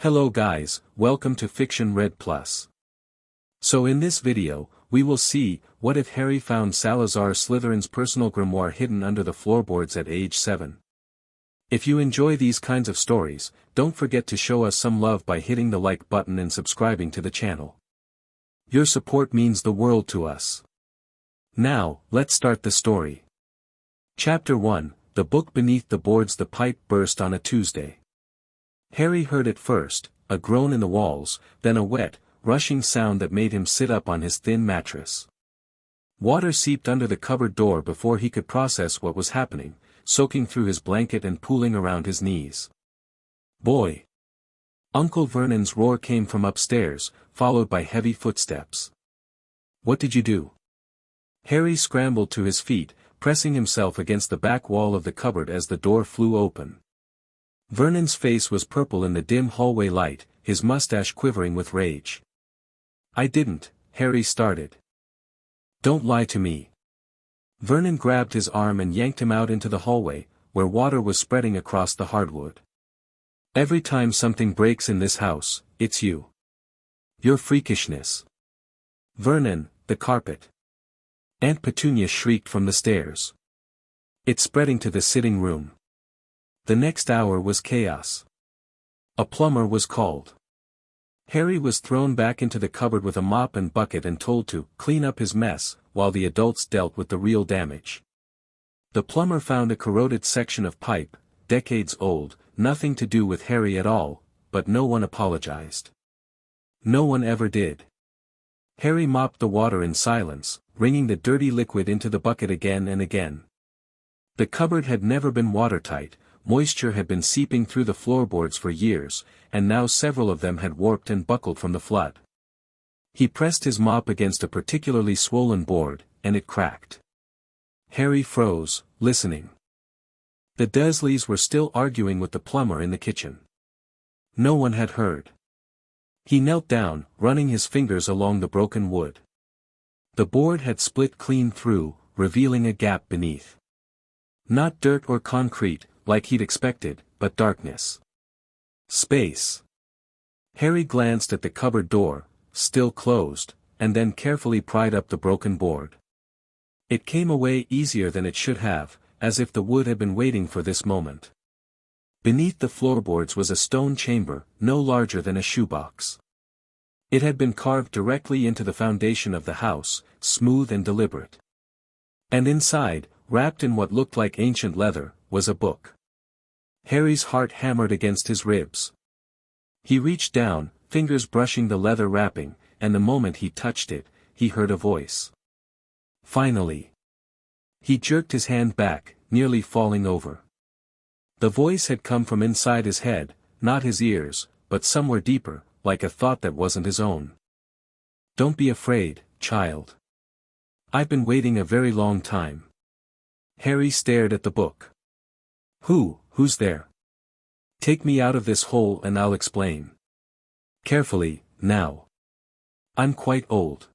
Hello guys, welcome to Fiction Red Plus. So in this video, we will see, what if Harry found Salazar Slytherin's personal grimoire hidden under the floorboards at age 7. If you enjoy these kinds of stories, don't forget to show us some love by hitting the like button and subscribing to the channel. Your support means the world to us. Now, let's start the story. Chapter 1, The Book Beneath the Boards. The pipe burst on a Tuesday. Harry heard it first, a groan in the walls, then a wet, rushing sound that made him sit up on his thin mattress. Water seeped under the cupboard door before he could process what was happening, soaking through his blanket and pooling around his knees. "Boy!" Uncle Vernon's roar came from upstairs, followed by heavy footsteps. "What did you do?" Harry scrambled to his feet, pressing himself against the back wall of the cupboard as the door flew open. Vernon's face was purple in the dim hallway light, his mustache quivering with rage. "I didn't," Harry started. "Don't lie to me." Vernon grabbed his arm and yanked him out into the hallway, where water was spreading across the hardwood. "Every time something breaks in this house, it's you. Your freakishness." "Vernon, the carpet." Aunt Petunia shrieked from the stairs. "It's spreading to the sitting room." The next hour was chaos. A plumber was called. Harry was thrown back into the cupboard with a mop and bucket and told to clean up his mess, while the adults dealt with the real damage. The plumber found a corroded section of pipe, decades old, nothing to do with Harry at all, but no one apologized. No one ever did. Harry mopped the water in silence, wringing the dirty liquid into the bucket again and again. The cupboard had never been watertight. Moisture had been seeping through the floorboards for years, and now several of them had warped and buckled from the flood. He pressed his mop against a particularly swollen board, and it cracked. Harry froze, listening. The Dursleys were still arguing with the plumber in the kitchen. No one had heard. He knelt down, running his fingers along the broken wood. The board had split clean through, revealing a gap beneath. Not dirt or concrete, like he'd expected, but darkness. Space. Harry glanced at the cupboard door, still closed, and then carefully pried up the broken board. It came away easier than it should have, as if the wood had been waiting for this moment. Beneath the floorboards was a stone chamber, no larger than a shoebox. It had been carved directly into the foundation of the house, smooth and deliberate. And inside, wrapped in what looked like ancient leather, was a book. Harry's heart hammered against his ribs. He reached down, fingers brushing the leather wrapping, and the moment he touched it, he heard a voice. Finally. He jerked his hand back, nearly falling over. The voice had come from inside his head, not his ears, but somewhere deeper, like a thought that wasn't his own. "Don't be afraid, child. I've been waiting a very long time." Harry stared at the book. Who's there?" "Take me out of this hole and I'll explain." "Carefully, now. I'm quite old."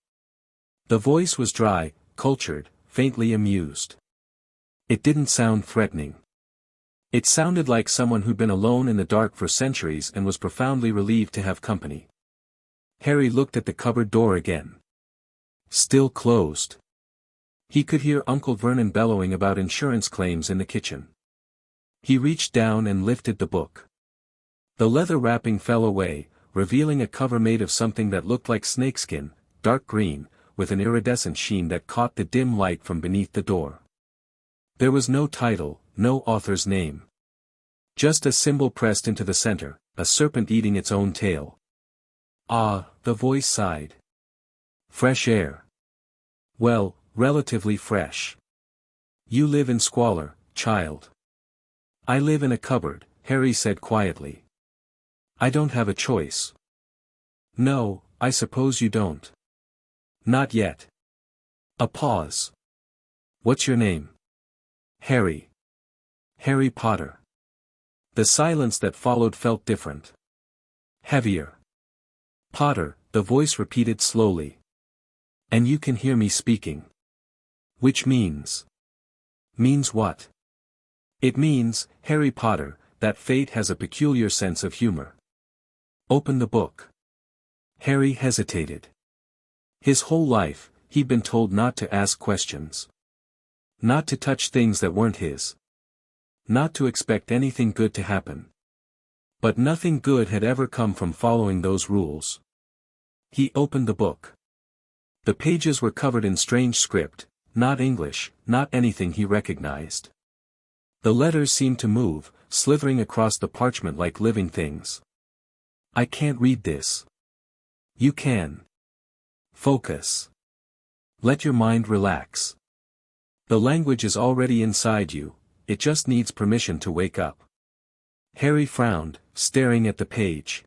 The voice was dry, cultured, faintly amused. It didn't sound threatening. It sounded like someone who'd been alone in the dark for centuries and was profoundly relieved to have company. Harry looked at the cupboard door again. Still closed. He could hear Uncle Vernon bellowing about insurance claims in the kitchen. He reached down and lifted the book. The leather wrapping fell away, revealing a cover made of something that looked like snakeskin, dark green, with an iridescent sheen that caught the dim light from beneath the door. There was no title, no author's name. Just a symbol pressed into the center, a serpent eating its own tail. "Ah," the voice sighed. "Fresh air. Well, relatively fresh. You live in squalor, child." "I live in a cupboard," Harry said quietly. "I don't have a choice." "No, I suppose you don't." "Not yet." A pause. "What's your name?" "Harry." "Harry Potter." The silence that followed felt different. Heavier. "Potter," the voice repeated slowly. "And you can hear me speaking." "Which means?" "Means what?" "It means, Harry Potter, that fate has a peculiar sense of humor. Open the book. Harry hesitated. His whole life, he'd been told not to ask questions. Not to touch things that weren't his. Not to expect anything good to happen. But nothing good had ever come from following those rules. He opened the book. The pages were covered in strange script, not English, not anything he recognized. The letters seemed to move, slithering across the parchment like living things. I can't read this. You can. Focus. Let your mind relax. The language is already inside you, it just needs permission to wake up. Harry frowned, staring at the page.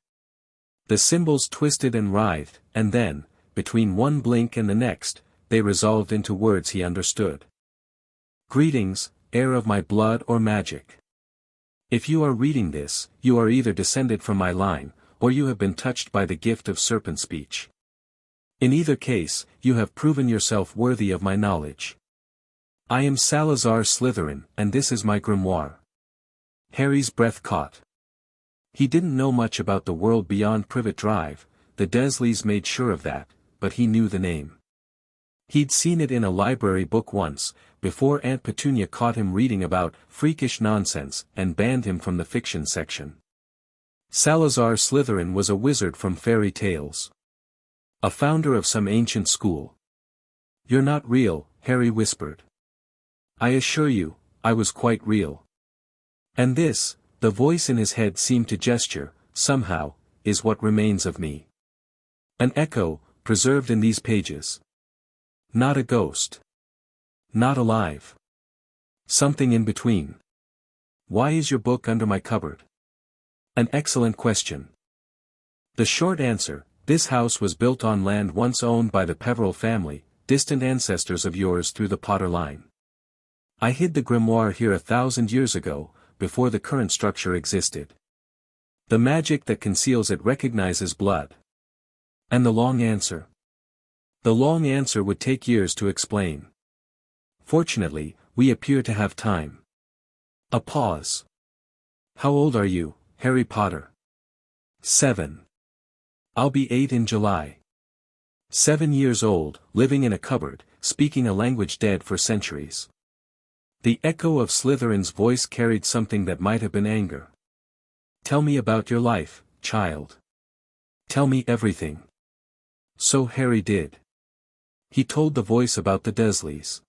The symbols twisted and writhed, and then, between one blink and the next, they resolved into words he understood. Greetings, heir of my blood or magic. If you are reading this, you are either descended from my line, or you have been touched by the gift of serpent speech. In either case, you have proven yourself worthy of my knowledge. I am Salazar Slytherin, and this is my grimoire. Harry's breath caught. He didn't know much about the world beyond Privet Drive, the Dursleys made sure of that, but he knew the name. He'd seen it in a library book once, before Aunt Petunia caught him reading about freakish nonsense and banned him from the fiction section. Salazar Slytherin was a wizard from fairy tales. A founder of some ancient school. You're not real, Harry whispered. I assure you, I was quite real. And this, the voice in his head seemed to gesture, somehow, is what remains of me. An echo, preserved in these pages. Not a ghost. Not alive. Something in between. Why is your book under my cupboard? An excellent question. The short answer, this house was built on land once owned by the Peveril family, distant ancestors of yours through the Potter line. I hid the grimoire here 1,000 years ago, before the current structure existed. The magic that conceals it recognizes blood. And the long answer? The long answer would take years to explain. Fortunately, we appear to have time. A pause. How old are you, Harry Potter? 7. I'll be 8 in July. 7 years old, living in a cupboard, speaking a language dead for centuries. The echo of Slytherin's voice carried something that might have been anger. Tell me about your life, child. Tell me everything. So Harry did. He told the voice about the Dursleys.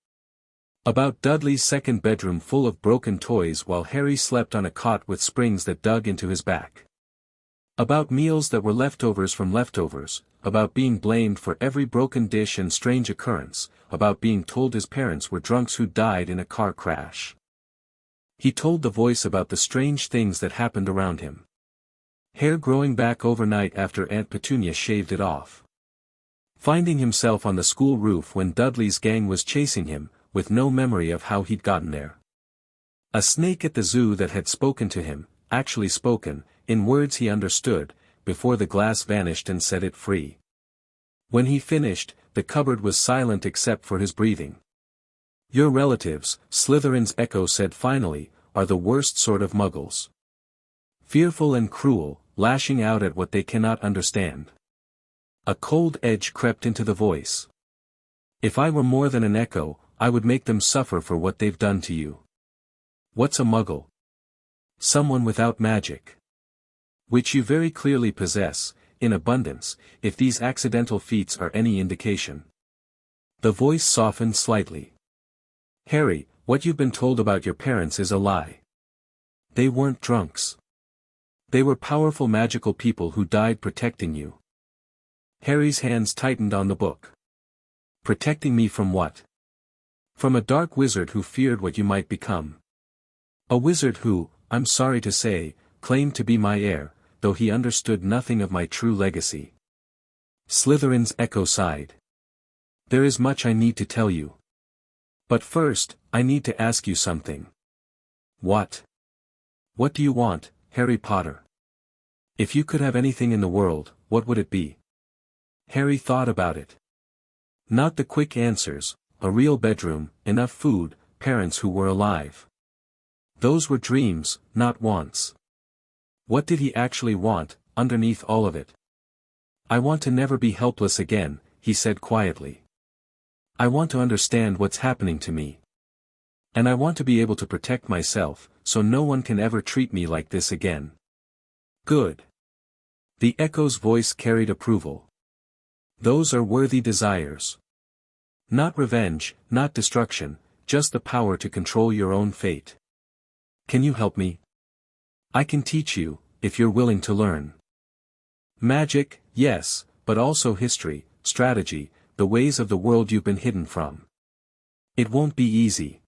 About Dudley's second bedroom full of broken toys while Harry slept on a cot with springs that dug into his back. About meals that were leftovers from leftovers, about being blamed for every broken dish and strange occurrence, about being told his parents were drunks who died in a car crash. He told the voice about the strange things that happened around him. Hair growing back overnight after Aunt Petunia shaved it off. Finding himself on the school roof when Dudley's gang was chasing him, with no memory of how he'd gotten there. A snake at the zoo that had spoken to him, actually spoken, in words he understood, before the glass vanished and set it free. When he finished, the cupboard was silent except for his breathing. Your relatives, Slytherin's echo said finally, are the worst sort of muggles. Fearful and cruel, lashing out at what they cannot understand. A cold edge crept into the voice. If I were more than an echo, I would make them suffer for what they've done to you. What's a muggle? Someone without magic. Which you very clearly possess, in abundance, if these accidental feats are any indication. The voice softened slightly. Harry, what you've been told about your parents is a lie. They weren't drunks. They were powerful magical people who died protecting you. Harry's hands tightened on the book. Protecting me from what? From a dark wizard who feared what you might become. A wizard who, I'm sorry to say, claimed to be my heir, though he understood nothing of my true legacy. Slytherin's echo sighed. There is much I need to tell you. But first, I need to ask you something. What? What do you want, Harry Potter? If you could have anything in the world, what would it be? Harry thought about it. Not the quick answers, a real bedroom, enough food, parents who were alive. Those were dreams, not wants. What did he actually want, underneath all of it. I want to never be helpless again, he said quietly. I want to understand what's happening to me. And I want to be able to protect myself, so no one can ever treat me like this again. Good. The echo's voice carried approval. Those are worthy desires. Not revenge, not destruction, just the power to control your own fate. Can you help me? I can teach you, if you're willing to learn. Magic, yes, but also history, strategy, the ways of the world you've been hidden from. It won't be easy.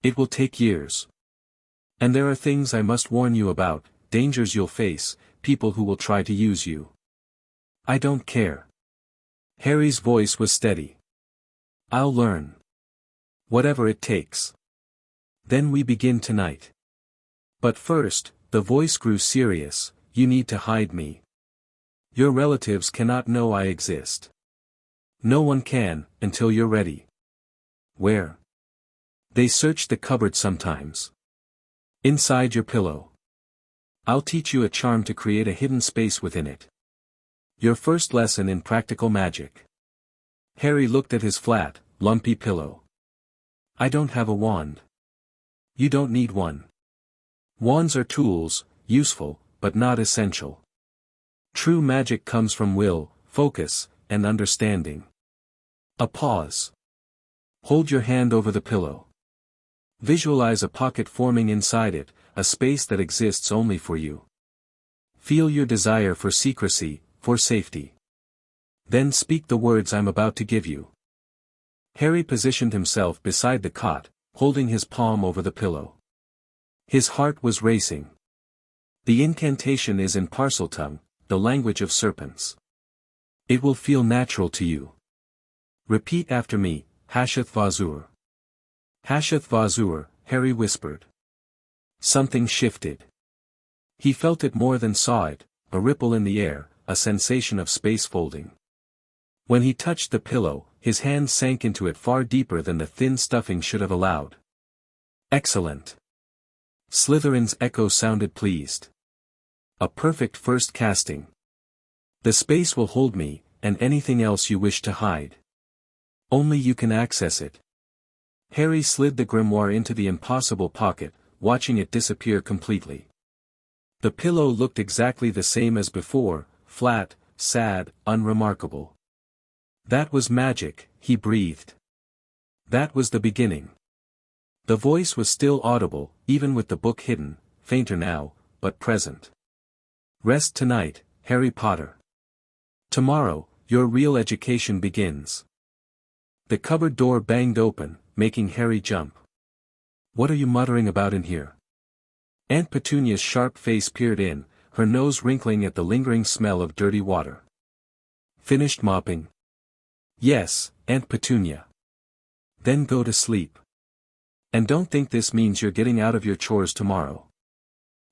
It will take years. And there are things I must warn you about, dangers you'll face, people who will try to use you. I don't care. Harry's voice was steady. I'll learn. Whatever it takes. Then we begin tonight. But first, the voice grew serious, you need to hide me. Your relatives cannot know I exist. No one can, until you're ready. Where? They search the cupboard sometimes. Inside your pillow. I'll teach you a charm to create a hidden space within it. Your first lesson in practical magic. Harry looked at his flat, lumpy pillow. I don't have a wand. You don't need one. Wands are tools, useful, but not essential. True magic comes from will, focus, and understanding. A pause. Hold your hand over the pillow. Visualize a pocket forming inside it, a space that exists only for you. Feel your desire for secrecy, for safety. Then speak the words I'm about to give you. Harry positioned himself beside the cot, holding his palm over the pillow. His heart was racing. The incantation is in Parseltongue, the language of serpents. It will feel natural to you. Repeat after me, Hasheth Vazur. Hasheth Vazur, Harry whispered. Something shifted. He felt it more than saw it, a ripple in the air, a sensation of space folding. When he touched the pillow, his hand sank into it far deeper than the thin stuffing should have allowed. Excellent. Slytherin's echo sounded pleased. A perfect first casting. The space will hold me, and anything else you wish to hide. Only you can access it. Harry slid the grimoire into the impossible pocket, watching it disappear completely. The pillow looked exactly the same as before, flat, sad, unremarkable. That was magic, he breathed. That was the beginning. The voice was still audible, even with the book hidden, fainter now, but present. Rest tonight, Harry Potter. Tomorrow, your real education begins. The cupboard door banged open, making Harry jump. What are you muttering about in here? Aunt Petunia's sharp face peered in, her nose wrinkling at the lingering smell of dirty water. Finished mopping? Yes, Aunt Petunia. Then go to sleep. And don't think this means you're getting out of your chores tomorrow.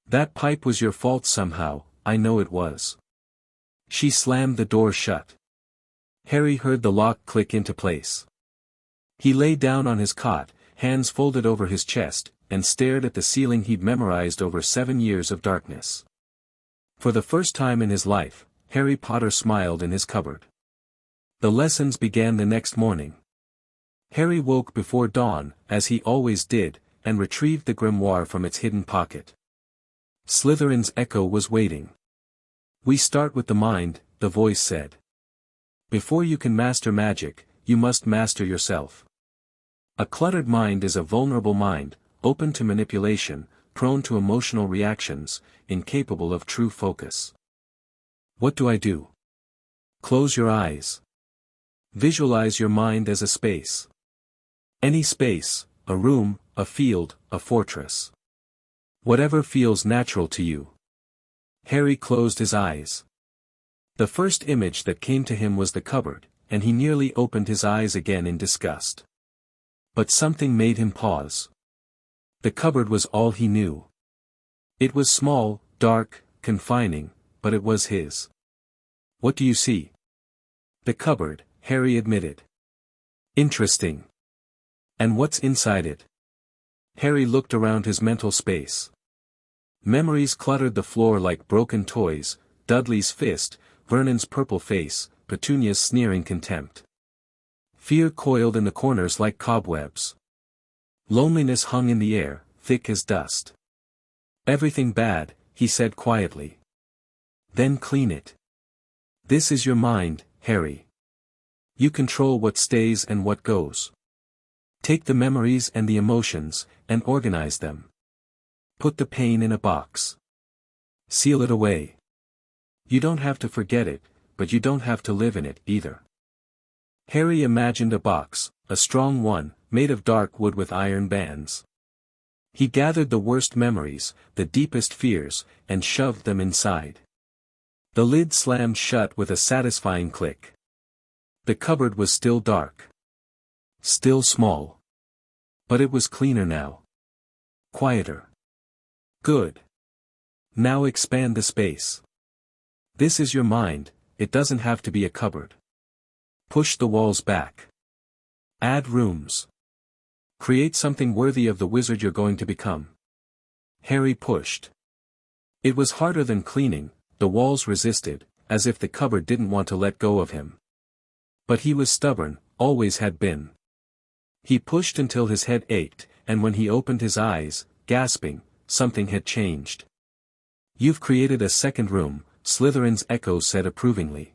That pipe was your fault somehow, I know it was. She slammed the door shut. Harry heard the lock click into place. He lay down on his cot, hands folded over his chest, and stared at the ceiling he'd memorized over 7 years of darkness. For the first time in his life, Harry Potter smiled in his cupboard. The lessons began the next morning. Harry woke before dawn, as he always did, and retrieved the grimoire from its hidden pocket. Slytherin's echo was waiting. We start with the mind, the voice said. Before you can master magic, you must master yourself. A cluttered mind is a vulnerable mind, open to manipulation, prone to emotional reactions, incapable of true focus. What do I do? Close your eyes. Visualize your mind as a space. Any space, a room, a field, a fortress. Whatever feels natural to you. Harry closed his eyes. The first image that came to him was the cupboard, and he nearly opened his eyes again in disgust. But something made him pause. The cupboard was all he knew. It was small, dark, confining, but it was his. What do you see? The cupboard, Harry admitted. Interesting. And what's inside it? Harry looked around his mental space. Memories cluttered the floor like broken toys, Dudley's fist, Vernon's purple face, Petunia's sneering contempt. Fear coiled in the corners like cobwebs. Loneliness hung in the air, thick as dust. "Everything bad," he said quietly. "Then clean it. This is your mind, Harry. You control what stays and what goes. Take the memories and the emotions, and organize them. Put the pain in a box. Seal it away. You don't have to forget it, but you don't have to live in it either." Harry imagined a box, a strong one, made of dark wood with iron bands. He gathered the worst memories, the deepest fears, and shoved them inside. The lid slammed shut with a satisfying click. The cupboard was still dark. Still small. But it was cleaner now. Quieter. Good. Now expand the space. This is your mind, it doesn't have to be a cupboard. Push the walls back. Add rooms. Create something worthy of the wizard you're going to become. Harry pushed. It was harder than cleaning, the walls resisted, as if the cupboard didn't want to let go of him. But he was stubborn, always had been. He pushed until his head ached, and when he opened his eyes, gasping, something had changed. "You've created a second room," Slytherin's echo said approvingly.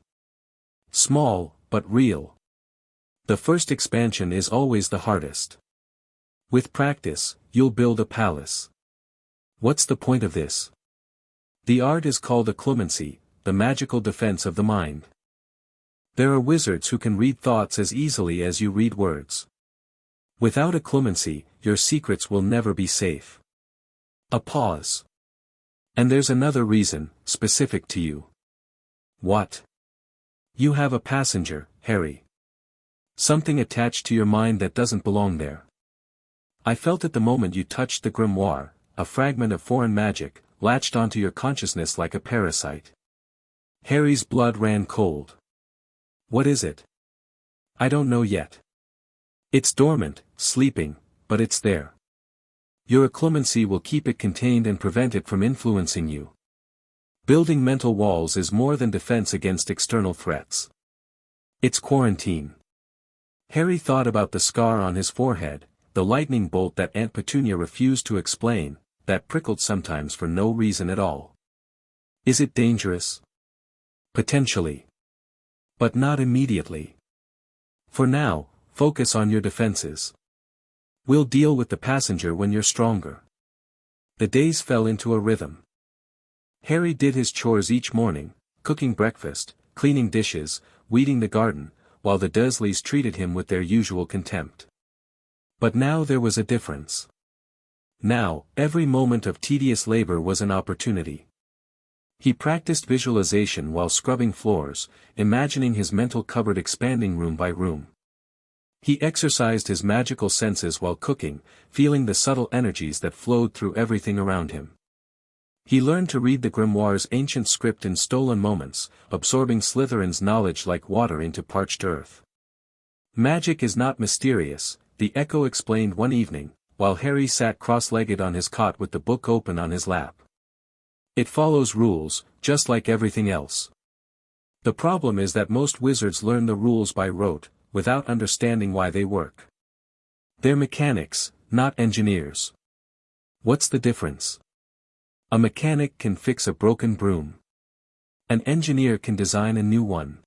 "Small, but real. The first expansion is always the hardest. With practice, you'll build a palace." "What's the point of this?" "The art is called occlumency, the magical defense of the mind. There are wizards who can read thoughts as easily as you read words. Without occlumency, your secrets will never be safe." A pause. "And there's another reason, specific to you." "What?" "You have a passenger, Harry. Something attached to your mind that doesn't belong there. I felt it the moment you touched the grimoire, a fragment of foreign magic, latched onto your consciousness like a parasite." Harry's blood ran cold. "What is it?" "I don't know yet. It's dormant, sleeping, but it's there. Your occlumency will keep it contained and prevent it from influencing you. Building mental walls is more than defense against external threats. It's quarantine." Harry thought about the scar on his forehead, the lightning bolt that Aunt Petunia refused to explain, that prickled sometimes for no reason at all. "Is it dangerous?" "Potentially. But not immediately. For now, focus on your defenses. We'll deal with the passenger when you're stronger." The days fell into a rhythm. Harry did his chores each morning, cooking breakfast, cleaning dishes, weeding the garden, while the Dursleys treated him with their usual contempt. But now there was a difference. Now, every moment of tedious labor was an opportunity. He practiced visualization while scrubbing floors, imagining his mental cupboard expanding room by room. He exercised his magical senses while cooking, feeling the subtle energies that flowed through everything around him. He learned to read the grimoire's ancient script in stolen moments, absorbing Slytherin's knowledge like water into parched earth. "Magic is not mysterious," the echo explained one evening, while Harry sat cross-legged on his cot with the book open on his lap. "It follows rules, just like everything else. The problem is that most wizards learn the rules by rote, without understanding why they work. They're mechanics, not engineers. What's the difference? A mechanic can fix a broken broom. An engineer can design a new one.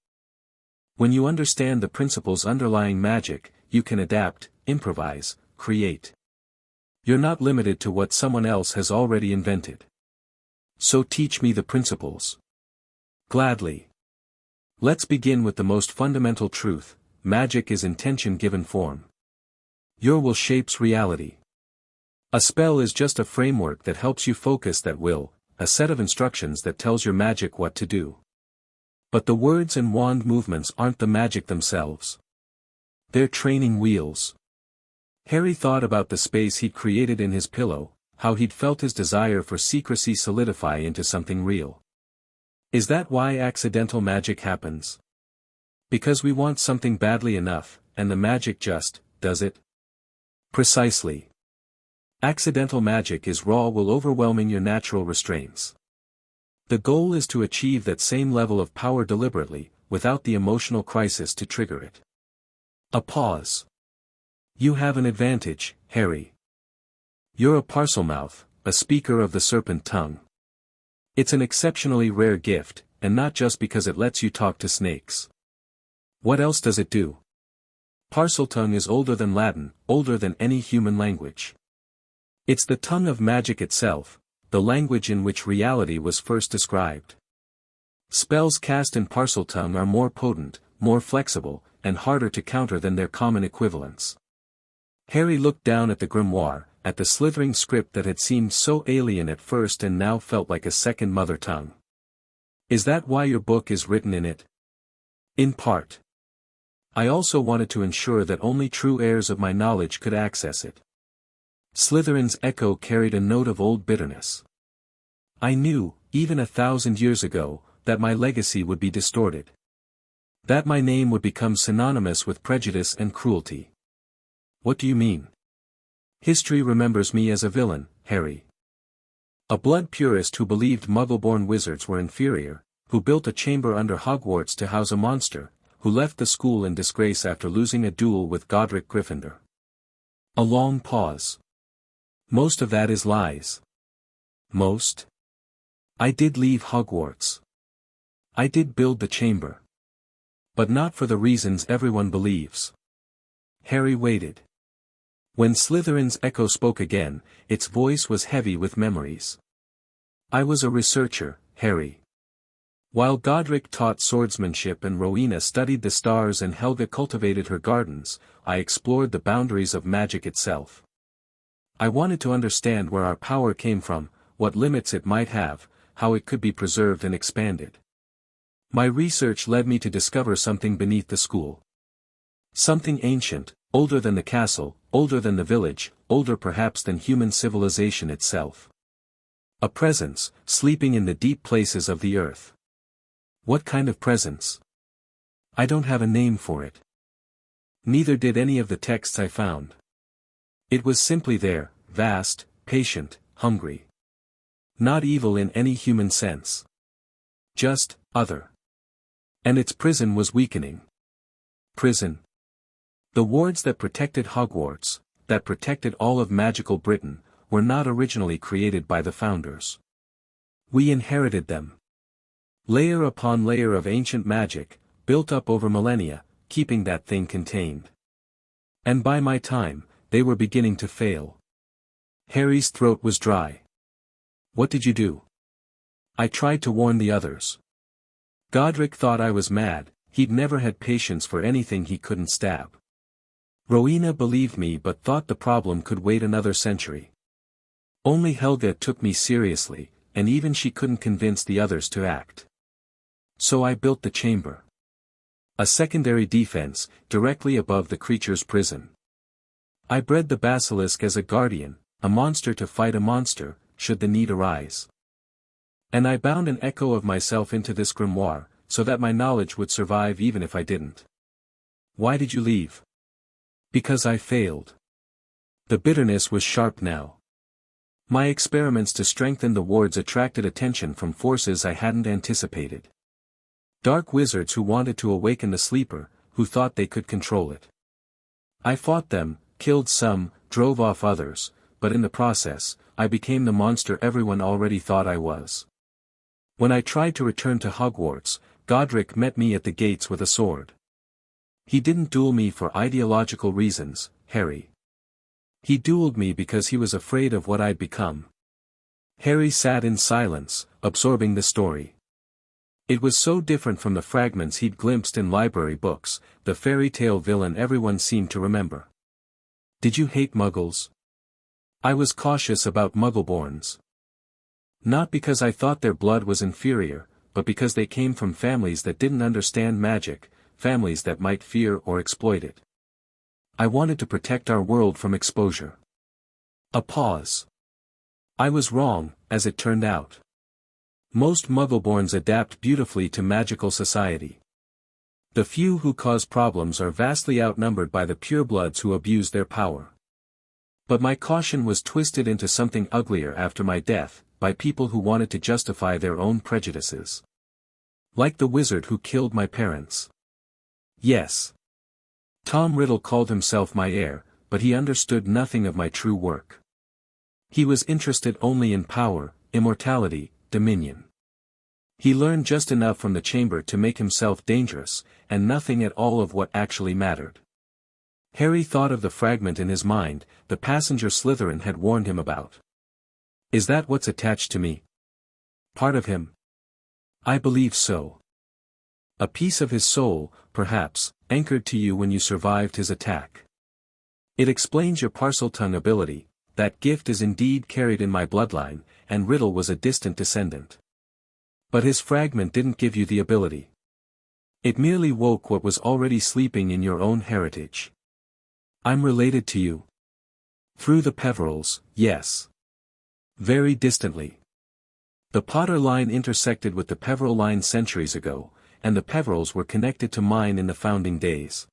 When you understand the principles underlying magic, you can adapt, improvise, create. You're not limited to what someone else has already invented. So teach me the principles." "Gladly. Let's begin with the most fundamental truth: magic is intention given form. Your will shapes reality. A spell is just a framework that helps you focus that will, a set of instructions that tells your magic what to do. But the words and wand movements aren't the magic themselves. They're training wheels." Harry thought about the space he'd created in his pillow, how he'd felt his desire for secrecy solidify into something real. Is that why accidental magic happens? Because we want something badly enough, and the magic just does it? Precisely. Accidental magic is raw will overwhelming your natural restraints. The goal is to achieve that same level of power deliberately, without the emotional crisis to trigger it. A pause. You have an advantage, Harry. You're a Parselmouth, a speaker of the serpent tongue. It's an exceptionally rare gift, and not just because it lets you talk to snakes. What else does it do? Parseltongue is older than Latin, older than any human language. It's the tongue of magic itself, the language in which reality was first described. Spells cast in Parseltongue are more potent, more flexible, and harder to counter than their common equivalents. Harry looked down at the grimoire, at the slithering script that had seemed so alien at first and now felt like a second mother tongue. Is that why your book is written in it? In part. I also wanted to ensure that only true heirs of my knowledge could access it. Slytherin's echo carried a note of old bitterness. I knew, even 1,000 years ago, that my legacy would be distorted. That my name would become synonymous with prejudice and cruelty. What do you mean? History remembers me as a villain, Harry. A blood purist who believed Muggle-born wizards were inferior, who built a chamber under Hogwarts to house a monster, who left the school in disgrace after losing a duel with Godric Gryffindor. A long pause. Most of that is lies. Most? I did leave Hogwarts. I did build the chamber. But not for the reasons everyone believes. Harry waited. When Slytherin's echo spoke again, its voice was heavy with memories. I was a researcher, Harry. While Godric taught swordsmanship and Rowena studied the stars and Helga cultivated her gardens, I explored the boundaries of magic itself. I wanted to understand where our power came from, what limits it might have, how it could be preserved and expanded. My research led me to discover something beneath the school. Something ancient, older than the castle, older than the village, older perhaps than human civilization itself. A presence, sleeping in the deep places of the earth. What kind of presence? I don't have a name for it. Neither did any of the texts I found. It was simply there, vast, patient, hungry. Not evil in any human sense. Just, other. And its prison was weakening. Prison. The wards that protected Hogwarts, that protected all of magical Britain, were not originally created by the founders. We inherited them. Layer upon layer of ancient magic, built up over millennia, keeping that thing contained. And by my time, they were beginning to fail. Harry's throat was dry. What did you do? I tried to warn the others. Godric thought I was mad, he'd never had patience for anything he couldn't stab. Rowena believed me but thought the problem could wait another century. Only Helga took me seriously, and even she couldn't convince the others to act. So I built the chamber. A secondary defense, directly above the creature's prison. I bred the basilisk as a guardian, a monster to fight a monster, should the need arise. And I bound an echo of myself into this grimoire, so that my knowledge would survive even if I didn't. Why did you leave? Because I failed. The bitterness was sharp now. My experiments to strengthen the wards attracted attention from forces I hadn't anticipated. Dark wizards who wanted to awaken the sleeper, who thought they could control it. I fought them, killed some, drove off others, but in the process, I became the monster everyone already thought I was. When I tried to return to Hogwarts, Godric met me at the gates with a sword. He didn't duel me for ideological reasons, Harry. He dueled me because he was afraid of what I'd become. Harry sat in silence, absorbing the story. It was so different from the fragments he'd glimpsed in library books, the fairy tale villain everyone seemed to remember. Did you hate Muggles? I was cautious about Muggleborns. Not because I thought their blood was inferior, but because they came from families that didn't understand magic, families that might fear or exploit it. I wanted to protect our world from exposure. A pause. I was wrong, as it turned out. Most Muggleborns adapt beautifully to magical society. The few who cause problems are vastly outnumbered by the purebloods who abuse their power. But my caution was twisted into something uglier after my death, by people who wanted to justify their own prejudices. Like the wizard who killed my parents. Yes. Tom Riddle called himself my heir, but he understood nothing of my true work. He was interested only in power, immortality, dominion. He learned just enough from the chamber to make himself dangerous, and nothing at all of what actually mattered. Harry thought of the fragment in his mind, the passenger Slytherin had warned him about. Is that what's attached to me? Part of him? I believe so. A piece of his soul, perhaps, anchored to you when you survived his attack. It explains your Parseltongue ability. That gift is indeed carried in my bloodline, and Riddle was a distant descendant. But his fragment didn't give you the ability. It merely woke what was already sleeping in your own heritage. I'm related to you. Through the Peverills, yes. Very distantly. The Potter line intersected with the Peveril line centuries ago, and the Peverills were connected to mine in the founding days.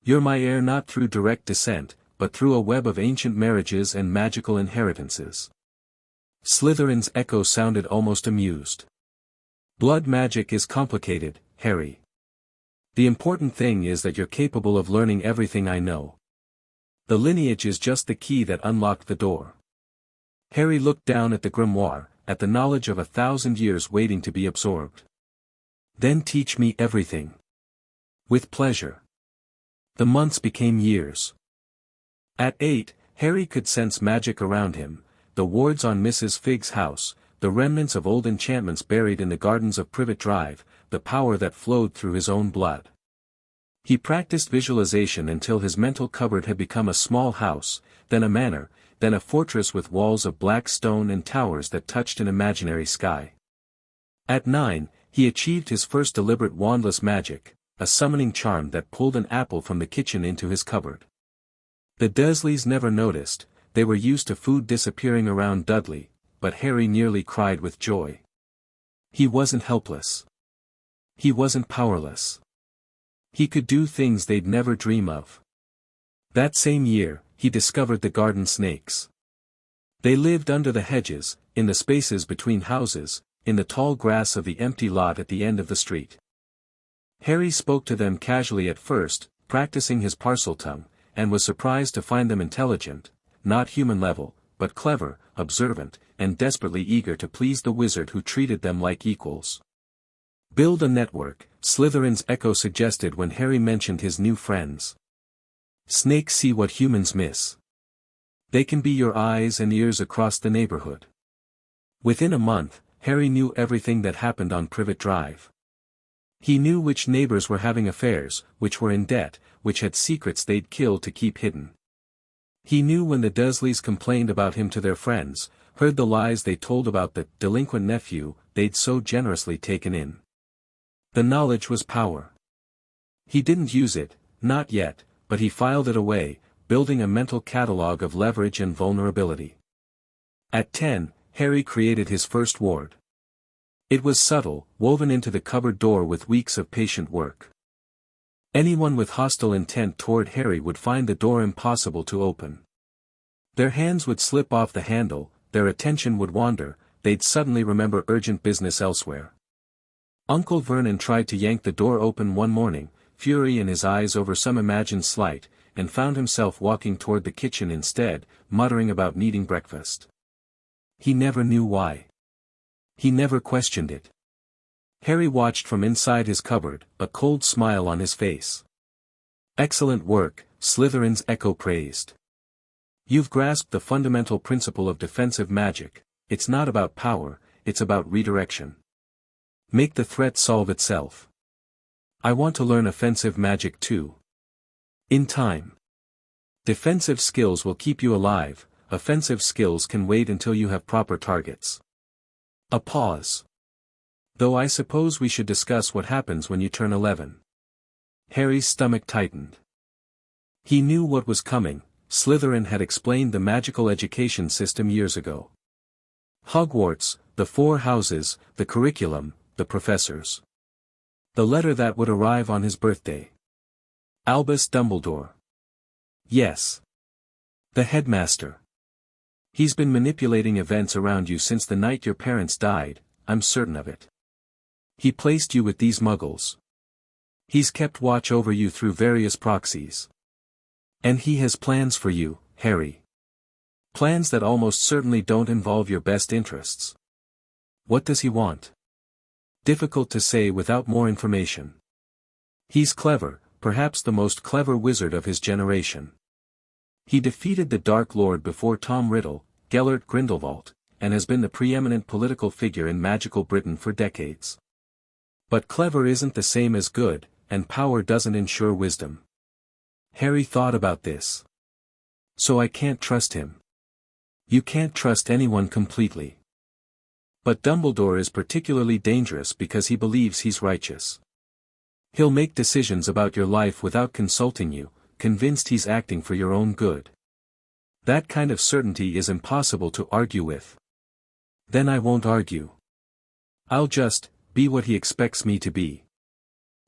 You're my heir not through direct descent, but through a web of ancient marriages and magical inheritances. Slytherin's echo sounded almost amused. Blood magic is complicated, Harry. The important thing is that you're capable of learning everything I know. The lineage is just the key that unlocked the door. Harry looked down at the grimoire, at the knowledge of 1,000 years waiting to be absorbed. Then teach me everything. With pleasure. The months became years. At 8, Harry could sense magic around him, the wards on Mrs. Figg's house, the remnants of old enchantments buried in the gardens of Privet Drive, the power that flowed through his own blood. He practiced visualization until his mental cupboard had become a small house, then a manor, then a fortress with walls of black stone and towers that touched an imaginary sky. At 9, he achieved his first deliberate wandless magic, a summoning charm that pulled an apple from the kitchen into his cupboard. The Dursleys never noticed, they were used to food disappearing around Dudley, but Harry nearly cried with joy. He wasn't helpless. He wasn't powerless. He could do things they'd never dream of. That same year, he discovered the garden snakes. They lived under the hedges, in the spaces between houses, in the tall grass of the empty lot at the end of the street. Harry spoke to them casually at first, practicing his Parseltongue, and was surprised to find them intelligent, not human level, but clever, observant, and desperately eager to please the wizard who treated them like equals. Build a network, Slytherin's echo suggested when Harry mentioned his new friends. Snakes see what humans miss. They can be your eyes and ears across the neighborhood. Within a month, Harry knew everything that happened on Privet Drive. He knew which neighbors were having affairs, which were in debt, which had secrets they'd kill to keep hidden. He knew when the Dursleys complained about him to their friends, heard the lies they told about the delinquent nephew they'd so generously taken in. The knowledge was power. He didn't use it, not yet, but he filed it away, building a mental catalogue of leverage and vulnerability. At 10, Harry created his first ward. It was subtle, woven into the cupboard door with weeks of patient work. Anyone with hostile intent toward Harry would find the door impossible to open. Their hands would slip off the handle, their attention would wander, they'd suddenly remember urgent business elsewhere. Uncle Vernon tried to yank the door open one morning, fury in his eyes over some imagined slight, and found himself walking toward the kitchen instead, muttering about needing breakfast. He never knew why. He never questioned it. Harry watched from inside his cupboard, a cold smile on his face. Excellent work, Slytherin's echo praised. You've grasped the fundamental principle of defensive magic. It's not about power, it's about redirection. Make the threat solve itself. I want to learn offensive magic too. In time. Defensive skills will keep you alive, offensive skills can wait until you have proper targets. A pause. Though I suppose we should discuss what happens when you turn 11. Harry's stomach tightened. He knew what was coming. Slytherin had explained the magical education system years ago. Hogwarts, the 4 houses, the curriculum, the professors. The letter that would arrive on his birthday. Albus Dumbledore. Yes. The headmaster. He's been manipulating events around you since the night your parents died, I'm certain of it. He placed you with these muggles. He's kept watch over you through various proxies. And he has plans for you, Harry. Plans that almost certainly don't involve your best interests. What does he want? Difficult to say without more information. He's clever, perhaps the most clever wizard of his generation. He defeated the Dark Lord before Tom Riddle, Gellert Grindelwald, and has been the preeminent political figure in magical Britain for decades. But clever isn't the same as good, and power doesn't ensure wisdom. Harry thought about this. So I can't trust him. You can't trust anyone completely. But Dumbledore is particularly dangerous because he believes he's righteous. He'll make decisions about your life without consulting you, convinced he's acting for your own good. That kind of certainty is impossible to argue with. Then I won't argue. I'll just be what he expects me to be.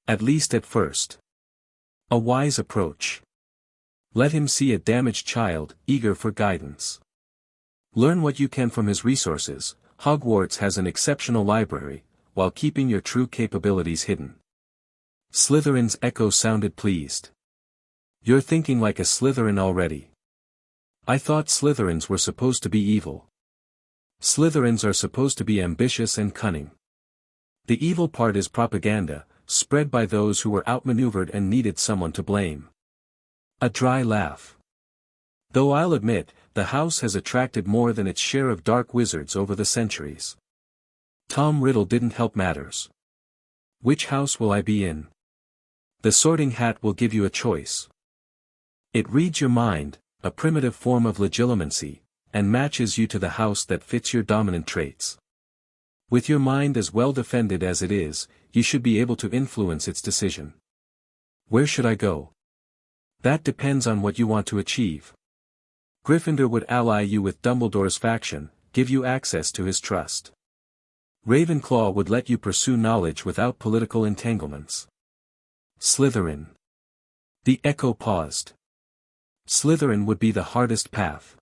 At least at first. A wise approach. Let him see a damaged child, eager for guidance. Learn what you can from his resources. Hogwarts has an exceptional library, while keeping your true capabilities hidden. Slytherin's echo sounded pleased. You're thinking like a Slytherin already. I thought Slytherins were supposed to be evil. Slytherins are supposed to be ambitious and cunning. The evil part is propaganda, spread by those who were outmaneuvered and needed someone to blame. A dry laugh. Though I'll admit, the house has attracted more than its share of dark wizards over the centuries. Tom Riddle didn't help matters. Which house will I be in? The Sorting Hat will give you a choice. It reads your mind, a primitive form of legilimency, and matches you to the house that fits your dominant traits. With your mind as well defended as it is, you should be able to influence its decision. Where should I go? That depends on what you want to achieve. Gryffindor would ally you with Dumbledore's faction, give you access to his trust. Ravenclaw would let you pursue knowledge without political entanglements. Slytherin. The echo paused. Slytherin would be the hardest path.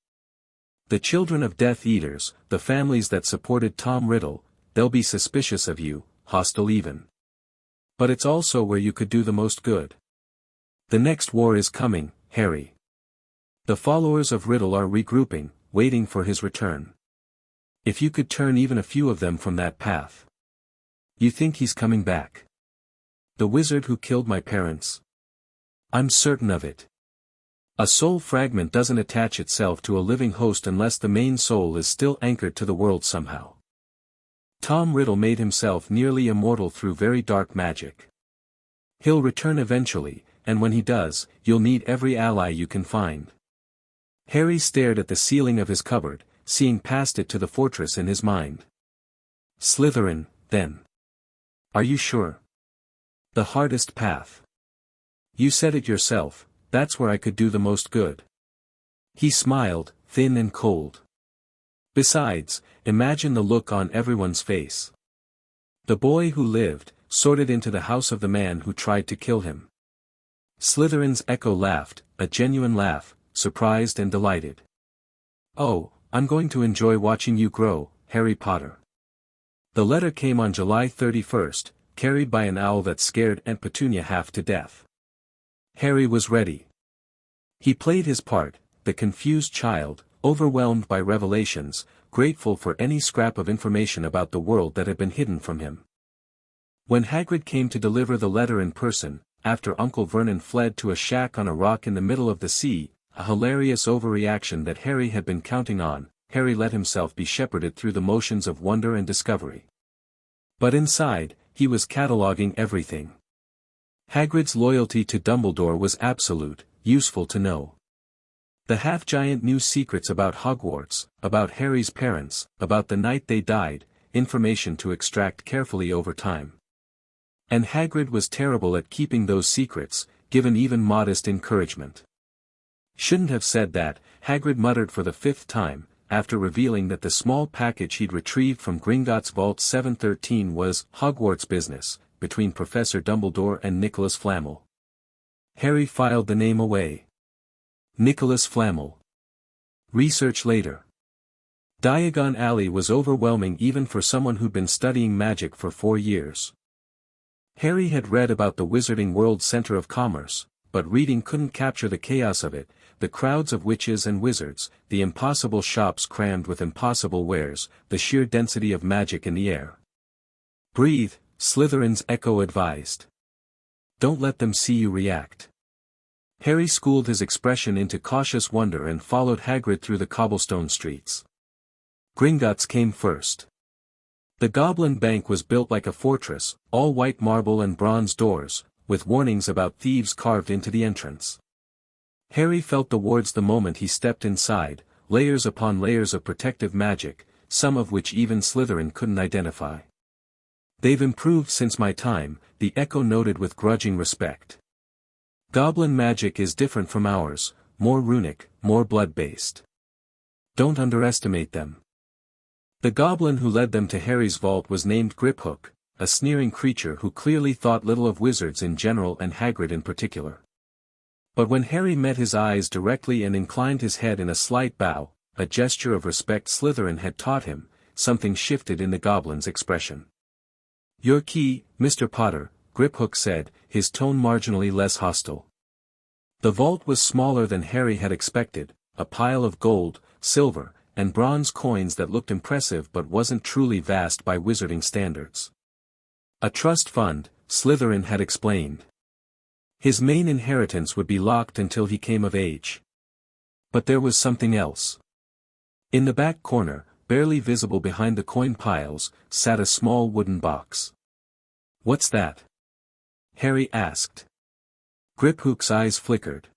The children of Death Eaters, the families that supported Tom Riddle, they'll be suspicious of you, hostile even. But it's also where you could do the most good. The next war is coming, Harry. The followers of Riddle are regrouping, waiting for his return. If you could turn even a few of them from that path. You think he's coming back? The wizard who killed my parents? I'm certain of it. A soul fragment doesn't attach itself to a living host unless the main soul is still anchored to the world somehow. Tom Riddle made himself nearly immortal through very dark magic. He'll return eventually, and when he does, you'll need every ally you can find. Harry stared at the ceiling of his cupboard, seeing past it to the fortress in his mind. Slytherin, then. Are you sure? The hardest path. You said it yourself, that's where I could do the most good. He smiled, thin and cold. Besides, imagine the look on everyone's face. The boy who lived, sorted into the house of the man who tried to kill him. Slytherin's echo laughed, a genuine laugh, surprised and delighted. Oh, I'm going to enjoy watching you grow, Harry Potter. The letter came on July 31st, carried by an owl that scared Aunt Petunia half to death. Harry was ready. He played his part, the confused child, overwhelmed by revelations, grateful for any scrap of information about the world that had been hidden from him. When Hagrid came to deliver the letter in person, after Uncle Vernon fled to a shack on a rock in the middle of the sea, a hilarious overreaction that Harry had been counting on, Harry let himself be shepherded through the motions of wonder and discovery. But inside, he was cataloguing everything. Hagrid's loyalty to Dumbledore was absolute, useful to know. The half-giant knew secrets about Hogwarts, about Harry's parents, about the night they died, information to extract carefully over time. And Hagrid was terrible at keeping those secrets, given even modest encouragement. Shouldn't have said that, Hagrid muttered for the 5th time, after revealing that the small package he'd retrieved from Gringotts Vault 713 was Hogwarts business, between Professor Dumbledore and Nicholas Flamel. Harry filed the name away. Nicholas Flamel. Research later. Diagon Alley was overwhelming even for someone who'd been studying magic for 4 years. Harry had read about the Wizarding World's center of commerce, but reading couldn't capture the chaos of it, the crowds of witches and wizards, the impossible shops crammed with impossible wares, the sheer density of magic in the air. "Breathe," Slytherin's echo advised. "Don't let them see you react." Harry schooled his expression into cautious wonder and followed Hagrid through the cobblestone streets. Gringotts came first. The Goblin Bank was built like a fortress, all white marble and bronze doors, with warnings about thieves carved into the entrance. Harry felt the wards the moment he stepped inside, layers upon layers of protective magic, some of which even Slytherin couldn't identify. "They've improved since my time," the echo noted with grudging respect. "Goblin magic is different from ours, more runic, more blood-based. Don't underestimate them." The goblin who led them to Harry's vault was named Griphook, a sneering creature who clearly thought little of wizards in general and Hagrid in particular. But when Harry met his eyes directly and inclined his head in a slight bow, a gesture of respect Slytherin had taught him, something shifted in the goblin's expression. "Your key, Mr. Potter," Griphook said, his tone marginally less hostile. The vault was smaller than Harry had expected, a pile of gold, silver, and bronze coins that looked impressive but wasn't truly vast by wizarding standards. "A trust fund," Slytherin had explained. His main inheritance would be locked until he came of age. But there was something else. In the back corner, barely visible behind the coin piles, sat a small wooden box. "What's that?" Harry asked. Griphook's eyes flickered.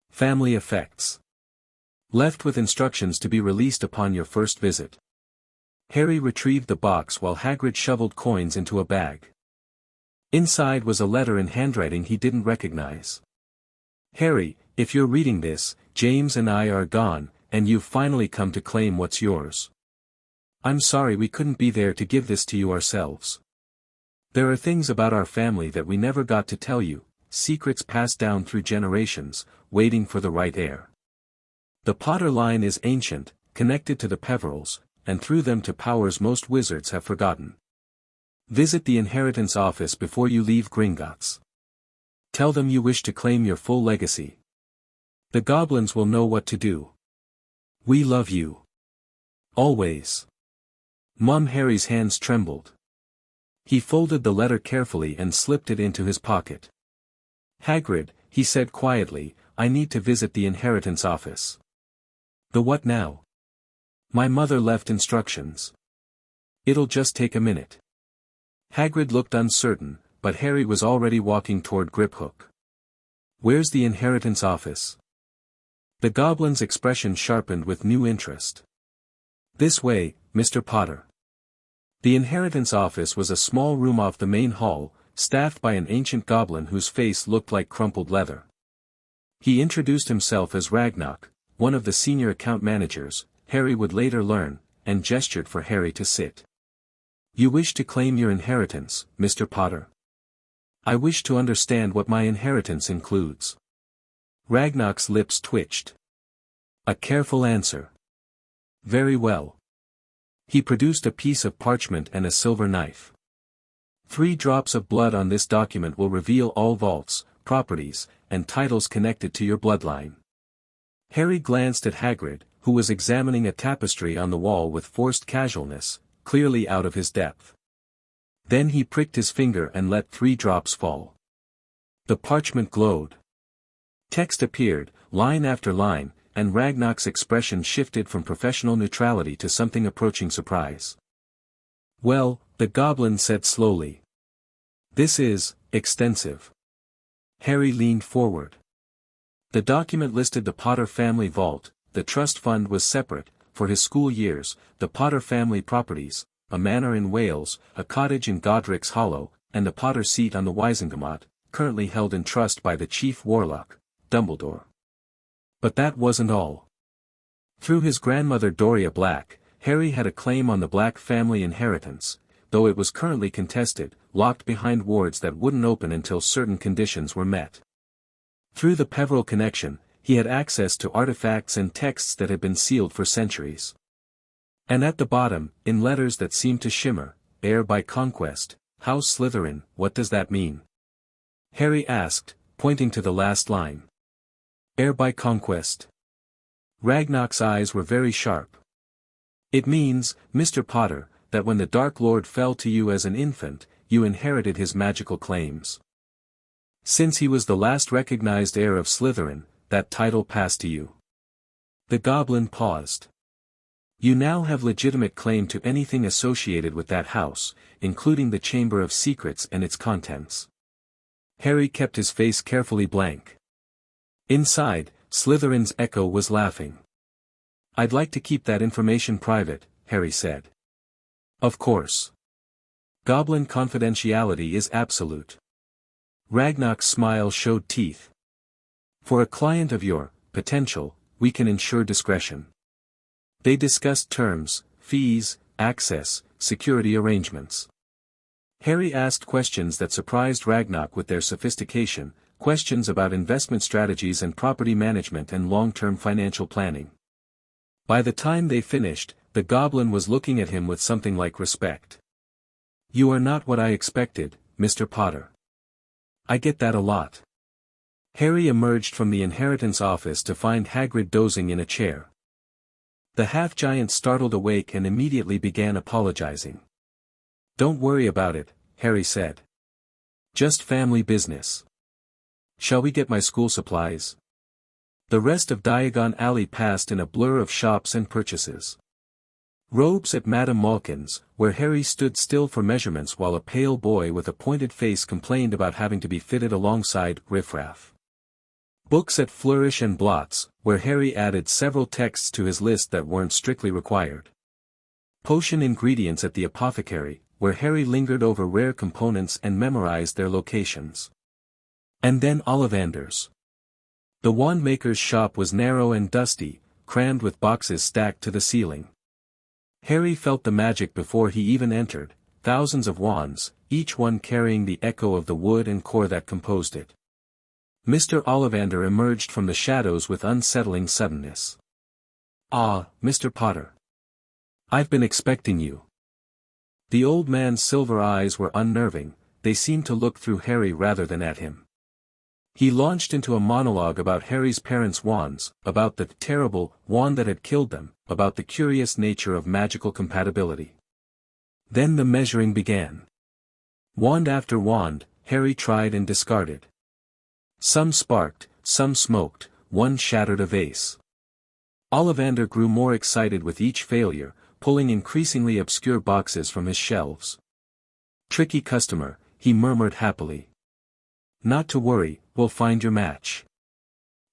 "Family effects. Left with instructions to be released upon your first visit." Harry retrieved the box while Hagrid shoveled coins into a bag. Inside was a letter in handwriting he didn't recognize. "Harry, if you're reading this, James and I are gone, and you've finally come to claim what's yours. I'm sorry we couldn't be there to give this to you ourselves. There are things about our family that we never got to tell you, secrets passed down through generations, waiting for the right heir. The Potter line is ancient, connected to the Peverils, and through them to powers most wizards have forgotten. Visit the inheritance office before you leave Gringotts. Tell them you wish to claim your full legacy. The goblins will know what to do. We love you. Always." Mum Harry's hands trembled. He folded the letter carefully and slipped it into his pocket. "Hagrid," he said quietly, "I need to visit the inheritance office." "The what now?" "My mother left instructions. It'll just take a minute." Hagrid looked uncertain, but Harry was already walking toward Griphook. "Where's the inheritance office?" The goblin's expression sharpened with new interest. "This way, Mr. Potter." The inheritance office was a small room off the main hall, staffed by an ancient goblin whose face looked like crumpled leather. He introduced himself as Ragnarok, one of the senior account managers, Harry would later learn, and gestured for Harry to sit. "You wish to claim your inheritance, Mr. Potter?" "I wish to understand what my inheritance includes." Ragnarok's lips twitched. "A careful answer." "Very well." He produced a piece of parchment and a silver knife. 3 drops of blood on this document will reveal all vaults, properties, and titles connected to your bloodline. Harry glanced at Hagrid, who was examining a tapestry on the wall with forced casualness, clearly out of his depth. Then he pricked his finger and let 3 drops fall. The parchment glowed. Text appeared, line after line, and Ragnarok's expression shifted from professional neutrality to something approaching surprise. "Well," the goblin said slowly. "This is extensive." Harry leaned forward. The document listed the Potter family vault, the trust fund was separate, for his school years, the Potter family properties, a manor in Wales, a cottage in Godric's Hollow, and the Potter seat on the Wisengamot, currently held in trust by the chief warlock, Dumbledore. But that wasn't all. Through his grandmother Doria Black, Harry had a claim on the Black family inheritance, though it was currently contested, locked behind wards that wouldn't open until certain conditions were met. Through the Peveril connection, he had access to artifacts and texts that had been sealed for centuries. And at the bottom, in letters that seemed to shimmer, heir by conquest, House Slytherin, what does that mean? Harry asked, pointing to the last line. Heir by conquest. Ragnarok's eyes were very sharp. It means, Mr. Potter, that when the Dark Lord fell to you as an infant, you inherited his magical claims. Since he was the last recognized heir of Slytherin, that title passed to you. The goblin paused. You now have legitimate claim to anything associated with that house, including the Chamber of Secrets and its contents. Harry kept his face carefully blank. Inside, Slytherin's echo was laughing. I'd like to keep that information private, Harry said. Of course. Goblin confidentiality is absolute. Ragnarok's smile showed teeth. For a client of your potential, we can ensure discretion. They discussed terms, fees, access, security arrangements. Harry asked questions that surprised Ragnarok with their sophistication, questions about investment strategies and property management and long-term financial planning. By the time they finished, the goblin was looking at him with something like respect. You are not what I expected, Mr. Potter. I get that a lot. Harry emerged from the inheritance office to find Hagrid dozing in a chair. The half-giant startled awake and immediately began apologizing. Don't worry about it, Harry said. Just family business. Shall we get my school supplies? The rest of Diagon Alley passed in a blur of shops and purchases. Robes at Madame Malkin's, where Harry stood still for measurements while a pale boy with a pointed face complained about having to be fitted alongside riffraff. Books at Flourish and Blots, where Harry added several texts to his list that weren't strictly required. Potion ingredients at the apothecary, where Harry lingered over rare components and memorized their locations. And then Ollivander's. The wand maker's shop was narrow and dusty, crammed with boxes stacked to the ceiling. Harry felt the magic before he even entered, thousands of wands, each one carrying the echo of the wood and core that composed it. Mr. Ollivander emerged from the shadows with unsettling suddenness. Ah, Mr. Potter. I've been expecting you. The old man's silver eyes were unnerving, they seemed to look through Harry rather than at him. He launched into a monologue about Harry's parents' wands, about the terrible wand that had killed them, about the curious nature of magical compatibility. Then the measuring began. Wand after wand, Harry tried and discarded. Some sparked, some smoked, one shattered a vase. Ollivander grew more excited with each failure, pulling increasingly obscure boxes from his shelves. Tricky customer, he murmured happily. Not to worry, we'll find your match.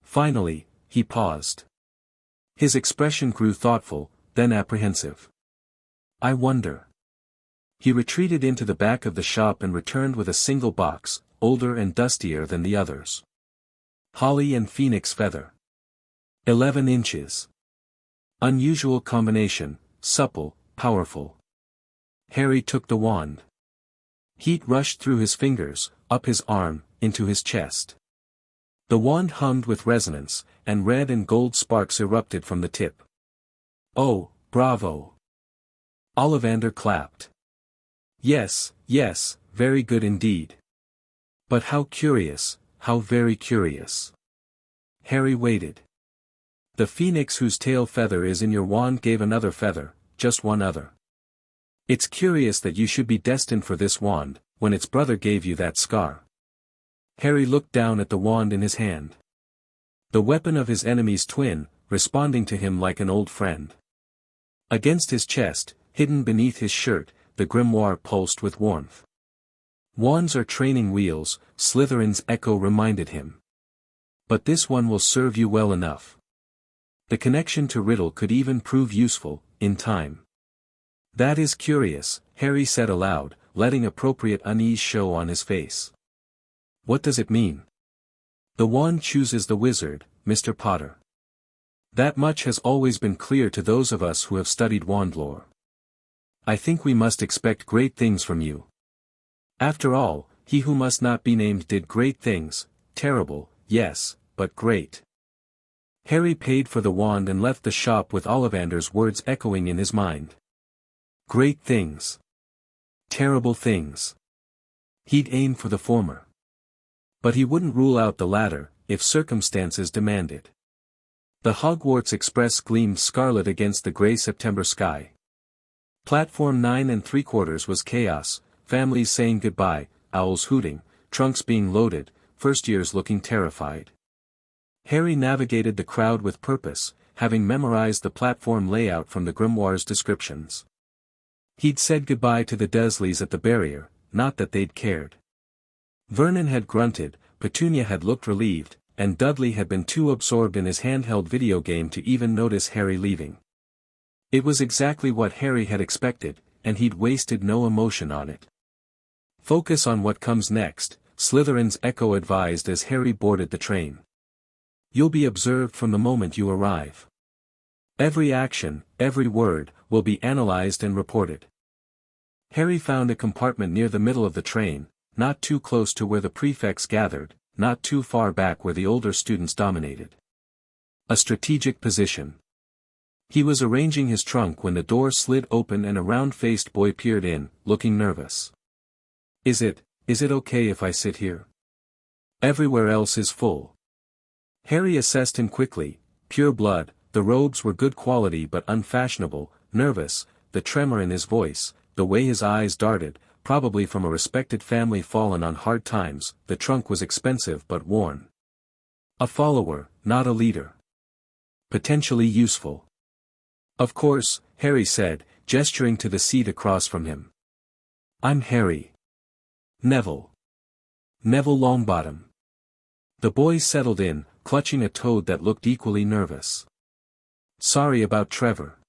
Finally, he paused. His expression grew thoughtful, then apprehensive. I wonder. He retreated into the back of the shop and returned with a single box, older and dustier than the others. Holly and Phoenix Feather. 11 inches. Unusual combination, supple, powerful. Harry took the wand. Heat rushed through his fingers, up his arm, into his chest. The wand hummed with resonance, and red and gold sparks erupted from the tip. Oh, bravo! Ollivander clapped. Yes, yes, very good indeed. But how curious, how very curious. Harry waited. The phoenix whose tail feather is in your wand gave another feather, just one other. It's curious that you should be destined for this wand, when its brother gave you that scar. Harry looked down at the wand in his hand. The weapon of his enemy's twin, responding to him like an old friend. Against his chest, hidden beneath his shirt, the grimoire pulsed with warmth. Wands are training wheels, Slytherin's echo reminded him. But this one will serve you well enough. The connection to Riddle could even prove useful, in time. That is curious, Harry said aloud, letting appropriate unease show on his face. What does it mean? The wand chooses the wizard, Mr. Potter. That much has always been clear to those of us who have studied wand lore. I think we must expect great things from you. After all, he who must not be named did great things, terrible, yes, but great. Harry paid for the wand and left the shop with Ollivander's words echoing in his mind. Great things. Terrible things. He'd aim for the former. But he wouldn't rule out the latter, if circumstances demanded. The Hogwarts Express gleamed scarlet against the grey September sky. Platform 9 3/4 was chaos, families saying goodbye, owls hooting, trunks being loaded, first-years looking terrified. Harry navigated the crowd with purpose, having memorized the platform layout from the Grimoire's descriptions. He'd said goodbye to the Dursleys at the barrier, not that they'd cared. Vernon had grunted, Petunia had looked relieved, and Dudley had been too absorbed in his handheld video game to even notice Harry leaving. It was exactly what Harry had expected, and he'd wasted no emotion on it. Focus on what comes next, Slytherin's echo advised as Harry boarded the train. You'll be observed from the moment you arrive. Every action, every word, will be analyzed and reported. Harry found a compartment near the middle of the train, not too close to where the prefects gathered, not too far back where the older students dominated. A strategic position. He was arranging his trunk when the door slid open and a round-faced boy peered in, looking nervous. Is it okay if I sit here? Everywhere else is full. Harry assessed him quickly, pure blood, the robes were good quality but unfashionable, nervous, the tremor in his voice, the way his eyes darted, probably from a respected family fallen on hard times, the trunk was expensive but worn. A follower, not a leader. Potentially useful. Of course, Harry said, gesturing to the seat across from him. I'm Harry. Neville. Neville Longbottom. The boy settled in, clutching a toad that looked equally nervous. Sorry about Trevor.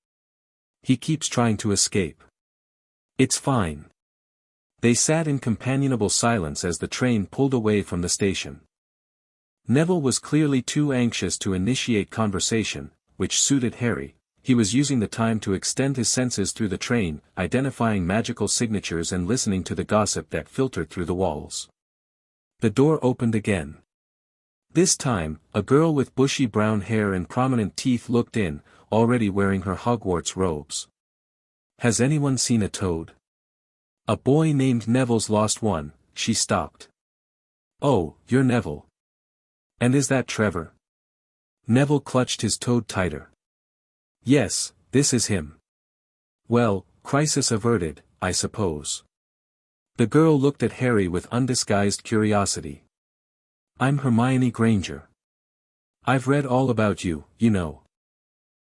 He keeps trying to escape. It's fine. They sat in companionable silence as the train pulled away from the station. Neville was clearly too anxious to initiate conversation, which suited Harry. He was using the time to extend his senses through the train, identifying magical signatures and listening to the gossip that filtered through the walls. The door opened again. This time, a girl with bushy brown hair and prominent teeth looked in, already wearing her Hogwarts robes. Has anyone seen a toad? A boy named Neville's lost one, she stopped. Oh, you're Neville. And is that Trevor? Neville clutched his toad tighter. Yes, this is him. Well, crisis averted, I suppose. The girl looked at Harry with undisguised curiosity. I'm Hermione Granger. I've read all about you, you know.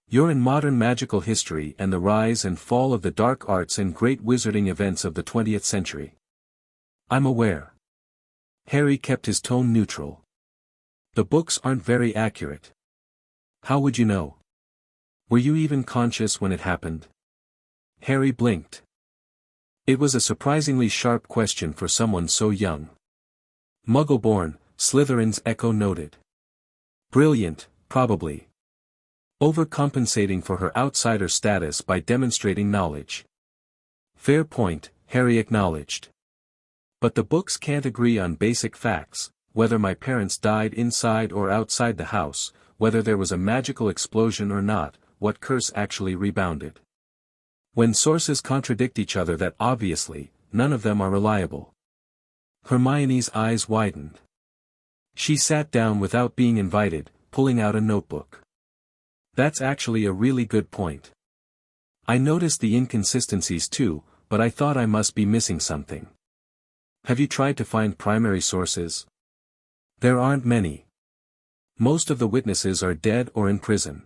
You're in modern magical history and the rise and fall of the dark arts and great wizarding events of the 20th century. I'm aware. Harry kept his tone neutral. The books aren't very accurate. How would you know? Were you even conscious when it happened? Harry blinked. It was a surprisingly sharp question for someone so young. Muggle-born, Slytherin's echo noted. Brilliant, probably. Overcompensating for her outsider status by demonstrating knowledge. Fair point, Harry acknowledged. But the books can't agree on basic facts, whether my parents died inside or outside the house, whether there was a magical explosion or not, what curse actually rebounded. When sources contradict each other that obviously, none of them are reliable. Hermione's eyes widened. She sat down without being invited, pulling out a notebook. That's actually a really good point. I noticed the inconsistencies too, but I thought I must be missing something. Have you tried to find primary sources? There aren't many. Most of the witnesses are dead or in prison.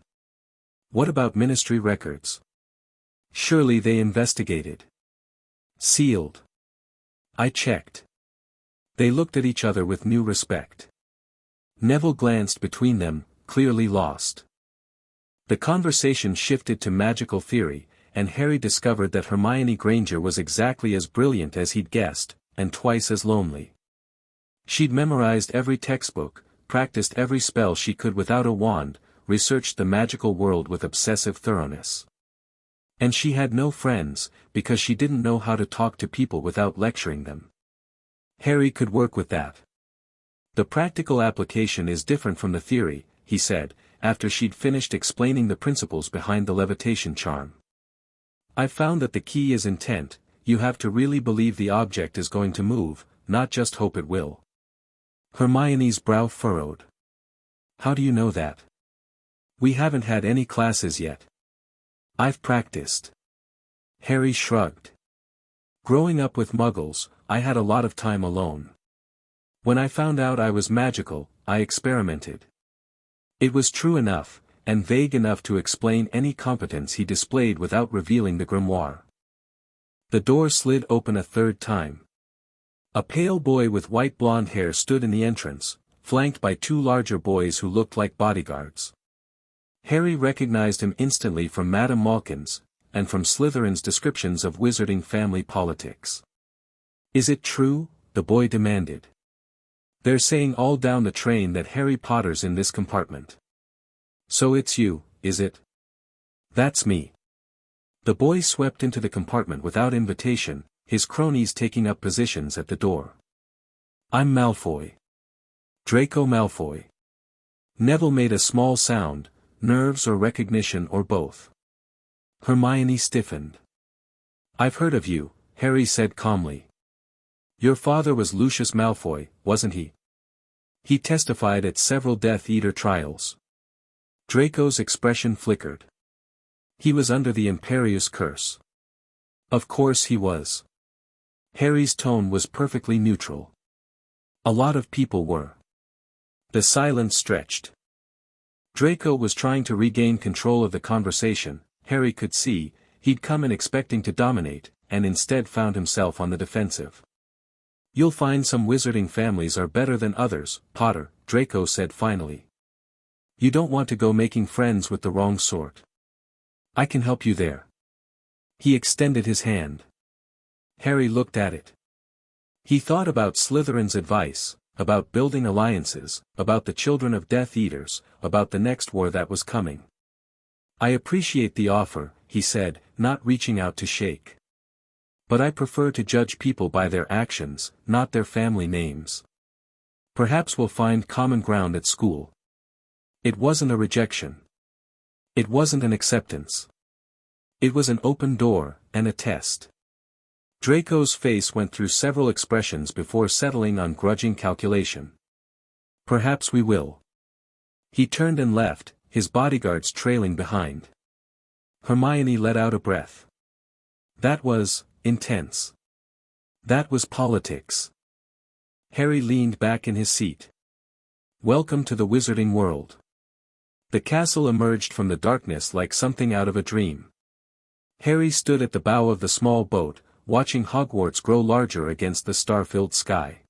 What about ministry records? Surely they investigated. Sealed. I checked. They looked at each other with new respect. Neville glanced between them, clearly lost. The conversation shifted to magical theory, and Harry discovered that Hermione Granger was exactly as brilliant as he'd guessed, and twice as lonely. She'd memorized every textbook, practiced every spell she could without a wand, researched the magical world with obsessive thoroughness. And she had no friends, because she didn't know how to talk to people without lecturing them. Harry could work with that. The practical application is different from the theory, he said, after she'd finished explaining the principles behind the levitation charm. "I've found that the key is intent. You have to really believe the object is going to move, not just hope it will." Hermione's brow furrowed. "How do you know that?" "We haven't had any classes yet." "I've practiced." Harry shrugged. "Growing up with Muggles, I had a lot of time alone. When I found out I was magical, I experimented." It was true enough, and vague enough to explain any competence he displayed without revealing the grimoire. The door slid open a third time. A pale boy with white blonde hair stood in the entrance, flanked by two larger boys who looked like bodyguards. Harry recognized him instantly from Madame Malkin's, and from Slytherin's descriptions of wizarding family politics. "Is it true?" the boy demanded. "They're saying all down the train that Harry Potter's in this compartment." "So it's you, is it?" "That's me." The boy swept into the compartment without invitation, his cronies taking up positions at the door. "I'm Malfoy. Draco Malfoy." Neville made a small sound, nerves or recognition or both. Hermione stiffened. "I've heard of you," Harry said calmly. "Your father was Lucius Malfoy, wasn't he? He testified at several Death Eater trials." Draco's expression flickered. "He was under the Imperius curse." "Of course he was." Harry's tone was perfectly neutral. "A lot of people were." The silence stretched. Draco was trying to regain control of the conversation. Harry could see, he'd come in expecting to dominate, and instead found himself on the defensive. "You'll find some wizarding families are better than others, Potter," Draco said finally. "You don't want to go making friends with the wrong sort. I can help you there." He extended his hand. Harry looked at it. He thought about Slytherin's advice, about building alliances, about the children of Death Eaters, about the next war that was coming. "I appreciate the offer," he said, not reaching out to shake. "But I prefer to judge people by their actions, not their family names. Perhaps we'll find common ground at school." It wasn't a rejection. It wasn't an acceptance. It was an open door, and a test. Draco's face went through several expressions before settling on grudging calculation. "Perhaps we will." He turned and left, his bodyguards trailing behind. Hermione let out a breath. That was intense. That was politics. Harry leaned back in his seat. "Welcome to the wizarding world." The castle emerged from the darkness like something out of a dream. Harry stood at the bow of the small boat, watching Hogwarts grow larger against the star-filled sky.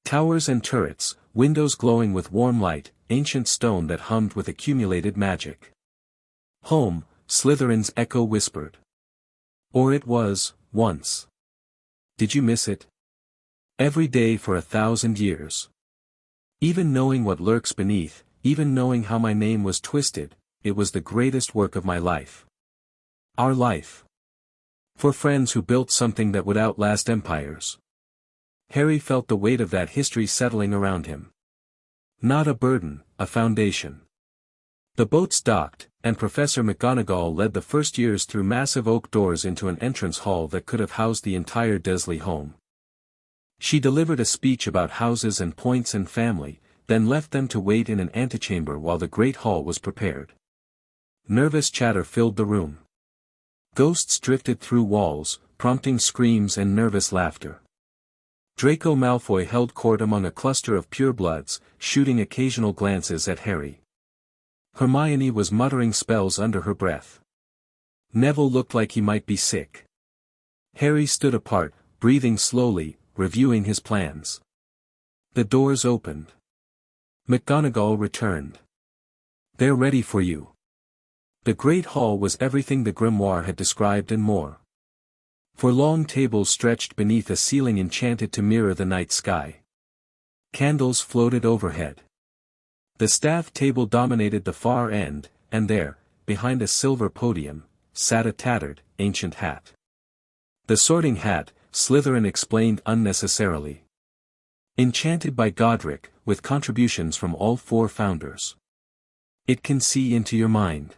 Towers and turrets, windows glowing with warm light, ancient stone that hummed with accumulated magic. "Home," Slytherin's echo whispered. "Or it was, once. Did you miss it? Every day for 1,000 years. Even knowing what lurks beneath, even knowing how my name was twisted, it was the greatest work of my life. Our life. For friends who built something that would outlast empires." Harry felt the weight of that history settling around him. Not a burden, a foundation. The boats docked, and Professor McGonagall led the first years through massive oak doors into an entrance hall that could have housed the entire Dursley home. She delivered a speech about houses and points and family, then left them to wait in an antechamber while the great hall was prepared. Nervous chatter filled the room. Ghosts drifted through walls, prompting screams and nervous laughter. Draco Malfoy held court among a cluster of purebloods, shooting occasional glances at Harry. Hermione was muttering spells under her breath. Neville looked like he might be sick. Harry stood apart, breathing slowly, reviewing his plans. The doors opened. McGonagall returned. "They're ready for you." The great hall was everything the grimoire had described and more. For long tables stretched beneath a ceiling enchanted to mirror the night sky. Candles floated overhead. The staff table dominated the far end, and there, behind a silver podium, sat a tattered, ancient hat. The Sorting Hat, Slytherin explained unnecessarily. Enchanted by Godric, with contributions from all four founders. It can see into your mind.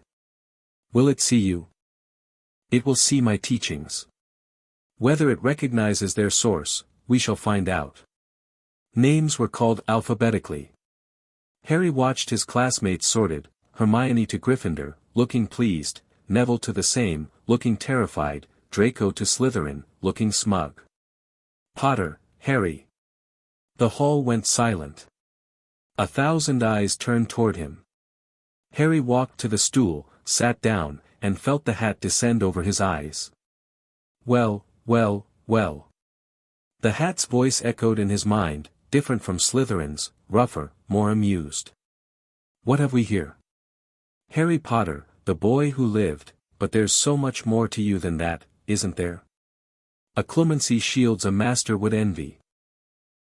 Will it see you? It will see my teachings. Whether it recognizes their source, we shall find out. Names were called alphabetically. Harry watched his classmates sorted, Hermione to Gryffindor, looking pleased, Neville to the same, looking terrified, Draco to Slytherin, looking smug. Potter, Harry. The hall went silent. 1,000 eyes turned toward him. Harry walked to the stool, sat down, and felt the hat descend over his eyes. Well, well, well. The hat's voice echoed in his mind, different from Slytherin's, rougher, more amused. What have we here? Harry Potter, the boy who lived, but there's so much more to you than that, isn't there? A clemency shields a master would envy.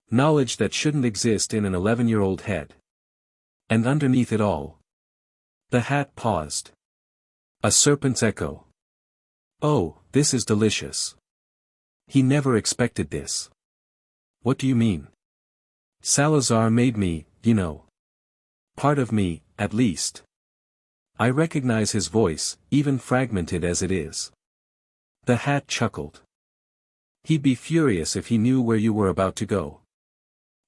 Knowledge that shouldn't exist in an 11-year-old head. And underneath it all. The hat paused. A serpent's echo. Oh, this is delicious. He never expected this. What do you mean? Salazar made me, you know. Part of me, at least. I recognize his voice, even fragmented as it is. The hat chuckled. He'd be furious if he knew where you were about to go.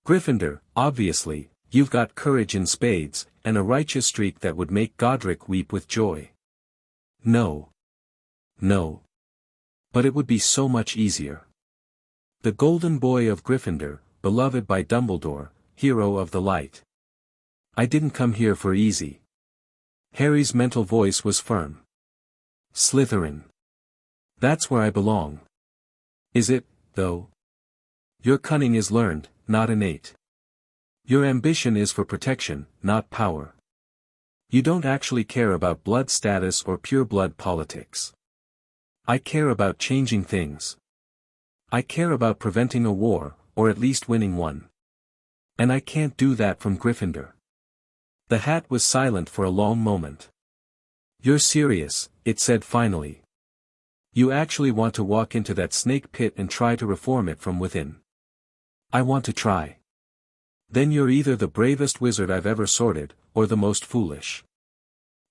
Gryffindor, obviously, you've got courage in spades, and a righteous streak that would make Godric weep with joy. No. No. But it would be so much easier. The golden boy of Gryffindor, beloved by Dumbledore, hero of the light. I didn't come here for easy. Harry's mental voice was firm. Slytherin. That's where I belong. Is it, though? Your cunning is learned, not innate. Your ambition is for protection, not power. You don't actually care about blood status or pure blood politics. I care about changing things. I care about preventing a war, or at least winning one. And I can't do that from Gryffindor. The hat was silent for a long moment. You're serious, it said finally. You actually want to walk into that snake pit and try to reform it from within. I want to try. Then you're either the bravest wizard I've ever sorted, or the most foolish.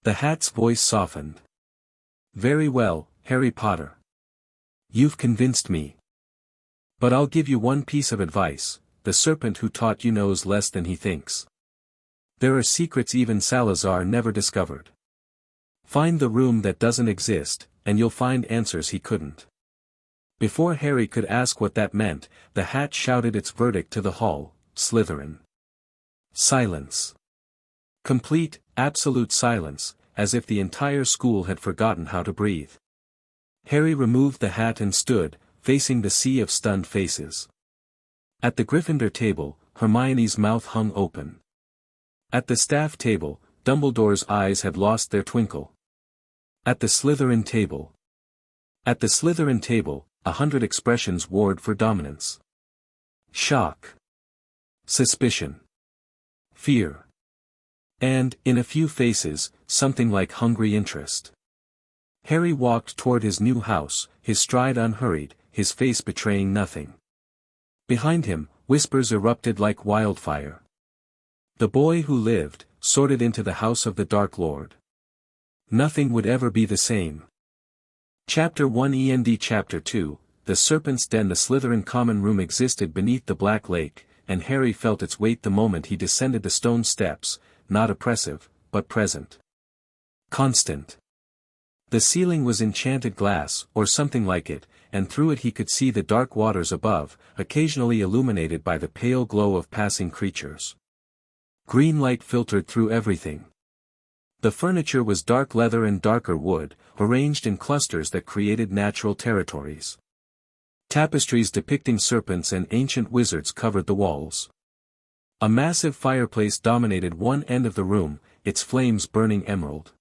The hat's voice softened. Very well, Harry Potter. You've convinced me. But I'll give you one piece of advice, the serpent who taught you knows less than he thinks. There are secrets even Salazar never discovered. Find the room that doesn't exist, and you'll find answers he couldn't. Before Harry could ask what that meant, the hat shouted its verdict to the hall, Slytherin. Silence. Complete, absolute silence, as if the entire school had forgotten how to breathe. Harry removed the hat and stood, facing the sea of stunned faces. At the Gryffindor table, Hermione's mouth hung open. At the staff table, Dumbledore's eyes had lost their twinkle. At the Slytherin table. At the Slytherin table, 100 expressions warred for dominance. Shock. Suspicion. Fear. And, in a few faces, something like hungry interest. Harry walked toward his new house, his stride unhurried, his face betraying nothing. Behind him, whispers erupted like wildfire. The boy who lived, sorted into the house of the Dark Lord. Nothing would ever be the same. Chapter 1 END Chapter 2, The Serpent's Den. The Slytherin common room existed beneath the Black Lake, and Harry felt its weight the moment he descended the stone steps, not oppressive, but present. Constant. The ceiling was enchanted glass, or something like it, and through it he could see the dark waters above, occasionally illuminated by the pale glow of passing creatures. Green light filtered through everything. The furniture was dark leather and darker wood, arranged in clusters that created natural territories. Tapestries depicting serpents and ancient wizards covered the walls. A massive fireplace dominated one end of the room, its flames burning emerald.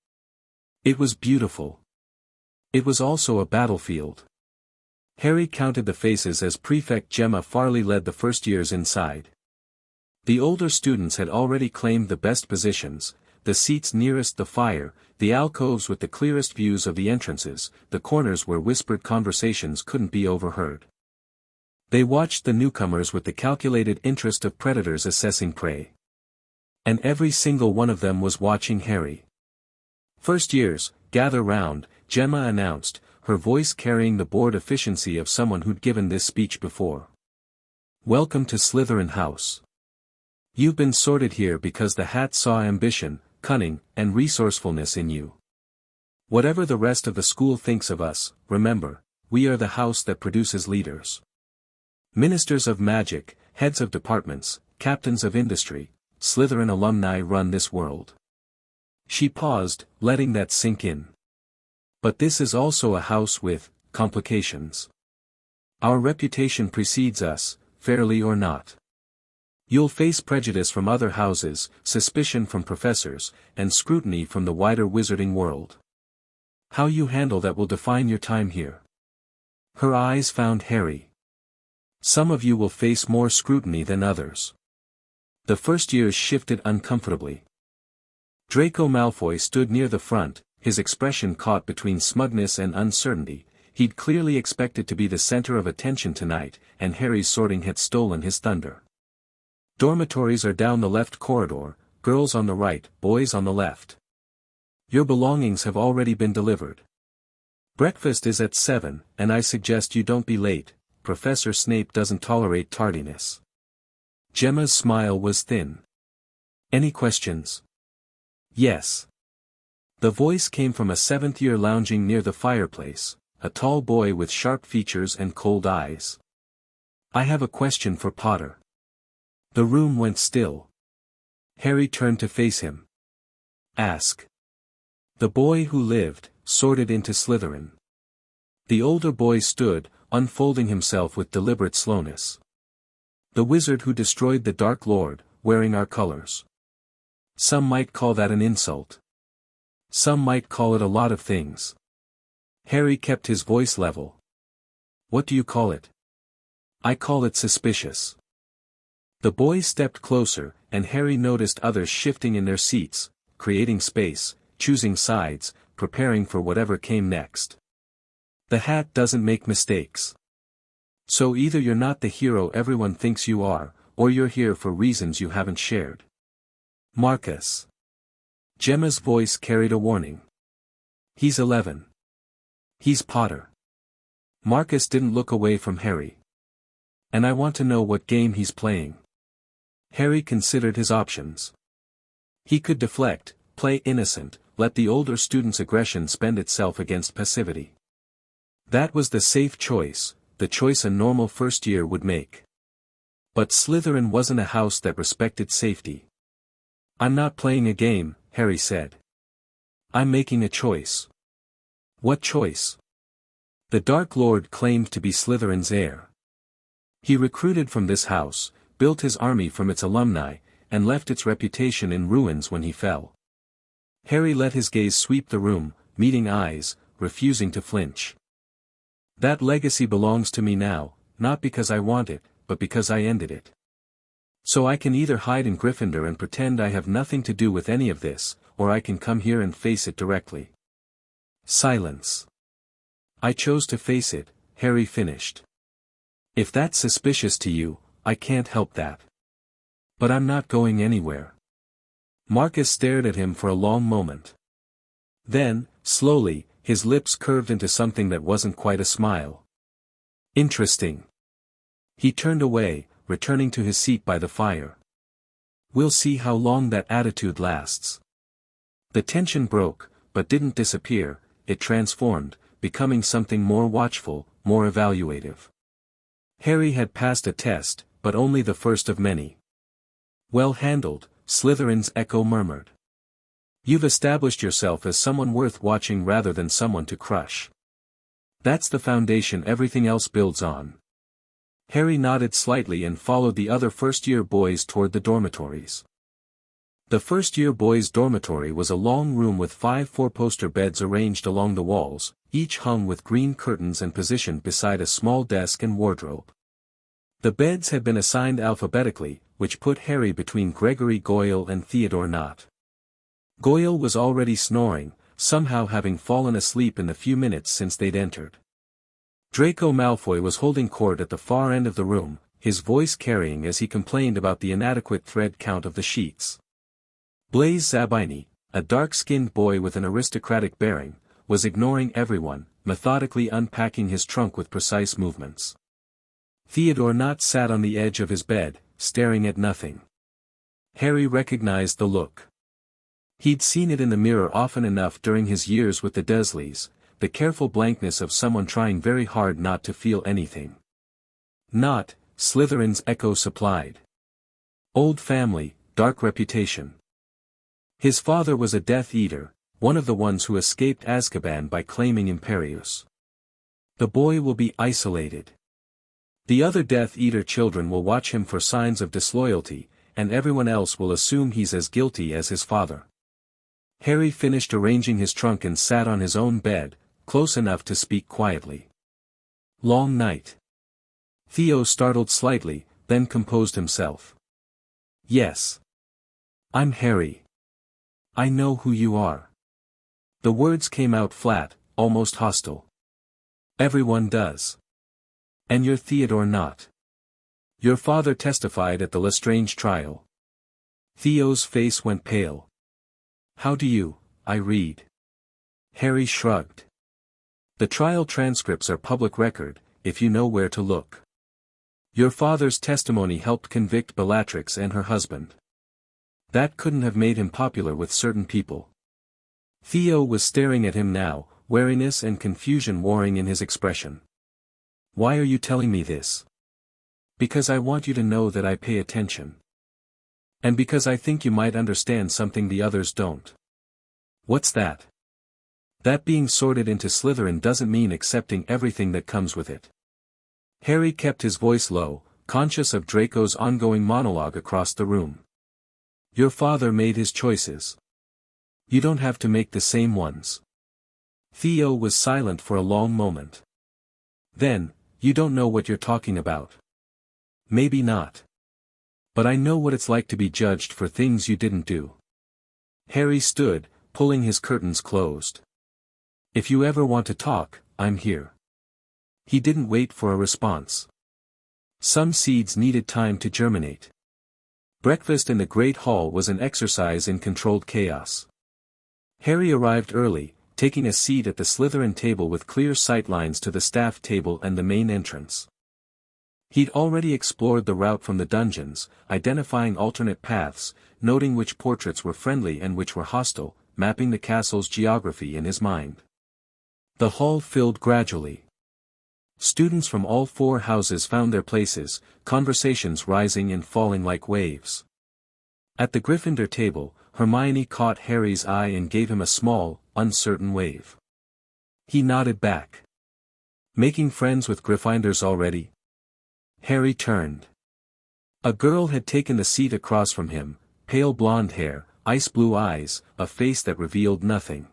It was beautiful. It was also a battlefield. Harry counted the faces as Prefect Gemma Farley led the first years inside. The older students had already claimed the best positions, the seats nearest the fire, the alcoves with the clearest views of the entrances, the corners where whispered conversations couldn't be overheard. They watched the newcomers with the calculated interest of predators assessing prey. And every single one of them was watching Harry. "First years, gather round," Gemma announced, her voice carrying the bored efficiency of someone who'd given this speech before. "Welcome to Slytherin House. You've been sorted here because the hat saw ambition, cunning, and resourcefulness in you. Whatever the rest of the school thinks of us, remember, we are the house that produces leaders. Ministers of magic, heads of departments, captains of industry, Slytherin alumni run this world." She paused, letting that sink in. "But this is also a house with complications. Our reputation precedes us, fairly or not. You'll face prejudice from other houses, suspicion from professors, and scrutiny from the wider wizarding world. How you handle that will define your time here." Her eyes found Harry. "Some of you will face more scrutiny than others." The first years shifted uncomfortably. Draco Malfoy stood near the front, his expression caught between smugness and uncertainty. He'd clearly expected to be the center of attention tonight, and Harry's sorting had stolen his thunder. "Dormitories are down the left corridor, girls on the right, boys on the left. Your belongings have already been delivered. Breakfast is at 7, and I suggest you don't be late. Professor Snape doesn't tolerate tardiness." Gemma's smile was thin. "Any questions?" "Yes." The voice came from a seventh-year lounging near the fireplace, a tall boy with sharp features and cold eyes. "I have a question for Potter." The room went still. Harry turned to face him. "Ask." The boy who lived, sorted into Slytherin. The older boy stood, unfolding himself with deliberate slowness. "The wizard who destroyed the Dark Lord, wearing our colors. Some might call that an insult. Some might call it a lot of things." Harry kept his voice level. "What do you call it?" "I call it suspicious." The boy stepped closer, and Harry noticed others shifting in their seats, creating space, choosing sides, preparing for whatever came next. "The hat doesn't make mistakes. So either you're not the hero everyone thinks you are, or you're here for reasons you haven't shared." "Marcus." Gemma's voice carried a warning. "He's 11. He's Potter." Marcus didn't look away from Harry. "And I want to know what game he's playing." Harry considered his options. He could deflect, play innocent, let the older student's aggression spend itself against passivity. That was the safe choice, the choice a normal first year would make. But Slytherin wasn't a house that respected safety. "I'm not playing a game," Harry said. "I'm making a choice." "What choice?" "The Dark Lord claimed to be Slytherin's heir. He recruited from this house, built his army from its alumni, and left its reputation in ruins when he fell." Harry let his gaze sweep the room, meeting eyes, refusing to flinch. "That legacy belongs to me now, not because I want it, but because I ended it. So I can either hide in Gryffindor and pretend I have nothing to do with any of this, or I can come here and face it directly." Silence. "I chose to face it," Harry finished. "If that's suspicious to you, I can't help that. But I'm not going anywhere." Marcus stared at him for a long moment. Then, slowly, his lips curved into something that wasn't quite a smile. "Interesting." He turned away, returning to his seat by the fire. "We'll see how long that attitude lasts." The tension broke, but didn't disappear, it transformed, becoming something more watchful, more evaluative. Harry had passed a test, but only the first of many. "Well handled," Slytherin's echo murmured. "You've established yourself as someone worth watching rather than someone to crush. That's the foundation everything else builds on." Harry nodded slightly and followed the other first-year boys toward the dormitories. The first-year boys' dormitory was a long room with 5 four-poster beds arranged along the walls, each hung with green curtains and positioned beside a small desk and wardrobe. The beds had been assigned alphabetically, which put Harry between Gregory Goyle and Theodore Nott. Goyle was already snoring, somehow having fallen asleep in the few minutes since they'd entered. Draco Malfoy was holding court at the far end of the room, his voice carrying as he complained about the inadequate thread count of the sheets. Blaise Zabini, a dark-skinned boy with an aristocratic bearing, was ignoring everyone, methodically unpacking his trunk with precise movements. Theodore Nott sat on the edge of his bed, staring at nothing. Harry recognized the look. He'd seen it in the mirror often enough during his years with the Dursleys, the careful blankness of someone trying very hard not to feel anything. Nott, Slytherin's echo supplied. Old family, dark reputation. His father was a Death Eater, one of the ones who escaped Azkaban by claiming Imperius. The boy will be isolated. The other Death Eater children will watch him for signs of disloyalty, and everyone else will assume he's as guilty as his father. Harry finished arranging his trunk and sat on his own bed, close enough to speak quietly. Long night. Theo startled slightly, then composed himself. Yes. I'm Harry. I know who you are. The words came out flat, almost hostile. Everyone does. And you're Theodore Nott. Your father testified at the Lestrange trial. Theo's face went pale. How do you, I read? Harry shrugged. The trial transcripts are public record, if you know where to look. Your father's testimony helped convict Bellatrix and her husband. That couldn't have made him popular with certain people. Theo was staring at him now, wariness and confusion warring in his expression. Why are you telling me this? Because I want you to know that I pay attention. And because I think you might understand something the others don't. What's that? That being sorted into Slytherin doesn't mean accepting everything that comes with it. Harry kept his voice low, conscious of Draco's ongoing monologue across the room. Your father made his choices. You don't have to make the same ones. Theo was silent for a long moment. Then, you don't know what you're talking about. Maybe not. But I know what it's like to be judged for things you didn't do. Harry stood, pulling his curtains closed. If you ever want to talk, I'm here. He didn't wait for a response. Some seeds needed time to germinate. Breakfast in the Great Hall was an exercise in controlled chaos. Harry arrived early, taking a seat at the Slytherin table with clear sightlines to the staff table and the main entrance. He'd already explored the route from the dungeons, identifying alternate paths, noting which portraits were friendly and which were hostile, mapping the castle's geography in his mind. The hall filled gradually. Students from all four houses found their places, conversations rising and falling like waves. At the Gryffindor table, Hermione caught Harry's eye and gave him a small, uncertain wave. He nodded back. Making friends with Gryffindors already? Harry turned. A girl had taken the seat across from him, pale blonde hair, ice blue eyes, a face that revealed nothing.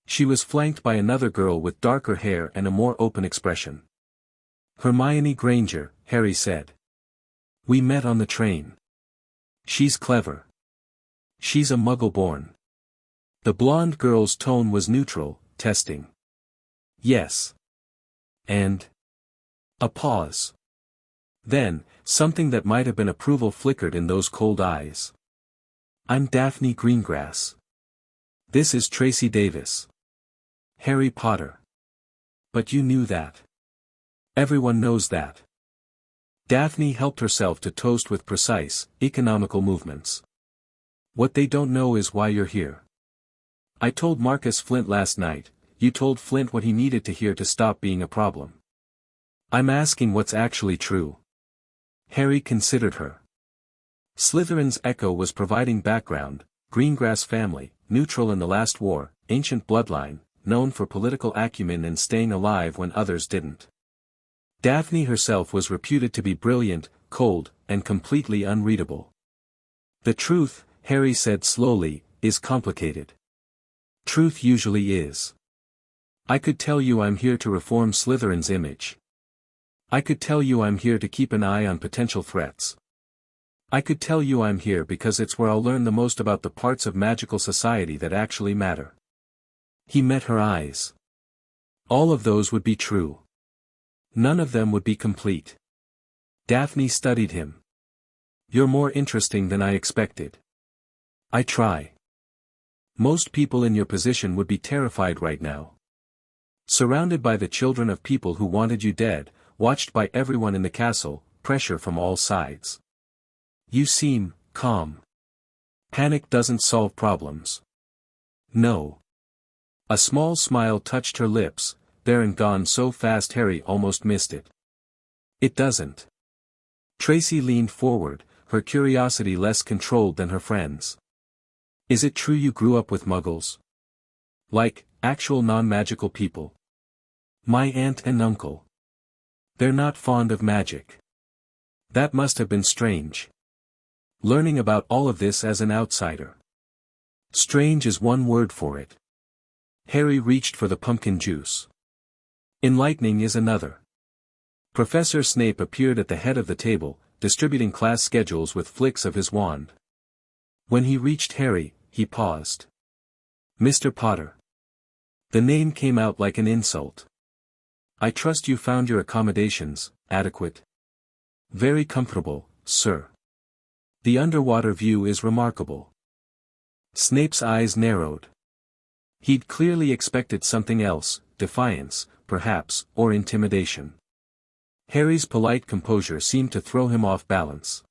She was flanked by another girl with darker hair and a more open expression. Hermione Granger, Harry said. We met on the train. She's clever. She's a Muggle-born. The blonde girl's tone was neutral, testing. Yes. And? A pause. Then, something that might have been approval flickered in those cold eyes. I'm Daphne Greengrass. This is Tracy Davis. Harry Potter. But you knew that. Everyone knows that. Daphne helped herself to toast with precise, economical movements. What they don't know is why you're here. I told Marcus Flint last night, you told Flint what he needed to hear to stop being a problem. I'm asking what's actually true. Harry considered her. Slytherin's echo was providing background, Greengrass family, neutral in the last war, ancient bloodline, known for political acumen and staying alive when others didn't. Daphne herself was reputed to be brilliant, cold, and completely unreadable. The truth, Harry said slowly, is complicated. Truth usually is. I could tell you I'm here to reform Slytherin's image. I could tell you I'm here to keep an eye on potential threats. I could tell you I'm here because it's where I'll learn the most about the parts of magical society that actually matter. He met her eyes. All of those would be true. None of them would be complete. Daphne studied him. You're more interesting than I expected. I try. Most people in your position would be terrified right now. Surrounded by the children of people who wanted you dead, watched by everyone in the castle, pressure from all sides. You seem calm. Panic doesn't solve problems. No. A small smile touched her lips, there and gone so fast Harry almost missed it. It doesn't. Tracy leaned forward, her curiosity less controlled than her friend's. Is it true you grew up with muggles? Like, actual non-magical people? My aunt and uncle. They're not fond of magic. That must have been strange. Learning about all of this as an outsider. Strange is one word for it. Harry reached for the pumpkin juice. Enlightening is another. Professor Snape appeared at the head of the table, distributing class schedules with flicks of his wand. When he reached Harry, he paused. Mr. Potter. The name came out like an insult. I trust you found your accommodations adequate. Very comfortable, sir. The underwater view is remarkable. Snape's eyes narrowed. He'd clearly expected something else, defiance, perhaps, or intimidation. Harry's polite composure seemed to throw him off balance.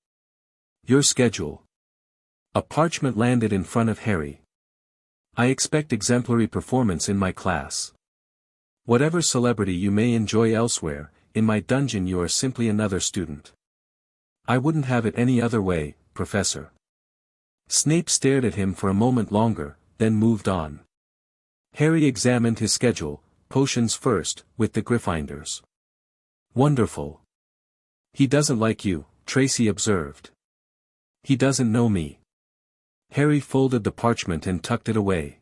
Your schedule. A parchment landed in front of Harry. I expect exemplary performance in my class. Whatever celebrity you may enjoy elsewhere, in my dungeon you are simply another student. I wouldn't have it any other way, Professor. Snape stared at him for a moment longer, then moved on. Harry examined his schedule, potions first, with the Gryffindors. Wonderful. He doesn't like you, Tracy observed. He doesn't know me. Harry folded the parchment and tucked it away.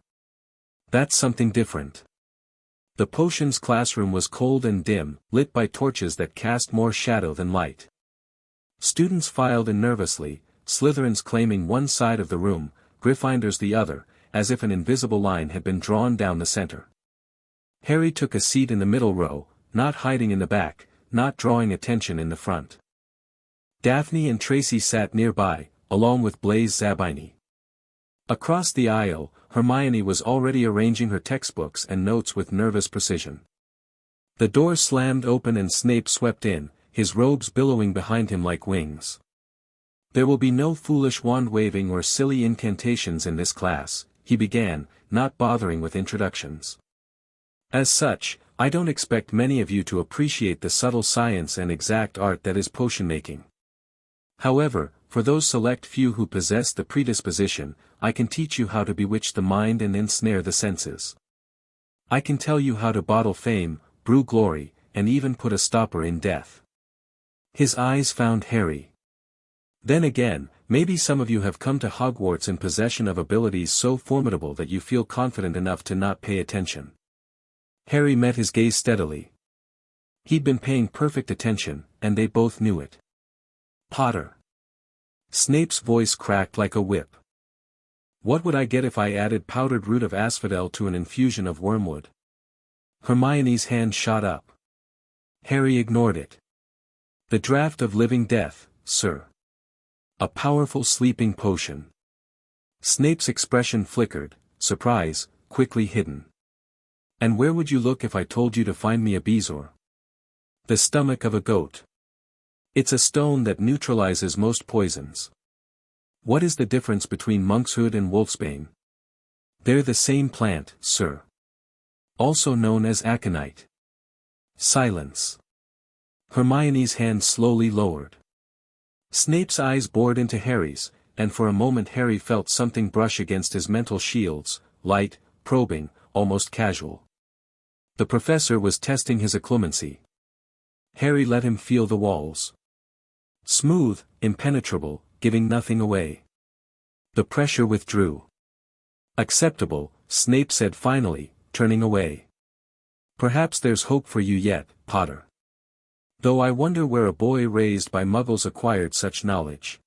That's something different. The potions classroom was cold and dim, lit by torches that cast more shadow than light. Students filed in nervously, Slytherins claiming one side of the room, Gryffindors the other, as if an invisible line had been drawn down the center. Harry took a seat in the middle row, not hiding in the back, not drawing attention in the front. Daphne and Tracy sat nearby, along with Blaise Zabini. Across the aisle, Hermione was already arranging her textbooks and notes with nervous precision. The door slammed open and Snape swept in, his robes billowing behind him like wings. There will be no foolish wand-waving or silly incantations in this class, he began, not bothering with introductions. As such, I don't expect many of you to appreciate the subtle science and exact art that is potion-making. However, for those select few who possess the predisposition, I can teach you how to bewitch the mind and ensnare the senses. I can tell you how to bottle fame, brew glory, and even put a stopper in death. His eyes found Harry. Then again, maybe some of you have come to Hogwarts in possession of abilities so formidable that you feel confident enough to not pay attention. Harry met his gaze steadily. He'd been paying perfect attention, and they both knew it. Potter. Snape's voice cracked like a whip. What would I get if I added powdered root of asphodel to an infusion of wormwood? Hermione's hand shot up. Harry ignored it. The draught of living death, sir. A powerful sleeping potion. Snape's expression flickered, surprise, quickly hidden. And where would you look if I told you to find me a bezoar? The stomach of a goat. It's a stone that neutralizes most poisons. What is the difference between monkshood and wolfsbane? They're the same plant, sir. Also known as aconite. Silence. Hermione's hand slowly lowered. Snape's eyes bored into Harry's, and for a moment Harry felt something brush against his mental shields, light, probing, almost casual. The professor was testing his occlumency. Harry let him feel the walls. Smooth, impenetrable, giving nothing away. The pressure withdrew. Acceptable, Snape said finally, turning away. Perhaps there's hope for you yet, Potter. Though I wonder where a boy raised by muggles acquired such knowledge.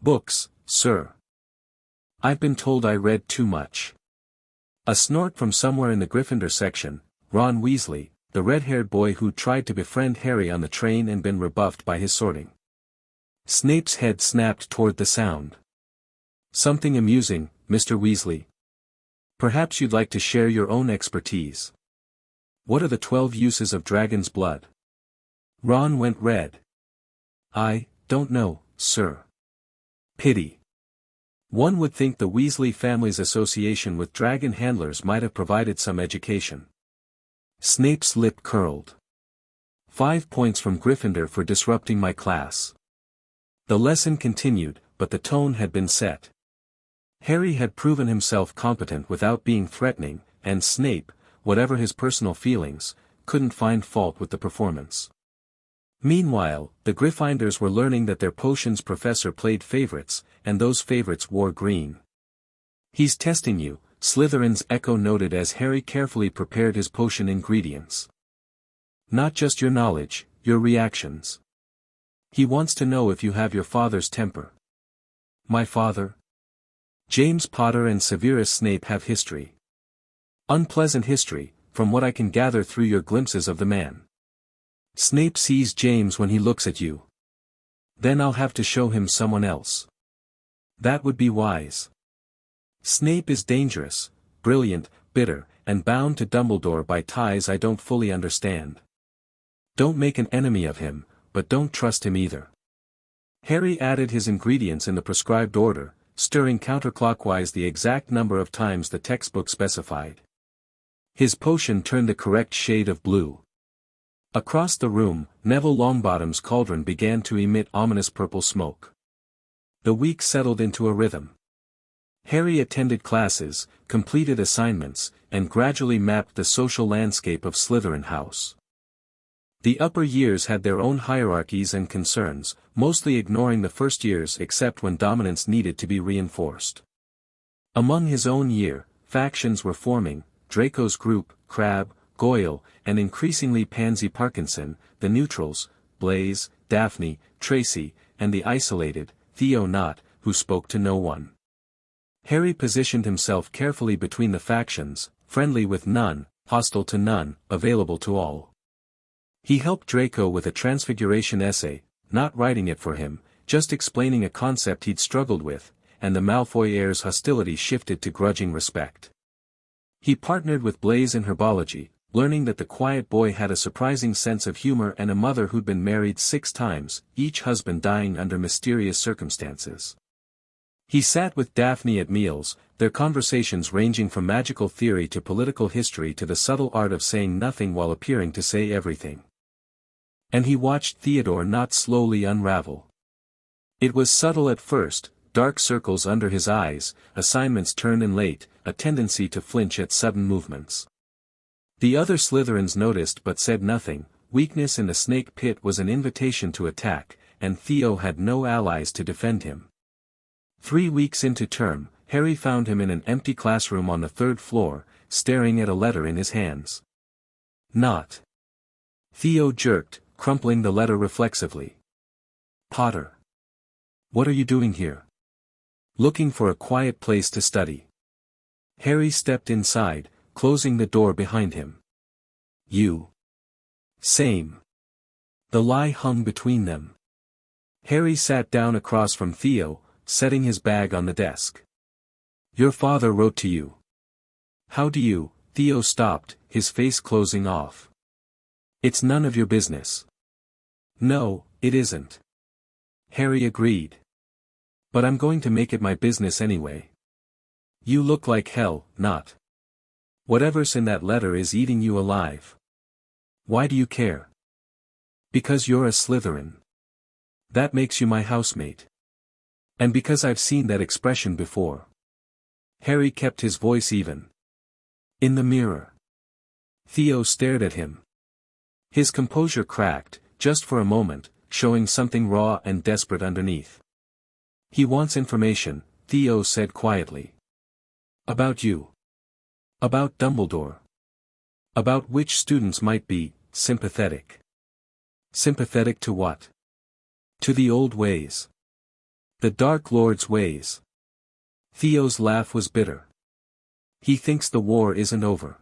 Books, sir. I've been told I read too much. A snort from somewhere in the Gryffindor section, Ron Weasley, the red-haired boy who tried to befriend Harry on the train and been rebuffed by his sorting. Snape's head snapped toward the sound. Something amusing, Mr. Weasley. Perhaps you'd like to share your own expertise. What are the 12 uses of dragon's blood? Ron went red. I don't know, sir. Pity. One would think the Weasley family's association with dragon handlers might have provided some education. Snape's lip curled. 5 points from Gryffindor for disrupting my class. The lesson continued, but the tone had been set. Harry had proven himself competent without being threatening, and Snape, whatever his personal feelings, couldn't find fault with the performance. Meanwhile, the Gryffindors were learning that their potions professor played favorites, and those favorites wore green. He's testing you, Slytherin's echo noted as Harry carefully prepared his potion ingredients. Not just your knowledge, your reactions. He wants to know if you have your father's temper. My father? James Potter and Severus Snape have history. Unpleasant history, from what I can gather through your glimpses of the man. Snape sees James when he looks at you. Then I'll have to show him someone else. That would be wise. Snape is dangerous, brilliant, bitter, and bound to Dumbledore by ties I don't fully understand. Don't make an enemy of him, but don't trust him either. Harry added his ingredients in the prescribed order, stirring counterclockwise the exact number of times the textbook specified. His potion turned the correct shade of blue. Across the room, Neville Longbottom's cauldron began to emit ominous purple smoke. The week settled into a rhythm. Harry attended classes, completed assignments, and gradually mapped the social landscape of Slytherin House. The upper years had their own hierarchies and concerns, mostly ignoring the first years except when dominance needed to be reinforced. Among his own year, factions were forming: Draco's group, Crabbe, Goyle, and increasingly Pansy Parkinson, the neutrals, Blaise, Daphne, Tracy, and the isolated, Theo Knott, who spoke to no one. Harry positioned himself carefully between the factions, friendly with none, hostile to none, available to all. He helped Draco with a transfiguration essay, not writing it for him, just explaining a concept he'd struggled with, and the Malfoy heir's hostility shifted to grudging respect. He partnered with Blaise in herbology, learning that the quiet boy had a surprising sense of humor and a mother who'd been married 6 times, each husband dying under mysterious circumstances. He sat with Daphne at meals, their conversations ranging from magical theory to political history to the subtle art of saying nothing while appearing to say everything. And he watched Theodore Knott slowly unravel. It was subtle at first: dark circles under his eyes, assignments turned in late, a tendency to flinch at sudden movements. The other Slytherins noticed but said nothing. Weakness in the snake pit was an invitation to attack, and Theo had no allies to defend him. 3 weeks into term, Harry found him in an empty classroom on the 3rd floor, staring at a letter in his hands. Not. Theo jerked, crumpling the letter reflexively. Potter. What are you doing here? Looking for a quiet place to study. Harry stepped inside, closing the door behind him. You. Same. The lie hung between them. Harry sat down across from Theo, setting his bag on the desk. Your father wrote to you. How do you? Theo stopped, his face closing off. It's none of your business. No, it isn't. Harry agreed. But I'm going to make it my business anyway. You look like hell, Not. Whatever's in that letter is eating you alive. Why do you care? Because you're a Slytherin. That makes you my housemate. And because I've seen that expression before. Harry kept his voice even. In the mirror. Theo stared at him. His composure cracked, just for a moment, showing something raw and desperate underneath. He wants information, Theo said quietly. About you. About Dumbledore. About which students might be sympathetic. Sympathetic to what? To the old ways. The Dark Lord's ways. Theo's laugh was bitter. He thinks the war isn't over.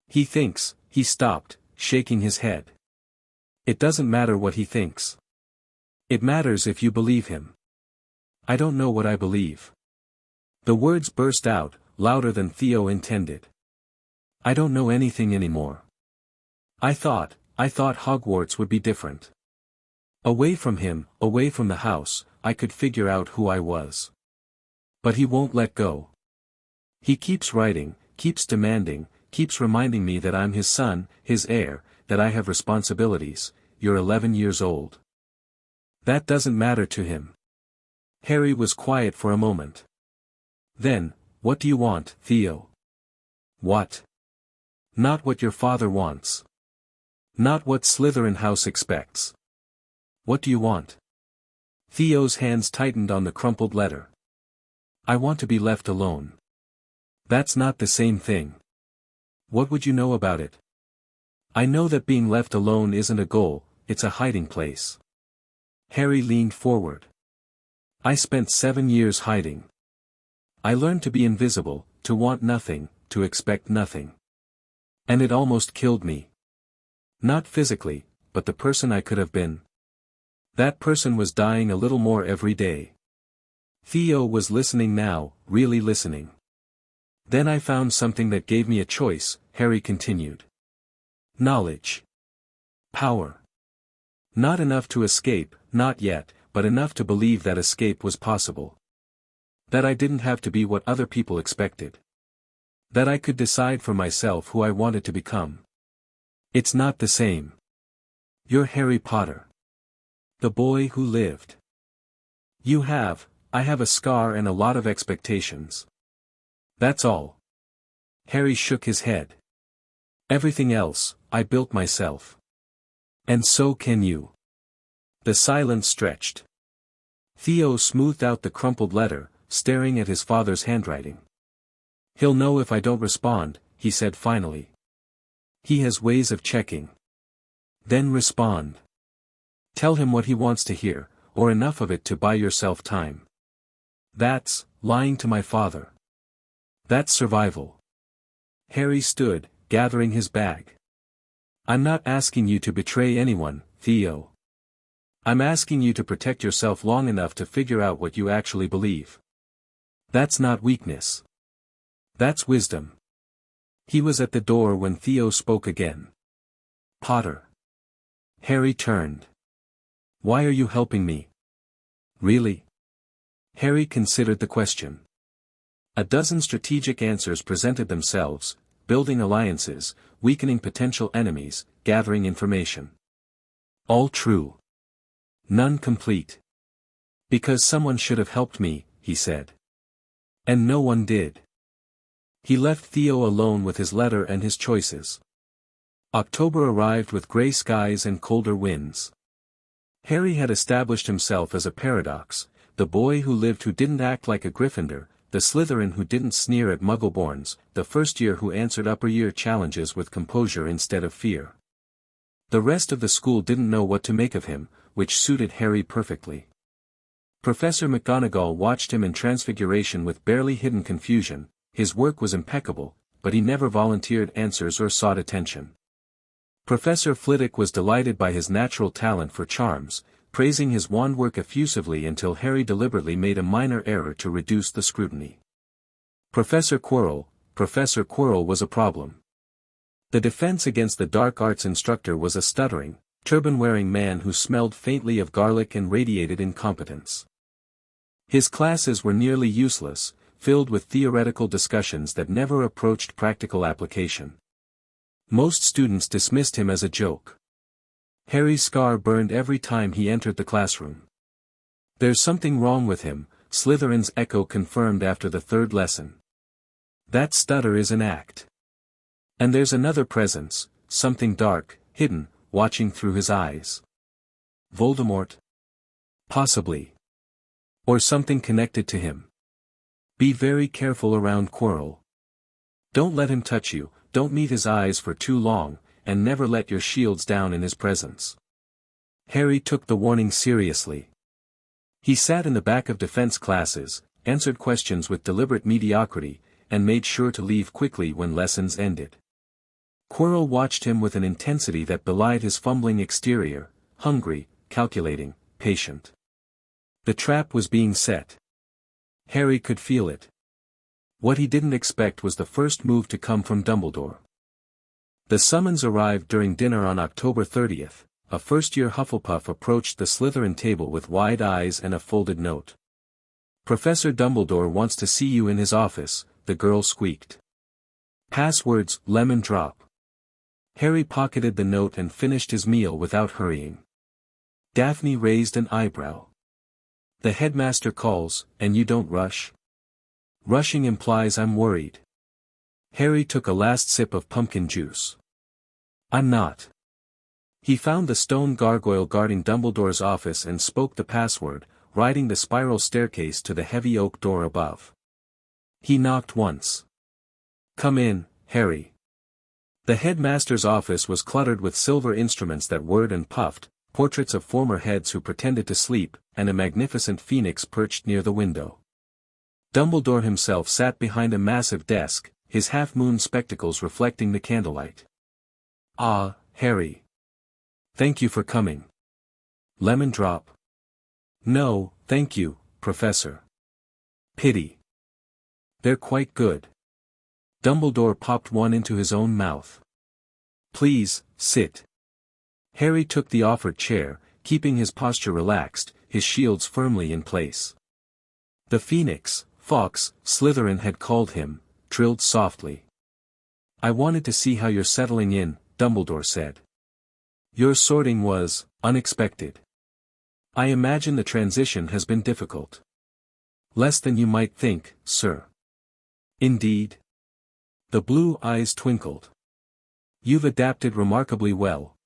He thinks, he stopped, shaking his head. It doesn't matter what he thinks. It matters if you believe him. I don't know what I believe. The words burst out, louder than Theo intended. I don't know anything anymore. I thought Hogwarts would be different. Away from him, away from the house, I could figure out who I was. But he won't let go. He keeps writing, keeps demanding, keeps reminding me that I'm his son, his heir, that I have responsibilities. You're 11 years old. That doesn't matter to him. Harry was quiet for a moment. Then, what do you want, Theo? What? Not what your father wants. Not what Slytherin house expects. What do you want? Theo's hands tightened on the crumpled letter. I want to be left alone. That's not the same thing. What would you know about it? I know that being left alone isn't a goal, it's a hiding place. Harry leaned forward. I spent 7 years hiding. I learned to be invisible, to want nothing, to expect nothing. And it almost killed me. Not physically, but the person I could have been. That person was dying a little more every day. Theo was listening now, really listening. Then I found something that gave me a choice, Harry continued. Knowledge. Power. Not enough to escape, not yet, but enough to believe that escape was possible. That I didn't have to be what other people expected. That I could decide for myself who I wanted to become. It's not the same. You're Harry Potter. The boy who lived. I have a scar and a lot of expectations. That's all. Harry shook his head. Everything else, I built myself. And so can you. The silence stretched. Theo smoothed out the crumpled letter, staring at his father's handwriting. He'll know if I don't respond, he said finally. He has ways of checking. Then respond. Tell him what he wants to hear, or enough of it to buy yourself time. That's lying to my father. That's survival. Harry stood, gathering his bag. I'm not asking you to betray anyone, Theo. I'm asking you to protect yourself long enough to figure out what you actually believe. That's not weakness. That's wisdom. He was at the door when Theo spoke again. Potter. Harry turned. Why are you helping me? Really? Harry considered the question. A dozen strategic answers presented themselves, building alliances, weakening potential enemies, gathering information. All true. None complete. Because someone should have helped me, he said. And no one did. He left Theo alone with his letter and his choices. October arrived with grey skies and colder winds. Harry had established himself as a paradox, the boy who lived who didn't act like a Gryffindor, the Slytherin who didn't sneer at Muggleborns, the first year who answered upper-year challenges with composure instead of fear. The rest of the school didn't know what to make of him, which suited Harry perfectly. Professor McGonagall watched him in transfiguration with barely hidden confusion. His work was impeccable, but he never volunteered answers or sought attention. Professor Flitwick was delighted by his natural talent for charms, praising his wand work effusively until Harry deliberately made a minor error to reduce the scrutiny. Professor Quirrell was a problem. The defense against the dark arts instructor was a stuttering, turban-wearing man who smelled faintly of garlic and radiated incompetence. His classes were nearly useless, filled with theoretical discussions that never approached practical application. Most students dismissed him as a joke. Harry's scar burned every time he entered the classroom. There's something wrong with him, Slytherin's echo confirmed after the third lesson. That stutter is an act. And there's another presence, something dark, hidden, watching through his eyes. Voldemort? Possibly. Or something connected to him. Be very careful around Quirrell. Don't let him touch you, don't meet his eyes for too long, and never let your shields down in his presence. Harry took the warning seriously. He sat in the back of defense classes, answered questions with deliberate mediocrity, and made sure to leave quickly when lessons ended. Quirrell watched him with an intensity that belied his fumbling exterior, hungry, calculating, patient. The trap was being set. Harry could feel it. What he didn't expect was the first move to come from Dumbledore. The summons arrived during dinner on October 30th. A first-year Hufflepuff approached the Slytherin table with wide eyes and a folded note. "Professor Dumbledore wants to see you in his office," the girl squeaked. Passwords, lemon drop. Harry pocketed the note and finished his meal without hurrying. Daphne raised an eyebrow. "The headmaster calls, and you don't rush?" "Rushing implies I'm worried." Harry took a last sip of pumpkin juice. "I'm not." He found the stone gargoyle guarding Dumbledore's office and spoke the password, riding the spiral staircase to the heavy oak door above. He knocked once. "Come in, Harry." The headmaster's office was cluttered with silver instruments that whirred and puffed, portraits of former heads who pretended to sleep, and a magnificent phoenix perched near the window. Dumbledore himself sat behind a massive desk, his half-moon spectacles reflecting the candlelight. "Ah, Harry. Thank you for coming." "Lemon drop?" "No, thank you, Professor." "Pity." "They're quite good." Dumbledore popped one into his own mouth. "Please, sit." Harry took the offered chair, keeping his posture relaxed, his shields firmly in place. The phoenix, Fox, Slytherin had called him, trilled softly. "I wanted to see how you're settling in," Dumbledore said. "Your sorting was unexpected. I imagine the transition has been difficult." "Less than you might think, sir." "Indeed?" The blue eyes twinkled. "You've adapted remarkably well.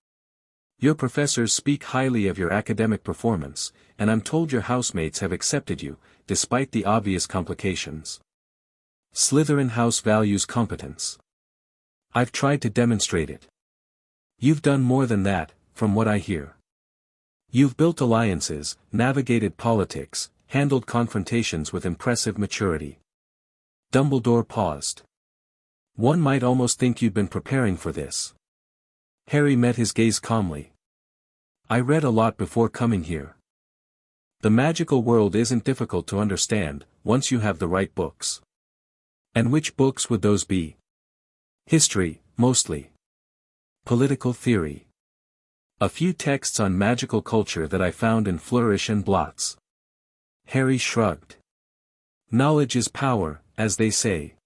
Your professors speak highly of your academic performance, and I'm told your housemates have accepted you, despite the obvious complications. Slytherin House values competence. I've tried to demonstrate it. You've done more than that, from what I hear. You've built alliances, navigated politics, handled confrontations with impressive maturity." Dumbledore paused. "One might almost think you'd been preparing for this." Harry met his gaze calmly. "I read a lot before coming here. The magical world isn't difficult to understand, once you have the right books." "And which books would those be?" "History, mostly. Political theory. A few texts on magical culture that I found in Flourish and Blots." Harry shrugged. "Knowledge is power, as they say."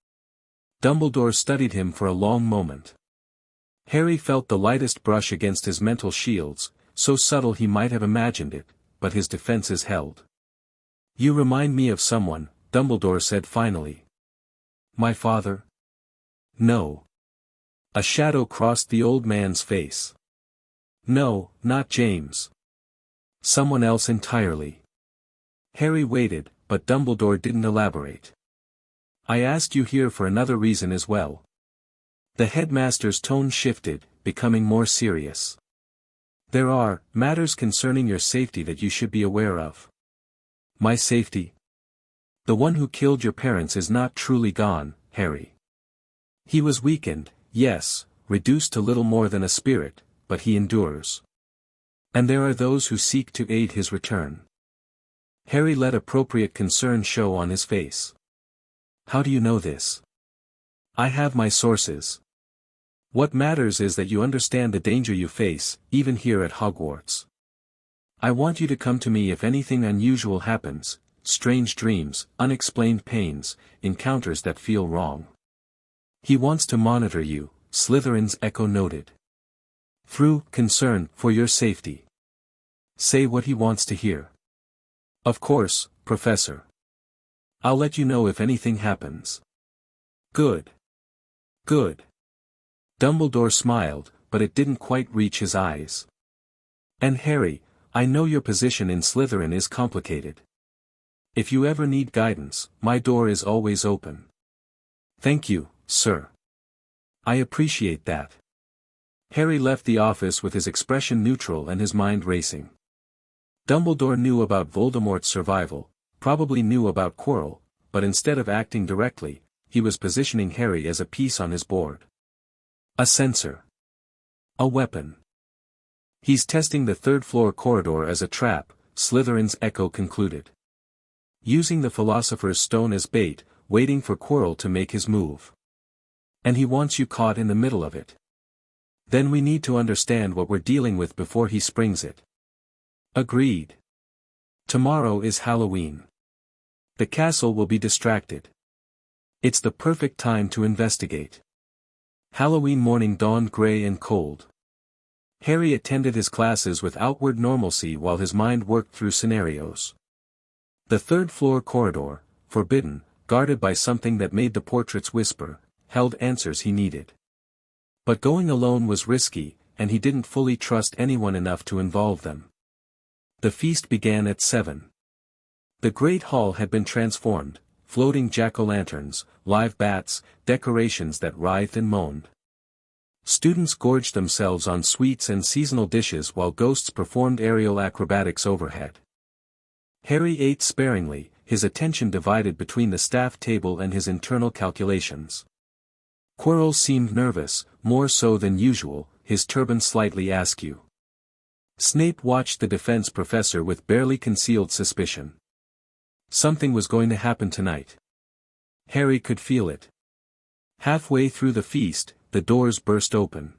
Dumbledore studied him for a long moment. Harry felt the lightest brush against his mental shields, so subtle he might have imagined it, but his defenses held. "You remind me of someone," Dumbledore said finally. "My father?" "No." A shadow crossed the old man's face. "No, not James. Someone else entirely." Harry waited, but Dumbledore didn't elaborate. "I asked you here for another reason as well." The headmaster's tone shifted, becoming more serious. "There are matters concerning your safety that you should be aware of." "My safety?" "The one who killed your parents is not truly gone, Harry. He was weakened, yes, reduced to little more than a spirit, but he endures. And there are those who seek to aid his return." Harry let appropriate concern show on his face. "How do you know this?" "I have my sources. What matters is that you understand the danger you face, even here at Hogwarts. I want you to come to me if anything unusual happens, strange dreams, unexplained pains, encounters that feel wrong." "He wants to monitor you," Slytherin's echo noted. "Through concern for your safety." "Say what he wants to hear." "Of course, Professor. I'll let you know if anything happens." "Good. Good." Dumbledore smiled, but it didn't quite reach his eyes. "And Harry, I know your position in Slytherin is complicated. If you ever need guidance, my door is always open." "Thank you, sir. I appreciate that." Harry left the office with his expression neutral and his mind racing. Dumbledore knew about Voldemort's survival, probably knew about Quirrell, but instead of acting directly, he was positioning Harry as a piece on his board. A sensor. A weapon. "He's testing the third-floor corridor as a trap," Slytherin's echo concluded. "Using the Philosopher's Stone as bait, waiting for Quirrell to make his move. And he wants you caught in the middle of it. Then we need to understand what we're dealing with before he springs it. Agreed. Tomorrow is Halloween. The castle will be distracted. It's the perfect time to investigate. Halloween morning dawned gray and cold. Harry attended his classes with outward normalcy while his mind worked through scenarios. The third-floor corridor, forbidden, guarded by something that made the portraits whisper, held answers he needed. But going alone was risky, and he didn't fully trust anyone enough to involve them. The feast began at 7. The Great Hall had been transformed, floating jack-o'-lanterns, live bats, decorations that writhed and moaned. Students gorged themselves on sweets and seasonal dishes while ghosts performed aerial acrobatics overhead. Harry ate sparingly, his attention divided between the staff table and his internal calculations. Quirrell seemed nervous, more so than usual, his turban slightly askew. Snape watched the defense professor with barely concealed suspicion. Something was going to happen tonight. Harry could feel it. Halfway through the feast, the doors burst open.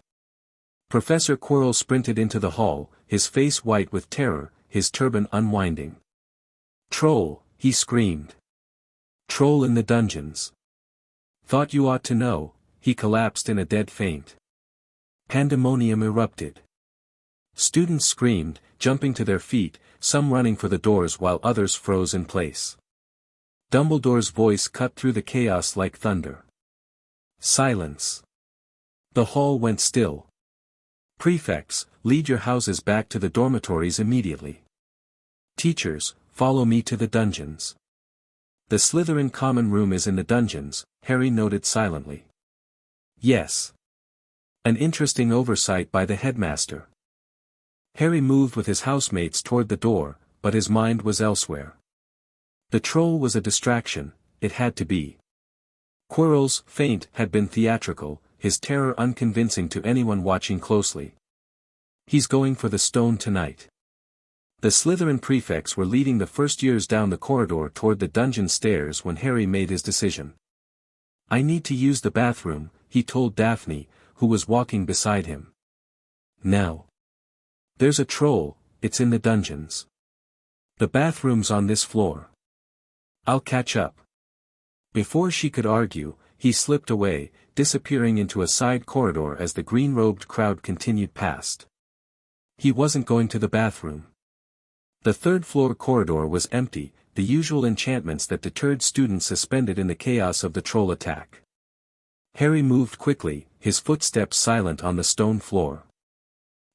Professor Quirrell sprinted into the hall, his face white with terror, his turban unwinding. "Troll!" he screamed. "Troll in the dungeons. Thought you ought to know." He collapsed in a dead faint. Pandemonium erupted. Students screamed, jumping to their feet, some running for the doors while others froze in place. Dumbledore's voice cut through the chaos like thunder. Silence. The hall went still. "Prefects, lead your houses back to the dormitories immediately. Teachers, follow me to the dungeons." "The Slytherin common room is in the dungeons," Harry noted silently. "Yes. An interesting oversight by the headmaster." Harry moved with his housemates toward the door, but his mind was elsewhere. The troll was a distraction, it had to be. Quirrell's feint had been theatrical, his terror unconvincing to anyone watching closely. He's going for the stone tonight. The Slytherin prefects were leading the first years down the corridor toward the dungeon stairs when Harry made his decision. "I need to use the bathroom," he told Daphne, who was walking beside him. "Now. There's a troll, it's in the dungeons. The bathroom's on this floor. I'll catch up." Before she could argue, he slipped away, disappearing into a side corridor as the green-robed crowd continued past. He wasn't going to the bathroom. The third-floor corridor was empty, the usual enchantments that deterred students suspended in the chaos of the troll attack. Harry moved quickly, his footsteps silent on the stone floor.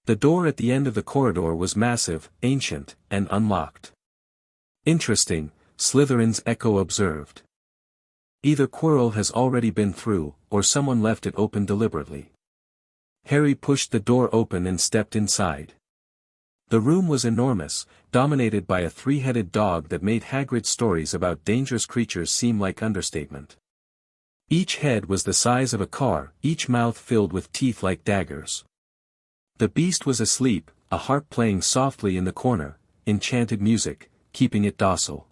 The door at the end of the corridor was massive, ancient, and unlocked. "Interesting," Slytherin's echo observed. "Either Quirrell has already been through, or someone left it open deliberately." Harry pushed the door open and stepped inside. The room was enormous, dominated by a three-headed dog that made Hagrid's stories about dangerous creatures seem like understatement. Each head was the size of a car, each mouth filled with teeth like daggers. The beast was asleep, a harp playing softly in the corner, enchanted music, keeping it docile.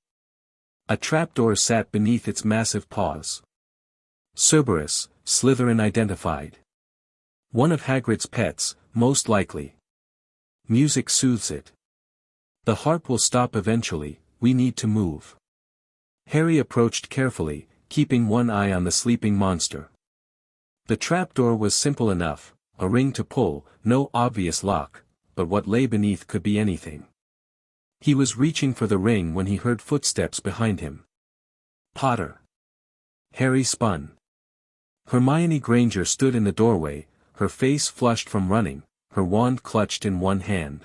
A trapdoor sat beneath its massive paws. Cerberus, Slytherin identified. One of Hagrid's pets, most likely. Music soothes it. The harp will stop eventually, we need to move. Harry approached carefully, keeping one eye on the sleeping monster. The trapdoor was simple enough, a ring to pull, no obvious lock, but what lay beneath could be anything. He was reaching for the ring when he heard footsteps behind him. "Potter." Harry spun. Hermione Granger stood in the doorway, her face flushed from running, her wand clutched in one hand.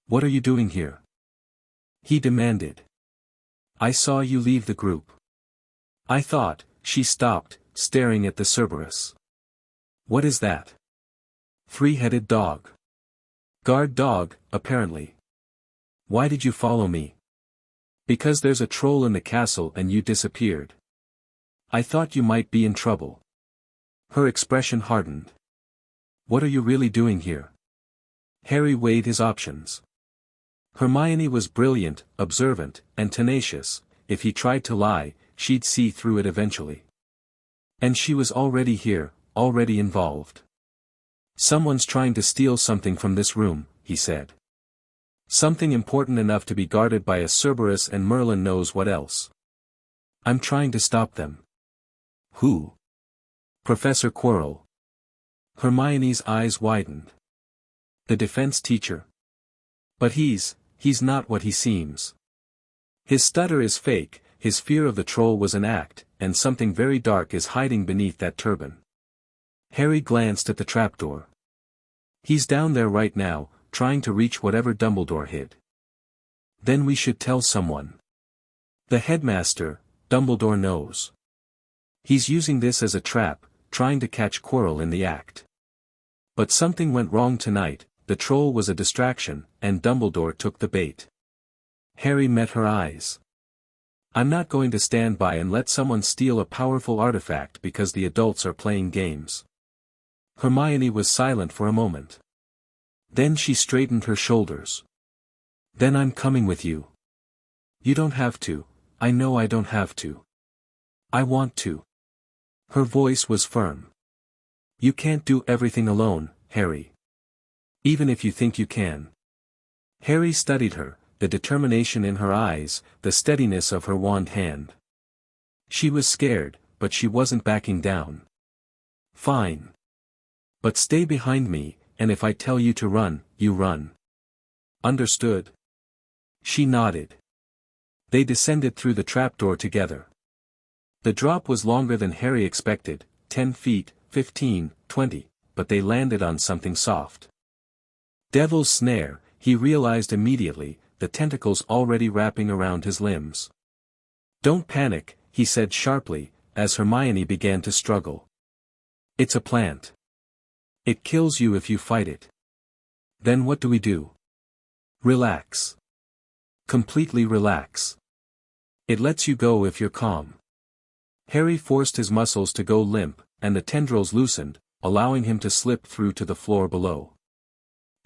"What are you doing here?" he demanded. "I saw you leave the group. I thought," she stopped, staring at the Cerberus. "What is that?" "Three-headed dog. Guard dog, apparently." "Why did you follow me?" "Because there's a troll in the castle and you disappeared. I thought you might be in trouble." Her expression hardened. "What are you really doing here?" Harry weighed his options. Hermione was brilliant, observant, and tenacious. If he tried to lie, she'd see through it eventually. And she was already here, already involved. "Someone's trying to steal something from this room," he said. "Something important enough to be guarded by a Cerberus and Merlin knows what else. I'm trying to stop them." "Who?" "Professor Quirrell." Hermione's eyes widened. "The defense teacher. But he's not what he seems. His stutter is fake, his fear of the troll was an act, and something very dark is hiding beneath that turban." Harry glanced at the trapdoor. "He's down there right now, trying to reach whatever Dumbledore hid." "Then we should tell someone." "The headmaster, Dumbledore knows. He's using this as a trap, trying to catch Quirrell in the act. But something went wrong tonight, the troll was a distraction, and Dumbledore took the bait." Harry met her eyes. "I'm not going to stand by and let someone steal a powerful artifact because the adults are playing games." Hermione was silent for a moment. Then she straightened her shoulders. "Then I'm coming with you." "You don't have to, I know I don't have to. I want to." Her voice was firm. "You can't do everything alone, Harry. Even if you think you can." Harry studied her, the determination in her eyes, the steadiness of her wand hand. She was scared, but she wasn't backing down. "Fine. But stay behind me, and if I tell you to run, you run. Understood?" She nodded. They descended through the trapdoor together. The drop was longer than Harry expected, 10 feet, 15, 20, but they landed on something soft. Devil's snare, he realized immediately, the tentacles already wrapping around his limbs. "Don't panic," he said sharply, as Hermione began to struggle. "It's a plant. It kills you if you fight it." "Then what do we do?" "Relax. Completely relax. It lets you go if you're calm." Harry forced his muscles to go limp, and the tendrils loosened, allowing him to slip through to the floor below.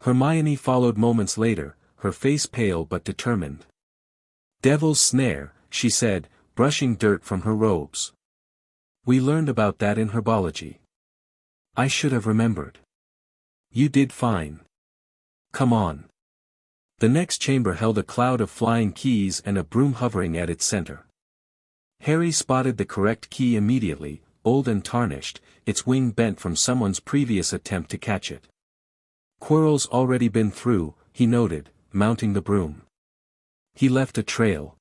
Hermione followed moments later, her face pale but determined. "Devil's snare," she said, brushing dirt from her robes. "We learned about that in herbology. I should have remembered." "You did fine. Come on." The next chamber held a cloud of flying keys and a broom hovering at its center. Harry spotted the correct key immediately, old and tarnished, its wing bent from someone's previous attempt to catch it. "Quirrell's already been through," he noted, mounting the broom. "He left a trail."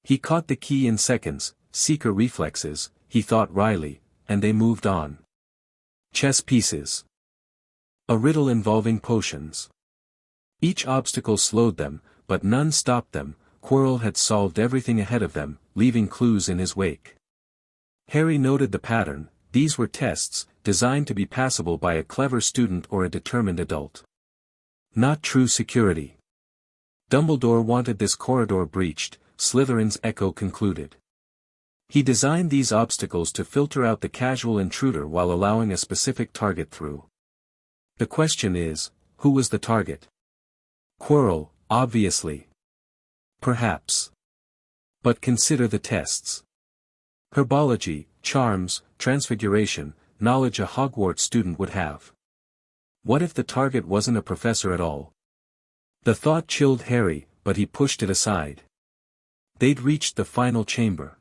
He caught the key in seconds, seeker reflexes, he thought wryly, and they moved on. Chess pieces. A riddle involving potions. Each obstacle slowed them, but none stopped them. Quirrell had solved everything ahead of them, leaving clues in his wake. Harry noted the pattern. These were tests, designed to be passable by a clever student or a determined adult. Not true security. Dumbledore wanted this corridor breached, Slytherin's echo concluded. He designed these obstacles to filter out the casual intruder while allowing a specific target through. The question is, who was the target? Quirrell, obviously. Perhaps. But consider the tests. Herbology, charms, transfiguration, knowledge a Hogwarts student would have. What if the target wasn't a professor at all? The thought chilled Harry, but he pushed it aside. They'd reached the final chamber.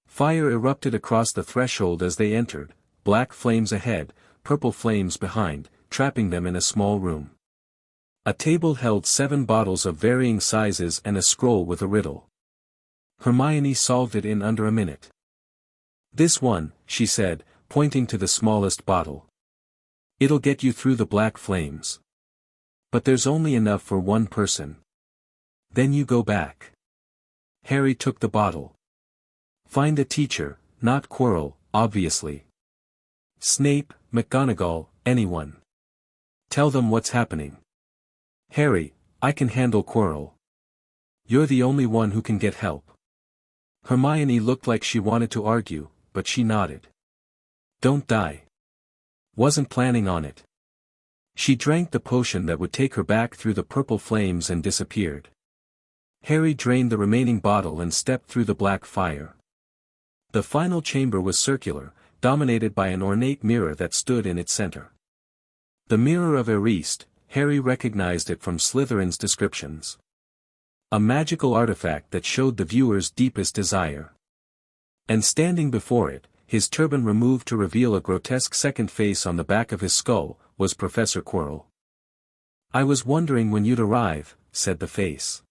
Fire erupted across the threshold as they entered, black flames ahead, purple flames behind, trapping them in a small room. A table held 7 bottles of varying sizes and a scroll with a riddle. Hermione solved it in under a minute. "This one," she said, pointing to the smallest bottle. "It'll get you through the black flames. But there's only enough for one person. Then you go back." Harry took the bottle. "Find a teacher, not Quirrell, obviously. Snape, McGonagall, anyone. Tell them what's happening." "Harry, I can handle Quirrell. You're the only one who can get help." Hermione looked like she wanted to argue, but she nodded. "Don't die. Wasn't planning on it." She drank the potion that would take her back through the purple flames and disappeared. Harry drained the remaining bottle and stepped through the black fire. The final chamber was circular, dominated by an ornate mirror that stood in its center. The Mirror of Erist, Harry recognized it from Slytherin's descriptions. A magical artifact that showed the viewer's deepest desire. And standing before it, his turban removed to reveal a grotesque second face on the back of his skull, was Professor Quirrell. "I was wondering when you'd arrive," said the face.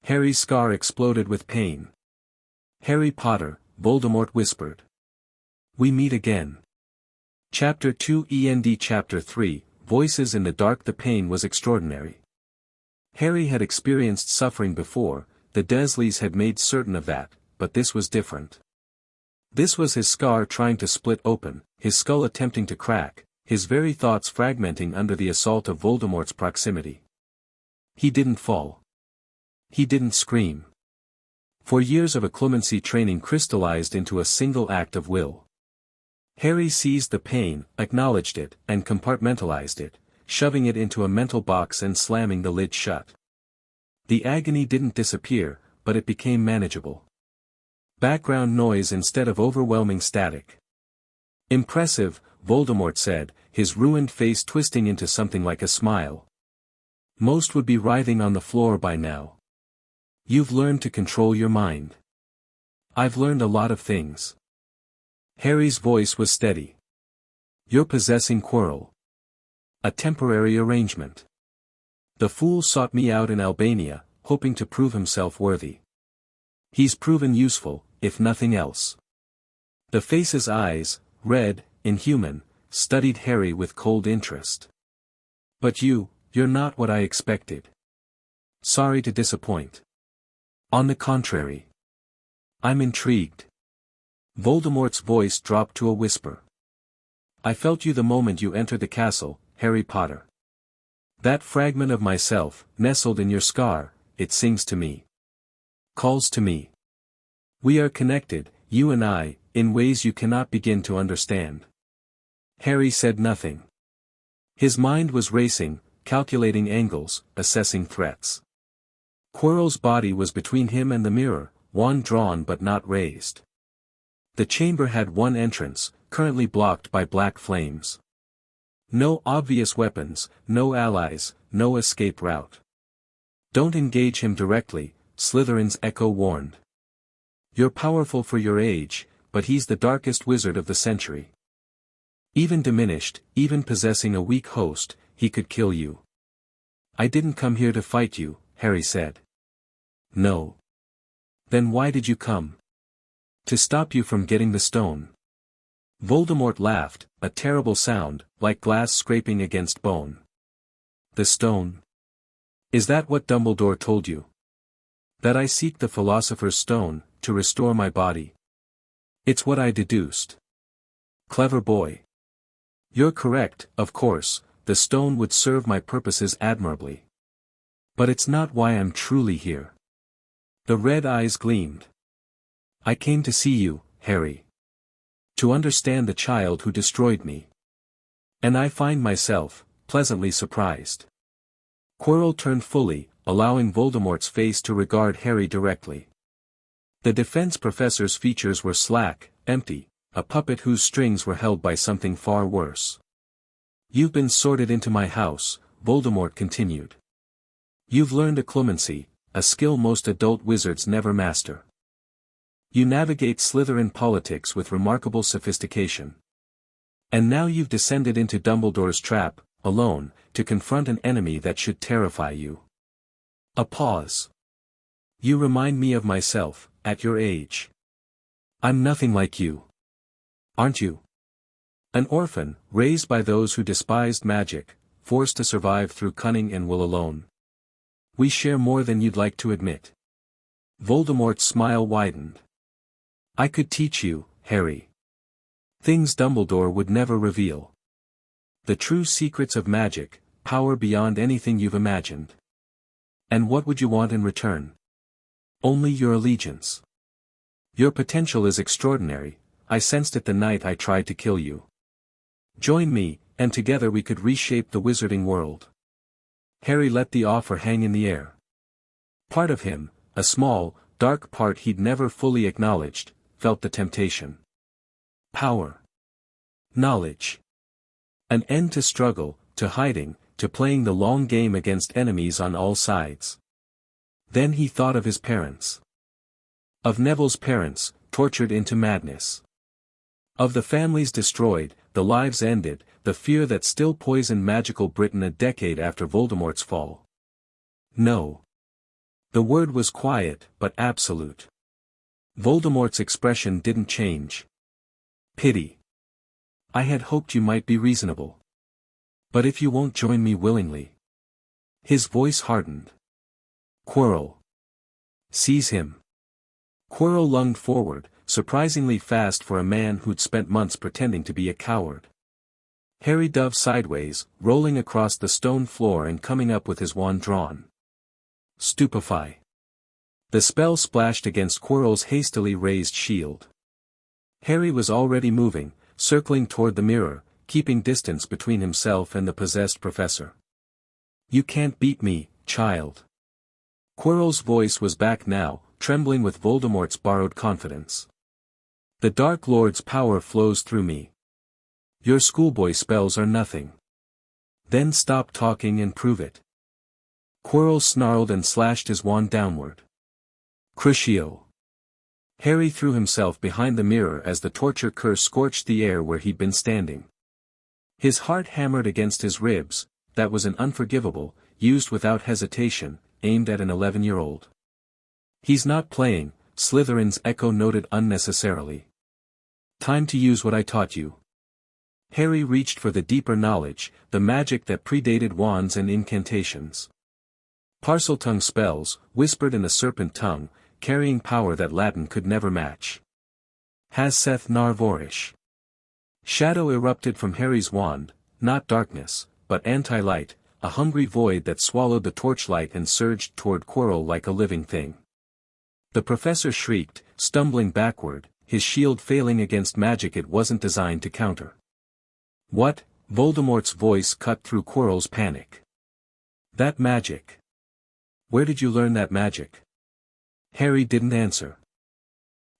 Harry's scar exploded with pain. "Harry Potter," Voldemort whispered. "We meet again." Chapter 2 END Chapter 3, Voices in the Dark. The pain was extraordinary. Harry had experienced suffering before, the Dursleys had made certain of that, but this was different. This was his scar trying to split open, his skull attempting to crack, his very thoughts fragmenting under the assault of Voldemort's proximity. He didn't fall. He didn't scream. For years of occlumency training crystallized into a single act of will. Harry seized the pain, acknowledged it, and compartmentalized it, shoving it into a mental box and slamming the lid shut. The agony didn't disappear, but it became manageable. Background noise instead of overwhelming static. "Impressive," Voldemort said, his ruined face twisting into something like a smile. "Most would be writhing on the floor by now. You've learned to control your mind." "I've learned a lot of things." Harry's voice was steady. "You're possessing Quirrell. A temporary arrangement. The fool sought me out in Albania, hoping to prove himself worthy. He's proven useful, if nothing else." The face's eyes, red, inhuman, studied Harry with cold interest. "But you're not what I expected. Sorry to disappoint." "On the contrary. I'm intrigued." Voldemort's voice dropped to a whisper. "I felt you the moment you entered the castle, Harry Potter. That fragment of myself, nestled in your scar, it sings to me. Calls to me. We are connected, you and I, in ways you cannot begin to understand." Harry said nothing. His mind was racing, calculating angles, assessing threats. Quirrell's body was between him and the mirror, wand drawn but not raised. The chamber had one entrance, currently blocked by black flames. No obvious weapons, no allies, no escape route. "Don't engage him directly," Slytherin's echo warned. "You're powerful for your age, but he's the darkest wizard of the century. Even diminished, even possessing a weak host, he could kill you." "I didn't come here to fight you," Harry said. "No. Then why did you come?" "To stop you from getting the stone." Voldemort laughed, a terrible sound, like glass scraping against bone. "The stone? Is that what Dumbledore told you? That I seek the Philosopher's Stone, to restore my body?" "It's what I deduced." "Clever boy. You're correct, of course, the stone would serve my purposes admirably. But it's not why I'm truly here." The red eyes gleamed. "I came to see you, Harry. To understand the child who destroyed me. And I find myself, pleasantly surprised." Quirrell turned fully, allowing Voldemort's face to regard Harry directly. The defense professor's features were slack, empty, a puppet whose strings were held by something far worse. "You've been sorted into my house," Voldemort continued. "You've learned occlumency, a skill most adult wizards never master. You navigate Slytherin politics with remarkable sophistication. And now you've descended into Dumbledore's trap, alone, to confront an enemy that should terrify you." A pause. "You remind me of myself, at your age. I'm nothing like you. Aren't you? An orphan, raised by those who despised magic, forced to survive through cunning and will alone. We share more than you'd like to admit." Voldemort's smile widened. "I could teach you, Harry. Things Dumbledore would never reveal. The true secrets of magic, power beyond anything you've imagined. And what would you want in return? Only your allegiance. Your potential is extraordinary, I sensed it the night I tried to kill you. Join me, and together we could reshape the wizarding world." Harry let the offer hang in the air. Part of him, a small, dark part he'd never fully acknowledged, felt the temptation. Power. Knowledge. An end to struggle, to hiding, to playing the long game against enemies on all sides. Then he thought of his parents. Of Neville's parents, tortured into madness. Of the families destroyed, the lives ended, the fear that still poisoned magical Britain a decade after Voldemort's fall. No. The word was quiet, but absolute. Voldemort's expression didn't change. Pity. I had hoped you might be reasonable. But if you won't join me willingly. His voice hardened. Quirrell. Seize him. Quirrell lunged forward, surprisingly fast for a man who'd spent months pretending to be a coward. Harry dove sideways, rolling across the stone floor and coming up with his wand drawn. Stupefy. The spell splashed against Quirrell's hastily raised shield. Harry was already moving, circling toward the mirror, keeping distance between himself and the possessed professor. You can't beat me, child. Quirrell's voice was back now, trembling with Voldemort's borrowed confidence. The Dark Lord's power flows through me. Your schoolboy spells are nothing. Then stop talking and prove it. Quirrell snarled and slashed his wand downward. Crucio. Harry threw himself behind the mirror as the torture curse scorched the air where he'd been standing. His heart hammered against his ribs, that was an unforgivable, used without hesitation, aimed at an 11-year-old. He's not playing, Slytherin's echo noted unnecessarily. Time to use what I taught you. Harry reached for the deeper knowledge, the magic that predated wands and incantations. Parseltongue spells, whispered in a serpent tongue, carrying power that Latin could never match. Has-Seth Narvorish. Shadow erupted from Harry's wand, not darkness, but anti-light, a hungry void that swallowed the torchlight and surged toward Quirrell like a living thing. The professor shrieked, stumbling backward, his shield failing against magic it wasn't designed to counter. What? Voldemort's voice cut through Quirrell's panic. That magic. Where did you learn that magic? Harry didn't answer.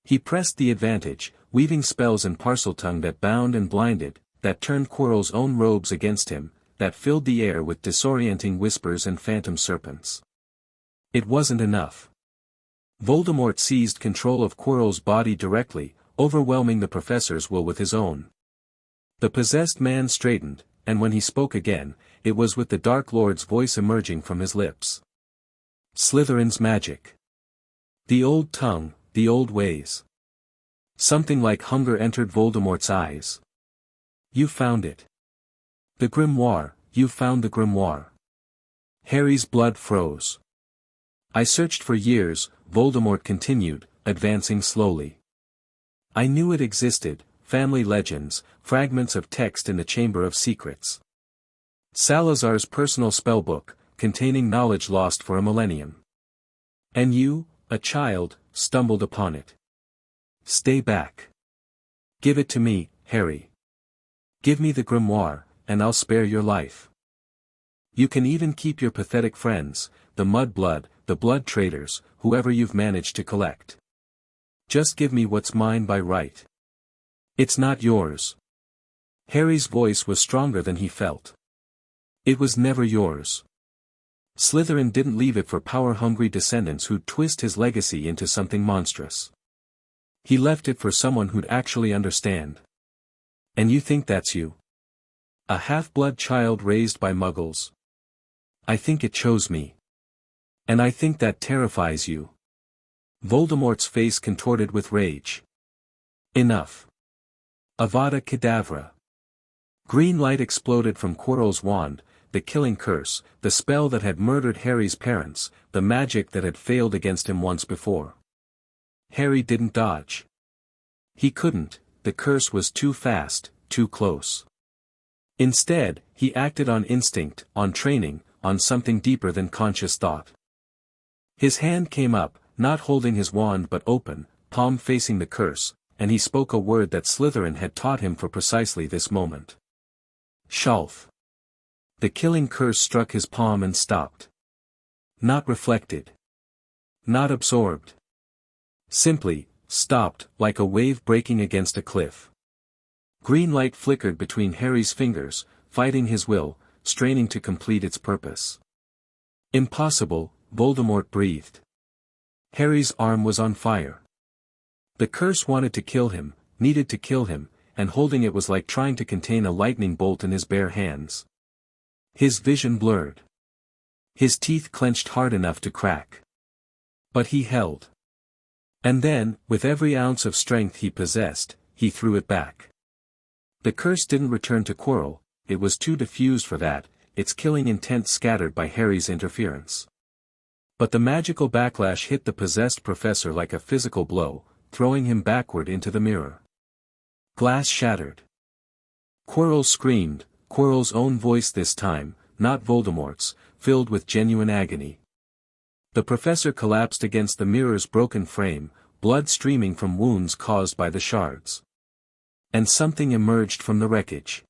He pressed the advantage, weaving spells in Parseltongue that bound and blinded, that turned Quirrell's own robes against him, that filled the air with disorienting whispers and phantom serpents. It wasn't enough. Voldemort seized control of Quirrell's body directly, overwhelming the professor's will with his own. The possessed man straightened, and when he spoke again, it was with the Dark Lord's voice emerging from his lips. Slytherin's magic. The old tongue, the old ways. Something like hunger entered Voldemort's eyes. You found it. The Grimoire, you found the Grimoire. Harry's blood froze. I searched for years, Voldemort continued, advancing slowly. I knew it existed, family legends, fragments of text in the Chamber of Secrets. Salazar's personal spellbook, containing knowledge lost for a millennium. And you, a child, stumbled upon it. Stay back. Give it to me, Harry. Give me the Grimoire, and I'll spare your life. You can even keep your pathetic friends, the Mudblood, the Blood Traders, whoever you've managed to collect. Just give me what's mine by right. It's not yours. Harry's voice was stronger than he felt. It was never yours. Slytherin didn't leave it for power-hungry descendants who'd twist his legacy into something monstrous. He left it for someone who'd actually understand. And you think that's you? A half-blood child raised by muggles? I think it chose me. And I think that terrifies you. Voldemort's face contorted with rage. Enough. Avada Kedavra. Green light exploded from Quirrell's wand, the killing curse, the spell that had murdered Harry's parents, the magic that had failed against him once before. Harry didn't dodge. He couldn't, the curse was too fast, too close. Instead, he acted on instinct, on training, on something deeper than conscious thought. His hand came up, not holding his wand but open, palm facing the curse, and he spoke a word that Slytherin had taught him for precisely this moment. Shalf. The killing curse struck his palm and stopped. Not reflected. Not absorbed. Simply, stopped, like a wave breaking against a cliff. Green light flickered between Harry's fingers, fighting his will, straining to complete its purpose. Impossible, Voldemort breathed. Harry's arm was on fire. The curse wanted to kill him, needed to kill him, and holding it was like trying to contain a lightning bolt in his bare hands. His vision blurred. His teeth clenched hard enough to crack. But he held. And then, with every ounce of strength he possessed, he threw it back. The curse didn't return to Quirrell, it was too diffused for that, its killing intent scattered by Harry's interference. But the magical backlash hit the possessed professor like a physical blow, throwing him backward into the mirror. Glass shattered. Quirrell screamed, Quirrell's own voice this time, not Voldemort's, filled with genuine agony. The professor collapsed against the mirror's broken frame, blood streaming from wounds caused by the shards. And something emerged from the wreckage.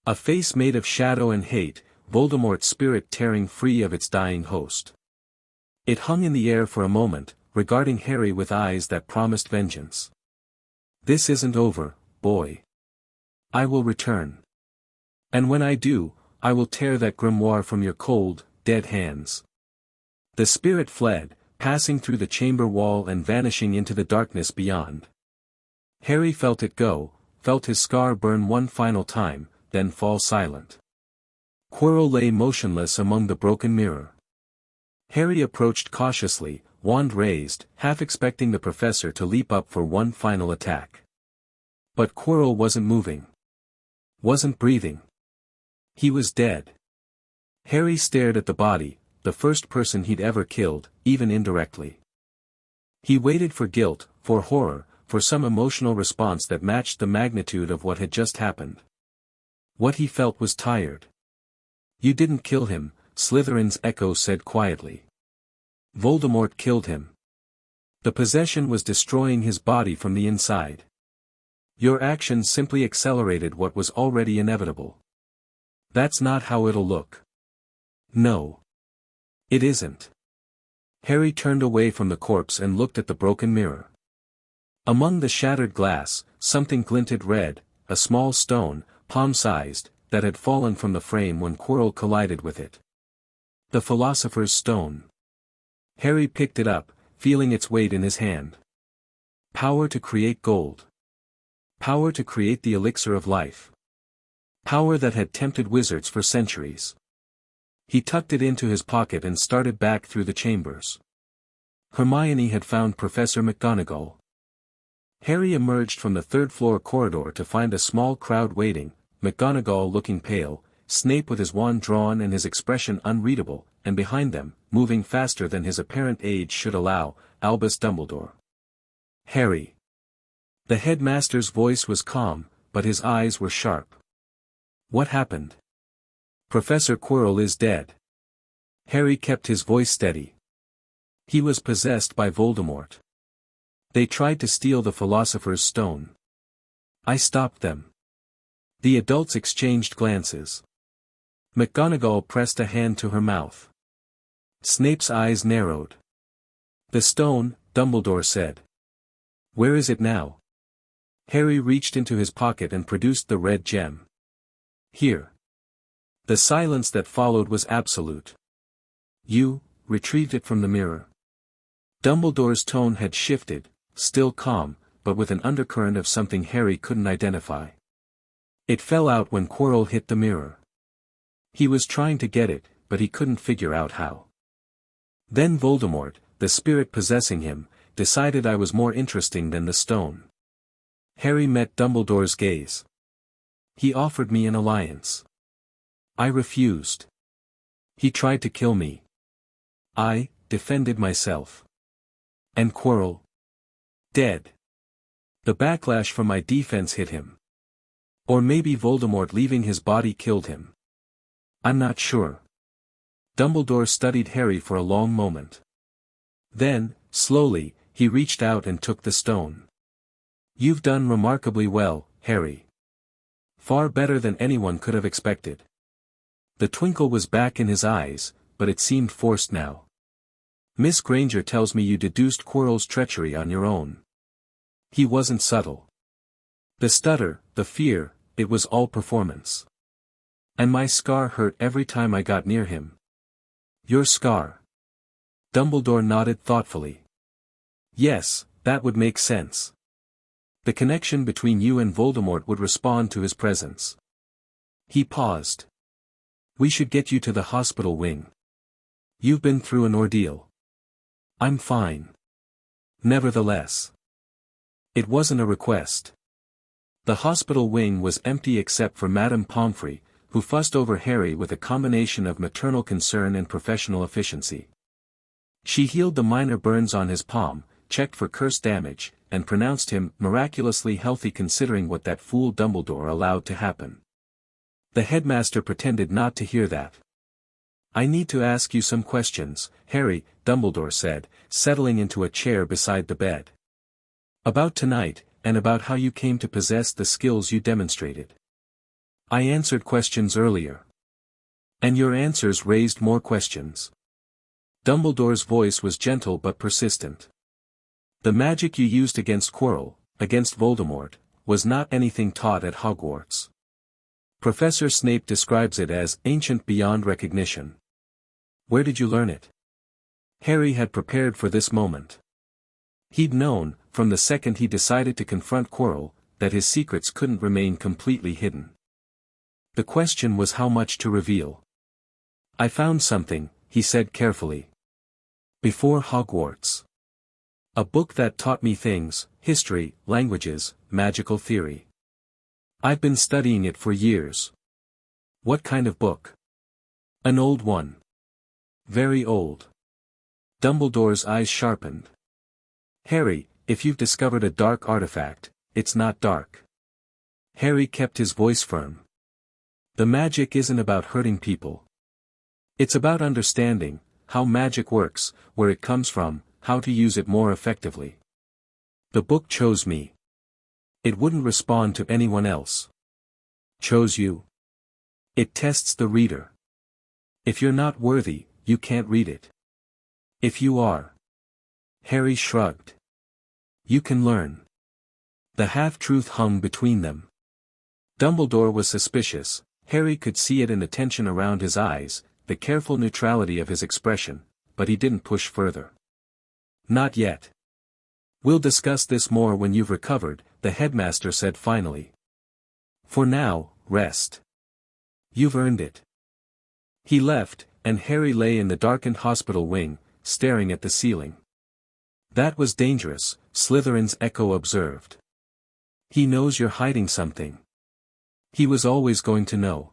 A face made of shadow and hate, Voldemort's spirit tearing free of its dying host. It hung in the air for a moment, regarding Harry with eyes that promised vengeance. This isn't over, boy. I will return. And when I do, I will tear that grimoire from your cold, dead hands. The spirit fled, passing through the chamber wall and vanishing into the darkness beyond. Harry felt it go, felt his scar burn one final time, then fall silent. Quirrell lay motionless among the broken mirror. Harry approached cautiously, wand raised, half expecting the professor to leap up for one final attack. But Quirrell wasn't moving. Wasn't breathing. He was dead. Harry stared at the body, the first person he'd ever killed, even indirectly. He waited for guilt, for horror, for some emotional response that matched the magnitude of what had just happened. What he felt was tired. You didn't kill him, Slytherin's echo said quietly. Voldemort killed him. The possession was destroying his body from the inside. Your actions simply accelerated what was already inevitable. That's not how it'll look. No. It isn't. Harry turned away from the corpse and looked at the broken mirror. Among the shattered glass, something glinted red, a small stone, palm-sized, that had fallen from the frame when Quirrell collided with it. The Philosopher's Stone. Harry picked it up, feeling its weight in his hand. Power to create gold. Power to create the elixir of life. Power that had tempted wizards for centuries. He tucked it into his pocket and started back through the chambers. Hermione had found Professor McGonagall. Harry emerged from the third-floor corridor to find a small crowd waiting, McGonagall looking pale, Snape with his wand drawn and his expression unreadable, and behind them, moving faster than his apparent age should allow, Albus Dumbledore. Harry. The headmaster's voice was calm, but his eyes were sharp. What happened? Professor Quirrell is dead. Harry kept his voice steady. He was possessed by Voldemort. They tried to steal the Philosopher's Stone. I stopped them. The adults exchanged glances. McGonagall pressed a hand to her mouth. Snape's eyes narrowed. The stone, Dumbledore said. Where is it now? Harry reached into his pocket and produced the red gem. Here. The silence that followed was absolute. You retrieved it from the mirror. Dumbledore's tone had shifted, still calm, but with an undercurrent of something Harry couldn't identify. It fell out when Quirrell hit the mirror. He was trying to get it, but he couldn't figure out how. Then Voldemort, the spirit possessing him, decided I was more interesting than the stone. Harry met Dumbledore's gaze. He offered me an alliance. I refused. He tried to kill me. I defended myself. And Quirrell? Dead. The backlash from my defense hit him. Or maybe Voldemort leaving his body killed him. I'm not sure. Dumbledore studied Harry for a long moment. Then, slowly, he reached out and took the stone. You've done remarkably well, Harry. Far better than anyone could have expected. The twinkle was back in his eyes, but it seemed forced now. Miss Granger tells me you deduced Quirrell's treachery on your own. He wasn't subtle. The stutter, the fear, it was all performance. And my scar hurt every time I got near him. Your scar? Dumbledore nodded thoughtfully. Yes, that would make sense. The connection between you and Voldemort would respond to his presence. He paused. We should get you to the hospital wing. You've been through an ordeal. I'm fine. Nevertheless. It wasn't a request. The hospital wing was empty except for Madame Pomfrey, who fussed over Harry with a combination of maternal concern and professional efficiency. She healed the minor burns on his palm, checked for curse damage, and pronounced him miraculously healthy considering what that fool Dumbledore allowed to happen. The headmaster pretended not to hear that. I need to ask you some questions, Harry, Dumbledore said, settling into a chair beside the bed. About tonight, and about how you came to possess the skills you demonstrated. I answered questions earlier. And your answers raised more questions. Dumbledore's voice was gentle but persistent. The magic you used against Quirrell, against Voldemort, was not anything taught at Hogwarts. Professor Snape describes it as ancient beyond recognition. Where did you learn it? Harry had prepared for this moment. He'd known, from the second he decided to confront Quirrell, that his secrets couldn't remain completely hidden. The question was how much to reveal. I found something, he said carefully. Before Hogwarts. A book that taught me things, history, languages, magical theory. I've been studying it for years. What kind of book? An old one. Very old. Dumbledore's eyes sharpened. Harry, if you've discovered a dark artifact, it's not dark. Harry kept his voice firm. The magic isn't about hurting people. It's about understanding how magic works, where it comes from, how to use it more effectively. The book chose me. It wouldn't respond to anyone else. Chose you. It tests the reader. If you're not worthy, you can't read it. If you are. Harry shrugged. You can learn. The half-truth hung between them. Dumbledore was suspicious. Harry could see it in the tension around his eyes, the careful neutrality of his expression, but he didn't push further. Not yet. We'll discuss this more when you've recovered, the headmaster said finally. For now, rest. You've earned it. He left, and Harry lay in the darkened hospital wing, staring at the ceiling. That was dangerous, Slytherin's echo observed. He knows you're hiding something. He was always going to know.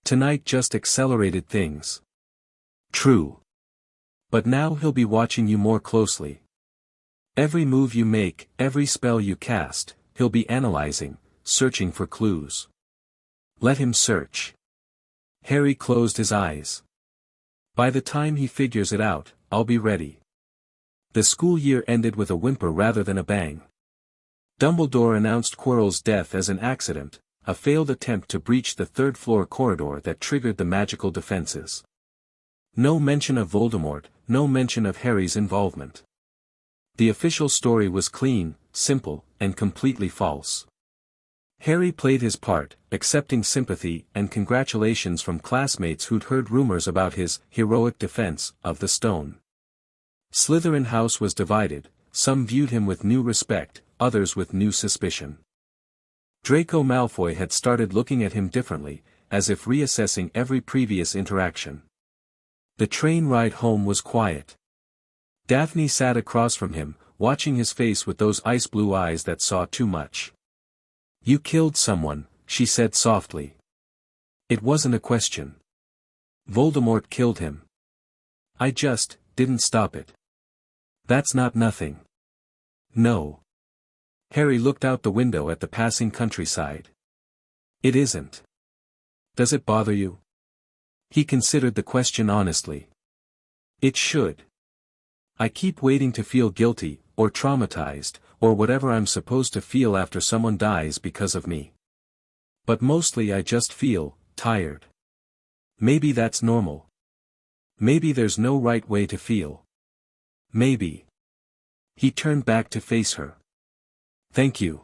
Tonight just accelerated things. True. But now he'll be watching you more closely. Every move you make, every spell you cast, he'll be analyzing, searching for clues. Let him search. Harry closed his eyes. By the time he figures it out, I'll be ready. The school year ended with a whimper rather than a bang. Dumbledore announced Quirrell's death as an accident, a failed attempt to breach the third-floor corridor that triggered the magical defenses. No mention of Voldemort, no mention of Harry's involvement. The official story was clean, simple, and completely false. Harry played his part, accepting sympathy and congratulations from classmates who'd heard rumors about his heroic defense of the stone. Slytherin House was divided, some viewed him with new respect, others with new suspicion. Draco Malfoy had started looking at him differently, as if reassessing every previous interaction. The train ride home was quiet. Daphne sat across from him, watching his face with those ice-blue eyes that saw too much. You killed someone, she said softly. It wasn't a question. Voldemort killed him. I just didn't stop it. That's not nothing. No. Harry looked out the window at the passing countryside. It isn't. Does it bother you? He considered the question honestly. It should. I keep waiting to feel guilty, or traumatized, or whatever I'm supposed to feel after someone dies because of me. But mostly I just feel tired. Maybe that's normal. Maybe there's no right way to feel. Maybe. He turned back to face her. Thank you.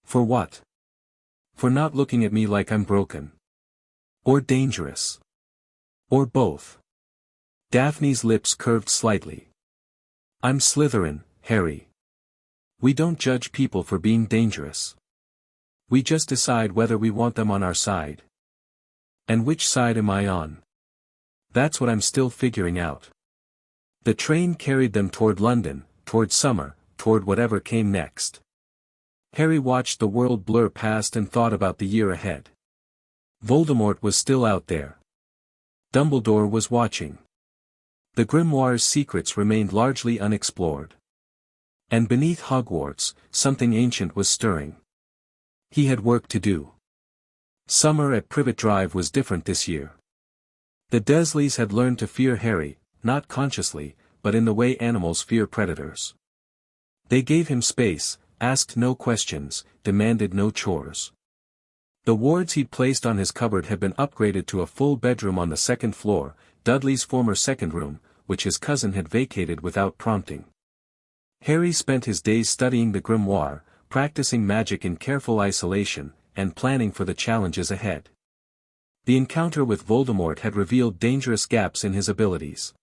For what? For not looking at me like I'm broken. Or dangerous. Or both. Daphne's lips curved slightly. I'm Slytherin, Harry. We don't judge people for being dangerous. We just decide whether we want them on our side. And which side am I on? That's what I'm still figuring out. The train carried them toward London, toward summer, toward whatever came next. Harry watched the world blur past and thought about the year ahead. Voldemort was still out there. Dumbledore was watching. The Grimoire's secrets remained largely unexplored. And beneath Hogwarts, something ancient was stirring. He had work to do. Summer at Privet Drive was different this year. The Dursleys had learned to fear Harry, not consciously, but in the way animals fear predators. They gave him space, asked no questions, demanded no chores. The wards he'd placed on his cupboard had been upgraded to a full bedroom on the second floor, Dudley's former second room, which his cousin had vacated without prompting. Harry spent his days studying the Grimoire, practicing magic in careful isolation, and planning for the challenges ahead. The encounter with Voldemort had revealed dangerous gaps in his abilities.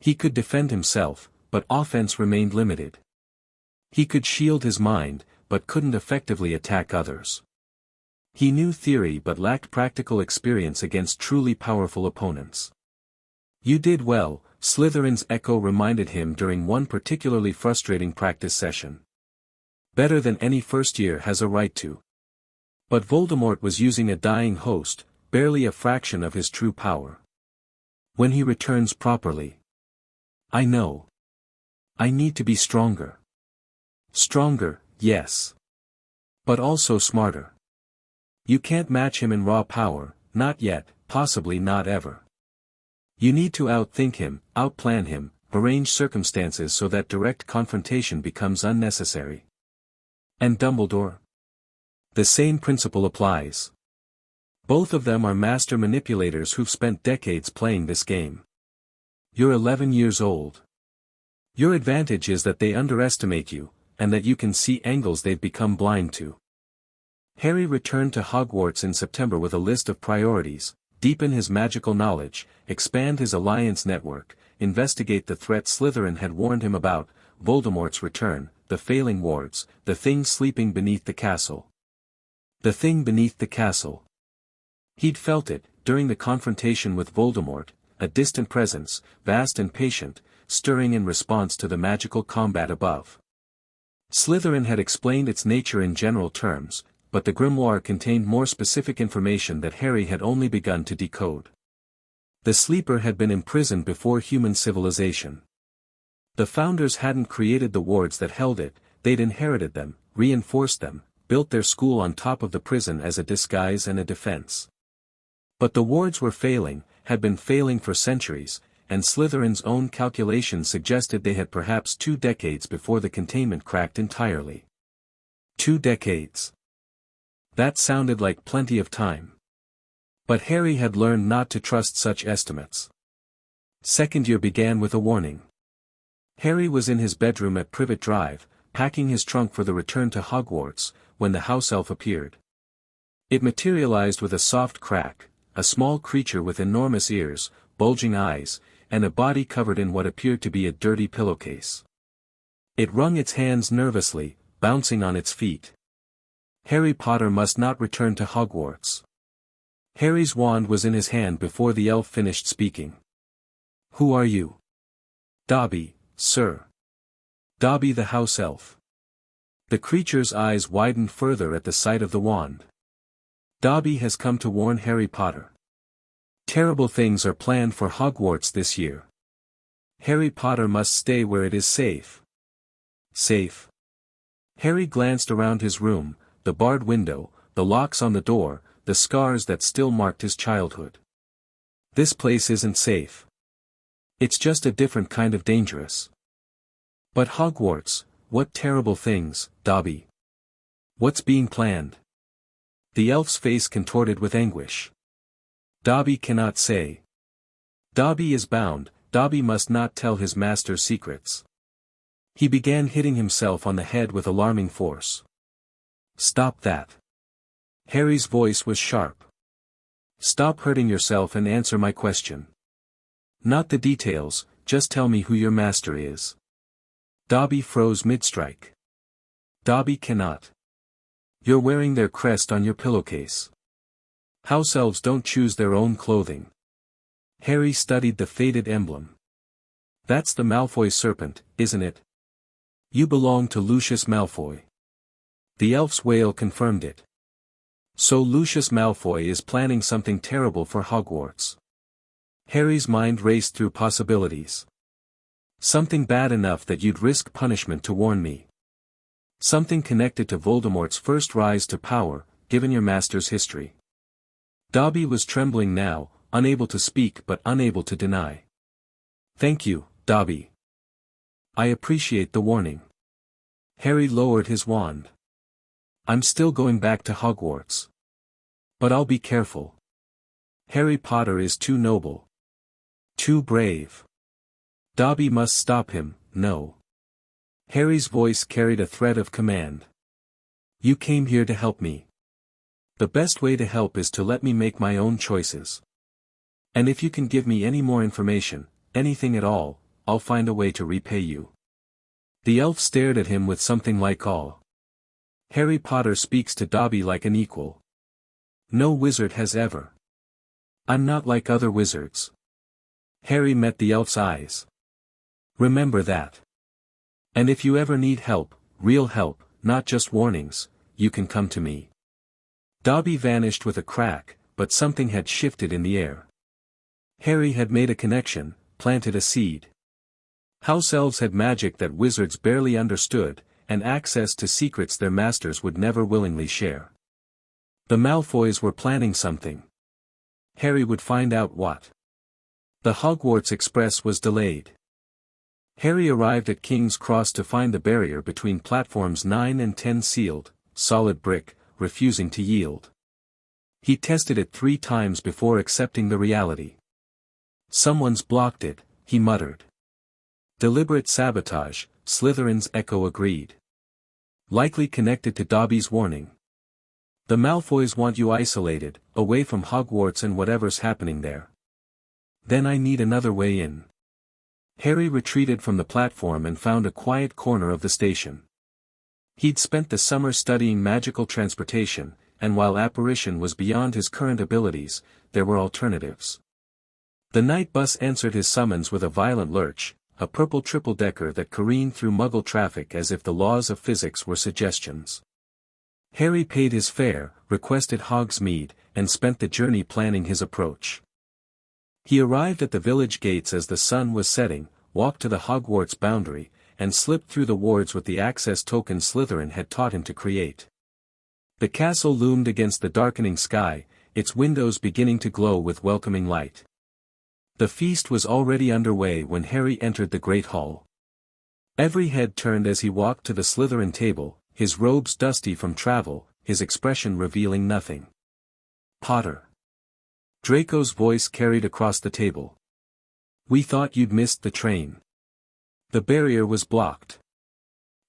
He could defend himself, but offense remained limited. He could shield his mind, but couldn't effectively attack others. He knew theory but lacked practical experience against truly powerful opponents. You did well, Slytherin's echo reminded him during one particularly frustrating practice session. Better than any first year has a right to. But Voldemort was using a dying host, barely a fraction of his true power. When he returns properly. I know. I need to be stronger. Stronger, yes. But also smarter. You can't match him in raw power, not yet, possibly not ever. You need to outthink him, outplan him, arrange circumstances so that direct confrontation becomes unnecessary. And Dumbledore? The same principle applies. Both of them are master manipulators who've spent decades playing this game. You're 11 years old. Your advantage is that they underestimate you, and that you can see angles they've become blind to. Harry returned to Hogwarts in September with a list of priorities: deepen his magical knowledge, expand his alliance network, investigate the threat Slytherin had warned him about, Voldemort's return, the failing wards, the thing sleeping beneath the castle. The thing beneath the castle. He'd felt it, during the confrontation with Voldemort, a distant presence, vast and patient, stirring in response to the magical combat above. Slytherin had explained its nature in general terms, but the Grimoire contained more specific information that Harry had only begun to decode. The sleeper had been imprisoned before human civilization. The founders hadn't created the wards that held it, they'd inherited them, reinforced them, built their school on top of the prison as a disguise and a defense. But the wards were failing, had been failing for centuries, and Slytherin's own calculations suggested they had perhaps 2 decades before the containment cracked entirely. 2 decades. That sounded like plenty of time. But Harry had learned not to trust such estimates. Second year began with a warning. Harry was in his bedroom at Privet Drive, packing his trunk for the return to Hogwarts, when the house elf appeared. It materialized with a soft crack, a small creature with enormous ears, bulging eyes, and a body covered in what appeared to be a dirty pillowcase. It wrung its hands nervously, bouncing on its feet. Harry Potter must not return to Hogwarts. Harry's wand was in his hand before the elf finished speaking. Who are you? Dobby, sir. Dobby the house elf. The creature's eyes widened further at the sight of the wand. Dobby has come to warn Harry Potter. Terrible things are planned for Hogwarts this year. Harry Potter must stay where it is safe. Safe. Harry glanced around his room, the barred window, the locks on the door, the scars that still marked his childhood. This place isn't safe. It's just a different kind of dangerous. But Hogwarts, what terrible things, Dobby. What's being planned? The elf's face contorted with anguish. Dobby cannot say. Dobby is bound, Dobby must not tell his master's secrets. He began hitting himself on the head with alarming force. "Stop that." Harry's voice was sharp. "Stop hurting yourself and answer my question. Not the details, just tell me who your master is." Dobby froze mid-strike. "Dobby cannot. You're wearing their crest on your pillowcase. House elves don't choose their own clothing." Harry studied the faded emblem. "That's the Malfoy serpent, isn't it? You belong to Lucius Malfoy." The elf's wail confirmed it. "So Lucius Malfoy is planning something terrible for Hogwarts." Harry's mind raced through possibilities. "Something bad enough that you'd risk punishment to warn me. Something connected to Voldemort's first rise to power, given your master's history." Dobby was trembling now, unable to speak but unable to deny. "Thank you, Dobby. I appreciate the warning." Harry lowered his wand. "I'm still going back to Hogwarts. But I'll be careful. Harry Potter is too noble. Too brave. Dobby must stop him, no." Harry's voice carried a thread of command. "You came here to help me. The best way to help is to let me make my own choices. And if you can give me any more information, anything at all, I'll find a way to repay you." The elf stared at him with something like awe. "Harry Potter speaks to Dobby like an equal. No wizard has ever. I'm not like other wizards." Harry met the elf's eyes. "Remember that. And if you ever need help, real help, not just warnings, you can come to me." Dobby vanished with a crack, but something had shifted in the air. Harry had made a connection, planted a seed. House elves had magic that wizards barely understood, and access to secrets their masters would never willingly share. The Malfoys were planning something. Harry would find out what. The Hogwarts Express was delayed. Harry arrived at King's Cross to find the barrier between platforms 9 and 10 sealed, solid brick, refusing to yield. He tested it 3 times before accepting the reality. "Someone's blocked it," he muttered. "Deliberate sabotage," Slytherin's echo agreed. "Likely connected to Dobby's warning. The Malfoys want you isolated, away from Hogwarts and whatever's happening there. Then I need another way in." Harry retreated from the platform and found a quiet corner of the station. He'd spent the summer studying magical transportation, and while apparition was beyond his current abilities, there were alternatives. The night bus answered his summons with a violent lurch, a purple triple-decker that careened through Muggle traffic as if the laws of physics were suggestions. Harry paid his fare, requested Hogsmeade, and spent the journey planning his approach. He arrived at the village gates as the sun was setting, walked to the Hogwarts boundary, and slipped through the wards with the access token Slytherin had taught him to create. The castle loomed against the darkening sky, its windows beginning to glow with welcoming light. The feast was already underway when Harry entered the Great Hall. Every head turned as he walked to the Slytherin table, his robes dusty from travel, his expression revealing nothing. "Potter." Draco's voice carried across the table. "We thought you'd missed the train. The barrier was blocked.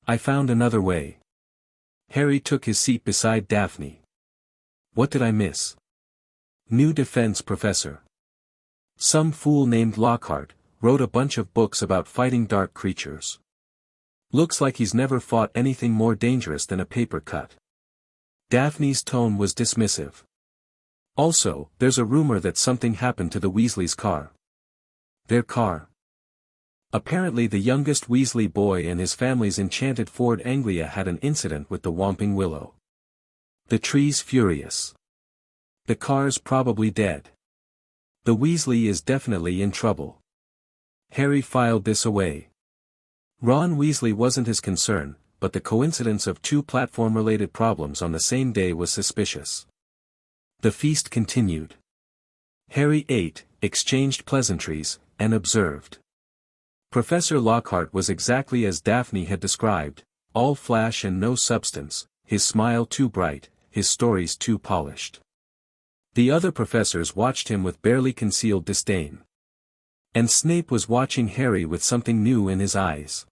I found another way." Harry took his seat beside Daphne. "What did I miss?" "New defense, Professor. Some fool named Lockhart wrote a bunch of books about fighting dark creatures. Looks like he's never fought anything more dangerous than a paper cut." Daphne's tone was dismissive. "Also, there's a rumor that something happened to the Weasleys' car." "Their car?" "Apparently the youngest Weasley boy and his family's enchanted Ford Anglia had an incident with the Whomping Willow. The tree's furious. The car's probably dead. The Weasley is definitely in trouble." Harry filed this away. Ron Weasley wasn't his concern, but the coincidence of 2 platform-related problems on the same day was suspicious. The feast continued. Harry ate, exchanged pleasantries, and observed. Professor Lockhart was exactly as Daphne had described, all flash and no substance, his smile too bright, his stories too polished. The other professors watched him with barely concealed disdain. And Snape was watching Harry with something new in his eyes.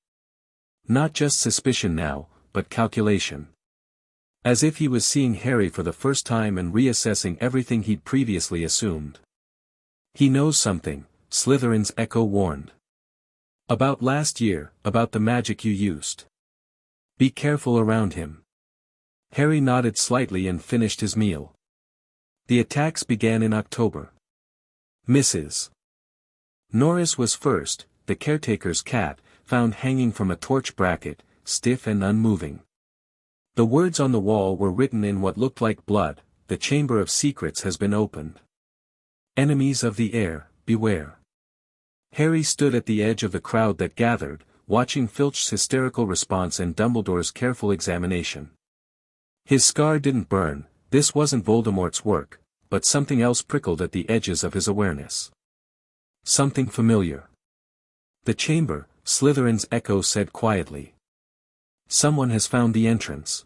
Not just suspicion now, but calculation. As if he was seeing Harry for the first time and reassessing everything he'd previously assumed. He knows something, Slytherin's echo warned. About last year, about the magic you used. Be careful around him. Harry nodded slightly and finished his meal. The attacks began in October. Mrs. Norris was first, the caretaker's cat, found hanging from a torch bracket, stiff and unmoving. The words on the wall were written in what looked like blood, "The Chamber of Secrets has been opened. Enemies of the air, beware." Harry stood at the edge of the crowd that gathered, watching Filch's hysterical response and Dumbledore's careful examination. His scar didn't burn, this wasn't Voldemort's work, but something else prickled at the edges of his awareness. Something familiar. "The chamber," Slytherin's echo said quietly. "Someone has found the entrance.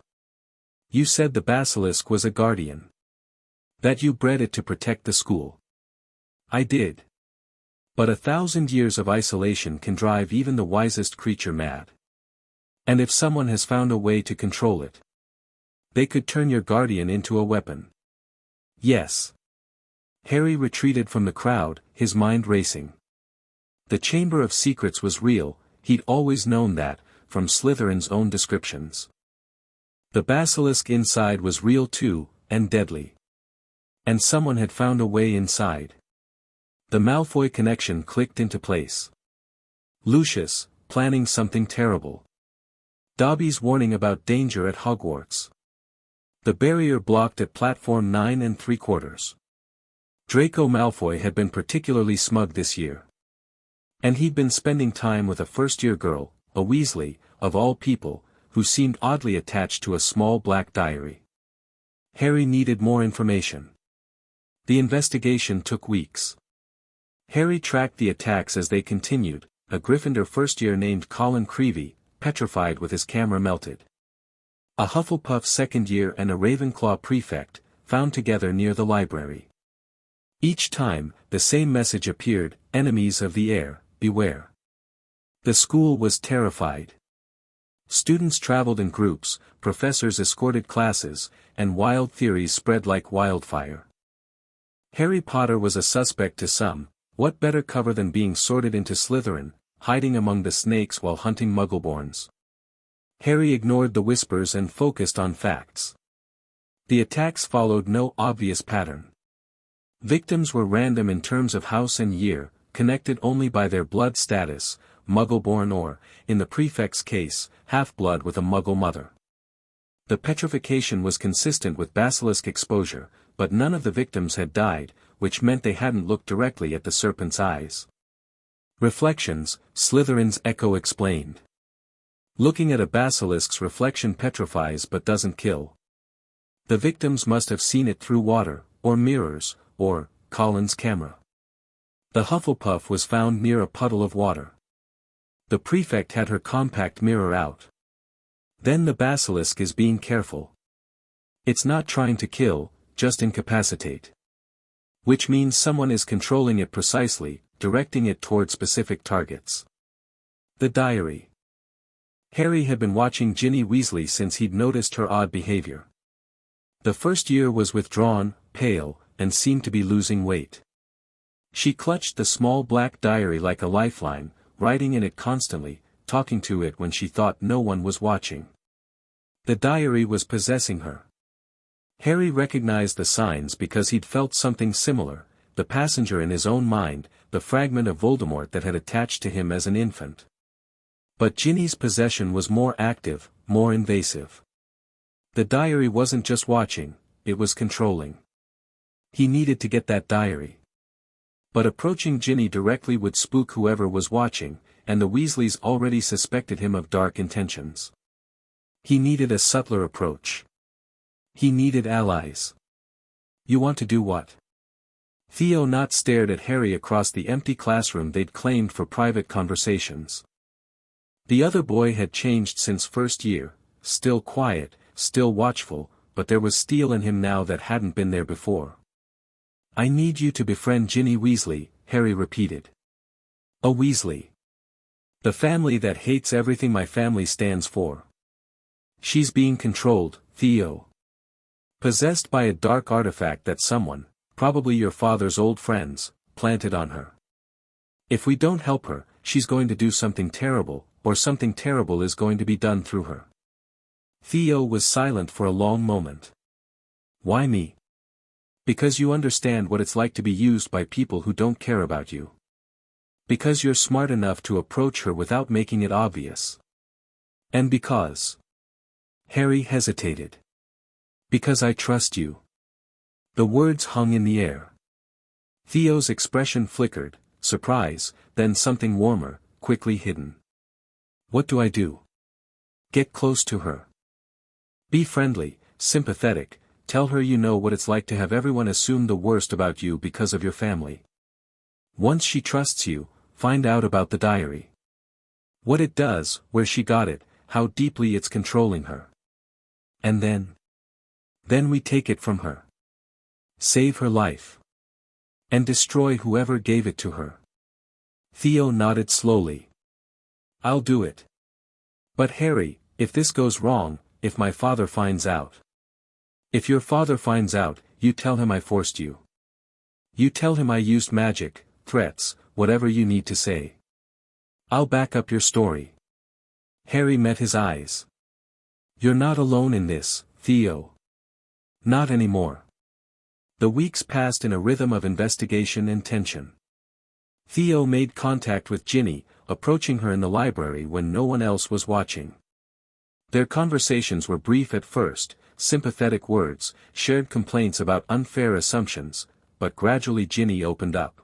You said the basilisk was a guardian. That you bred it to protect the school." "I did. But 1,000 years of isolation can drive even the wisest creature mad. And if someone has found a way to control it, they could turn your guardian into a weapon." "Yes." Harry retreated from the crowd, his mind racing. The Chamber of Secrets was real, he'd always known that, from Slytherin's own descriptions. The basilisk inside was real too, and deadly. And someone had found a way inside. The Malfoy connection clicked into place. Lucius, planning something terrible. Dobby's warning about danger at Hogwarts. The barrier blocked at platform 9 3/4. Draco Malfoy had been particularly smug this year. And he'd been spending time with a first-year girl, a Weasley, of all people, who seemed oddly attached to a small black diary. Harry needed more information. The investigation took weeks. Harry tracked the attacks as they continued, a Gryffindor first-year named Colin Creevey, petrified with his camera melted. A Hufflepuff second-year and a Ravenclaw prefect, found together near the library. Each time, the same message appeared, "Enemies of the air, beware." The school was terrified. Students traveled in groups, professors escorted classes, and wild theories spread like wildfire. Harry Potter was a suspect to some, what better cover than being sorted into Slytherin, hiding among the snakes while hunting Muggleborns? Harry ignored the whispers and focused on facts. The attacks followed no obvious pattern. Victims were random in terms of house and year, connected only by their blood status, Muggleborn or, in the prefect's case, half-blood with a Muggle mother. The petrification was consistent with basilisk exposure, but none of the victims had died, which meant they hadn't looked directly at the serpent's eyes. Reflections, Slytherin's echo explained. Looking at a basilisk's reflection petrifies but doesn't kill. The victims must have seen it through water, or mirrors, or Colin's camera. The Hufflepuff was found near a puddle of water. The prefect had her compact mirror out. Then the basilisk is being careful. It's not trying to kill, just incapacitate. Which means someone is controlling it precisely, directing it toward specific targets. The diary. Harry had been watching Ginny Weasley since he'd noticed her odd behavior. The first year was withdrawn, pale, and seemed to be losing weight. She clutched the small black diary like a lifeline, writing in it constantly, talking to it when she thought no one was watching. The diary was possessing her. Harry recognized the signs because he'd felt something similar, the passenger in his own mind, the fragment of Voldemort that had attached to him as an infant. But Ginny's possession was more active, more invasive. The diary wasn't just watching, it was controlling. He needed to get that diary. But approaching Ginny directly would spook whoever was watching, and the Weasleys already suspected him of dark intentions. He needed a subtler approach. He needed allies. "You want to do what?" Theo Knott stared at Harry across the empty classroom they'd claimed for private conversations. The other boy had changed since first year, still quiet, still watchful, but there was steel in him now that hadn't been there before. "I need you to befriend Ginny Weasley," Harry repeated. "A Weasley?" The family that hates everything my family stands for. She's being controlled, Theo. Possessed by a dark artifact that someone, probably your father's old friends, planted on her. If we don't help her, she's going to do something terrible, or something terrible is going to be done through her. Theo was silent for a long moment. Why me? Because you understand what it's like to be used by people who don't care about you. Because you're smart enough to approach her without making it obvious. And because. Harry hesitated. Because I trust you. The words hung in the air. Theo's expression flickered, surprise, then something warmer, quickly hidden. What do I do? Get close to her. Be friendly, sympathetic, tell her you know what it's like to have everyone assume the worst about you because of your family. Once she trusts you, find out about the diary. What it does, where she got it, how deeply it's controlling her. And then? Then we take it from her. Save her life. And destroy whoever gave it to her. Theo nodded slowly. I'll do it. But Harry, if this goes wrong, if my father finds out. If your father finds out, you tell him I forced you. You tell him I used magic, threats, whatever you need to say. I'll back up your story. Harry met his eyes. You're not alone in this, Theo. Not anymore. The weeks passed in a rhythm of investigation and tension. Theo made contact with Ginny, approaching her in the library when no one else was watching. Their conversations were brief at first, sympathetic words, shared complaints about unfair assumptions, but gradually Ginny opened up.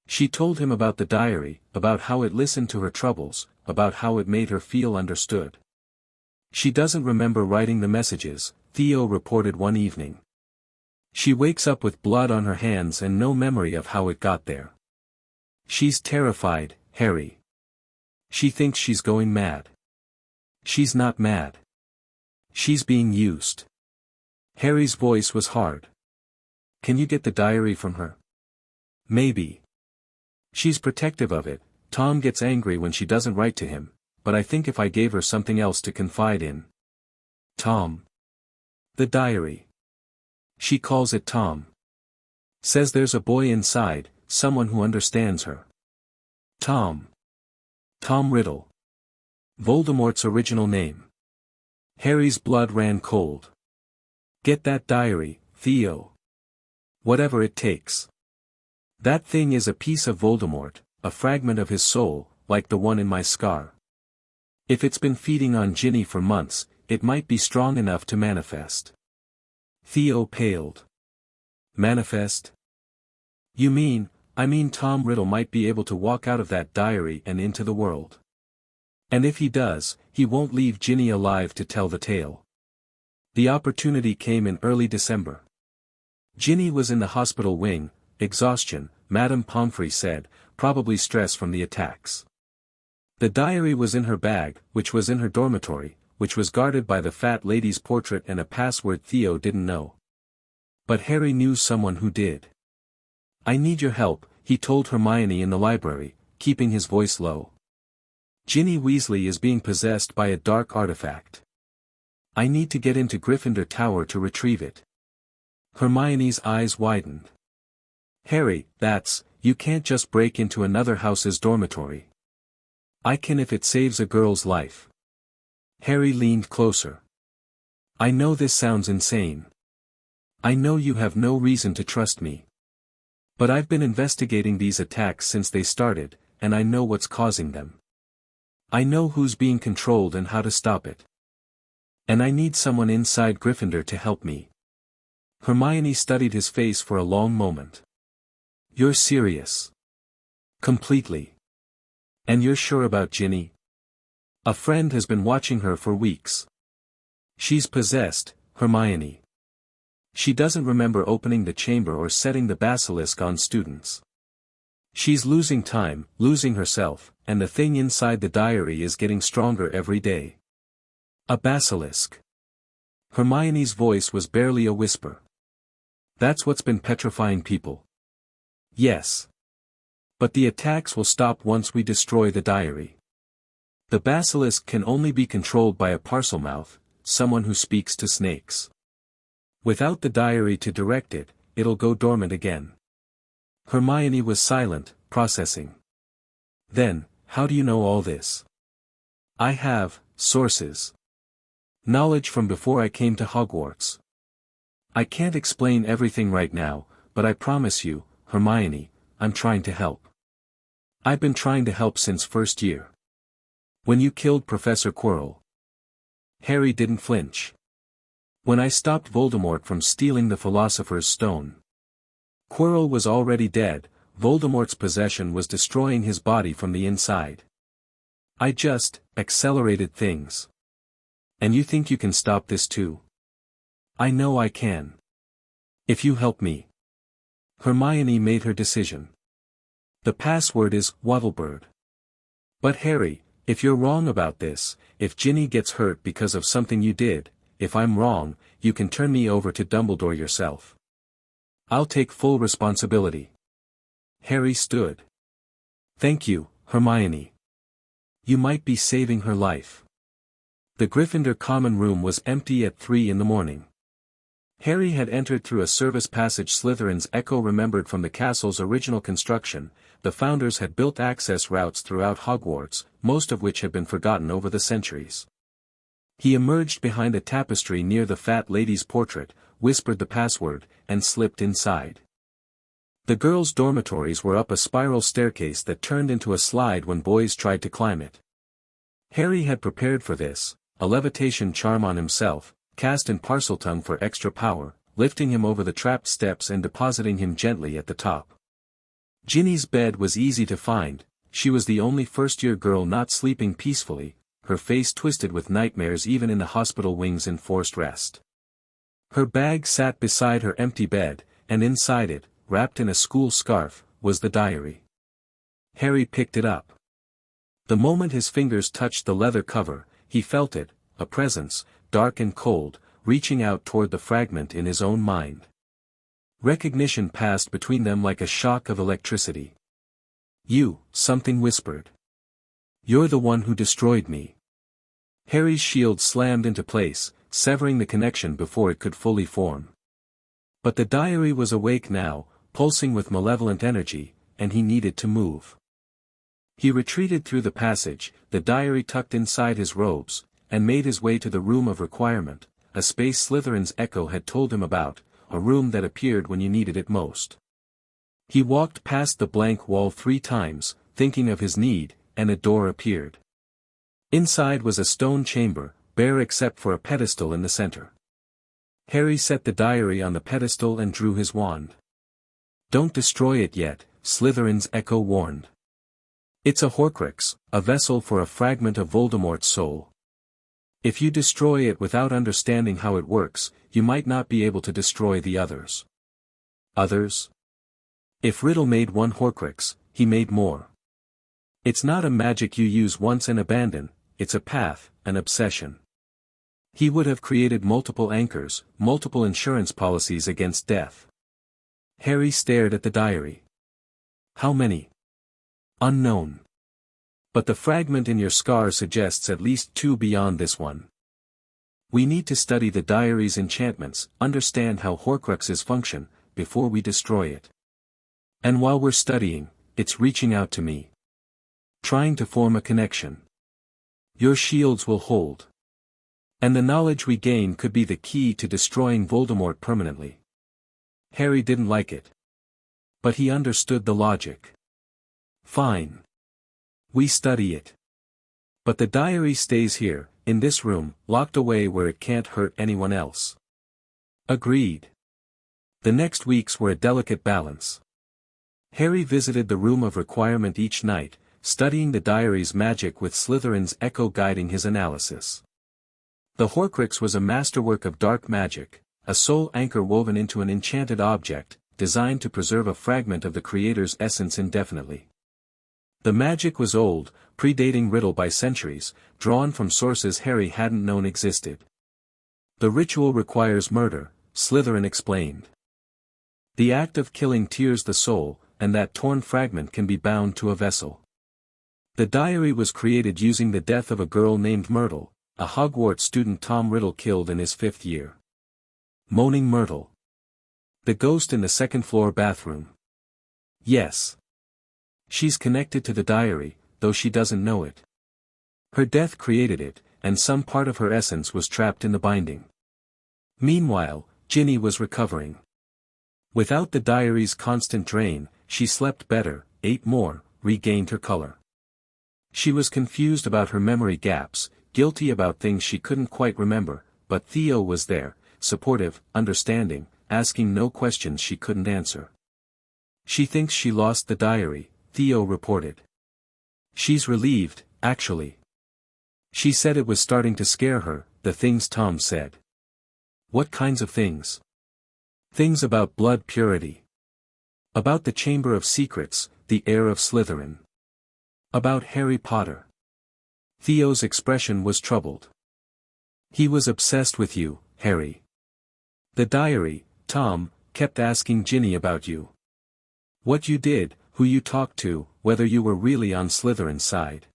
She told him about the diary, about how it listened to her troubles, about how it made her feel understood. She doesn't remember writing the messages, Theo reported one evening. She wakes up with blood on her hands and no memory of how it got there. She's terrified, Harry. She thinks she's going mad. She's not mad. She's being used. Harry's voice was hard. Can you get the diary from her? Maybe. She's protective of it. Tom gets angry when she doesn't write to him, but I think if I gave her something else to confide in. Tom. The diary. She calls it Tom. Says there's a boy inside, someone who understands her. Tom. Tom Riddle. Voldemort's original name. Harry's blood ran cold. Get that diary, Theo. Whatever it takes. That thing is a piece of Voldemort, a fragment of his soul, like the one in my scar. If it's been feeding on Ginny for months, it might be strong enough to manifest. Theo paled. Manifest? You mean, I mean Tom Riddle might be able to walk out of that diary and into the world. And if he does, he won't leave Ginny alive to tell the tale. The opportunity came in early December. Ginny was in the hospital wing, exhaustion, Madame Pomfrey said, probably stress from the attacks. The diary was in her bag, which was in her dormitory, which was guarded by the fat lady's portrait and a password Theo didn't know. But Harry knew someone who did. I need your help, he told Hermione in the library, keeping his voice low. Ginny Weasley is being possessed by a dark artifact. I need to get into Gryffindor Tower to retrieve it. Hermione's eyes widened. Harry, you can't just break into another house's dormitory. I can if it saves a girl's life. Harry leaned closer. I know this sounds insane. I know you have no reason to trust me. But I've been investigating these attacks since they started, and I know what's causing them. I know who's being controlled and how to stop it. And I need someone inside Gryffindor to help me. Hermione studied his face for a long moment. You're serious. Completely. And you're sure about Ginny? A friend has been watching her for weeks. She's possessed, Hermione. She doesn't remember opening the chamber or setting the basilisk on students. She's losing time, losing herself, and the thing inside the diary is getting stronger every day. A basilisk. Hermione's voice was barely a whisper. That's what's been petrifying people. Yes. But the attacks will stop once we destroy the diary. The basilisk can only be controlled by a parselmouth, someone who speaks to snakes. Without the diary to direct it, it'll go dormant again. Hermione was silent, processing. Then, how do you know all this? I have sources. Knowledge from before I came to Hogwarts. I can't explain everything right now, but I promise you, Hermione, I'm trying to help. I've been trying to help since first year. When you killed Professor Quirrell. Harry didn't flinch. When I stopped Voldemort from stealing the Philosopher's Stone. Quirrell was already dead, Voldemort's possession was destroying his body from the inside. I just accelerated things. And you think you can stop this too? I know I can. If you help me. Hermione made her decision. The password is Wattlebird. But Harry, if you're wrong about this, if Ginny gets hurt because of something you did, if I'm wrong, you can turn me over to Dumbledore yourself. I'll take full responsibility. Harry stood. Thank you, Hermione. You might be saving her life. The Gryffindor common room was empty at 3 in the morning. Harry had entered through a service passage Slytherin's echo remembered from the castle's original construction. The founders had built access routes throughout Hogwarts, most of which had been forgotten over the centuries. He emerged behind a tapestry near the fat lady's portrait, whispered the password, and slipped inside. The girls' dormitories were up a spiral staircase that turned into a slide when boys tried to climb it. Harry had prepared for this, a levitation charm on himself, cast in Parseltongue for extra power, lifting him over the trapped steps and depositing him gently at the top. Ginny's bed was easy to find, she was the only first-year girl not sleeping peacefully, her face twisted with nightmares even in the hospital wings in forced rest. Her bag sat beside her empty bed, and inside it, wrapped in a school scarf, was the diary. Harry picked it up. The moment his fingers touched the leather cover, he felt it, a presence, dark and cold, reaching out toward the fragment in his own mind. Recognition passed between them like a shock of electricity. You, something whispered. You're the one who destroyed me. Harry's shield slammed into place, severing the connection before it could fully form. But the diary was awake now, pulsing with malevolent energy, and he needed to move. He retreated through the passage, the diary tucked inside his robes, and made his way to the room of requirement, a space Slytherin's echo had told him about, a room that appeared when you needed it most. He walked past the blank wall 3 times, thinking of his need, and a door appeared. Inside was a stone chamber, bare except for a pedestal in the center. Harry set the diary on the pedestal and drew his wand. Don't destroy it yet, Slytherin's echo warned. It's a Horcrux, a vessel for a fragment of Voldemort's soul. If you destroy it without understanding how it works, you might not be able to destroy the others. Others? If Riddle made one Horcrux, he made more. It's not a magic you use once and abandon, it's a path, an obsession. He would have created multiple anchors, multiple insurance policies against death. Harry stared at the diary. How many? Unknown. But the fragment in your scar suggests at least 2 beyond this one. We need to study the diary's enchantments, understand how Horcruxes function, before we destroy it. And while we're studying, it's reaching out to me. Trying to form a connection. Your shields will hold. And the knowledge we gain could be the key to destroying Voldemort permanently. Harry didn't like it. But he understood the logic. Fine. We study it. But the diary stays here, in this room, locked away where it can't hurt anyone else. Agreed. The next weeks were a delicate balance. Harry visited the room of requirement each night, studying the diary's magic with Slytherin's echo guiding his analysis. The Horcrux was a masterwork of dark magic, a soul anchor woven into an enchanted object, designed to preserve a fragment of the creator's essence indefinitely. The magic was old, predating Riddle by centuries, drawn from sources Harry hadn't known existed. The ritual requires murder, Slytherin explained. The act of killing tears the soul, and that torn fragment can be bound to a vessel. The diary was created using the death of a girl named Myrtle, a Hogwarts student Tom Riddle killed in his 5th year. Moaning Myrtle. The ghost in the second-floor bathroom. Yes. She's connected to the diary, though she doesn't know it. Her death created it, and some part of her essence was trapped in the binding. Meanwhile, Ginny was recovering. Without the diary's constant drain, she slept better, ate more, regained her color. She was confused about her memory gaps, guilty about things she couldn't quite remember, but Theo was there, supportive, understanding, asking no questions she couldn't answer. She thinks she lost the diary, Theo reported. She's relieved, actually. She said it was starting to scare her, the things Tom said. What kinds of things? Things about blood purity. About the Chamber of Secrets, the heir of Slytherin. About Harry Potter. Theo's expression was troubled. He was obsessed with you, Harry. The diary, Tom, kept asking Ginny about you. What you did, who you talked to, whether you were really on Slytherin's side.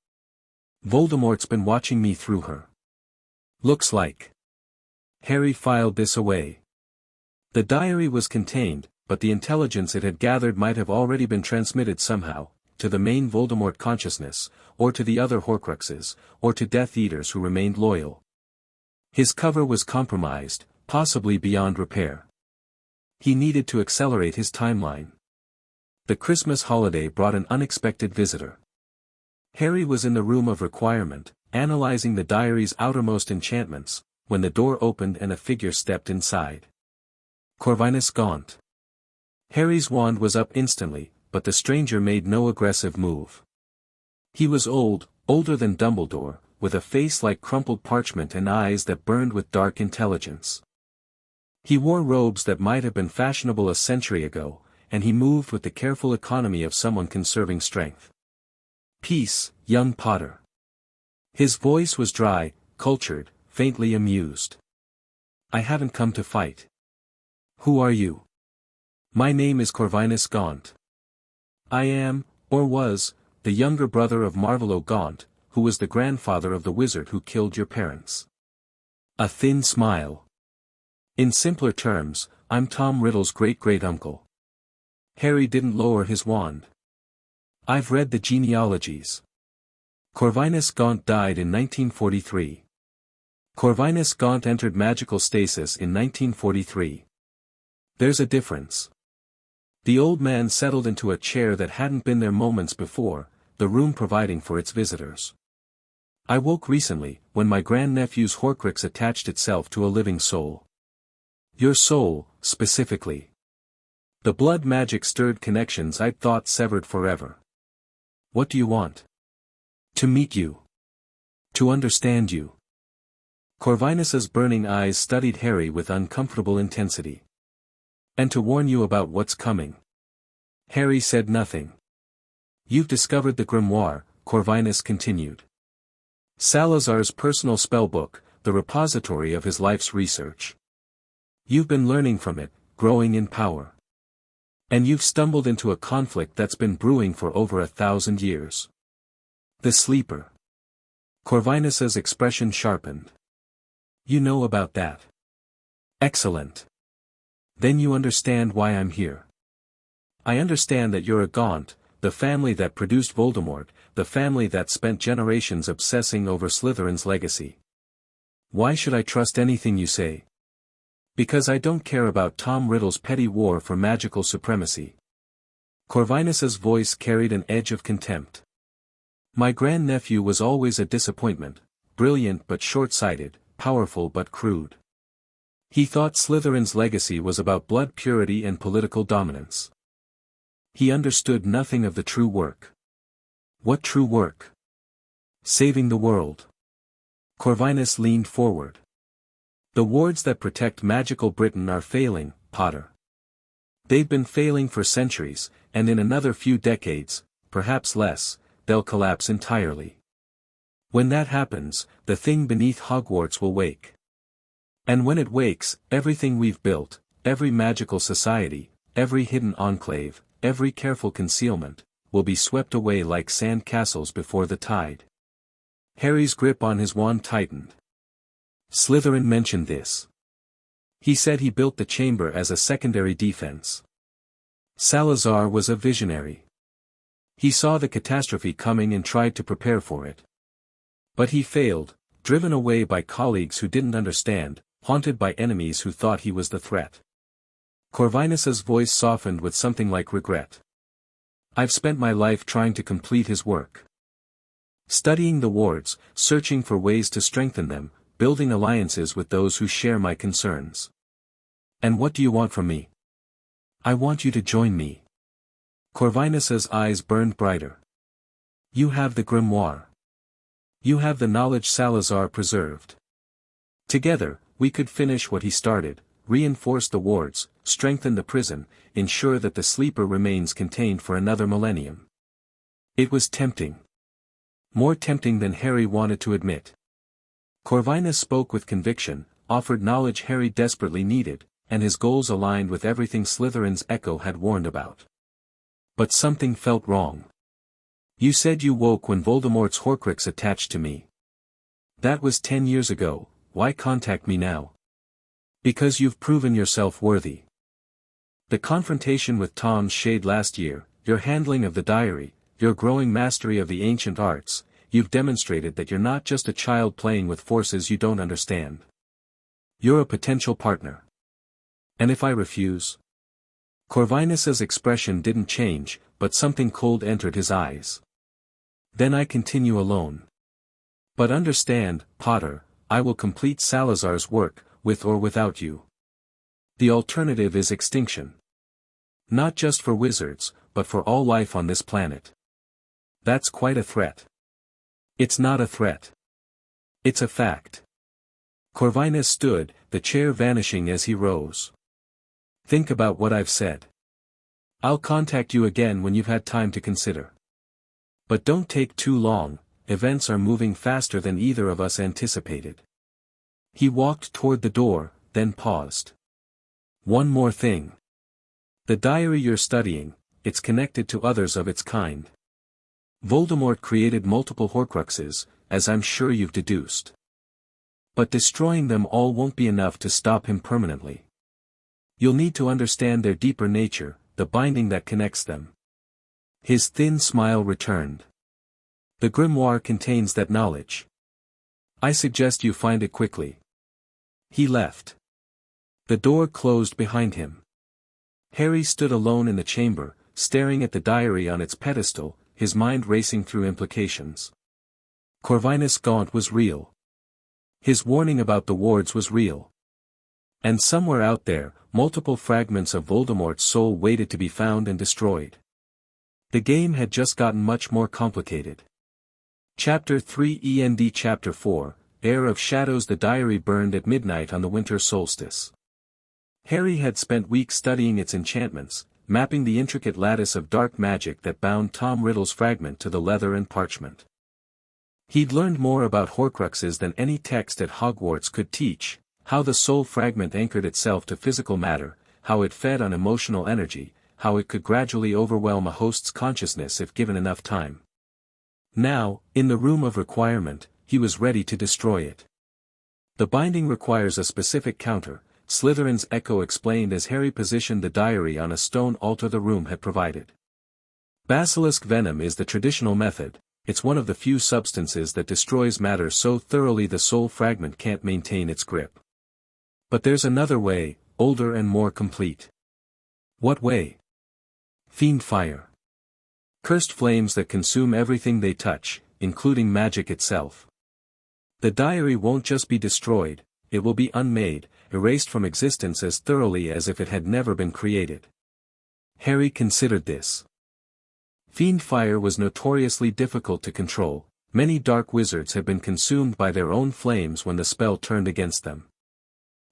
Voldemort's been watching me through her. Looks like. Harry filed this away. The diary was contained, but the intelligence it had gathered might have already been transmitted somehow, to the main Voldemort consciousness, or to the other Horcruxes, or to Death Eaters who remained loyal. His cover was compromised, possibly beyond repair. He needed to accelerate his timeline. The Christmas holiday brought an unexpected visitor. Harry was in the room of requirement, analyzing the diary's outermost enchantments, when the door opened and a figure stepped inside. Corvinus Gaunt. Harry's wand was up instantly, but the stranger made no aggressive move. He was old, older than Dumbledore, with a face like crumpled parchment and eyes that burned with dark intelligence. He wore robes that might have been fashionable a century ago, and he moved with the careful economy of someone conserving strength. Peace, young Potter. His voice was dry, cultured, faintly amused. I haven't come to fight. Who are you? My name is Corvinus Gaunt. I am, or was, the younger brother of Marvolo Gaunt, who was the grandfather of the wizard who killed your parents. A thin smile. In simpler terms, I'm Tom Riddle's great-great-uncle. Harry didn't lower his wand. I've read the genealogies. Corvinus Gaunt died in 1943. Corvinus Gaunt entered magical stasis in 1943. There's a difference. The old man settled into a chair that hadn't been there moments before, the room providing for its visitors. I woke recently, when my grandnephew's Horcrux attached itself to a living soul. Your soul, specifically. The blood magic stirred connections I'd thought severed forever. What do you want? To meet you. To understand you. Corvinus's burning eyes studied Harry with uncomfortable intensity. And to warn you about what's coming. Harry said nothing. You've discovered the Grimoire, Corvinus continued. Salazar's personal spellbook, the repository of his life's research. You've been learning from it, growing in power. And you've stumbled into a conflict that's been brewing for over 1,000 years. The Sleeper. Corvinus's expression sharpened. You know about that. Excellent. Then you understand why I'm here. I understand that you're a Gaunt, the family that produced Voldemort, the family that spent generations obsessing over Slytherin's legacy. Why should I trust anything you say? Because I don't care about Tom Riddle's petty war for magical supremacy. Corvinus's voice carried an edge of contempt. My grandnephew was always a disappointment, brilliant but short-sighted, powerful but crude. He thought Slytherin's legacy was about blood purity and political dominance. He understood nothing of the true work. What true work? Saving the world. Corvinus leaned forward. The wards that protect magical Britain are failing, Potter. They've been failing for centuries, and in another few decades, perhaps less, they'll collapse entirely. When that happens, the thing beneath Hogwarts will wake. And when it wakes, everything we've built, every magical society, every hidden enclave, every careful concealment, will be swept away like sand castles before the tide. Harry's grip on his wand tightened. Slytherin mentioned this. He said he built the chamber as a secondary defense. Salazar was a visionary. He saw the catastrophe coming and tried to prepare for it. But he failed, driven away by colleagues who didn't understand, haunted by enemies who thought he was the threat. Corvinus's voice softened with something like regret. I've spent my life trying to complete his work. Studying the wards, searching for ways to strengthen them, building alliances with those who share my concerns. And what do you want from me? I want you to join me. Corvinus's eyes burned brighter. You have the Grimoire. You have the knowledge Salazar preserved. Together, we could finish what he started, reinforce the wards, strengthen the prison, ensure that the sleeper remains contained for another millennium. It was tempting. More tempting than Harry wanted to admit. Corvinus spoke with conviction, offered knowledge Harry desperately needed, and his goals aligned with everything Slytherin's Echo had warned about. But something felt wrong. You said you woke when Voldemort's Horcrux attached to me. That was 10 years ago, why contact me now? Because you've proven yourself worthy. The confrontation with Tom's Shade last year, your handling of the diary, your growing mastery of the ancient arts, you've demonstrated that you're not just a child playing with forces you don't understand. You're a potential partner. And if I refuse? Corvinus's expression didn't change, but something cold entered his eyes. Then I continue alone. But understand, Potter, I will complete Salazar's work, with or without you. The alternative is extinction. Not just for wizards, but for all life on this planet. That's quite a threat. It's not a threat. It's a fact. Corvinus stood, the chair vanishing as he rose. Think about what I've said. I'll contact you again when you've had time to consider. But don't take too long, events are moving faster than either of us anticipated. He walked toward the door, then paused. One more thing. The diary you're studying, it's connected to others of its kind. Voldemort created multiple Horcruxes, as I'm sure you've deduced. But destroying them all won't be enough to stop him permanently. You'll need to understand their deeper nature, the binding that connects them. His thin smile returned. The Grimoire contains that knowledge. I suggest you find it quickly. He left. The door closed behind him. Harry stood alone in the chamber, staring at the diary on its pedestal, his mind racing through implications. Corvinus Gaunt was real. His warning about the wards was real. And somewhere out there, multiple fragments of Voldemort's soul waited to be found and destroyed. The game had just gotten much more complicated. Chapter 3 END Chapter 4, Heir of Shadows. The diary burned at midnight on the winter solstice. Harry had spent weeks studying its enchantments, mapping the intricate lattice of dark magic that bound Tom Riddle's fragment to the leather and parchment. He'd learned more about Horcruxes than any text at Hogwarts could teach, how the soul fragment anchored itself to physical matter, how it fed on emotional energy, how it could gradually overwhelm a host's consciousness if given enough time. Now, in the room of requirement, he was ready to destroy it. The binding requires a specific counter, Slytherin's Echo explained as Harry positioned the diary on a stone altar the room had provided. Basilisk venom is the traditional method, it's one of the few substances that destroys matter so thoroughly the soul fragment can't maintain its grip. But there's another way, older and more complete. What way? Fiend fire. Cursed flames that consume everything they touch, including magic itself. The diary won't just be destroyed, it will be unmade, erased from existence as thoroughly as if it had never been created. Harry considered this. Fiend fire was notoriously difficult to control, many dark wizards had been consumed by their own flames when the spell turned against them.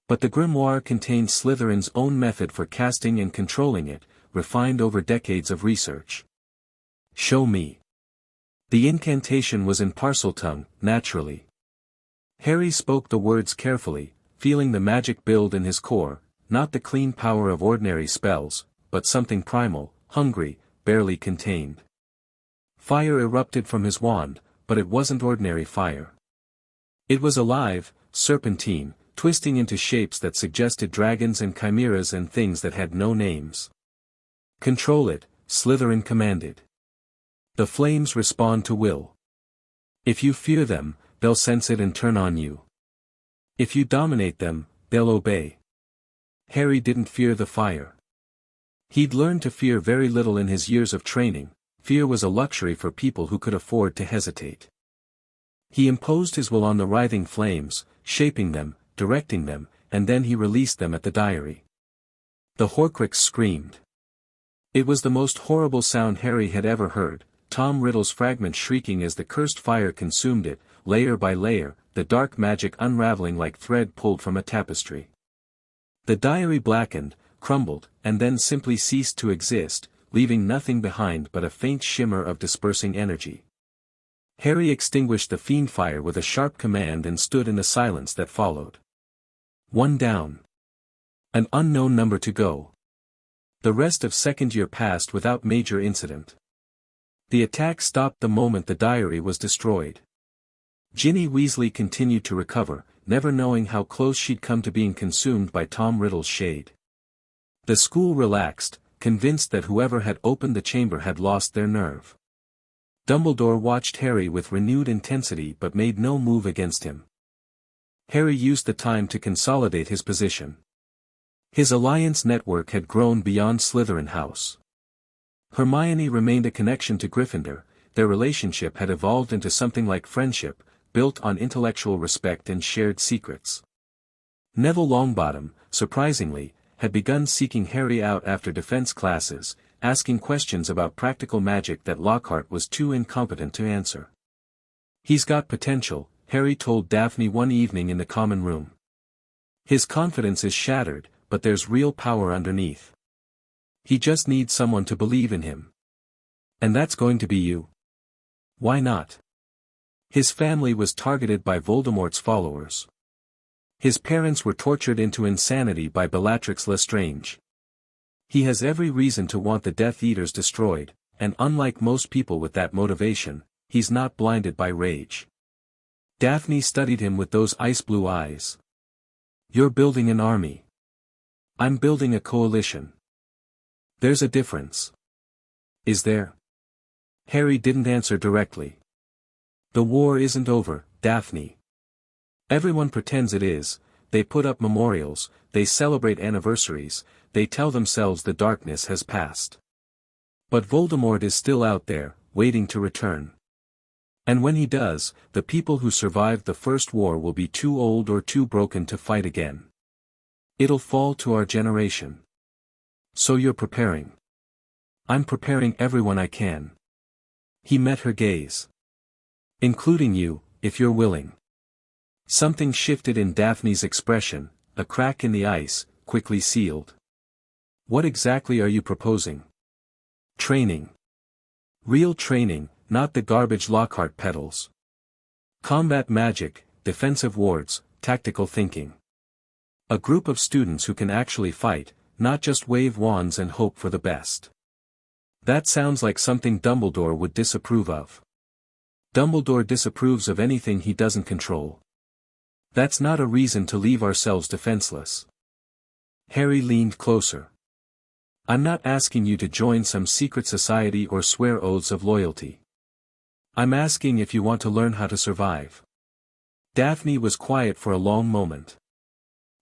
But the Grimoire contained Slytherin's own method for casting and controlling it, refined over decades of research. Show me. The incantation was in Parseltongue, naturally. Harry spoke the words carefully, feeling the magic build in his core, not the clean power of ordinary spells, but something primal, hungry, barely contained. Fire erupted from his wand, but it wasn't ordinary fire. It was alive, serpentine, twisting into shapes that suggested dragons and chimeras and things that had no names. "Control it," Slytherin commanded. "The flames respond to will. If you fear them, they'll sense it and turn on you. If you dominate them, they'll obey." Harry didn't fear the fire. He'd learned to fear very little in his years of training. Fear was a luxury for people who could afford to hesitate. He imposed his will on the writhing flames, shaping them, directing them, and then he released them at the diary. The Horcrux screamed. It was the most horrible sound Harry had ever heard, Tom Riddle's fragment shrieking as the cursed fire consumed it, layer by layer, the dark magic unraveling like thread pulled from a tapestry. The diary blackened, crumbled, and then simply ceased to exist, leaving nothing behind but a faint shimmer of dispersing energy. Harry extinguished the fiend fire with a sharp command and stood in the silence that followed. One down. An unknown number to go. The rest of second year passed without major incident. The attack stopped the moment the diary was destroyed. Ginny Weasley continued to recover, never knowing how close she'd come to being consumed by Tom Riddle's shade. The school relaxed, convinced that whoever had opened the chamber had lost their nerve. Dumbledore watched Harry with renewed intensity but made no move against him. Harry used the time to consolidate his position. His alliance network had grown beyond Slytherin House. Hermione remained a connection to Gryffindor, their relationship had evolved into something like friendship, built on intellectual respect and shared secrets. Neville Longbottom, surprisingly, had begun seeking Harry out after defense classes, asking questions about practical magic that Lockhart was too incompetent to answer. "He's got potential," Harry told Daphne one evening in the common room. "His confidence is shattered, but there's real power underneath. He just needs someone to believe in him. And that's going to be you. Why not?" His family was targeted by Voldemort's followers. His parents were tortured into insanity by Bellatrix Lestrange. He has every reason to want the Death Eaters destroyed, and unlike most people with that motivation, he's not blinded by rage. Daphne studied him with those ice-blue eyes. "You're building an army. I'm building a coalition. There's a difference." "Is there?" Harry didn't answer directly. "The war isn't over, Daphne. Everyone pretends it is, they put up memorials, they celebrate anniversaries, they tell themselves the darkness has passed. But Voldemort is still out there, waiting to return. And when he does, the people who survived the First War will be too old or too broken to fight again. It'll fall to our generation. So you're preparing." "I'm preparing everyone I can." He met her gaze. "Including you, if you're willing." Something shifted in Daphne's expression, a crack in the ice, quickly sealed. "What exactly are you proposing?" "Training. Real training, not the garbage Lockhart peddles. Combat magic, defensive wards, tactical thinking. A group of students who can actually fight, not just wave wands and hope for the best." That sounds like something Dumbledore would disapprove of. Dumbledore disapproves of anything he doesn't control. That's not a reason to leave ourselves defenseless. Harry leaned closer. "I'm not asking you to join some secret society or swear oaths of loyalty. I'm asking if you want to learn how to survive." Daphne was quiet for a long moment.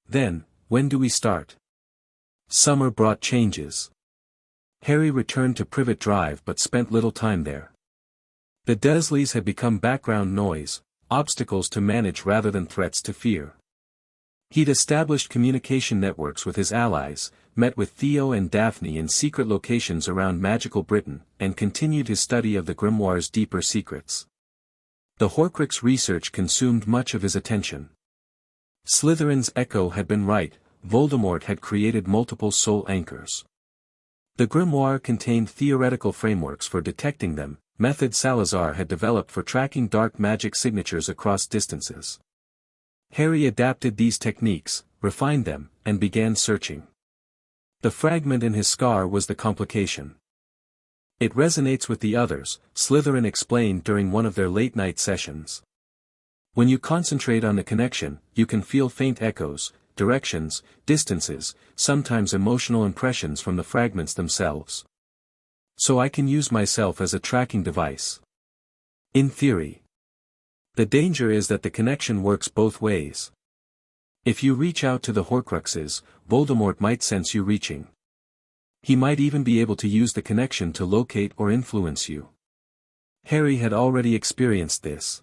Then, "When do we start?" Summer brought changes. Harry returned to Privet Drive but spent little time there. The Dursleys had become background noise, obstacles to manage rather than threats to fear. He'd established communication networks with his allies, met with Theo and Daphne in secret locations around magical Britain, and continued his study of the Grimoire's deeper secrets. The Horcrux research consumed much of his attention. Slytherin's echo had been right, Voldemort had created multiple soul anchors. The Grimoire contained theoretical frameworks for detecting them, methods Salazar had developed for tracking dark magic signatures across distances. Harry adapted these techniques, refined them, and began searching. The fragment in his scar was the complication. It resonates with the others, Slytherin explained during one of their late-night sessions. When you concentrate on the connection, you can feel faint echoes, directions, distances, sometimes emotional impressions from the fragments themselves. So I can use myself as a tracking device. In theory. The danger is that the connection works both ways. If you reach out to the Horcruxes, Voldemort might sense you reaching. He might even be able to use the connection to locate or influence you. Harry had already experienced this.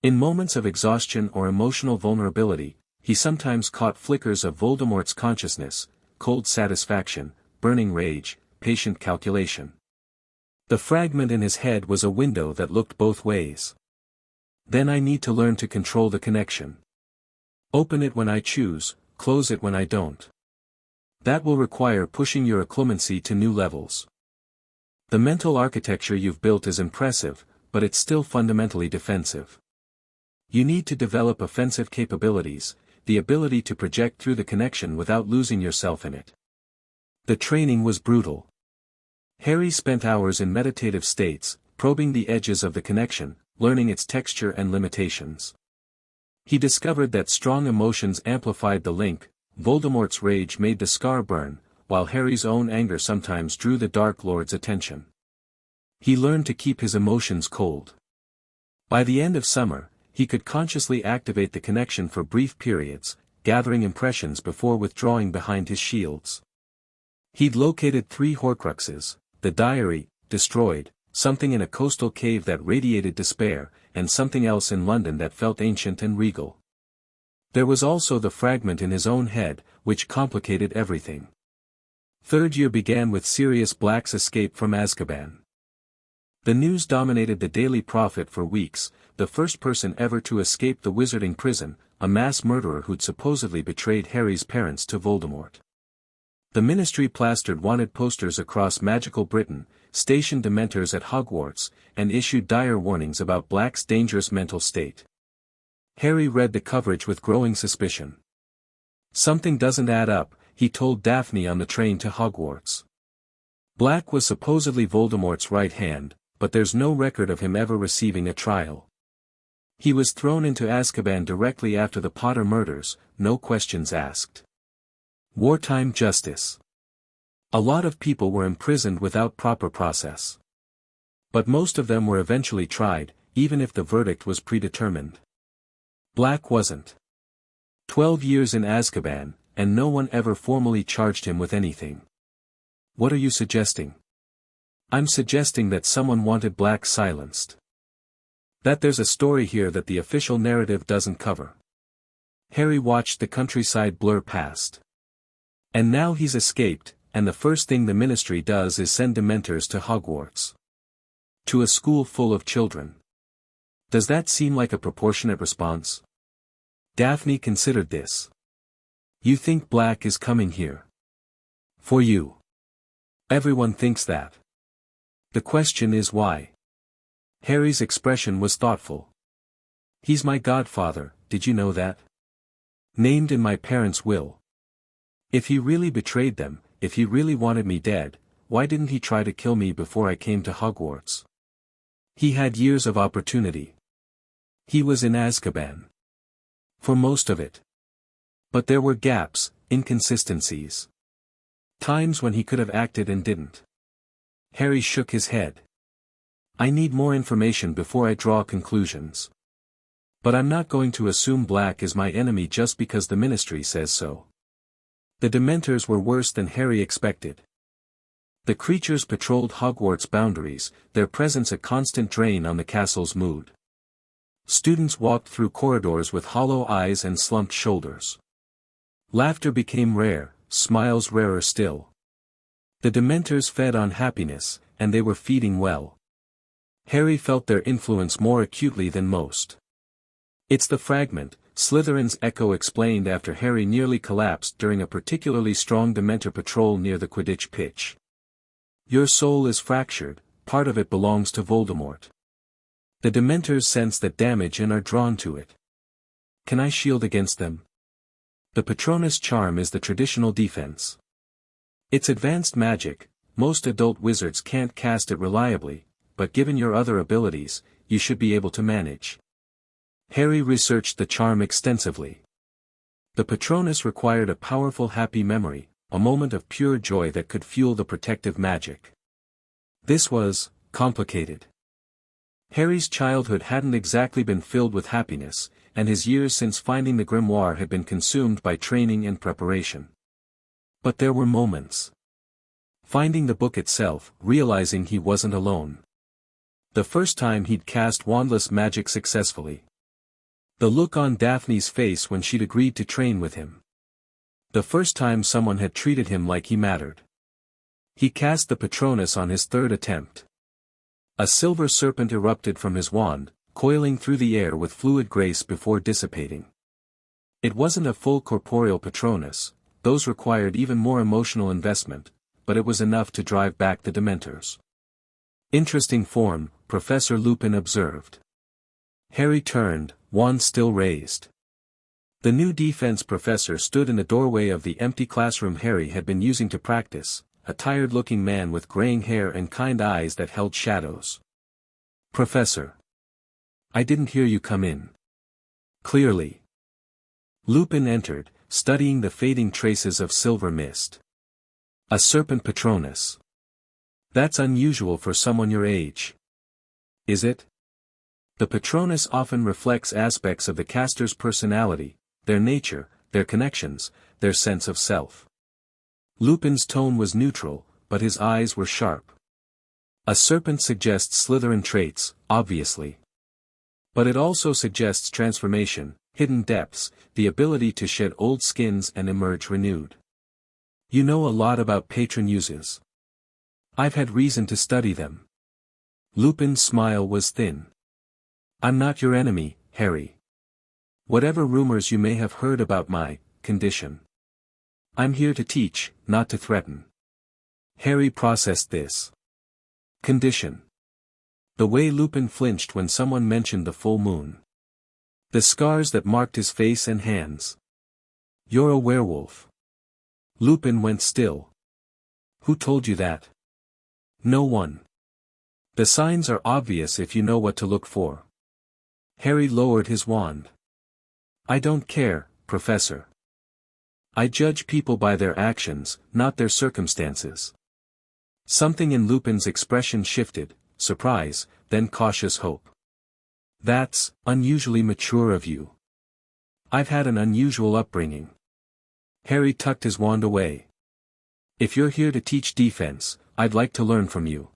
In moments of exhaustion or emotional vulnerability, he sometimes caught flickers of Voldemort's consciousness, cold satisfaction, burning rage, patient calculation. The fragment in his head was a window that looked both ways. Then I need to learn to control the connection. Open it when I choose, close it when I don't. That will require pushing your occlumency to new levels. The mental architecture you've built is impressive, but it's still fundamentally defensive. You need to develop offensive capabilities, the ability to project through the connection without losing yourself in it. The training was brutal. Harry spent hours in meditative states, probing the edges of the connection, learning its texture and limitations. He discovered that strong emotions amplified the link. Voldemort's rage made the scar burn, while Harry's own anger sometimes drew the Dark Lord's attention. He learned to keep his emotions cold. By the end of summer, he could consciously activate the connection for brief periods, gathering impressions before withdrawing behind his shields. He'd located 3 Horcruxes, the diary, destroyed, something in a coastal cave that radiated despair, and something else in London that felt ancient and regal. There was also the fragment in his own head, which complicated everything. Third year began with Sirius Black's escape from Azkaban. The news dominated the Daily Prophet for weeks, the first person ever to escape the wizarding prison, a mass murderer who'd supposedly betrayed Harry's parents to Voldemort. The Ministry plastered wanted posters across magical Britain, stationed Dementors at Hogwarts, and issued dire warnings about Black's dangerous mental state. Harry read the coverage with growing suspicion. Something doesn't add up, he told Daphne on the train to Hogwarts. Black was supposedly Voldemort's right hand, but there's no record of him ever receiving a trial. He was thrown into Azkaban directly after the Potter murders, no questions asked. Wartime justice. A lot of people were imprisoned without proper process. But most of them were eventually tried, even if the verdict was predetermined. Black wasn't. 12 years in Azkaban, and no one ever formally charged him with anything. What are you suggesting? I'm suggesting that someone wanted Black silenced. That there's a story here that the official narrative doesn't cover. Harry watched the countryside blur past. And now he's escaped, and the first thing the Ministry does is send Dementors to Hogwarts. To a school full of children. Does that seem like a proportionate response? Daphne considered this. You think Black is coming here? For you. Everyone thinks that. The question is why. Harry's expression was thoughtful. He's my godfather, did you know that? Named in my parents' will. If he really betrayed them, if he really wanted me dead, why didn't he try to kill me before I came to Hogwarts? He had years of opportunity. He was in Azkaban. For most of it. But there were gaps, inconsistencies. Times when he could have acted and didn't. Harry shook his head. I need more information before I draw conclusions. But I'm not going to assume Black is my enemy just because the Ministry says so. The Dementors were worse than Harry expected. The creatures patrolled Hogwarts' boundaries, their presence a constant drain on the castle's mood. Students walked through corridors with hollow eyes and slumped shoulders. Laughter became rare, smiles rarer still. The Dementors fed on happiness, and they were feeding well. Harry felt their influence more acutely than most. It's the fragment, Slytherin's echo explained after Harry nearly collapsed during a particularly strong Dementor patrol near the Quidditch pitch. Your soul is fractured, part of it belongs to Voldemort. The Dementors sense that damage and are drawn to it. Can I shield against them? The Patronus charm is the traditional defense. It's advanced magic, most adult wizards can't cast it reliably, but given your other abilities, you should be able to manage. Harry researched the charm extensively. The Patronus required a powerful happy memory, a moment of pure joy that could fuel the protective magic. This was complicated. Harry's childhood hadn't exactly been filled with happiness, and his years since finding the grimoire had been consumed by training and preparation. But there were moments. Finding the book itself, realizing he wasn't alone. The first time he'd cast wandless magic successfully. The look on Daphne's face when she'd agreed to train with him. The first time someone had treated him like he mattered. He cast the Patronus on his third attempt. A silver serpent erupted from his wand, coiling through the air with fluid grace before dissipating. It wasn't a full corporeal Patronus, those required even more emotional investment, but it was enough to drive back the Dementors. Interesting form, Professor Lupin observed. Harry turned, wand still raised. The new defense professor stood in the doorway of the empty classroom Harry had been using to practice, a tired-looking man with graying hair and kind eyes that held shadows. Professor. I didn't hear you come in. Clearly. Lupin entered, studying the fading traces of silver mist. A serpent Patronus. That's unusual for someone your age. Is it? The Patronus often reflects aspects of the caster's personality, their nature, their connections, their sense of self. Lupin's tone was neutral, but his eyes were sharp. A serpent suggests Slytherin traits, obviously. But it also suggests transformation, hidden depths, the ability to shed old skins and emerge renewed. You know a lot about patron uses. I've had reason to study them. Lupin's smile was thin. I'm not your enemy, Harry. Whatever rumors you may have heard about my condition. I'm here to teach, not to threaten. Harry processed this. Condition. The way Lupin flinched when someone mentioned the full moon. The scars that marked his face and hands. You're a werewolf. Lupin went still. Who told you that? No one. The signs are obvious if you know what to look for. Harry lowered his wand. I don't care, Professor. I judge people by their actions, not their circumstances. Something in Lupin's expression shifted, surprise, then cautious hope. That's unusually mature of you. I've had an unusual upbringing. Harry tucked his wand away. If you're here to teach defense, I'd like to learn from you.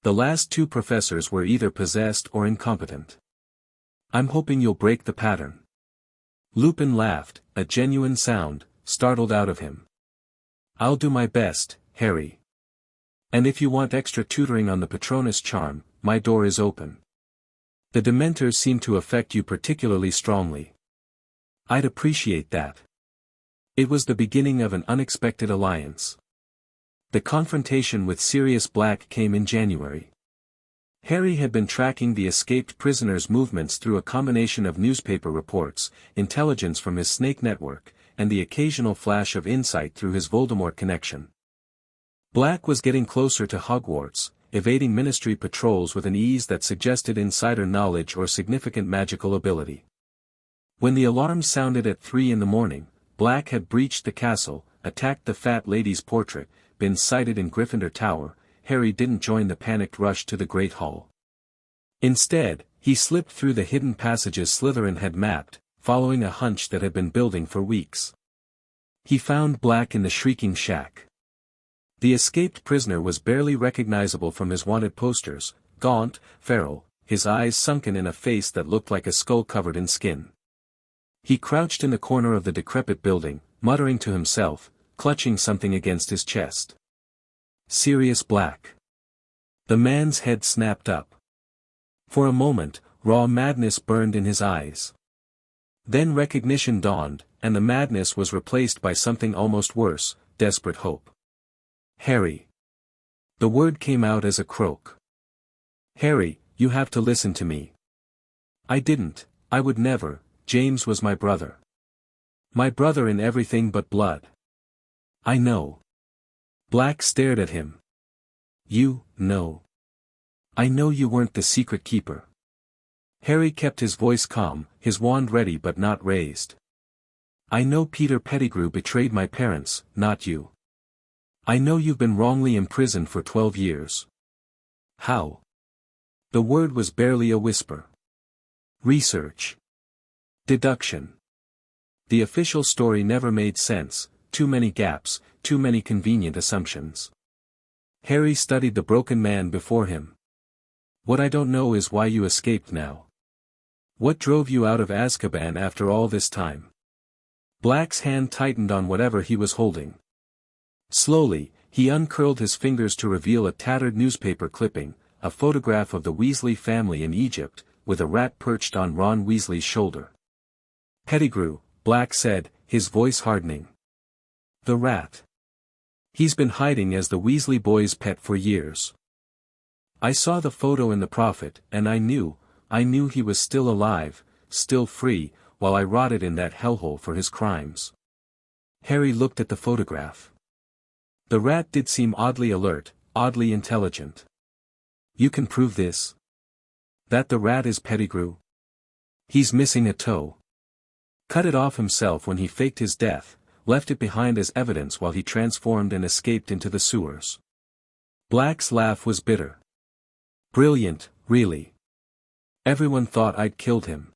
The last two professors were either possessed or incompetent. I'm hoping you'll break the pattern. Lupin laughed, a genuine sound, startled out of him. I'll do my best, Harry. And if you want extra tutoring on the Patronus charm, my door is open. The Dementors seem to affect you particularly strongly. I'd appreciate that. It was the beginning of an unexpected alliance. The confrontation with Sirius Black came in January. Harry had been tracking the escaped prisoner's movements through a combination of newspaper reports, intelligence from his snake network, and the occasional flash of insight through his Voldemort connection. Black was getting closer to Hogwarts, evading Ministry patrols with an ease that suggested insider knowledge or significant magical ability. When the alarm sounded at 3 a.m, Black had breached the castle, attacked the fat lady's portrait, been sighted in Gryffindor Tower. Harry didn't join the panicked rush to the Great Hall. Instead, he slipped through the hidden passages Slytherin had mapped, following a hunch that had been building for weeks. He found Black in the Shrieking Shack. The escaped prisoner was barely recognizable from his wanted posters, gaunt, feral, his eyes sunken in a face that looked like a skull covered in skin. He crouched in the corner of the decrepit building, muttering to himself, clutching something against his chest. Sirius Black. The man's head snapped up. For a moment, raw madness burned in his eyes. Then recognition dawned, and the madness was replaced by something almost worse, desperate hope. Harry. The word came out as a croak. Harry, you have to listen to me. I didn't, I would never, James was my brother. My brother in everything but blood. I know. Black stared at him, No. I know you weren't the secret keeper. Harry kept his voice calm, his wand ready but not raised. I know Peter Pettigrew betrayed my parents, not you. I know you've been wrongly imprisoned for 12 years. How? The word was barely a whisper. Research. Deduction. The official story never made sense, too many gaps, too many convenient assumptions. Harry studied the broken man before him. What I don't know is why you escaped now. What drove you out of Azkaban after all this time? Black's hand tightened on whatever he was holding. Slowly, he uncurled his fingers to reveal a tattered newspaper clipping, a photograph of the Weasley family in Egypt, with a rat perched on Ron Weasley's shoulder. Pettigrew, Black said, his voice hardening. The rat. He's been hiding as the Weasley boy's pet for years. I saw the photo in the Prophet, and I knew he was still alive, still free, while I rotted in that hellhole for his crimes. Harry looked at the photograph. The rat did seem oddly alert, oddly intelligent. You can prove this? That the rat is Pettigrew? He's missing a toe. Cut it off himself when he faked his death, left it behind as evidence while he transformed and escaped into the sewers. Black's laugh was bitter. Brilliant, really. Everyone thought I'd killed him.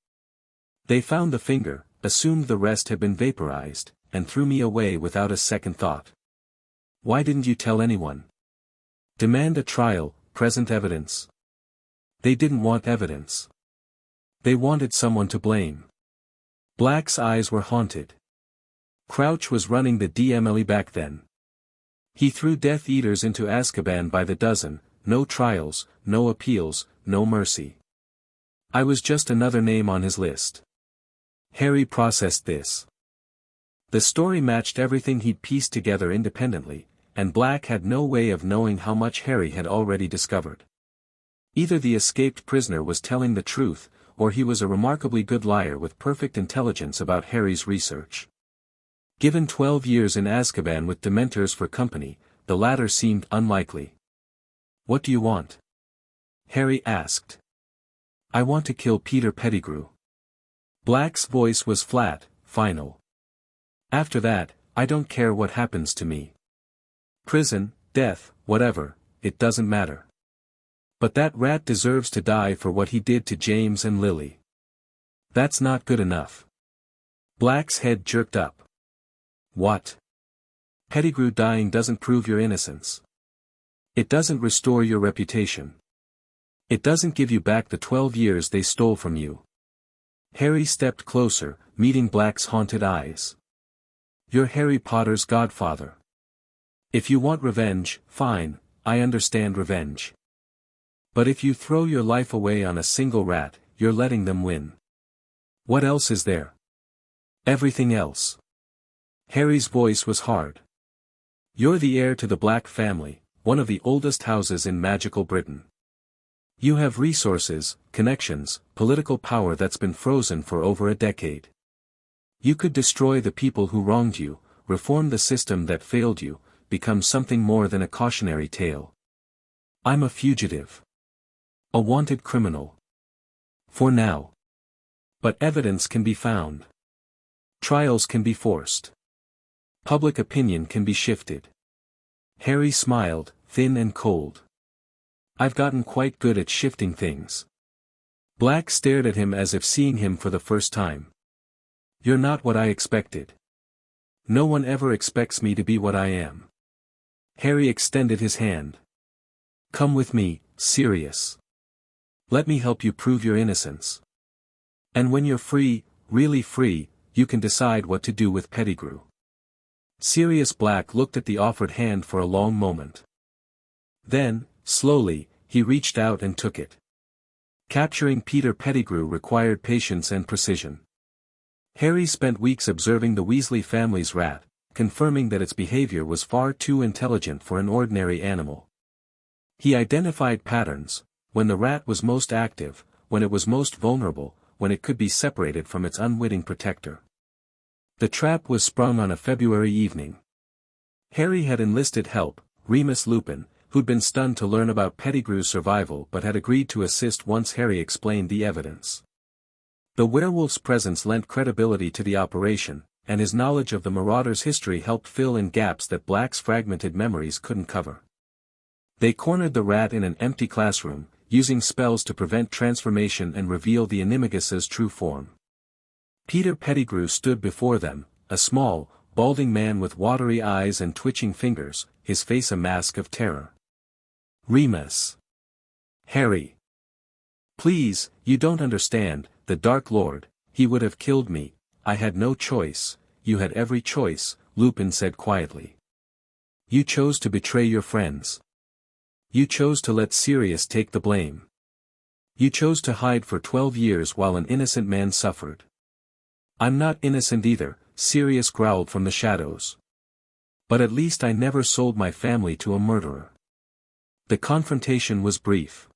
They found the finger, assumed the rest had been vaporized, and threw me away without a second thought. Why didn't you tell anyone? Demand a trial, present evidence. They didn't want evidence. They wanted someone to blame. Black's eyes were haunted. Crouch was running the DMLE back then. He threw Death Eaters into Azkaban by the dozen, no trials, no appeals, no mercy. I was just another name on his list. Harry processed this. The story matched everything he'd pieced together independently, and Black had no way of knowing how much Harry had already discovered. Either the escaped prisoner was telling the truth, or he was a remarkably good liar with perfect intelligence about Harry's research. Given 12 years in Azkaban with Dementors for company, the latter seemed unlikely. What do you want? Harry asked. I want to kill Peter Pettigrew. Black's voice was flat, final. After that, I don't care what happens to me. Prison, death, whatever, it doesn't matter. But that rat deserves to die for what he did to James and Lily. That's not good enough. Black's head jerked up. What? Pettigrew dying doesn't prove your innocence. It doesn't restore your reputation. It doesn't give you back the 12 years they stole from you. Harry stepped closer, meeting Black's haunted eyes. You're Harry Potter's godfather. If you want revenge, fine, I understand revenge. But if you throw your life away on a single rat, you're letting them win. What else is there? Everything else. Harry's voice was hard. You're the heir to the Black family, one of the oldest houses in magical Britain. You have resources, connections, political power that's been frozen for over a decade. You could destroy the people who wronged you, reform the system that failed you, become something more than a cautionary tale. I'm a fugitive. A wanted criminal. For now. But evidence can be found. Trials can be forced. Public opinion can be shifted. Harry smiled, thin and cold. I've gotten quite good at shifting things. Black stared at him as if seeing him for the first time. You're not what I expected. No one ever expects me to be what I am. Harry extended his hand. Come with me, Sirius. Let me help you prove your innocence. And when you're free, really free, you can decide what to do with Pettigrew. Sirius Black looked at the offered hand for a long moment. Then, slowly, he reached out and took it. Capturing Peter Pettigrew required patience and precision. Harry spent weeks observing the Weasley family's rat, confirming that its behavior was far too intelligent for an ordinary animal. He identified patterns, when the rat was most active, when it was most vulnerable, when it could be separated from its unwitting protector. The trap was sprung on a February evening. Harry had enlisted help, Remus Lupin, who'd been stunned to learn about Pettigrew's survival but had agreed to assist once Harry explained the evidence. The werewolf's presence lent credibility to the operation, and his knowledge of the Marauder's history helped fill in gaps that Black's fragmented memories couldn't cover. They cornered the rat in an empty classroom, using spells to prevent transformation and reveal the Animagus's true form. Peter Pettigrew stood before them, a small, balding man with watery eyes and twitching fingers, his face a mask of terror. Remus. Harry. Please, you don't understand, the Dark Lord, he would have killed me, I had no choice, you had every choice, Lupin said quietly. You chose to betray your friends. You chose to let Sirius take the blame. You chose to hide for 12 years while an innocent man suffered. I'm not innocent either, Sirius growled from the shadows. But at least I never sold my family to a murderer. The confrontation was brief.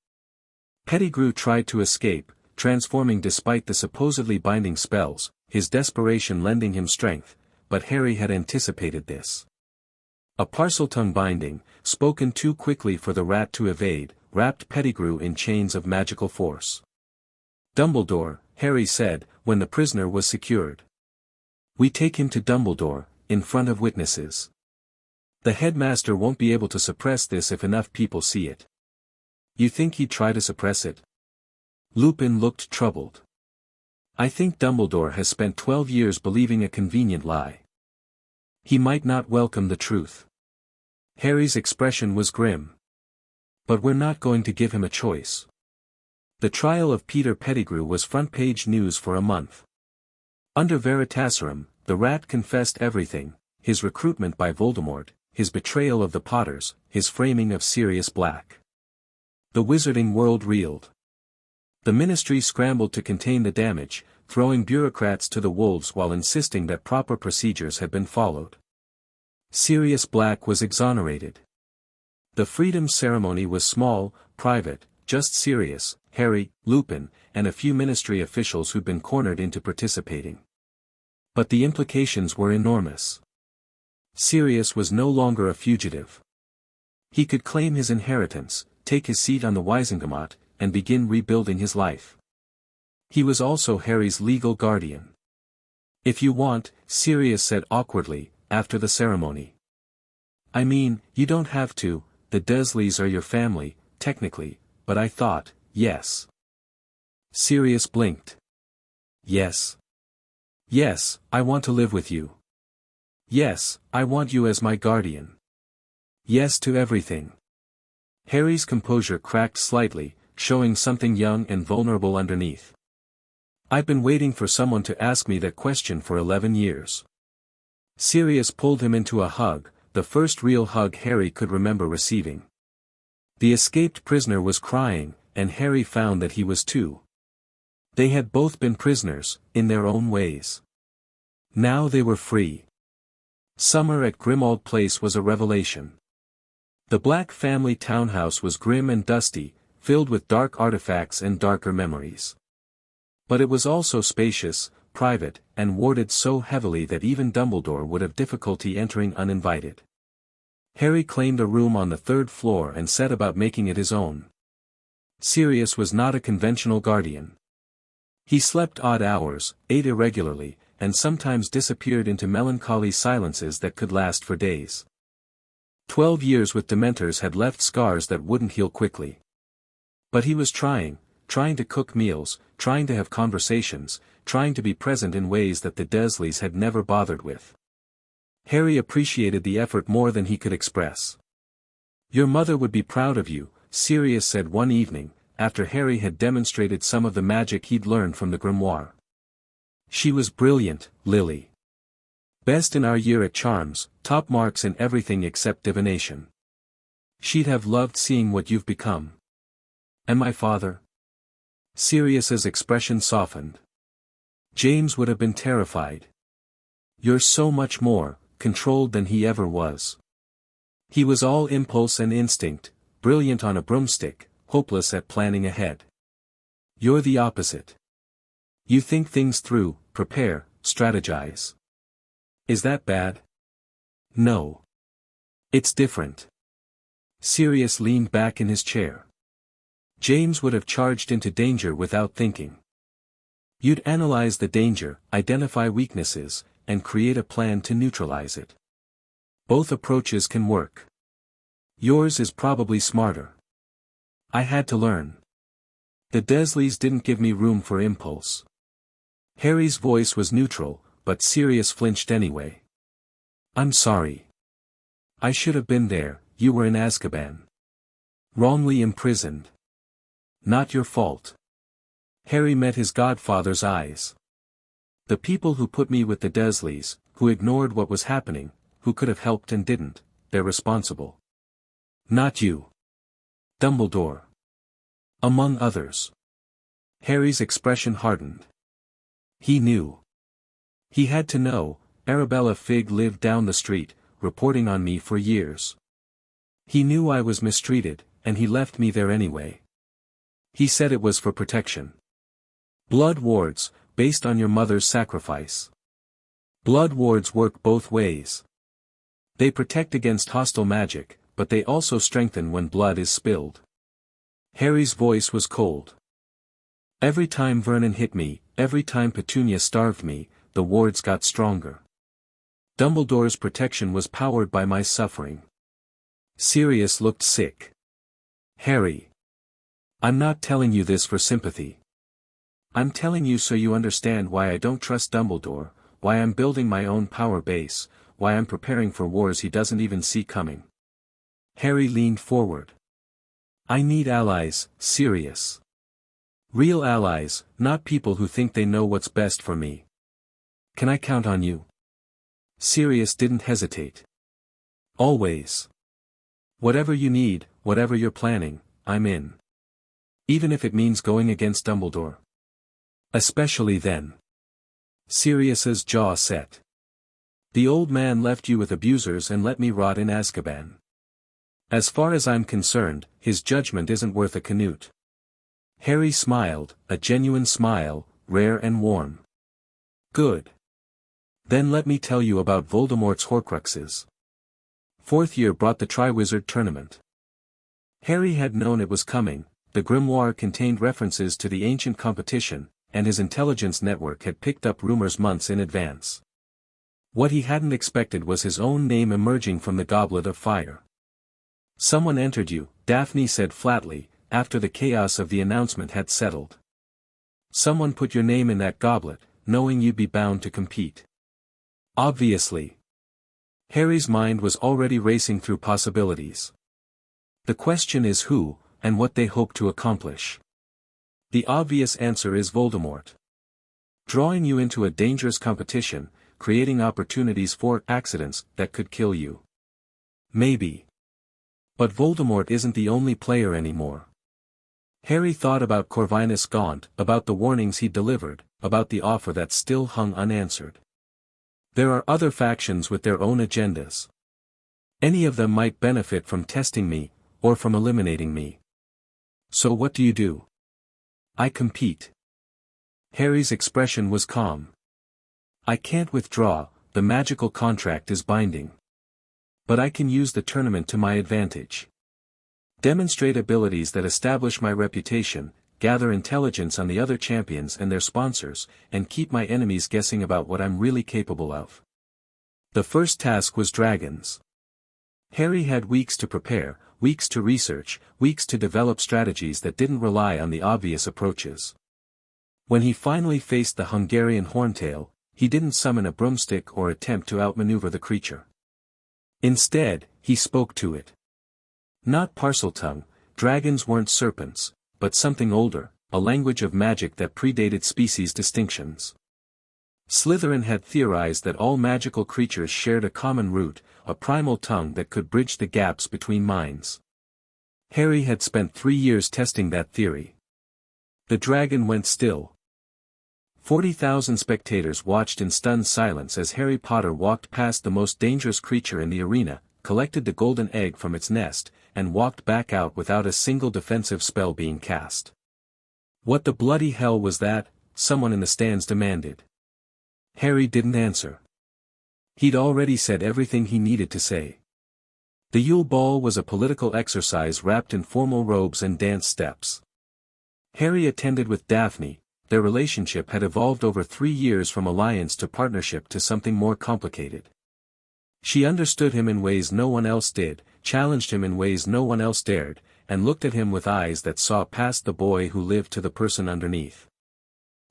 Pettigrew tried to escape, transforming despite the supposedly binding spells, his desperation lending him strength, but Harry had anticipated this. A Parseltongue binding, spoken too quickly for the rat to evade, wrapped Pettigrew in chains of magical force. Dumbledore, Harry said, when the prisoner was secured. We take him to Dumbledore, in front of witnesses. The headmaster won't be able to suppress this if enough people see it. You think he'd try to suppress it? Lupin looked troubled. I think Dumbledore has spent 12 years believing a convenient lie. He might not welcome the truth. Harry's expression was grim. But we're not going to give him a choice. The trial of Peter Pettigrew was front-page news for a month. Under Veritaserum, the rat confessed everything, his recruitment by Voldemort, his betrayal of the Potters, his framing of Sirius Black. The wizarding world reeled. The Ministry scrambled to contain the damage, throwing bureaucrats to the wolves while insisting that proper procedures had been followed. Sirius Black was exonerated. The Freedom Ceremony was small, private, just Sirius, Harry, Lupin, and a few Ministry officials who'd been cornered into participating. But the implications were enormous. Sirius was no longer a fugitive. He could claim his inheritance, take his seat on the Wisengamot, and begin rebuilding his life. He was also Harry's legal guardian. If you want, Sirius said awkwardly, after the ceremony. I mean, you don't have to, the Dursleys are your family, technically, but I thought, yes. Sirius blinked. Yes. Yes, I want to live with you. Yes, I want you as my guardian. Yes to everything. Harry's composure cracked slightly, showing something young and vulnerable underneath. I've been waiting for someone to ask me that question for 11 years. Sirius pulled him into a hug, the first real hug Harry could remember receiving. The escaped prisoner was crying, and Harry found that he was too. They had both been prisoners, in their own ways. Now they were free. Summer at Grimmauld Place was a revelation. The Black family townhouse was grim and dusty, filled with dark artifacts and darker memories. But it was also spacious, private, and warded so heavily that even Dumbledore would have difficulty entering uninvited. Harry claimed a room on the 3rd floor and set about making it his own. Sirius was not a conventional guardian. He slept odd hours, ate irregularly, and sometimes disappeared into melancholy silences that could last for days. 12 years with Dementors had left scars that wouldn't heal quickly. But he was trying to cook meals, trying to have conversations, trying to be present in ways that the Dursleys had never bothered with. Harry appreciated the effort more than he could express. Your mother would be proud of you, Sirius said one evening, after Harry had demonstrated some of the magic he'd learned from the Grimoire. She was brilliant, Lily. Best in our year at Charms, top marks in everything except divination. She'd have loved seeing what you've become. And my father? Sirius's expression softened. James would have been terrified. You're so much more controlled than he ever was. He was all impulse and instinct, brilliant on a broomstick, hopeless at planning ahead. You're the opposite. You think things through, prepare, strategize. Is that bad? No. It's different. Sirius leaned back in his chair. James would have charged into danger without thinking. You'd analyze the danger, identify weaknesses, and create a plan to neutralize it. Both approaches can work. Yours is probably smarter. I had to learn. The Dursleys didn't give me room for impulse. Harry's voice was neutral, but Sirius flinched anyway. I'm sorry. I should have been there. You were in Azkaban. Wrongly imprisoned. Not your fault. Harry met his godfather's eyes. The people who put me with the Dursleys, who ignored what was happening, who could have helped and didn't, they're responsible. Not you. Dumbledore. Among others. Harry's expression hardened. He knew. He had to know. Arabella Figg lived down the street, reporting on me for years. He knew I was mistreated, and he left me there anyway. He said it was for protection. Blood wards, based on your mother's sacrifice. Blood wards work both ways. They protect against hostile magic, but they also strengthen when blood is spilled. Harry's voice was cold. Every time Vernon hit me, every time Petunia starved me, the wards got stronger. Dumbledore's protection was powered by my suffering. Sirius looked sick. Harry. I'm not telling you this for sympathy. I'm telling you so you understand why I don't trust Dumbledore, why I'm building my own power base, why I'm preparing for wars he doesn't even see coming. Harry leaned forward. I need allies, Sirius. Real allies, not people who think they know what's best for me. Can I count on you? Sirius didn't hesitate. Always. Whatever you need, whatever you're planning, I'm in. Even if it means going against Dumbledore. Especially then. Sirius's jaw set. The old man left you with abusers and let me rot in Azkaban. As far as I'm concerned, his judgment isn't worth a canute. Harry smiled, a genuine smile, rare and warm. Good. Then let me tell you about Voldemort's Horcruxes. Fourth year brought the Triwizard Tournament. Harry had known it was coming. The Grimoire contained references to the ancient competition, and his intelligence network had picked up rumors months in advance. What he hadn't expected was his own name emerging from the Goblet of Fire. Someone entered you, Daphne said flatly, after the chaos of the announcement had settled. Someone put your name in that goblet, knowing you'd be bound to compete. Obviously. Harry's mind was already racing through possibilities. The question is who, and what they hope to accomplish. The obvious answer is Voldemort. Drawing you into a dangerous competition, creating opportunities for accidents that could kill you. Maybe. But Voldemort isn't the only player anymore. Harry thought about Corvinus Gaunt, about the warnings he delivered, about the offer that still hung unanswered. There are other factions with their own agendas. Any of them might benefit from testing me, or from eliminating me. So what do you do? I compete. Harry's expression was calm. I can't withdraw, the magical contract is binding. But I can use the tournament to my advantage. Demonstrate abilities that establish my reputation, gather intelligence on the other champions and their sponsors, and keep my enemies guessing about what I'm really capable of. The first task was dragons. Harry had weeks to prepare, weeks to research, weeks to develop strategies that didn't rely on the obvious approaches. When he finally faced the Hungarian Horntail, he didn't summon a broomstick or attempt to outmaneuver the creature. Instead, he spoke to it. Not Parseltongue, dragons weren't serpents, but something older, a language of magic that predated species distinctions. Slytherin had theorized that all magical creatures shared a common root, a primal tongue that could bridge the gaps between minds. Harry had spent 3 years testing that theory. The dragon went still. 40,000 spectators watched in stunned silence as Harry Potter walked past the most dangerous creature in the arena, collected the golden egg from its nest, and walked back out without a single defensive spell being cast. What the bloody hell was that? Someone in the stands demanded. Harry didn't answer. He'd already said everything he needed to say. The Yule Ball was a political exercise wrapped in formal robes and dance steps. Harry attended with Daphne. Their relationship had evolved over 3 years from alliance to partnership to something more complicated. She understood him in ways no one else did, challenged him in ways no one else dared, and looked at him with eyes that saw past the boy who lived to the person underneath.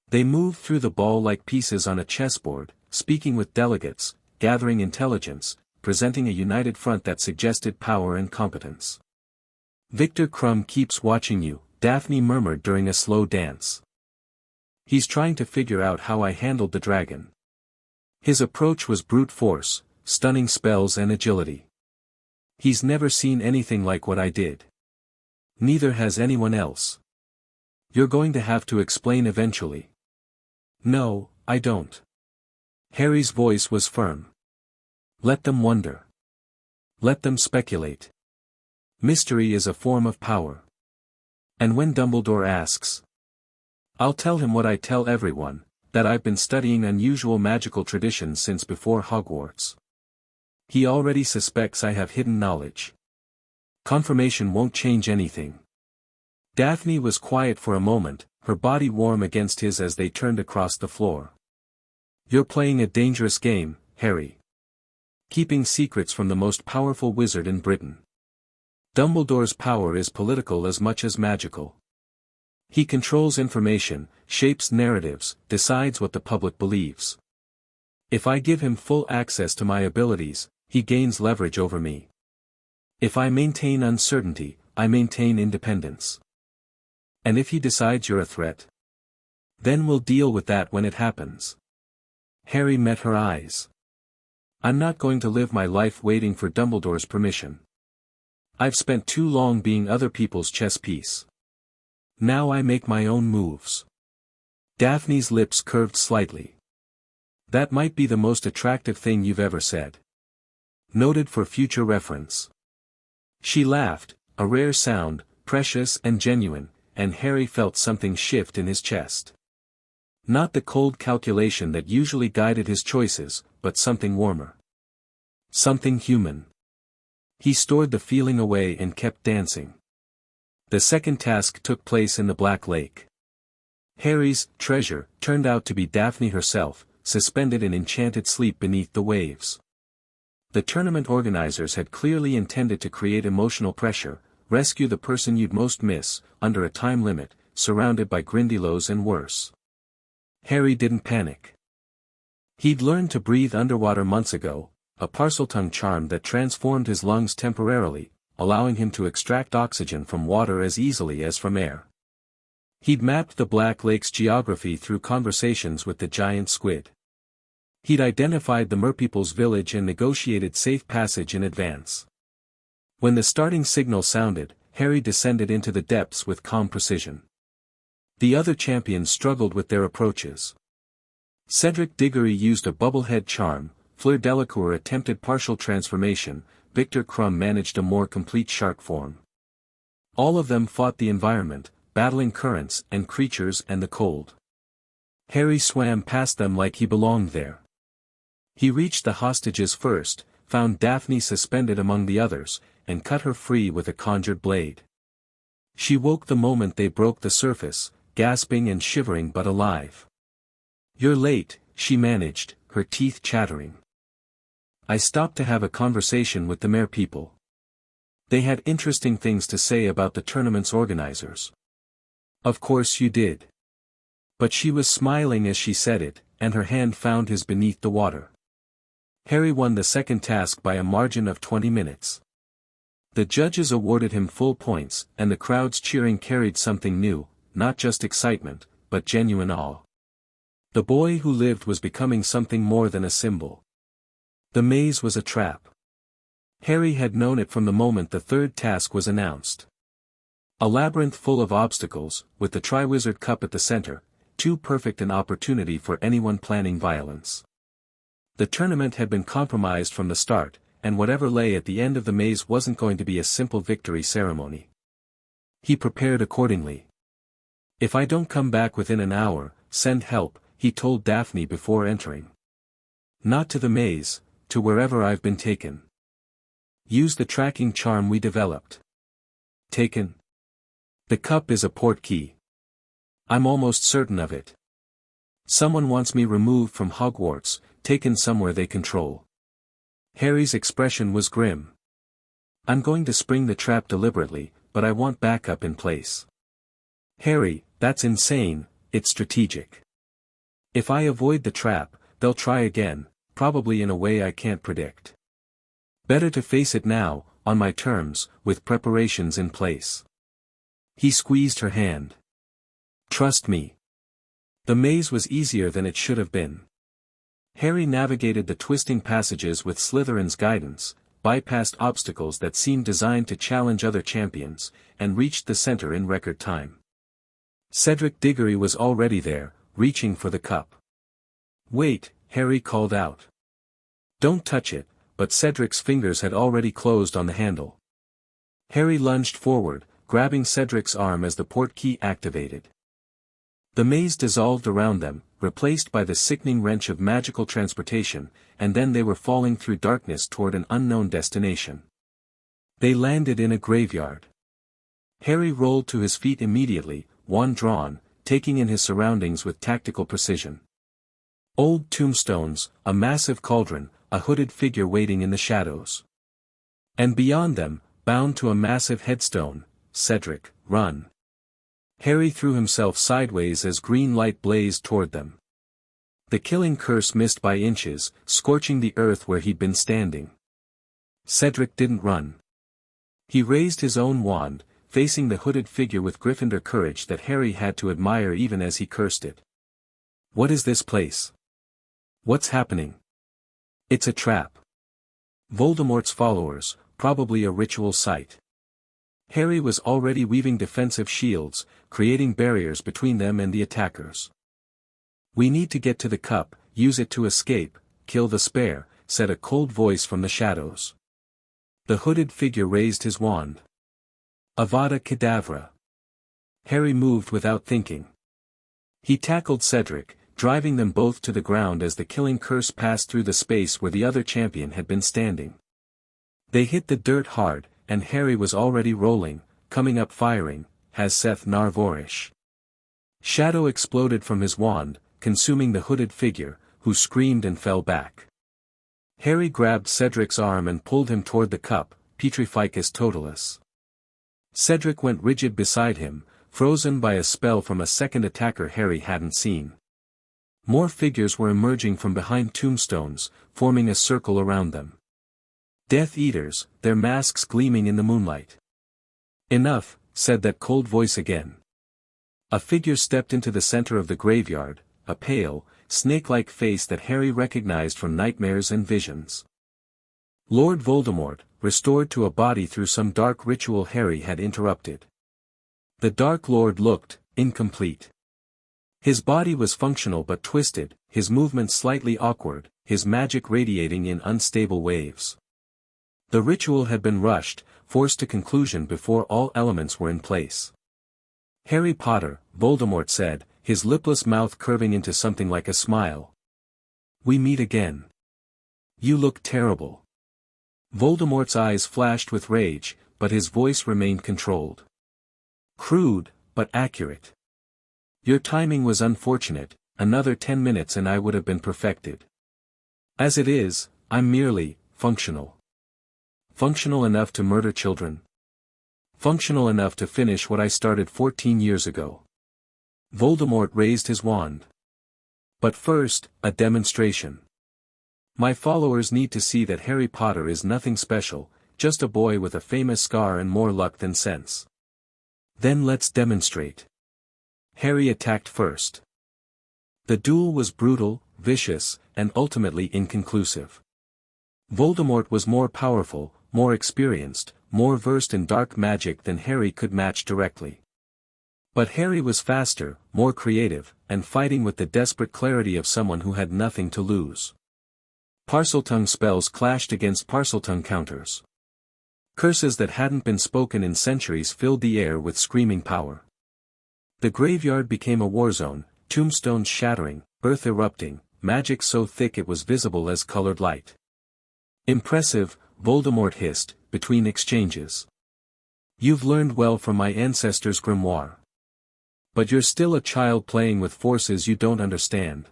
They moved through the ball like pieces on a chessboard, speaking with delegates, gathering intelligence, presenting a united front that suggested power and competence. "Victor Crumb keeps watching you," Daphne murmured during a slow dance. "He's trying to figure out how I handled the dragon. His approach was brute force, stunning spells and agility. He's never seen anything like what I did. Neither has anyone else. You're going to have to explain eventually." "No, I don't." Harry's voice was firm. "Let them wonder. Let them speculate. Mystery is a form of power. And when Dumbledore asks, I'll tell him what I tell everyone, that I've been studying unusual magical traditions since before Hogwarts. He already suspects I have hidden knowledge. Confirmation won't change anything." Daphne was quiet for a moment, her body warm against his as they turned across the floor. "You're playing a dangerous game, Harry. Keeping secrets from the most powerful wizard in Britain. Dumbledore's power is political as much as magical. He controls information, shapes narratives, decides what the public believes. If I give him full access to my abilities, he gains leverage over me. If I maintain uncertainty, I maintain independence. And if he decides you're a threat, then we'll deal with that when it happens." Harry met her eyes. "I'm not going to live my life waiting for Dumbledore's permission. I've spent too long being other people's chess piece. Now I make my own moves." Daphne's lips curved slightly. "That might be the most attractive thing you've ever said. Noted for future reference." She laughed, a rare sound, precious and genuine, and Harry felt something shift in his chest. Not the cold calculation that usually guided his choices, but something warmer. Something human. He stored the feeling away and kept dancing. The second task took place in the Black Lake. Harry's treasure turned out to be Daphne herself, suspended in enchanted sleep beneath the waves. The tournament organizers had clearly intended to create emotional pressure, rescue the person you'd most miss, under a time limit, surrounded by Grindylows and worse. Harry didn't panic. He'd learned to breathe underwater months ago, a Parseltongue charm that transformed his lungs temporarily, allowing him to extract oxygen from water as easily as from air. He'd mapped the Black Lake's geography through conversations with the giant squid. He'd identified the merpeople's village and negotiated safe passage in advance. When the starting signal sounded, Harry descended into the depths with calm precision. The other champions struggled with their approaches. Cedric Diggory used a bubblehead charm, Fleur Delacour attempted partial transformation, Victor Crumb managed a more complete shark form. All of them fought the environment, battling currents and creatures and the cold. Harry swam past them like he belonged there. He reached the hostages first, found Daphne suspended among the others, and cut her free with a conjured blade. She woke the moment they broke the surface, gasping and shivering but alive. "You're late," she managed, her teeth chattering. "I stopped to have a conversation with the Mare people. They had interesting things to say about the tournament's organizers." "Of course you did." But she was smiling as she said it, and her hand found his beneath the water. Harry won the second task by a margin of 20 minutes. The judges awarded him full points, and the crowd's cheering carried something new, not just excitement, but genuine awe. The boy who lived was becoming something more than a symbol. The maze was a trap. Harry had known it from the moment the third task was announced. A labyrinth full of obstacles, with the Triwizard Cup at the center, too perfect an opportunity for anyone planning violence. The tournament had been compromised from the start, and whatever lay at the end of the maze wasn't going to be a simple victory ceremony. He prepared accordingly. "If I don't come back within an hour, send help," he told Daphne before entering. "Not to the maze, to wherever I've been taken." Use the tracking charm we developed. Taken. The cup is a portkey. I'm almost certain of it. Someone wants me removed from Hogwarts, taken somewhere they control. Harry's expression was grim. I'm going to spring the trap deliberately, but I want backup in place. Harry, that's insane, it's strategic. If I avoid the trap, they'll try again, probably in a way I can't predict. Better to face it now, on my terms, with preparations in place. He squeezed her hand. Trust me. The maze was easier than it should have been. Harry navigated the twisting passages with Slytherin's guidance, bypassed obstacles that seemed designed to challenge other champions, and reached the center in record time. Cedric Diggory was already there, reaching for the cup. Wait, Harry called out. Don't touch it, but Cedric's fingers had already closed on the handle. Harry lunged forward, grabbing Cedric's arm as the portkey activated. The maze dissolved around them, replaced by the sickening wrench of magical transportation, and then they were falling through darkness toward an unknown destination. They landed in a graveyard. Harry rolled to his feet immediately, wand drawn, taking in his surroundings with tactical precision. Old tombstones, a massive cauldron, a hooded figure waiting in the shadows. And beyond them, bound to a massive headstone, Cedric, run. Harry threw himself sideways as green light blazed toward them. The killing curse missed by inches, scorching the earth where he'd been standing. Cedric didn't run. He raised his own wand, facing the hooded figure with Gryffindor courage that Harry had to admire even as he cursed it. What is this place? What's happening? It's a trap. Voldemort's followers, probably a ritual site. Harry was already weaving defensive shields, creating barriers between them and the attackers. We need to get to the cup, use it to escape, kill the spare, said a cold voice from the shadows. The hooded figure raised his wand. Avada Kedavra. Harry moved without thinking. He tackled Cedric, driving them both to the ground as the killing curse passed through the space where the other champion had been standing. They hit the dirt hard, and Harry was already rolling, coming up firing, Has-Seth Narvorish. Shadow exploded from his wand, consuming the hooded figure, who screamed and fell back. Harry grabbed Cedric's arm and pulled him toward the cup, Petrificus Totalis. Cedric went rigid beside him, frozen by a spell from a second attacker Harry hadn't seen. More figures were emerging from behind tombstones, forming a circle around them. Death Eaters, their masks gleaming in the moonlight. Enough, said that cold voice again. A figure stepped into the center of the graveyard, a pale, snake-like face that Harry recognized from nightmares and visions. Lord Voldemort, restored to a body through some dark ritual Harry had interrupted. The Dark Lord looked incomplete. His body was functional but twisted, his movements slightly awkward, his magic radiating in unstable waves. The ritual had been rushed, forced to conclusion before all elements were in place. Harry Potter, Voldemort said, his lipless mouth curving into something like a smile. We meet again. You look terrible. Voldemort's eyes flashed with rage, but his voice remained controlled. Crude, but accurate. Your timing was unfortunate, another 10 minutes and I would have been perfected. As it is, I'm merely functional. Functional enough to murder children. Functional enough to finish what I started 14 years ago. Voldemort raised his wand. But first, a demonstration. My followers need to see that Harry Potter is nothing special, just a boy with a famous scar and more luck than sense. Then let's demonstrate. Harry attacked first. The duel was brutal, vicious, and ultimately inconclusive. Voldemort was more powerful, more experienced, more versed in dark magic than Harry could match directly. But Harry was faster, more creative, and fighting with the desperate clarity of someone who had nothing to lose. Parseltongue spells clashed against Parseltongue counters. Curses that hadn't been spoken in centuries filled the air with screaming power. The graveyard became a war zone, tombstones shattering, earth erupting, magic so thick it was visible as colored light. Impressive, Voldemort hissed, between exchanges. You've learned well from my ancestors' grimoire. But you're still a child playing with forces you don't understand.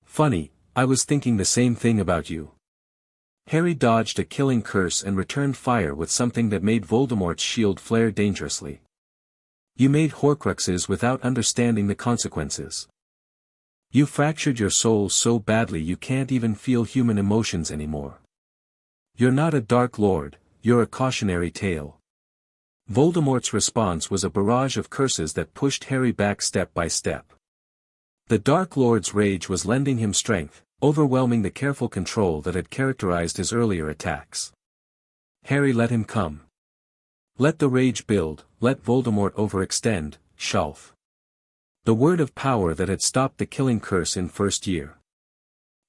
Funny, I was thinking the same thing about you. Harry dodged a killing curse and returned fire with something that made Voldemort's shield flare dangerously. You made Horcruxes without understanding the consequences. You fractured your soul so badly you can't even feel human emotions anymore. You're not a Dark Lord, you're a cautionary tale. Voldemort's response was a barrage of curses that pushed Harry back step by step. The Dark Lord's rage was lending him strength, overwhelming the careful control that had characterized his earlier attacks. Harry let him come. Let the rage build, let Voldemort overextend, Shalf. The word of power that had stopped the killing curse in first year.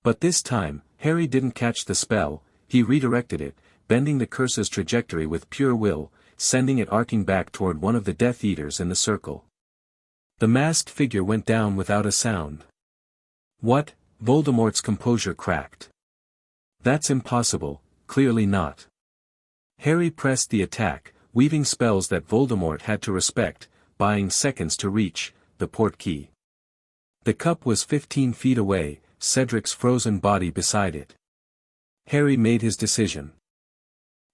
But this time, Harry didn't catch the spell, he redirected it, bending the curse's trajectory with pure will, sending it arcing back toward one of the Death Eaters in the circle. The masked figure went down without a sound. What? Voldemort's composure cracked. That's impossible, clearly not. Harry pressed the attack, weaving spells that Voldemort had to respect, buying seconds to reach the portkey. The cup was 15 feet away, Cedric's frozen body beside it. Harry made his decision.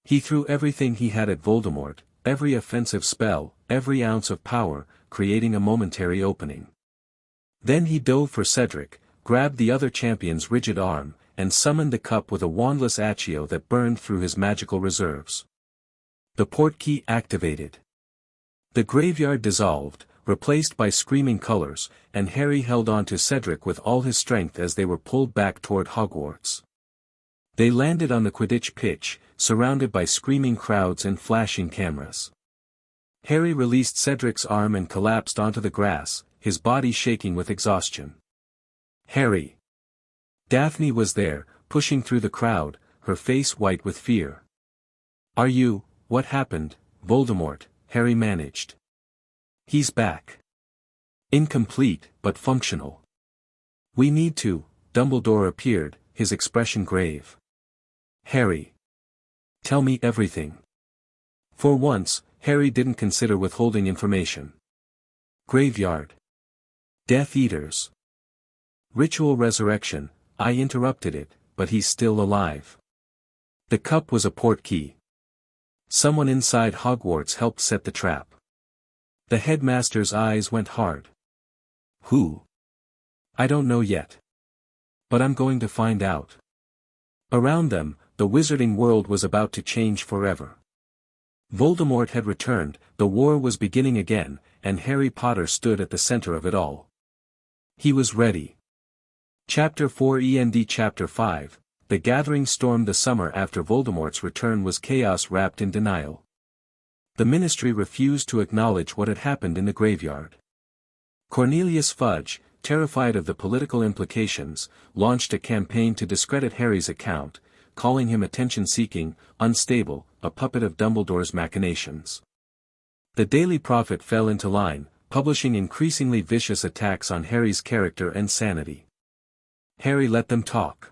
He threw everything he had at Voldemort, every offensive spell, every ounce of power, creating a momentary opening. Then he dove for Cedric, grabbed the other champion's rigid arm, and summoned the cup with a wandless accio that burned through his magical reserves. The portkey activated. The graveyard dissolved, replaced by screaming colors, and Harry held on to Cedric with all his strength as they were pulled back toward Hogwarts. They landed on the Quidditch pitch, surrounded by screaming crowds and flashing cameras. Harry released Cedric's arm and collapsed onto the grass, his body shaking with exhaustion. Harry. Daphne was there, pushing through the crowd, her face white with fear. Are you, what happened, Voldemort? Harry managed. He's back. Incomplete, but functional. We need to, Dumbledore appeared, his expression grave. Harry. Tell me everything. For once, Harry didn't consider withholding information. Graveyard. Death Eaters. Ritual resurrection, I interrupted it, but he's still alive. The cup was a portkey. Someone inside Hogwarts helped set the trap. The headmaster's eyes went hard. Who? I don't know yet. But I'm going to find out. Around them, the wizarding world was about to change forever. Voldemort had returned, the war was beginning again, and Harry Potter stood at the center of it all. He was ready. Chapter 4 END Chapter 5, The Gathering stormed the summer after Voldemort's return was chaos wrapped in denial. The Ministry refused to acknowledge what had happened in the graveyard. Cornelius Fudge, terrified of the political implications, launched a campaign to discredit Harry's account, calling him attention-seeking, unstable, a puppet of Dumbledore's machinations. The Daily Prophet fell into line, publishing increasingly vicious attacks on Harry's character and sanity. Harry let them talk.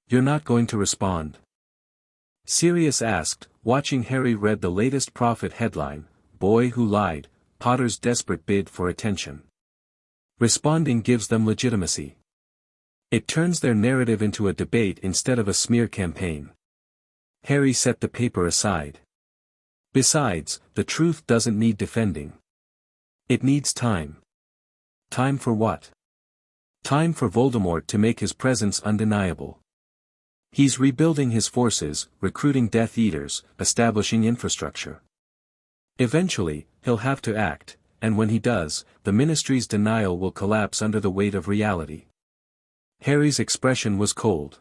You're not going to respond? Sirius asked, watching Harry read the latest Prophet headline, Boy Who Lied, Potter's Desperate Bid for Attention. Responding gives them legitimacy. It turns their narrative into a debate instead of a smear campaign. Harry set the paper aside. Besides, the truth doesn't need defending. It needs time. Time for what? Time for Voldemort to make his presence undeniable. He's rebuilding his forces, recruiting Death Eaters, establishing infrastructure. Eventually, he'll have to act, and when he does, the Ministry's denial will collapse under the weight of reality. Harry's expression was cold.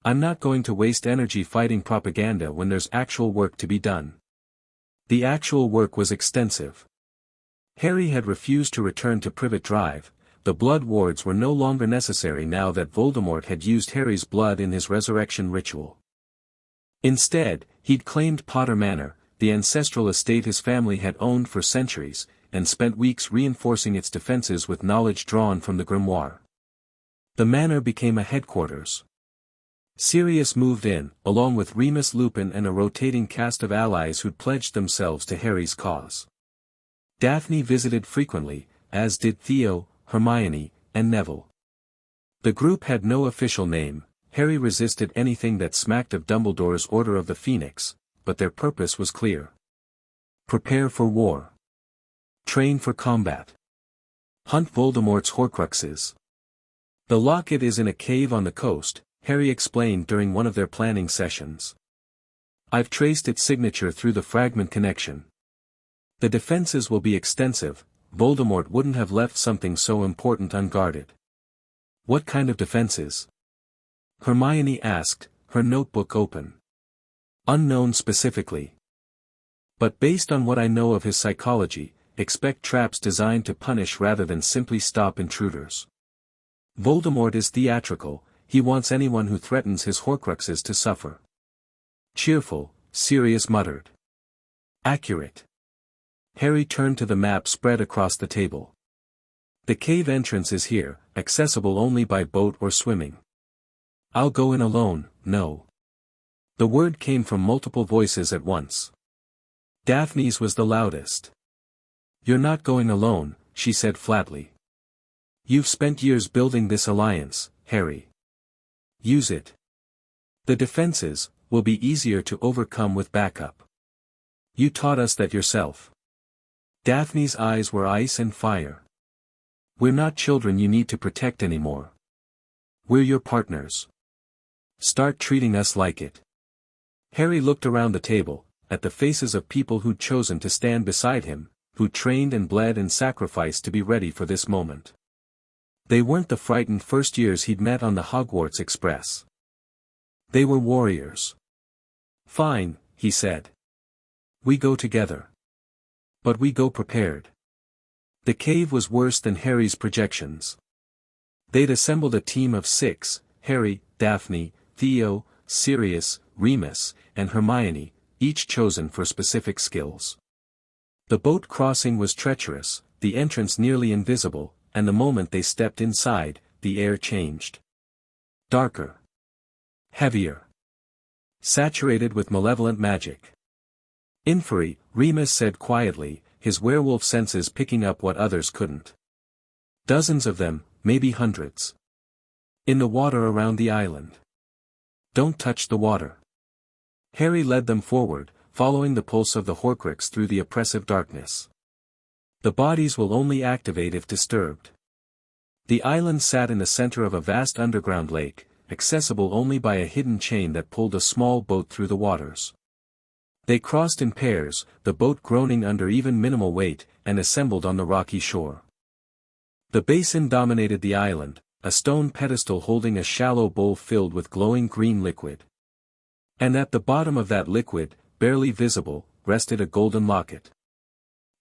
I'm not going to waste energy fighting propaganda when there's actual work to be done. The actual work was extensive. Harry had refused to return to Privet Drive. The blood wards were no longer necessary now that Voldemort had used Harry's blood in his resurrection ritual. Instead, he'd claimed Potter Manor, the ancestral estate his family had owned for centuries, and spent weeks reinforcing its defenses with knowledge drawn from the Grimoire. The manor became a headquarters. Sirius moved in, along with Remus Lupin and a rotating cast of allies who'd pledged themselves to Harry's cause. Daphne visited frequently, as did Theo, Hermione, and Neville. The group had no official name. Harry resisted anything that smacked of Dumbledore's Order of the Phoenix, but their purpose was clear. Prepare for war. Train for combat. Hunt Voldemort's Horcruxes. The locket is in a cave on the coast, Harry explained during one of their planning sessions. I've traced its signature through the fragment connection. The defenses will be extensive. Voldemort wouldn't have left something so important unguarded. What kind of defenses? Hermione asked, her notebook open. Unknown specifically. But based on what I know of his psychology, expect traps designed to punish rather than simply stop intruders. Voldemort is theatrical, he wants anyone who threatens his Horcruxes to suffer. Cheerful, Sirius muttered. Accurate. Harry turned to the map spread across the table. The cave entrance is here, accessible only by boat or swimming. I'll go in alone, no. The word came from multiple voices at once. Daphne's was the loudest. You're not going alone, she said flatly. You've spent years building this alliance, Harry. Use it. The defenses will be easier to overcome with backup. You taught us that yourself. Daphne's eyes were ice and fire. We're not children you need to protect anymore. We're your partners. Start treating us like it. Harry looked around the table, at the faces of people who'd chosen to stand beside him, who trained and bled and sacrificed to be ready for this moment. They weren't the frightened first years he'd met on the Hogwarts Express. They were warriors. Fine, he said. We go together. But we go prepared. The cave was worse than Harry's projections. They'd assembled a team of 6, Harry, Daphne, Theo, Sirius, Remus, and Hermione, each chosen for specific skills. The boat crossing was treacherous, the entrance nearly invisible, and the moment they stepped inside, the air changed. Darker. Heavier. Saturated with malevolent magic. Inferi, Remus said quietly, his werewolf senses picking up what others couldn't. Dozens of them, maybe hundreds. In the water around the island. Don't touch the water. Harry led them forward, following the pulse of the Horcrux through the oppressive darkness. The bodies will only activate if disturbed. The island sat in the center of a vast underground lake, accessible only by a hidden chain that pulled a small boat through the waters. They crossed in pairs, the boat groaning under even minimal weight, and assembled on the rocky shore. The basin dominated the island, a stone pedestal holding a shallow bowl filled with glowing green liquid. And at the bottom of that liquid, barely visible, rested a golden locket.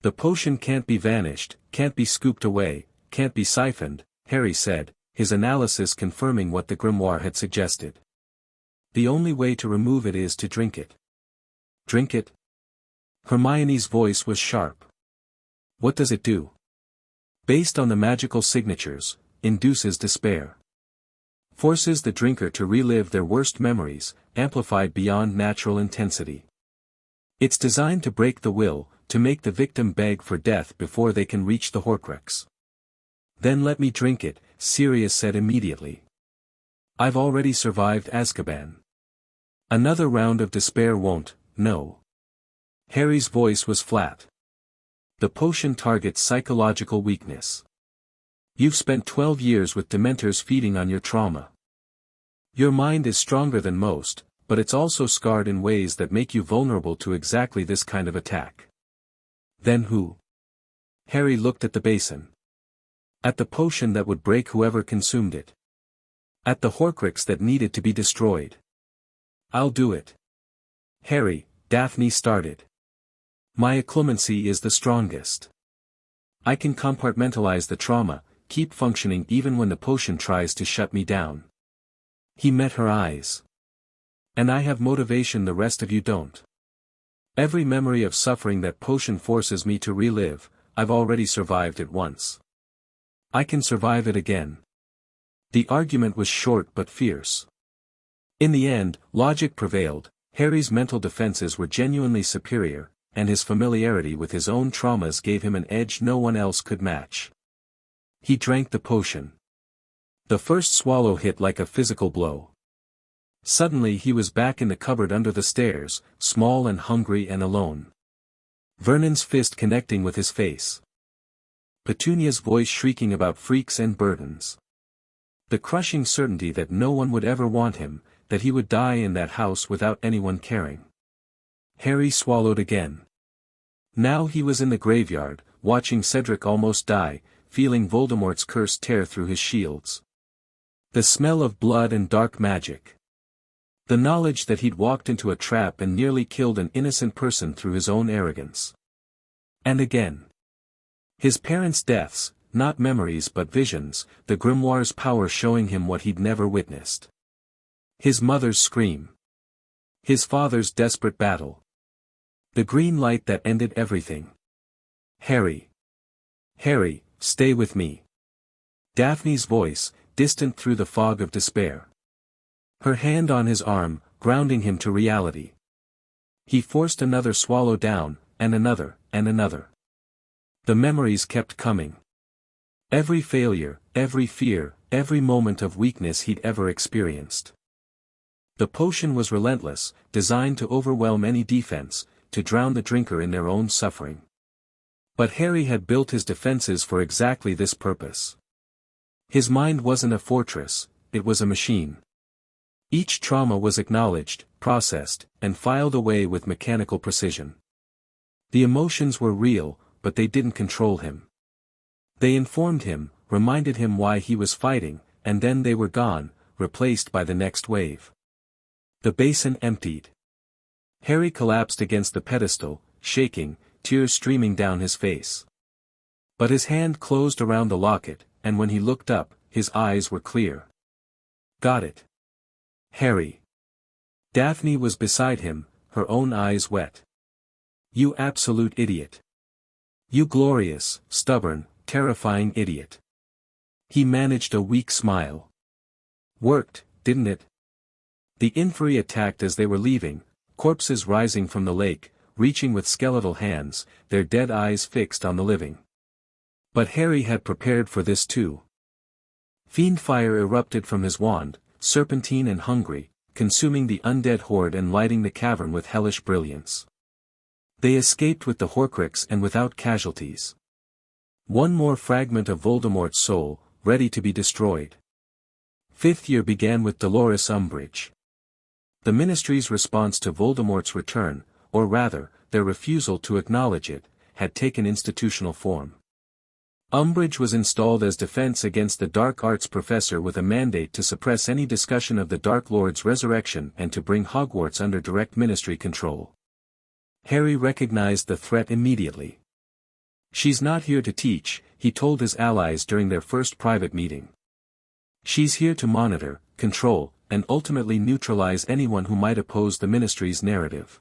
The potion can't be vanished, can't be scooped away, can't be siphoned, Harry said, his analysis confirming what the Grimoire had suggested. The only way to remove it is to drink it. Drink it? Hermione's voice was sharp. What does it do? Based on the magical signatures, induces despair. Forces the drinker to relive their worst memories, amplified beyond natural intensity. It's designed to break the will, to make the victim beg for death before they can reach the Horcrux. Then let me drink it, Sirius said immediately. I've already survived Azkaban. Another round of despair won't, no. Harry's voice was flat. The potion targets psychological weakness. You've spent 12 years with Dementors feeding on your trauma. Your mind is stronger than most, but it's also scarred in ways that make you vulnerable to exactly this kind of attack. Then who? Harry looked at the basin. At the potion that would break whoever consumed it. At the Horcrux that needed to be destroyed. I'll do it. Harry, Daphne started. My acclimancy is the strongest. I can compartmentalize the trauma, keep functioning even when the potion tries to shut me down. He met her eyes. And I have motivation the rest of you don't. Every memory of suffering that potion forces me to relive, I've already survived it once. I can survive it again. The argument was short but fierce. In the end, logic prevailed. Harry's mental defenses were genuinely superior, and his familiarity with his own traumas gave him an edge no one else could match. He drank the potion. The first swallow hit like a physical blow. Suddenly he was back in the cupboard under the stairs, small and hungry and alone. Vernon's fist connecting with his face. Petunia's voice shrieking about freaks and burdens. The crushing certainty that no one would ever want him, that he would die in that house without anyone caring. Harry swallowed again. Now he was in the graveyard, watching Cedric almost die, feeling Voldemort's curse tear through his shields. The smell of blood and dark magic. The knowledge that he'd walked into a trap and nearly killed an innocent person through his own arrogance. And again. His parents' deaths, not memories but visions, the Grimoire's power showing him what he'd never witnessed. His mother's scream. His father's desperate battle. The green light that ended everything. Harry. Harry, stay with me. Daphne's voice, distant through the fog of despair. Her hand on his arm, grounding him to reality. He forced another swallow down, and another, and another. The memories kept coming. Every failure, every fear, every moment of weakness he'd ever experienced. The potion was relentless, designed to overwhelm any defense, to drown the drinker in their own suffering. But Harry had built his defenses for exactly this purpose. His mind wasn't a fortress, it was a machine. Each trauma was acknowledged, processed, and filed away with mechanical precision. The emotions were real, but they didn't control him. They informed him, reminded him why he was fighting, and then they were gone, replaced by the next wave. The basin emptied. Harry collapsed against the pedestal, shaking, tears streaming down his face. But his hand closed around the locket, and when he looked up, his eyes were clear. Got it. Harry. Daphne was beside him, her own eyes wet. You absolute idiot. You glorious, stubborn, terrifying idiot. He managed a weak smile. Worked, didn't it? The inferi attacked as they were leaving, corpses rising from the lake, reaching with skeletal hands, their dead eyes fixed on the living. But Harry had prepared for this too. Fiend fire erupted from his wand, serpentine and hungry, consuming the undead horde and lighting the cavern with hellish brilliance. They escaped with the Horcrux and without casualties. One more fragment of Voldemort's soul, ready to be destroyed. Fifth year began with Dolores Umbridge. The Ministry's response to Voldemort's return, or rather, their refusal to acknowledge it, had taken institutional form. Umbridge was installed as defense against the dark arts professor with a mandate to suppress any discussion of the Dark Lord's resurrection and to bring Hogwarts under direct Ministry control. Harry recognized the threat immediately. She's not here to teach, he told his allies during their first private meeting. She's here to monitor, control, and ultimately neutralize anyone who might oppose the Ministry's narrative.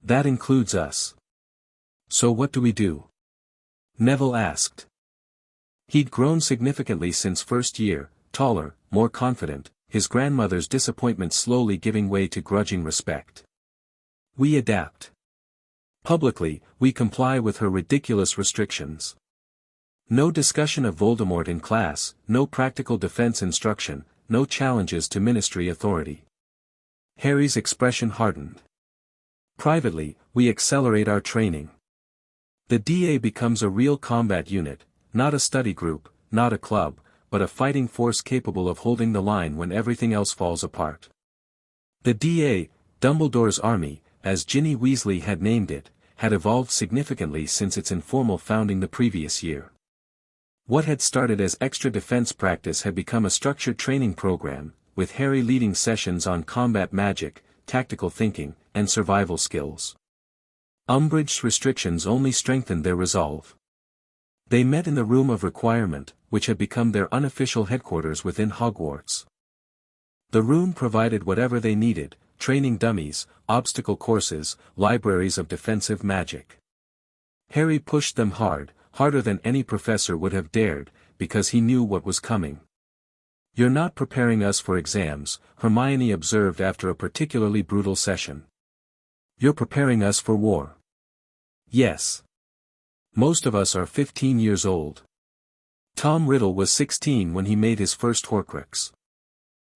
That includes us. So what do we do? Neville asked. He'd grown significantly since first year, taller, more confident, his grandmother's disappointment slowly giving way to grudging respect. We adapt. Publicly, we comply with her ridiculous restrictions. No discussion of Voldemort in class, no practical defense instruction, no challenges to Ministry authority. Harry's expression hardened. Privately, we accelerate our training. The DA becomes a real combat unit, not a study group, not a club, but a fighting force capable of holding the line when everything else falls apart. The DA, Dumbledore's army, as Ginny Weasley had named it, had evolved significantly since its informal founding the previous year. What had started as extra defense practice had become a structured training program, with Harry leading sessions on combat magic, tactical thinking, and survival skills. Umbridge's restrictions only strengthened their resolve. They met in the Room of Requirement, which had become their unofficial headquarters within Hogwarts. The room provided whatever they needed, training dummies, obstacle courses, libraries of defensive magic. Harry pushed them hard, harder than any professor would have dared, because he knew what was coming. You're not preparing us for exams, Hermione observed after a particularly brutal session. You're preparing us for war. Yes. Most of us are 15 years old. Tom Riddle was 16 when he made his first Horcrux.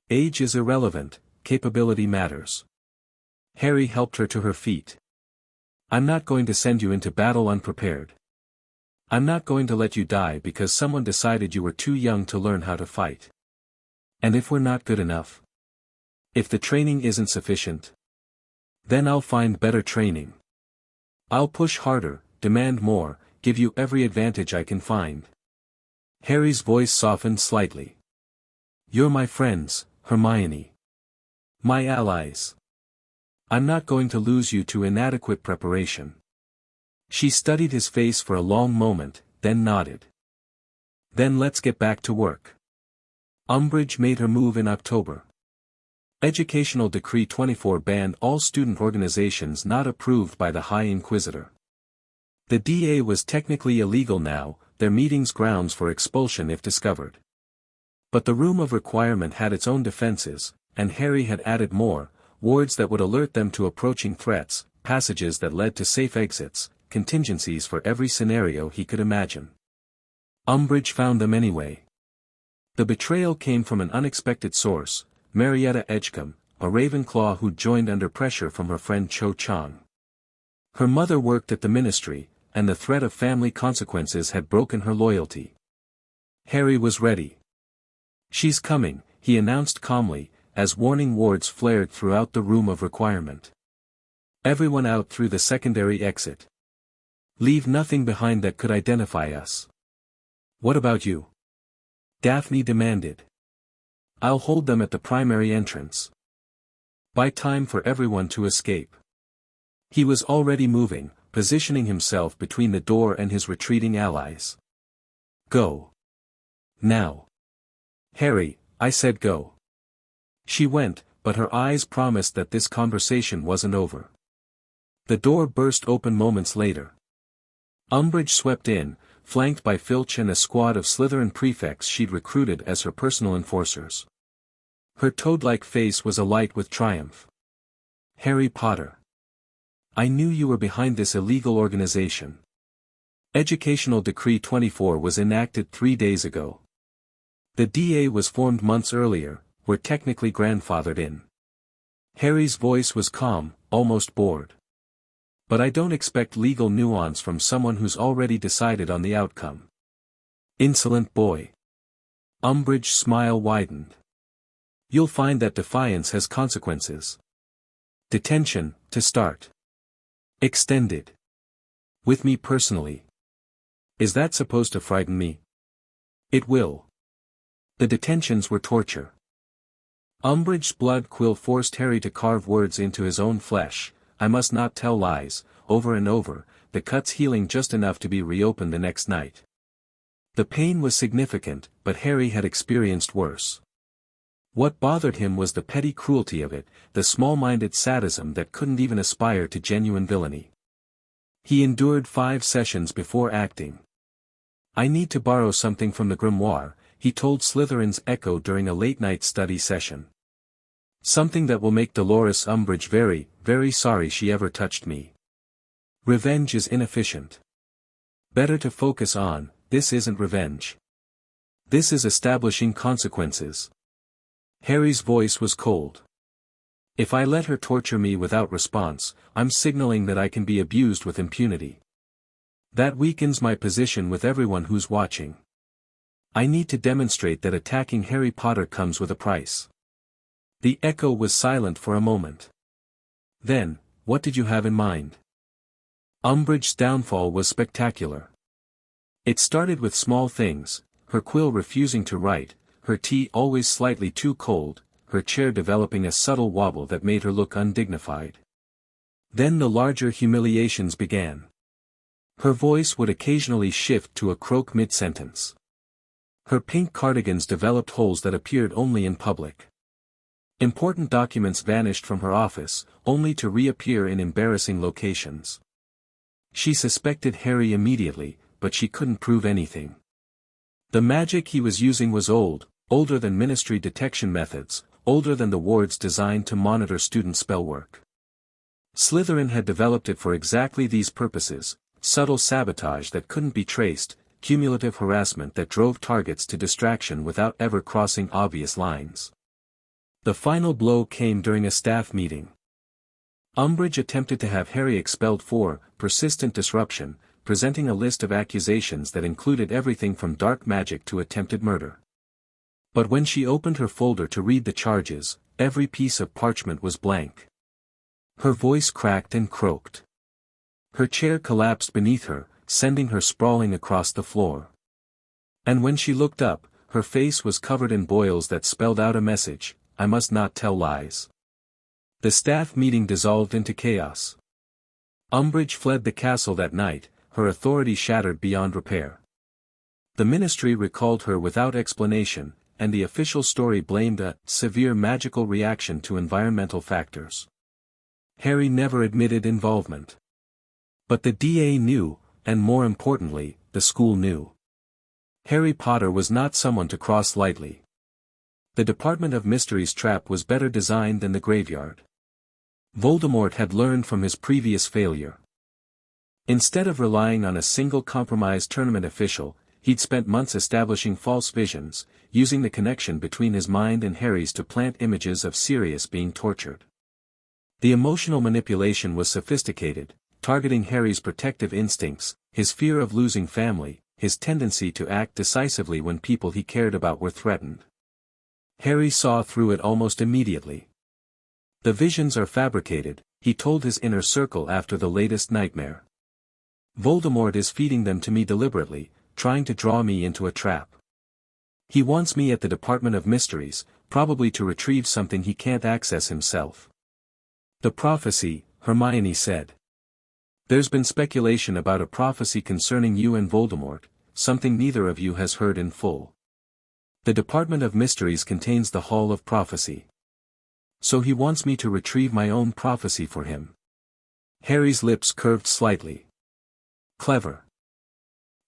Age is irrelevant, capability matters. Harry helped her to her feet. I'm not going to send you into battle unprepared. I'm not going to let you die because someone decided you were too young to learn how to fight. And if we're not good enough? If the training isn't sufficient? Then I'll find better training. I'll push harder, demand more, give you every advantage I can find. Harry's voice softened slightly. You're my friends, Hermione. My allies. I'm not going to lose you to inadequate preparation. She studied his face for a long moment, then nodded. Then let's get back to work. Umbridge made her move in October. Educational Decree 24 banned all student organizations not approved by the High Inquisitor. The DA was technically illegal now, their meetings grounds for expulsion if discovered. But the Room of Requirement had its own defenses, and Harry had added more, wards that would alert them to approaching threats, passages that led to safe exits, contingencies for every scenario he could imagine. Umbridge found them anyway. The betrayal came from an unexpected source, Marietta Edgecombe, a Ravenclaw who'd joined under pressure from her friend Cho Chang. Her mother worked at the ministry, and the threat of family consequences had broken her loyalty. Harry was ready. She's coming, he announced calmly, as warning wards flared throughout the Room of Requirement. Everyone out through the secondary exit. Leave nothing behind that could identify us. What about you? Daphne demanded. I'll hold them at the primary entrance. Buy time for everyone to escape. He was already moving, positioning himself between the door and his retreating allies. Go. Now. Harry, I said go. She went, but her eyes promised that this conversation wasn't over. The door burst open moments later. Umbridge swept in, flanked by Filch and a squad of Slytherin prefects she'd recruited as her personal enforcers. Her toad-like face was alight with triumph. Harry Potter. I knew you were behind this illegal organization. Educational Decree 24 was enacted 3 days ago. The DA was formed months earlier, we're technically grandfathered in. Harry's voice was calm, almost bored. But I don't expect legal nuance from someone who's already decided on the outcome. Insolent boy. Umbridge's smile widened. You'll find that defiance has consequences. Detention, to start. Extended. With me personally. Is that supposed to frighten me? It will. The detentions were torture. Umbridge's blood quill forced Harry to carve words into his own flesh. I must not tell lies, over and over, the cuts healing just enough to be reopened the next night. The pain was significant, but Harry had experienced worse. What bothered him was the petty cruelty of it, the small-minded sadism that couldn't even aspire to genuine villainy. He endured 5 sessions before acting. I need to borrow something from the Grimoire, he told Slytherin's Echo during a late-night study session. Something that will make Dolores Umbridge very, very sorry she ever touched me. Revenge is inefficient. Better to focus on, this isn't revenge. This is establishing consequences. Harry's voice was cold. If I let her torture me without response, I'm signaling that I can be abused with impunity. That weakens my position with everyone who's watching. I need to demonstrate that attacking Harry Potter comes with a price. The Echo was silent for a moment. Then, what did you have in mind? Umbridge's downfall was spectacular. It started with small things, her quill refusing to write, her tea always slightly too cold, her chair developing a subtle wobble that made her look undignified. Then the larger humiliations began. Her voice would occasionally shift to a croak mid-sentence. Her pink cardigans developed holes that appeared only in public. Important documents vanished from her office, only to reappear in embarrassing locations. She suspected Harry immediately, but she couldn't prove anything. The magic he was using was old, Older than Ministry detection methods, older than the wards designed to monitor student spellwork. Slytherin had developed it for exactly these purposes: subtle sabotage that couldn't be traced, cumulative harassment that drove targets to distraction without ever crossing obvious lines. The final blow came during a staff meeting. Umbridge attempted to have Harry expelled for persistent disruption, presenting a list of accusations that included everything from dark magic to attempted murder. But when she opened her folder to read the charges, every piece of parchment was blank. Her voice cracked and croaked. Her chair collapsed beneath her, sending her sprawling across the floor. And when she looked up, her face was covered in boils that spelled out a message: I must not tell lies. The staff meeting dissolved into chaos. Umbridge fled the castle that night, her authority shattered beyond repair. The Ministry recalled her without explanation, and the official story blamed a severe magical reaction to environmental factors. Harry never admitted involvement. But the DA knew, and more importantly, the school knew. Harry Potter was not someone to cross lightly. The Department of Mystery's trap was better designed than the graveyard. Voldemort had learned from his previous failure. Instead of relying on a single compromised tournament official, he'd spent months establishing false visions, using the connection between his mind and Harry's to plant images of Sirius being tortured. The emotional manipulation was sophisticated, targeting Harry's protective instincts, his fear of losing family, his tendency to act decisively when people he cared about were threatened. Harry saw through it almost immediately. The visions are fabricated, he told his inner circle after the latest nightmare. Voldemort is feeding them to me deliberately, trying to draw me into a trap. He wants me at the Department of Mysteries, probably to retrieve something he can't access himself. The prophecy, Hermione said. There's been speculation about a prophecy concerning you and Voldemort, something neither of you has heard in full. The Department of Mysteries contains the Hall of Prophecy. So he wants me to retrieve my own prophecy for him. Harry's lips curved slightly. Clever.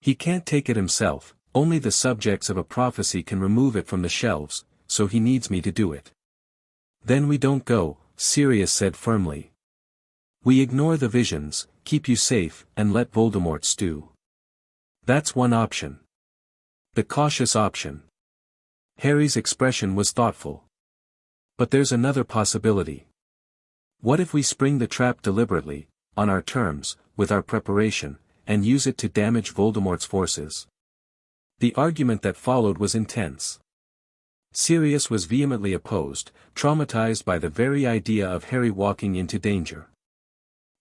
He can't take it himself, only the subjects of a prophecy can remove it from the shelves, so he needs me to do it. Then we don't go, Sirius said firmly. We ignore the visions, keep you safe, and let Voldemort stew. That's one option. The cautious option. Harry's expression was thoughtful. But there's another possibility. What if we spring the trap deliberately, on our terms, with our preparation, and use it to damage Voldemort's forces? The argument that followed was intense. Sirius was vehemently opposed, traumatized by the very idea of Harry walking into danger.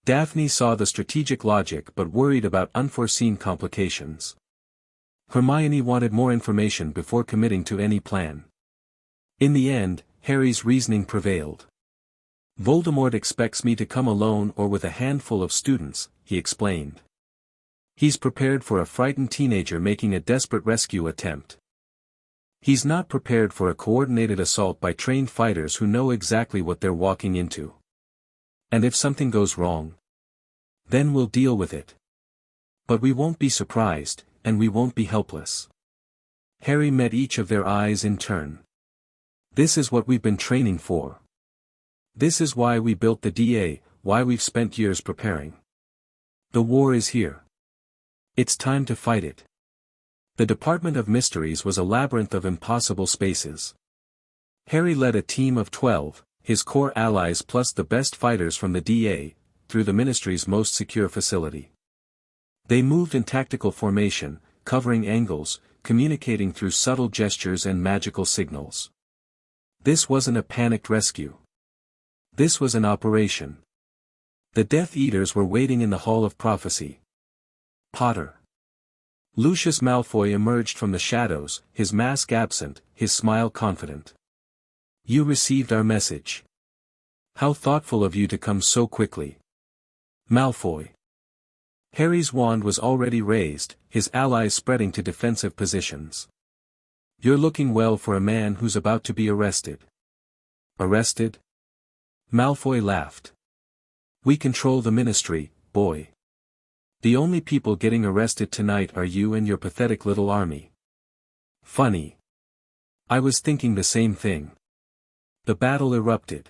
Daphne saw the strategic logic but worried about unforeseen complications. Hermione wanted more information before committing to any plan. In the end, Harry's reasoning prevailed. Voldemort expects me to come alone or with a handful of students, he explained. He's prepared for a frightened teenager making a desperate rescue attempt. He's not prepared for a coordinated assault by trained fighters who know exactly what they're walking into. And if something goes wrong, then we'll deal with it. But we won't be surprised, and we won't be helpless. Harry met each of their eyes in turn. This is what we've been training for. This is why we built the DA, why we've spent years preparing. The war is here. It's time to fight it. The Department of Mysteries was a labyrinth of impossible spaces. Harry led a team of 12, his core allies plus the best fighters from the DA, through the Ministry's most secure facility. They moved in tactical formation, covering angles, communicating through subtle gestures and magical signals. This wasn't a panicked rescue. This was an operation. The Death Eaters were waiting in the Hall of Prophecy. Potter. Lucius Malfoy emerged from the shadows, his mask absent, his smile confident. You received our message. How thoughtful of you to come so quickly. Malfoy. Harry's wand was already raised, his allies spreading to defensive positions. You're looking well for a man who's about to be arrested. Arrested? Malfoy laughed. We control the Ministry, boy. The only people getting arrested tonight are you and your pathetic little army. Funny. I was thinking the same thing. The battle erupted.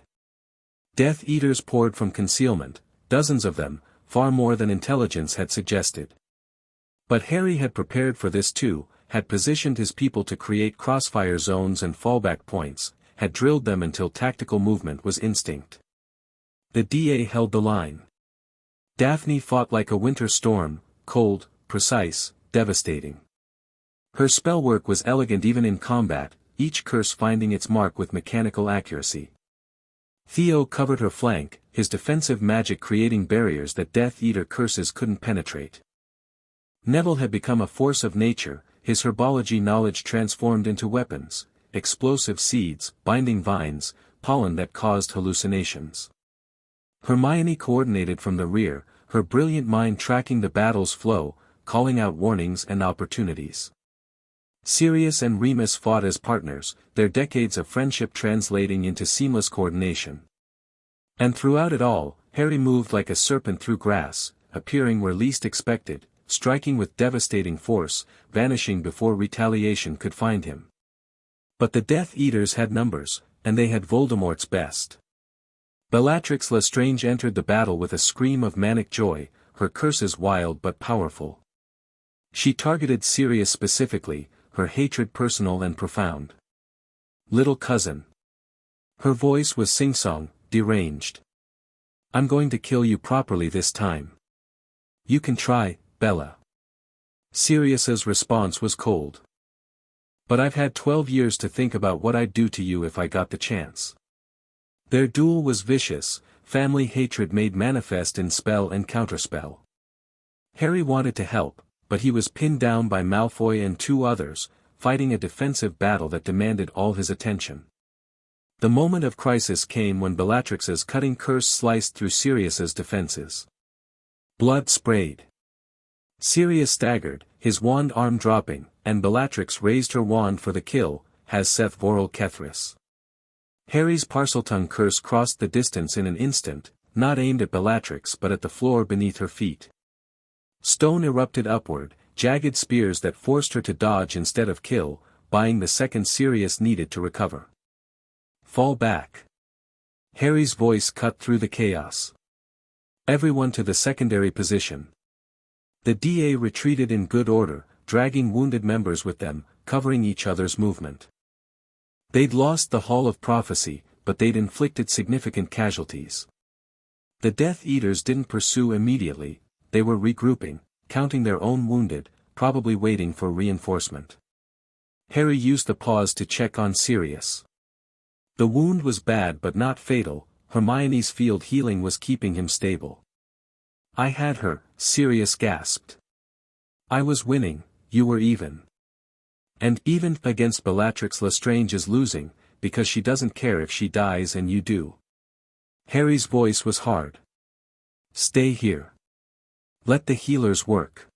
Death Eaters poured from concealment, dozens of them, far more than intelligence had suggested. But Harry had prepared for this too, had positioned his people to create crossfire zones and fallback points, had drilled them until tactical movement was instinct. The DA held the line. Daphne fought like a winter storm, cold, precise, devastating. Her spellwork was elegant even in combat, each curse finding its mark with mechanical accuracy. Theo covered her flank, his defensive magic creating barriers that Death Eater curses couldn't penetrate. Neville had become a force of nature, his herbology knowledge transformed into weapons, explosive seeds, binding vines, pollen that caused hallucinations. Hermione coordinated from the rear, her brilliant mind tracking the battle's flow, calling out warnings and opportunities. Sirius and Remus fought as partners, their decades of friendship translating into seamless coordination. And throughout it all, Harry moved like a serpent through grass, appearing where least expected, striking with devastating force, vanishing before retaliation could find him. But the Death Eaters had numbers, and they had Voldemort's best. Bellatrix Lestrange entered the battle with a scream of manic joy, her curses wild but powerful. She targeted Sirius specifically, her hatred personal and profound. Little cousin. Her voice was sing-song, deranged. I'm going to kill you properly this time. You can try, Bella. Sirius's response was cold. But I've had 12 years to think about what I'd do to you if I got the chance. Their duel was vicious, family hatred made manifest in spell and counterspell. Harry wanted to help, but he was pinned down by Malfoy and two others, fighting a defensive battle that demanded all his attention. The moment of crisis came when Bellatrix's cutting curse sliced through Sirius's defenses. Blood sprayed. Sirius staggered, his wand arm dropping, and Bellatrix raised her wand for the kill, has Seth Voral Kethris. Harry's Parseltongue curse crossed the distance in an instant, not aimed at Bellatrix but at the floor beneath her feet. Stone erupted upward, jagged spears that forced her to dodge instead of kill, buying the second Sirius needed to recover. Fall back. Harry's voice cut through the chaos. Everyone to the secondary position. The DA retreated in good order, dragging wounded members with them, covering each other's movement. They'd lost the Hall of Prophecy, but they'd inflicted significant casualties. The Death Eaters didn't pursue immediately, they were regrouping, counting their own wounded, probably waiting for reinforcement. Harry used the pause to check on Sirius. The wound was bad but not fatal, Hermione's field healing was keeping him stable. I had her, Sirius gasped. I was winning, you were even. And even against Bellatrix Lestrange is losing, because she doesn't care if she dies and you do. Harry's voice was hard. Stay here. Let the healers work.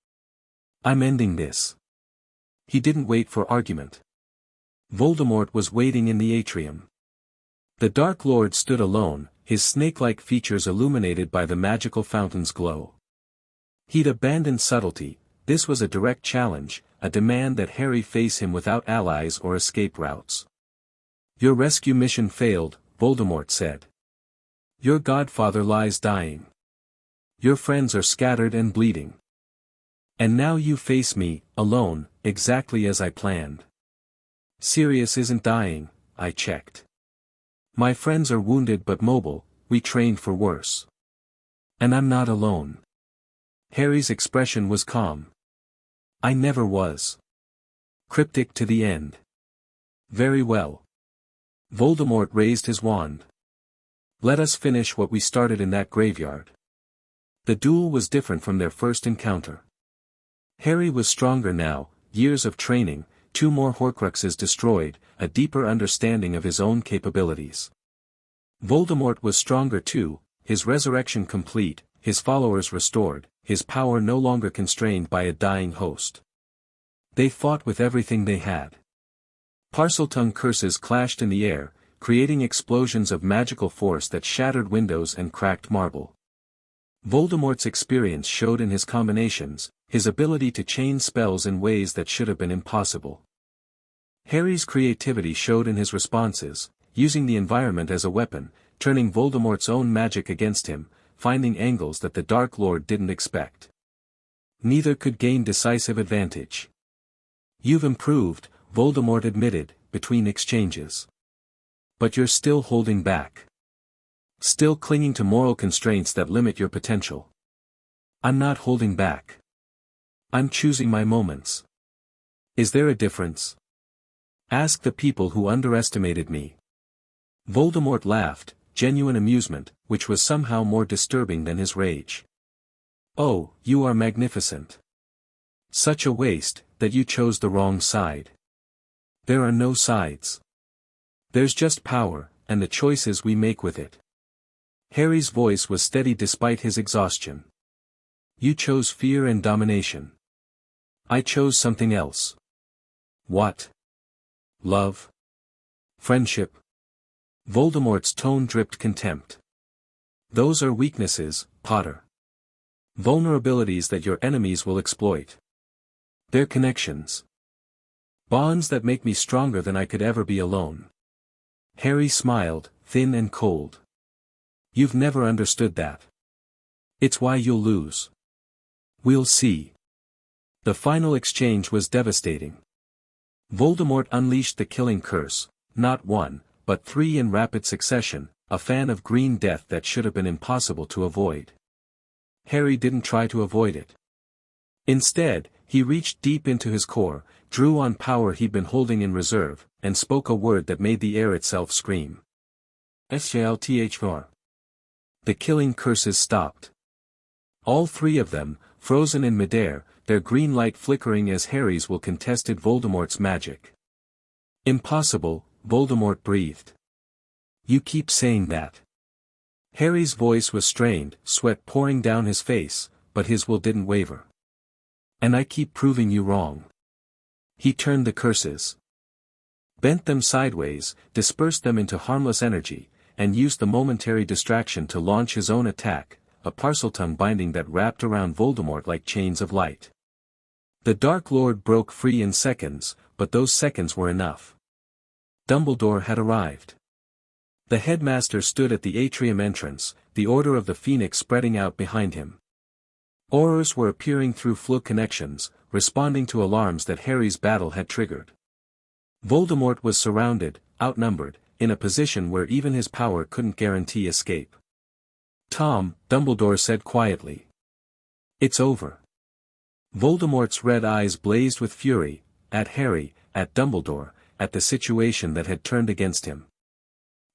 I'm ending this. He didn't wait for argument. Voldemort was waiting in the atrium. The Dark Lord stood alone, his snake-like features illuminated by the magical fountain's glow. He'd abandoned subtlety, this was a direct challenge, a demand that Harry face him without allies or escape routes. Your rescue mission failed, Voldemort said. Your godfather lies dying. Your friends are scattered and bleeding. And now you face me, alone, exactly as I planned. Sirius isn't dying, I checked. My friends are wounded but mobile, we trained for worse. And I'm not alone. Harry's expression was calm. I never was. Cryptic to the end. Very well. Voldemort raised his wand. Let us finish what we started in that graveyard. The duel was different from their first encounter. Harry was stronger now, years of training, 2 more Horcruxes destroyed, a deeper understanding of his own capabilities. Voldemort was stronger too, his resurrection complete, his followers restored, his power no longer constrained by a dying host. They fought with everything they had. Parseltongue curses clashed in the air, creating explosions of magical force that shattered windows and cracked marble. Voldemort's experience showed in his combinations, his ability to chain spells in ways that should have been impossible. Harry's creativity showed in his responses, using the environment as a weapon, turning Voldemort's own magic against him, finding angles that the Dark Lord didn't expect. Neither could gain decisive advantage. "You've improved," Voldemort admitted, between exchanges. "But you're still holding back. Still clinging to moral constraints that limit your potential." "I'm not holding back. I'm choosing my moments." "Is there a difference? Ask the people who underestimated me." Voldemort laughed, genuine amusement, which was somehow more disturbing than his rage. "Oh, you are magnificent. Such a waste, that you chose the wrong side." "There are no sides. There's just power, and the choices we make with it." Harry's voice was steady despite his exhaustion. "You chose fear and domination. I chose something else." "What? Love? Friendship?" Voldemort's tone dripped contempt. "Those are weaknesses, Potter. Vulnerabilities that your enemies will exploit. They're connections. Bonds that make me stronger than I could ever be alone." Harry smiled, thin and cold. "You've never understood that. It's why you'll lose." "We'll see." The final exchange was devastating. Voldemort unleashed the killing curse, not one, but 3 in rapid succession, a fan of green death that should have been impossible to avoid. Harry didn't try to avoid it. Instead, he reached deep into his core, drew on power he'd been holding in reserve, and spoke a word that made the air itself scream. Salthr. The killing curses stopped. All 3 of them, frozen in midair, their green light flickering as Harry's will contested Voldemort's magic. "Impossible," Voldemort breathed. "You keep saying that." Harry's voice was strained, sweat pouring down his face, but his will didn't waver. "And I keep proving you wrong." He turned the curses, bent them sideways, dispersed them into harmless energy, and used the momentary distraction to launch his own attack, a parseltongue binding that wrapped around Voldemort like chains of light. The Dark Lord broke free in seconds, but those seconds were enough. Dumbledore had arrived. The headmaster stood at the atrium entrance, the Order of the Phoenix spreading out behind him. Aurors were appearing through Floo connections, responding to alarms that Harry's battle had triggered. Voldemort was surrounded, outnumbered, in a position where even his power couldn't guarantee escape. "Tom," Dumbledore said quietly. "It's over." Voldemort's red eyes blazed with fury, at Harry, at Dumbledore, at the situation that had turned against him.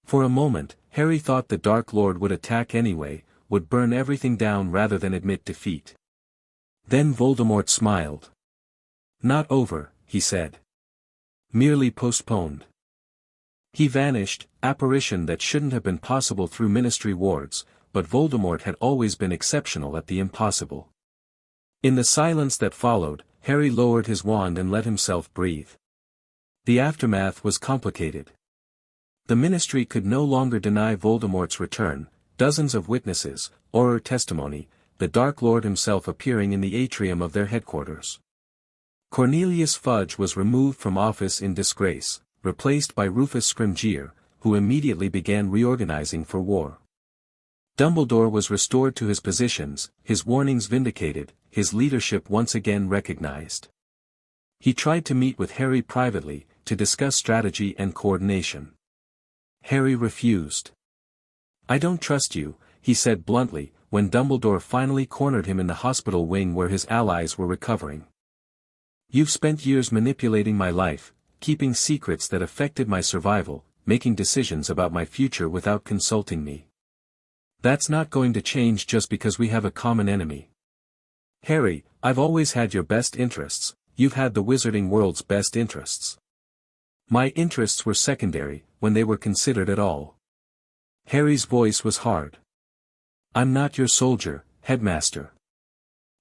For a moment, Harry thought the Dark Lord would attack anyway, would burn everything down rather than admit defeat. Then Voldemort smiled. "Not over," he said. "Merely postponed." He vanished, apparition that shouldn't have been possible through Ministry wards, but Voldemort had always been exceptional at the impossible. In the silence that followed, Harry lowered his wand and let himself breathe. The aftermath was complicated. The Ministry could no longer deny Voldemort's return, dozens of witnesses, Auror testimony, the Dark Lord himself appearing in the atrium of their headquarters. Cornelius Fudge was removed from office in disgrace, replaced by Rufus Scrimgeour, who immediately began reorganizing for war. Dumbledore was restored to his positions, his warnings vindicated, his leadership once again recognized. He tried to meet with Harry privately, to discuss strategy and coordination. Harry refused. "I don't trust you," he said bluntly, when Dumbledore finally cornered him in the hospital wing where his allies were recovering. "You've spent years manipulating my life, keeping secrets that affected my survival, making decisions about my future without consulting me. That's not going to change just because we have a common enemy. Harry, I've always had your best interests, you've had the wizarding world's best interests. My interests were secondary, when they were considered at all." Harry's voice was hard. "I'm not your soldier, headmaster.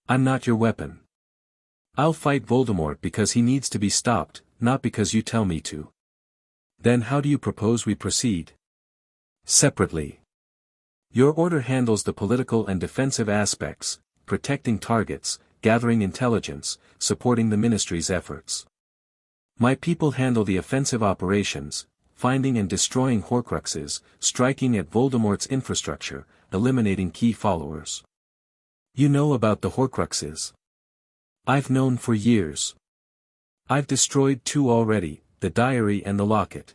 I'm not your weapon. I'll fight Voldemort because he needs to be stopped, not because you tell me to." "Then how do you propose we proceed?" "Separately. Your order handles the political and defensive aspects, protecting targets, gathering intelligence, supporting the Ministry's efforts. My people handle the offensive operations, finding and destroying Horcruxes, striking at Voldemort's infrastructure, eliminating key followers. You know about the Horcruxes. I've known for years. I've destroyed 2 already, the diary and the locket.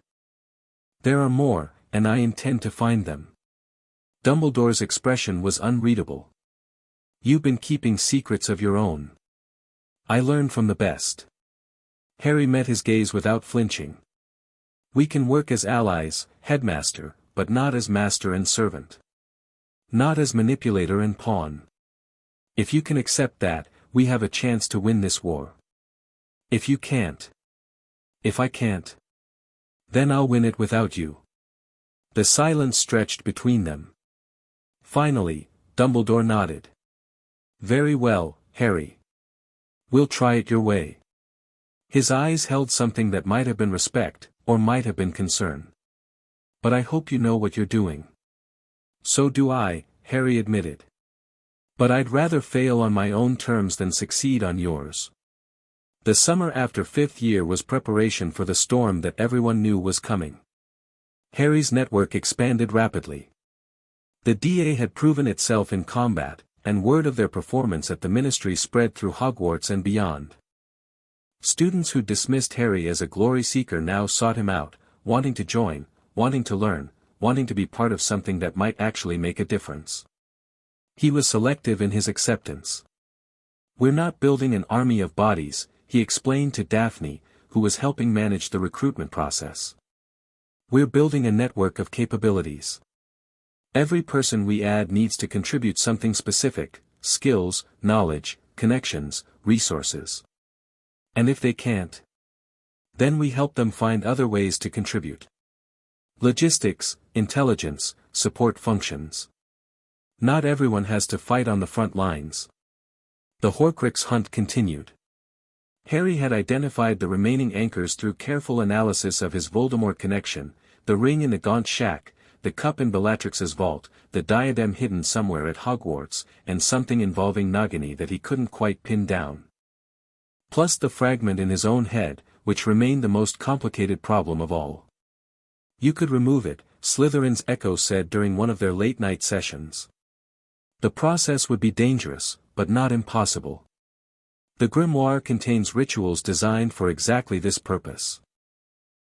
There are more, and I intend to find them. Dumbledore's expression was unreadable. You've been keeping secrets of your own. I learn from the best. Harry met his gaze without flinching. We can work as allies, headmaster, but not as master and servant. Not as manipulator and pawn. If you can accept that, we have a chance to win this war. If you can't. If I can't. Then I'll win it without you. The silence stretched between them. Finally, Dumbledore nodded. Very well, Harry. We'll try it your way. His eyes held something that might have been respect, or might have been concern. But I hope you know what you're doing. So do I, Harry admitted. But I'd rather fail on my own terms than succeed on yours. The summer after 5th year was preparation for the storm that everyone knew was coming. Harry's network expanded rapidly. The DA had proven itself in combat, and word of their performance at the ministry spread through Hogwarts and beyond. Students who dismissed Harry as a glory seeker now sought him out, wanting to join, wanting to learn, wanting to be part of something that might actually make a difference. He was selective in his acceptance. We're not building an army of bodies, he explained to Daphne, who was helping manage the recruitment process. We're building a network of capabilities. Every person we add needs to contribute something specific, skills, knowledge, connections, resources. And if they can't, then we help them find other ways to contribute. Logistics, intelligence, support functions. Not everyone has to fight on the front lines. The Horcrux hunt continued. Harry had identified the remaining anchors through careful analysis of his Voldemort connection, the ring in the Gaunt Shack, the cup in Bellatrix's vault, the diadem hidden somewhere at Hogwarts, and something involving Nagini that he couldn't quite pin down. Plus the fragment in his own head, which remained the most complicated problem of all. You could remove it, Slytherin's Echo said during one of their late-night sessions. The process would be dangerous, but not impossible. The Grimoire contains rituals designed for exactly this purpose.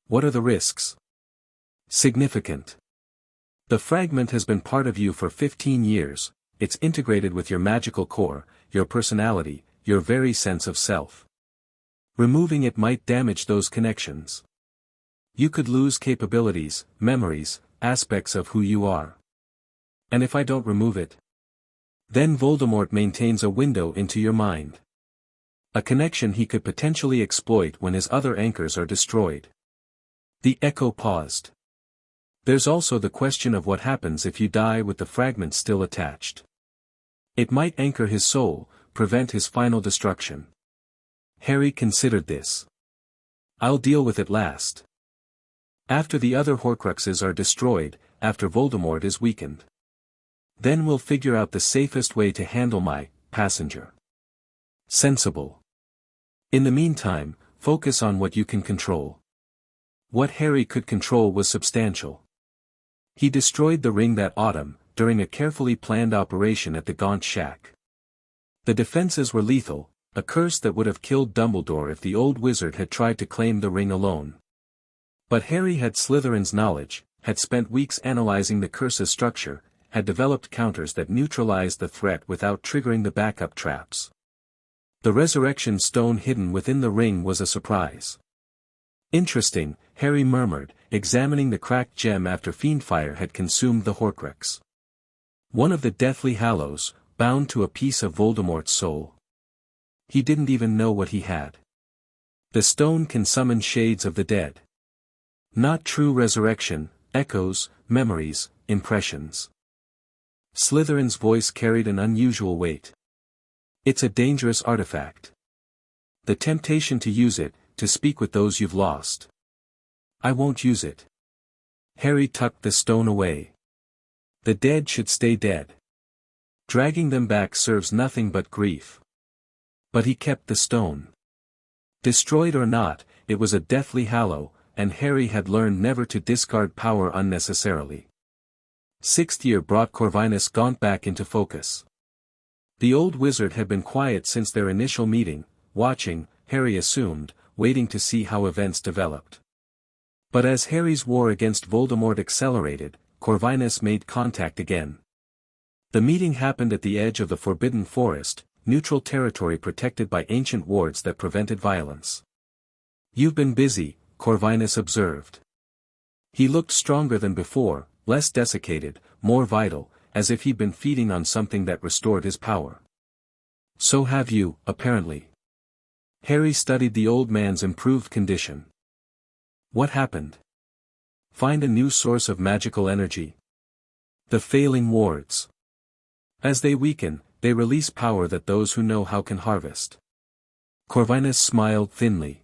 What are the risks? Significant. The fragment has been part of you for 15 years, it's integrated with your magical core, your personality, your very sense of self. Removing it might damage those connections. You could lose capabilities, memories, aspects of who you are. And if I don't remove it? Then Voldemort maintains a window into your mind. A connection he could potentially exploit when his other anchors are destroyed. The Echo paused. There's also the question of what happens if you die with the fragment still attached. It might anchor his soul, prevent his final destruction. Harry considered this. I'll deal with it last. After the other Horcruxes are destroyed, after Voldemort is weakened. Then we'll figure out the safest way to handle my passenger. Sensible. In the meantime, focus on what you can control. What Harry could control was substantial. He destroyed the ring that autumn, during a carefully planned operation at the Gaunt Shack. The defenses were lethal, a curse that would have killed Dumbledore if the old wizard had tried to claim the ring alone. But Harry had Slytherin's knowledge, had spent weeks analyzing the curse's structure, had developed counters that neutralized the threat without triggering the backup traps. The resurrection stone hidden within the ring was a surprise. Interesting, Harry murmured, examining the cracked gem after fiendfire had consumed the Horcrux. One of the Deathly Hallows, bound to a piece of Voldemort's soul. He didn't even know what he had. The stone can summon shades of the dead. Not true resurrection, echoes, memories, impressions. Slytherin's voice carried an unusual weight. It's a dangerous artifact. The temptation to use it, to speak with those you've lost. I won't use it. Harry tucked the stone away. The dead should stay dead. Dragging them back serves nothing but grief. But he kept the stone. Destroyed or not, it was a deathly hallow, and Harry had learned never to discard power unnecessarily. Sixth year brought Corvinus Gaunt back into focus. The old wizard had been quiet since their initial meeting, watching, Harry assumed, waiting to see how events developed. But as Harry's war against Voldemort accelerated, Corvinus made contact again. The meeting happened at the edge of the Forbidden Forest, neutral territory protected by ancient wards that prevented violence. "You've been busy," Corvinus observed. He looked stronger than before, less desiccated, more vital, as if he'd been feeding on something that restored his power. "So have you, apparently." Harry studied the old man's improved condition. "What happened?" "Find a new source of magical energy. The failing wards. As they weaken, they release power that those who know how can harvest." Corvinus smiled thinly.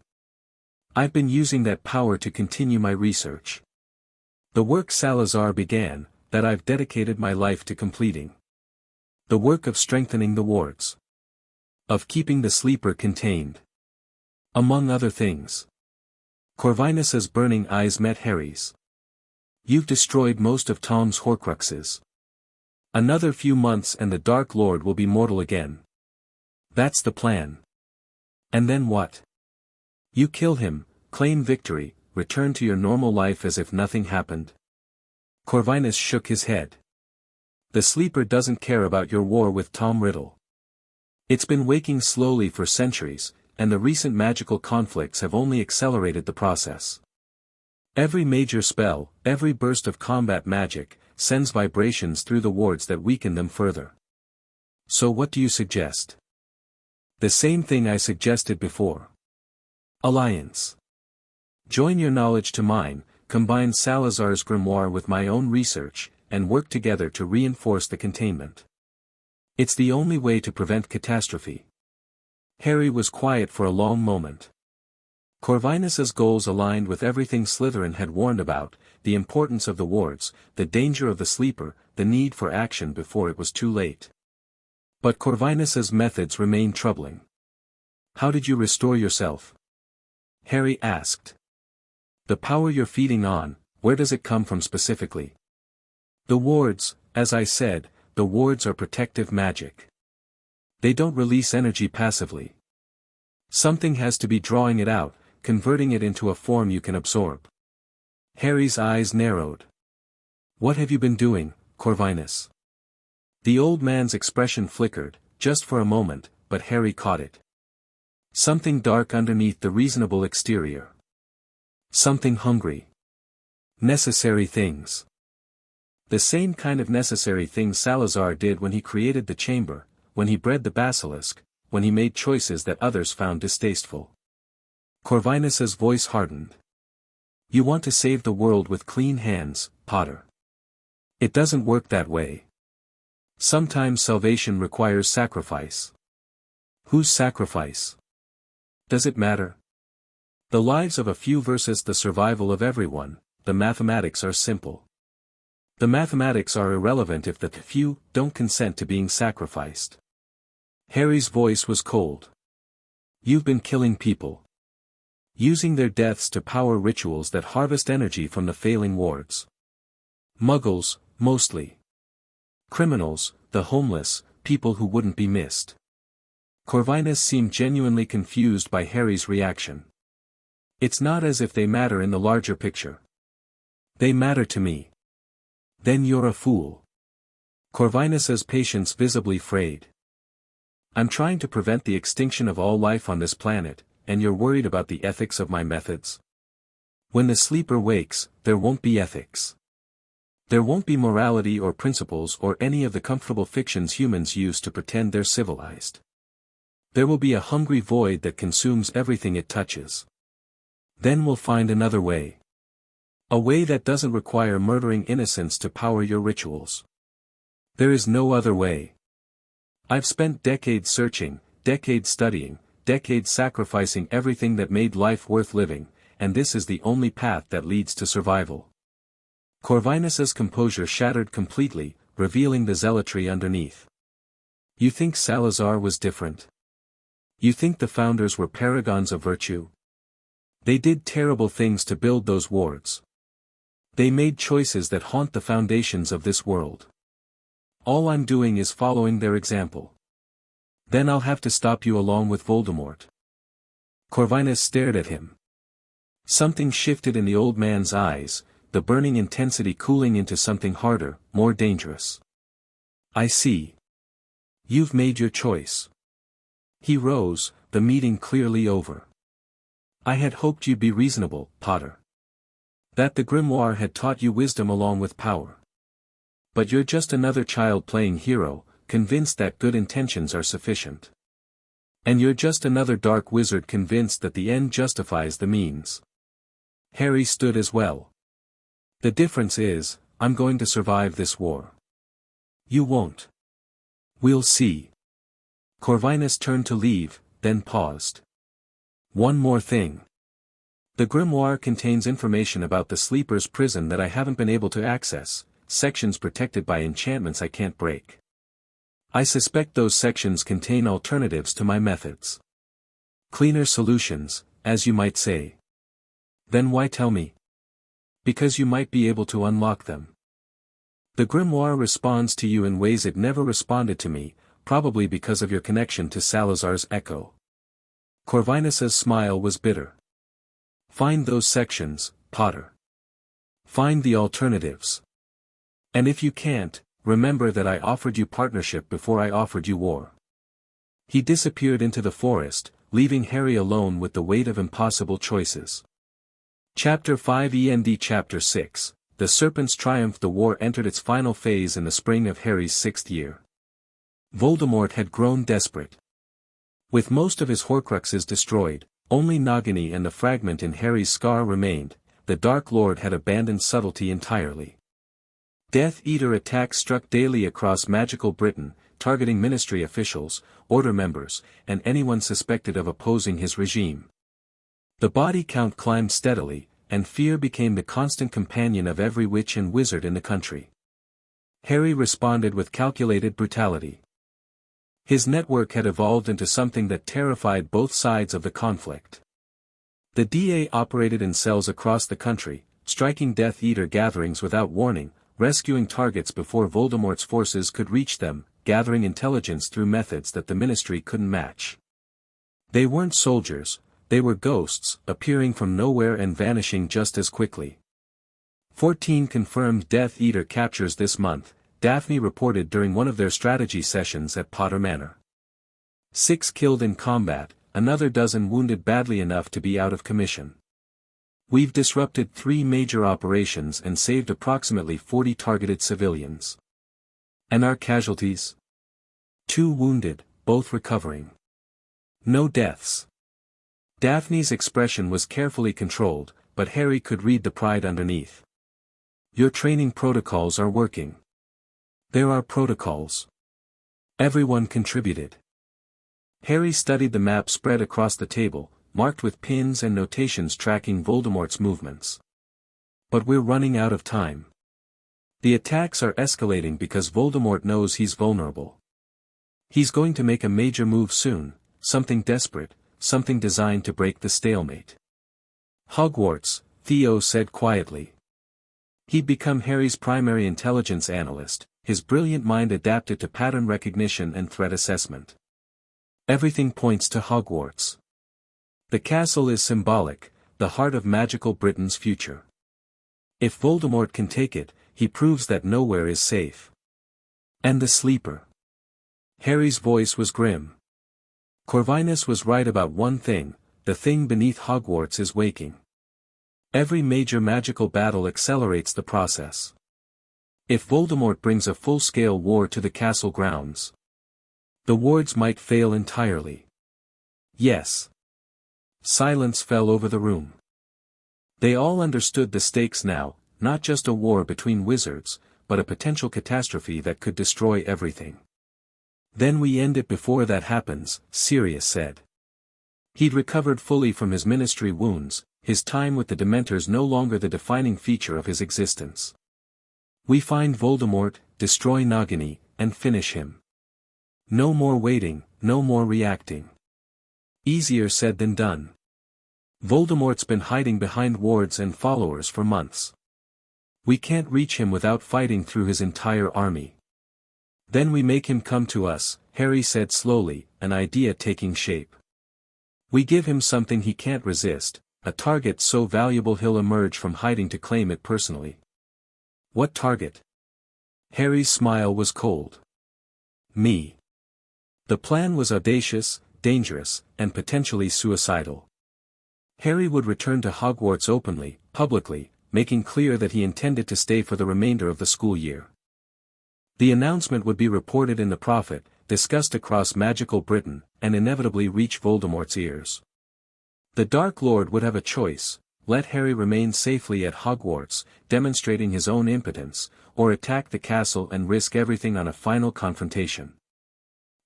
"I've been using that power to continue my research. The work Salazar began, that I've dedicated my life to completing. The work of strengthening the wards. Of keeping the sleeper contained. Among other things." Corvinus's burning eyes met Harry's. "You've destroyed most of Tom's Horcruxes. Another few months and the Dark Lord will be mortal again." "That's the plan." "And then what?" "You kill him, claim victory, return to your normal life as if nothing happened." Corvinus shook his head. "The sleeper doesn't care about your war with Tom Riddle. It's been waking slowly for centuries, and the recent magical conflicts have only accelerated the process. Every major spell, every burst of combat magic, sends vibrations through the wards that weaken them further. So what do you suggest?" "The same thing I suggested before. Alliance. Join your knowledge to mine, combine Salazar's grimoire with my own research, and work together to reinforce the containment. It's the only way to prevent catastrophe." Harry was quiet for a long moment. Corvinus's goals aligned with everything Slytherin had warned about, the importance of the wards, the danger of the sleeper, the need for action before it was too late. But Corvinus's methods remained troubling. "How did you restore yourself?" Harry asked. "The power you're feeding on, where does it come from specifically?" "The wards, as I said, the wards are protective magic. They don't release energy passively. Something has to be drawing it out, converting it into a form you can absorb." Harry's eyes narrowed. "What have you been doing, Corvinus?" The old man's expression flickered, just for a moment, but Harry caught it. Something dark underneath the reasonable exterior. Something hungry. Necessary things. The same kind of necessary things Salazar did when he created the chamber, when he bred the basilisk, when he made choices that others found distasteful. Corvinus's voice hardened. "You want to save the world with clean hands, Potter. It doesn't work that way. Sometimes salvation requires sacrifice." "Whose sacrifice? Does it matter?" "The lives of a few versus the survival of everyone. The mathematics are simple. The mathematics are irrelevant if the few don't consent to being sacrificed." Harry's voice was cold. "You've been killing people. Using their deaths to power rituals that harvest energy from the failing wards. Muggles, mostly. Criminals, the homeless, people who wouldn't be missed." Corvinus seemed genuinely confused by Harry's reaction. "It's not as if they matter in the larger picture." "They matter to me." "Then you're a fool." Corvinus's patience visibly frayed. "I'm trying to prevent the extinction of all life on this planet, and you're worried about the ethics of my methods? When the sleeper wakes, there won't be ethics. There won't be morality or principles or any of the comfortable fictions humans use to pretend they're civilized. There will be a hungry void that consumes everything it touches. Then we'll find another way. A way that doesn't require murdering innocents to power your rituals. There is no other way. I've spent decades searching, decades studying, decades sacrificing everything that made life worth living, and this is the only path that leads to survival." Corvinus's composure shattered completely, revealing the zealotry underneath. "You think Salazar was different? You think the founders were paragons of virtue? They did terrible things to build those wards. They made choices that haunt the foundations of this world. All I'm doing is following their example. Then I'll have to stop you along with Voldemort. Corvinus stared at him. Something shifted in the old man's eyes, the burning intensity cooling into something harder, more dangerous. I see. You've made your choice. He rose, the meeting clearly over. I had hoped you'd be reasonable, Potter. That the Grimoire had taught you wisdom along with power. But you're just another child playing hero, convinced that good intentions are sufficient. And you're just another dark wizard convinced that the end justifies the means. Harry stood as well. The difference is, I'm going to survive this war. You won't. We'll see. Corvinus turned to leave, then paused. One more thing. The Grimoire contains information about the Sleeper's prison that I haven't been able to access, sections protected by enchantments I can't break. I suspect those sections contain alternatives to my methods. Cleaner solutions, as you might say. Then why tell me? Because you might be able to unlock them. The Grimoire responds to you in ways it never responded to me, probably because of your connection to Salazar's echo. Corvinus's smile was bitter. Find those sections, Potter. Find the alternatives. And if you can't, remember that I offered you partnership before I offered you war. He disappeared into the forest, leaving Harry alone with the weight of impossible choices. Chapter 5 END Chapter 6 The Serpent's Triumph. The war entered its final phase in the spring of Harry's 6th year. Voldemort had grown desperate. With most of his Horcruxes destroyed, only Nagini and the fragment in Harry's scar remained. The Dark Lord had abandoned subtlety entirely. Death Eater attacks struck daily across magical Britain, targeting ministry officials, order members, and anyone suspected of opposing his regime. The body count climbed steadily, and fear became the constant companion of every witch and wizard in the country. Harry responded with calculated brutality. His network had evolved into something that terrified both sides of the conflict. The DA operated in cells across the country, striking Death Eater gatherings without warning, rescuing targets before Voldemort's forces could reach them, gathering intelligence through methods that the Ministry couldn't match. They weren't soldiers, they were ghosts, appearing from nowhere and vanishing just as quickly. 14 confirmed Death Eater captures this month, Daphne reported during one of their strategy sessions at Potter Manor. 6 killed in combat, another dozen wounded badly enough to be out of commission. We've disrupted 3 major operations and saved approximately 40 targeted civilians. And our casualties? 2 wounded, both recovering. No deaths. Daphne's expression was carefully controlled, but Harry could read the pride underneath. Your training protocols are working. There are protocols. Everyone contributed. Harry studied the map spread across the table, marked with pins and notations tracking Voldemort's movements. But we're running out of time. The attacks are escalating because Voldemort knows he's vulnerable. He's going to make a major move soon, something desperate, something designed to break the stalemate. Hogwarts, Theo said quietly. He'd become Harry's primary intelligence analyst, his brilliant mind adapted to pattern recognition and threat assessment. Everything points to Hogwarts. The castle is symbolic, the heart of magical Britain's future. If Voldemort can take it, he proves that nowhere is safe. And the Sleeper. Harry's voice was grim. Corvinus was right about one thing, the thing beneath Hogwarts is waking. Every major magical battle accelerates the process. If Voldemort brings a full-scale war to the castle grounds, the wards might fail entirely. Yes. Silence fell over the room. They all understood the stakes now, not just a war between wizards, but a potential catastrophe that could destroy everything. Then we end it before that happens, Sirius said. He'd recovered fully from his ministry wounds, his time with the Dementors no longer the defining feature of his existence. We find Voldemort, destroy Nagini, and finish him. No more waiting, no more reacting. Easier said than done. Voldemort's been hiding behind wards and followers for months. We can't reach him without fighting through his entire army. Then we make him come to us, Harry said slowly, an idea taking shape. We give him something he can't resist, a target so valuable he'll emerge from hiding to claim it personally. What target? Harry's smile was cold. Me. The plan was audacious, dangerous, and potentially suicidal. Harry would return to Hogwarts openly, publicly, making clear that he intended to stay for the remainder of the school year. The announcement would be reported in the Prophet, discussed across magical Britain, and inevitably reach Voldemort's ears. The Dark Lord would have a choice: let Harry remain safely at Hogwarts, demonstrating his own impotence, or attack the castle and risk everything on a final confrontation.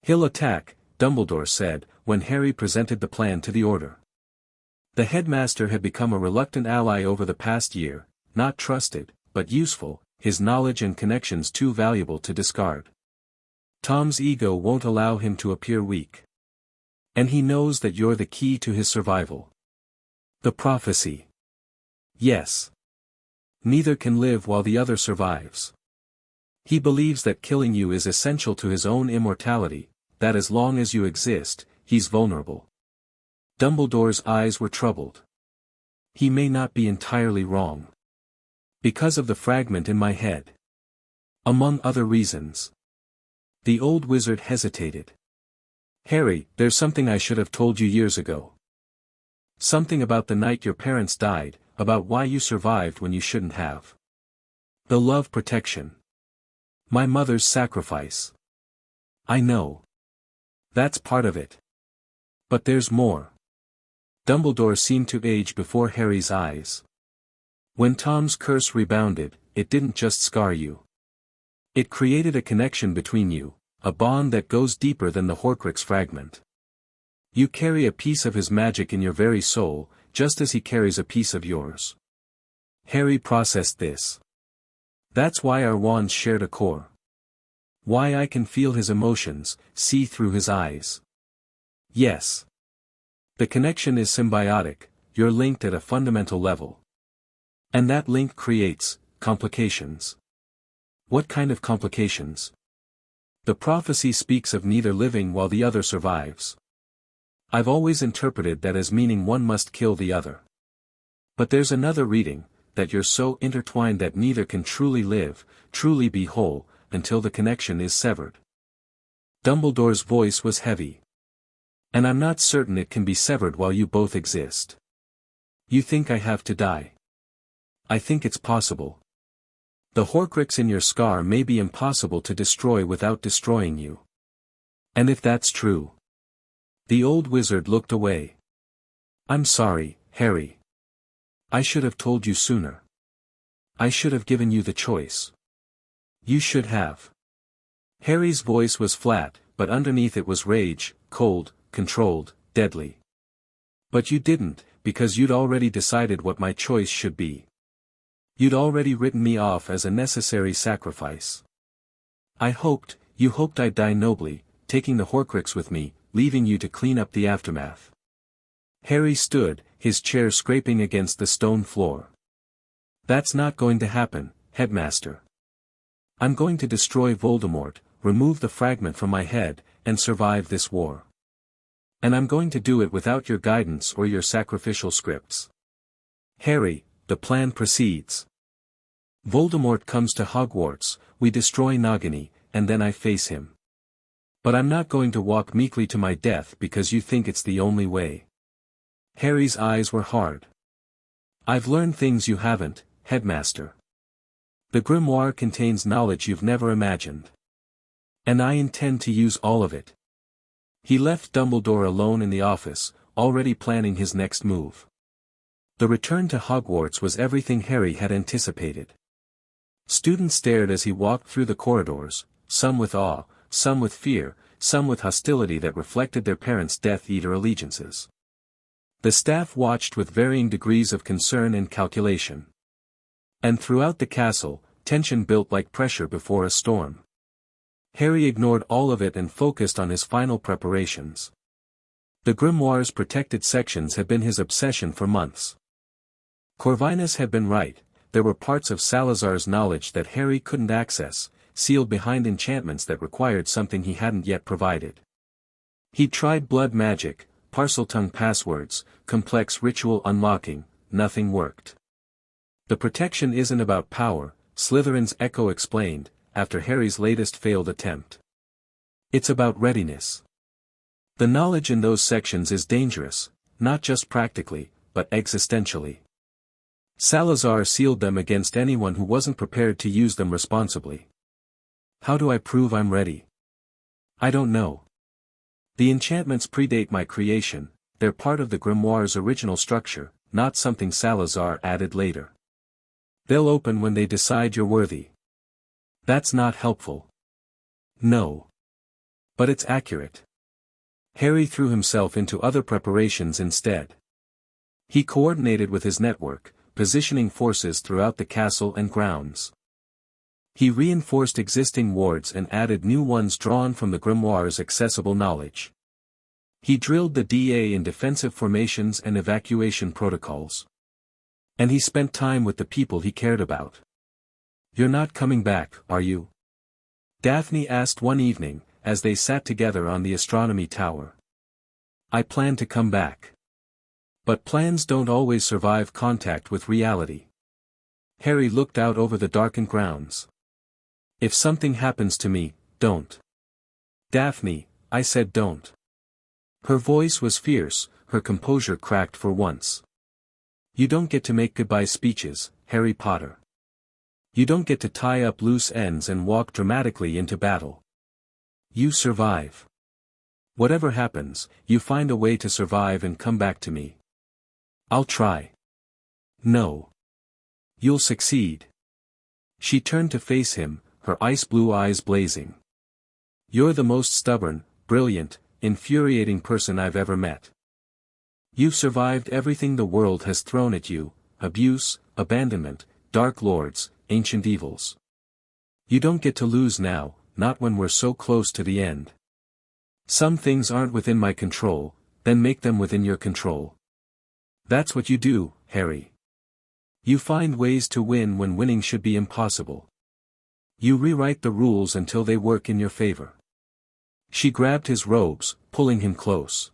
He'll attack, Dumbledore said, when Harry presented the plan to the Order. The headmaster had become a reluctant ally over the past year, not trusted, but useful, his knowledge and connections too valuable to discard. Tom's ego won't allow him to appear weak. And he knows that you're the key to his survival. The prophecy. Yes. Neither can live while the other survives. He believes that killing you is essential to his own immortality, that as long as you exist, he's vulnerable. Dumbledore's eyes were troubled. He may not be entirely wrong. Because of the fragment in my head. Among other reasons. The old wizard hesitated. Harry, there's something I should have told you years ago. Something about the night your parents died, about why you survived when you shouldn't have. The love protection. My mother's sacrifice. I know. That's part of it. But there's more. Dumbledore seemed to age before Harry's eyes. When Tom's curse rebounded, it didn't just scar you. It created a connection between you, a bond that goes deeper than the Horcrux fragment. You carry a piece of his magic in your very soul, just as he carries a piece of yours. Harry processed this. That's why our wands shared a core. Why I can feel his emotions, see through his eyes. Yes. The connection is symbiotic, you're linked at a fundamental level. And that link creates complications. What kind of complications? The prophecy speaks of neither living while the other survives. I've always interpreted that as meaning one must kill the other. But there's another reading, that you're so intertwined that neither can truly live, truly be whole, until the connection is severed. Dumbledore's voice was heavy. And I'm not certain it can be severed while you both exist. You think I have to die? I think it's possible. The Horcrux in your scar may be impossible to destroy without destroying you. And if that's true. The old wizard looked away. I'm sorry, Harry. I should have told you sooner. I should have given you the choice. You should have. Harry's voice was flat, but underneath it was rage, cold, controlled, deadly. But you didn't, because you'd already decided what my choice should be. You'd already written me off as a necessary sacrifice. You hoped I'd die nobly, taking the Horcrux with me, leaving you to clean up the aftermath. Harry stood, his chair scraping against the stone floor. That's not going to happen, Headmaster. I'm going to destroy Voldemort, remove the fragment from my head, and survive this war. And I'm going to do it without your guidance or your sacrificial scripts. Harry, the plan proceeds. Voldemort comes to Hogwarts, we destroy Nagini, and then I face him. But I'm not going to walk meekly to my death because you think it's the only way. Harry's eyes were hard. I've learned things you haven't, Headmaster. The Grimoire contains knowledge you've never imagined. And I intend to use all of it. He left Dumbledore alone in the office, already planning his next move. The return to Hogwarts was everything Harry had anticipated. Students stared as he walked through the corridors, some with awe, some with fear, some with hostility that reflected their parents' Death Eater allegiances. The staff watched with varying degrees of concern and calculation. And throughout the castle, tension built like pressure before a storm. Harry ignored all of it and focused on his final preparations. The Grimoire's protected sections had been his obsession for months. Corvinus had been right, there were parts of Salazar's knowledge that Harry couldn't access, sealed behind enchantments that required something he hadn't yet provided. He'd tried blood magic, Parseltongue passwords, complex ritual unlocking, nothing worked. The protection isn't about power, Slytherin's echo explained, after Harry's latest failed attempt. It's about readiness. The knowledge in those sections is dangerous, not just practically, but existentially. Salazar sealed them against anyone who wasn't prepared to use them responsibly. How do I prove I'm ready? I don't know. The enchantments predate my creation, they're part of the Grimoire's original structure, not something Salazar added later. They'll open when they decide you're worthy. That's not helpful. No. But it's accurate. Harry threw himself into other preparations instead. He coordinated with his network, positioning forces throughout the castle and grounds. He reinforced existing wards and added new ones drawn from the Grimoire's accessible knowledge. He drilled the DA in defensive formations and evacuation protocols. And he spent time with the people he cared about. "You're not coming back, are you?" Daphne asked one evening, as they sat together on the astronomy tower. "I plan to come back. But plans don't always survive contact with reality." Harry looked out over the darkened grounds. "If something happens to me, don't." "Daphne," I said, "don't." Her voice was fierce, her composure cracked for once. "You don't get to make goodbye speeches, Harry Potter. You don't get to tie up loose ends and walk dramatically into battle. You survive. Whatever happens, you find a way to survive and come back to me." "I'll try." "No. You'll succeed." She turned to face him, her ice-blue eyes blazing. "You're the most stubborn, brilliant, infuriating person I've ever met. You've survived everything the world has thrown at you, abuse, abandonment, dark lords, ancient evils. You don't get to lose now, not when we're so close to the end. Some things aren't within my control, then make them within your control. That's what you do, Harry. You find ways to win when winning should be impossible. You rewrite the rules until they work in your favor." She grabbed his robes, pulling him close.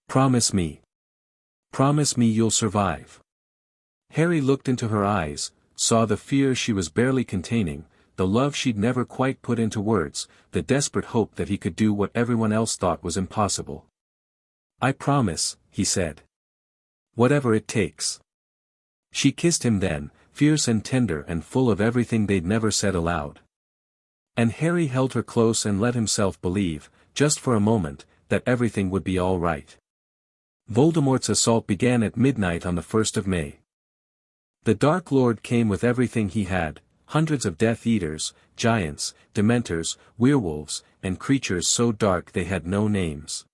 "Promise me. Promise me you'll survive." Harry looked into her eyes, saw the fear she was barely containing, the love she'd never quite put into words, the desperate hope that he could do what everyone else thought was impossible. "I promise," he said. "Whatever it takes." She kissed him then, fierce and tender and full of everything they'd never said aloud. And Harry held her close and let himself believe, just for a moment, that everything would be all right. Voldemort's assault began at midnight on the 1st of May. The Dark Lord came with everything he had, hundreds of Death Eaters, giants, dementors, werewolves, and creatures so dark they had no names.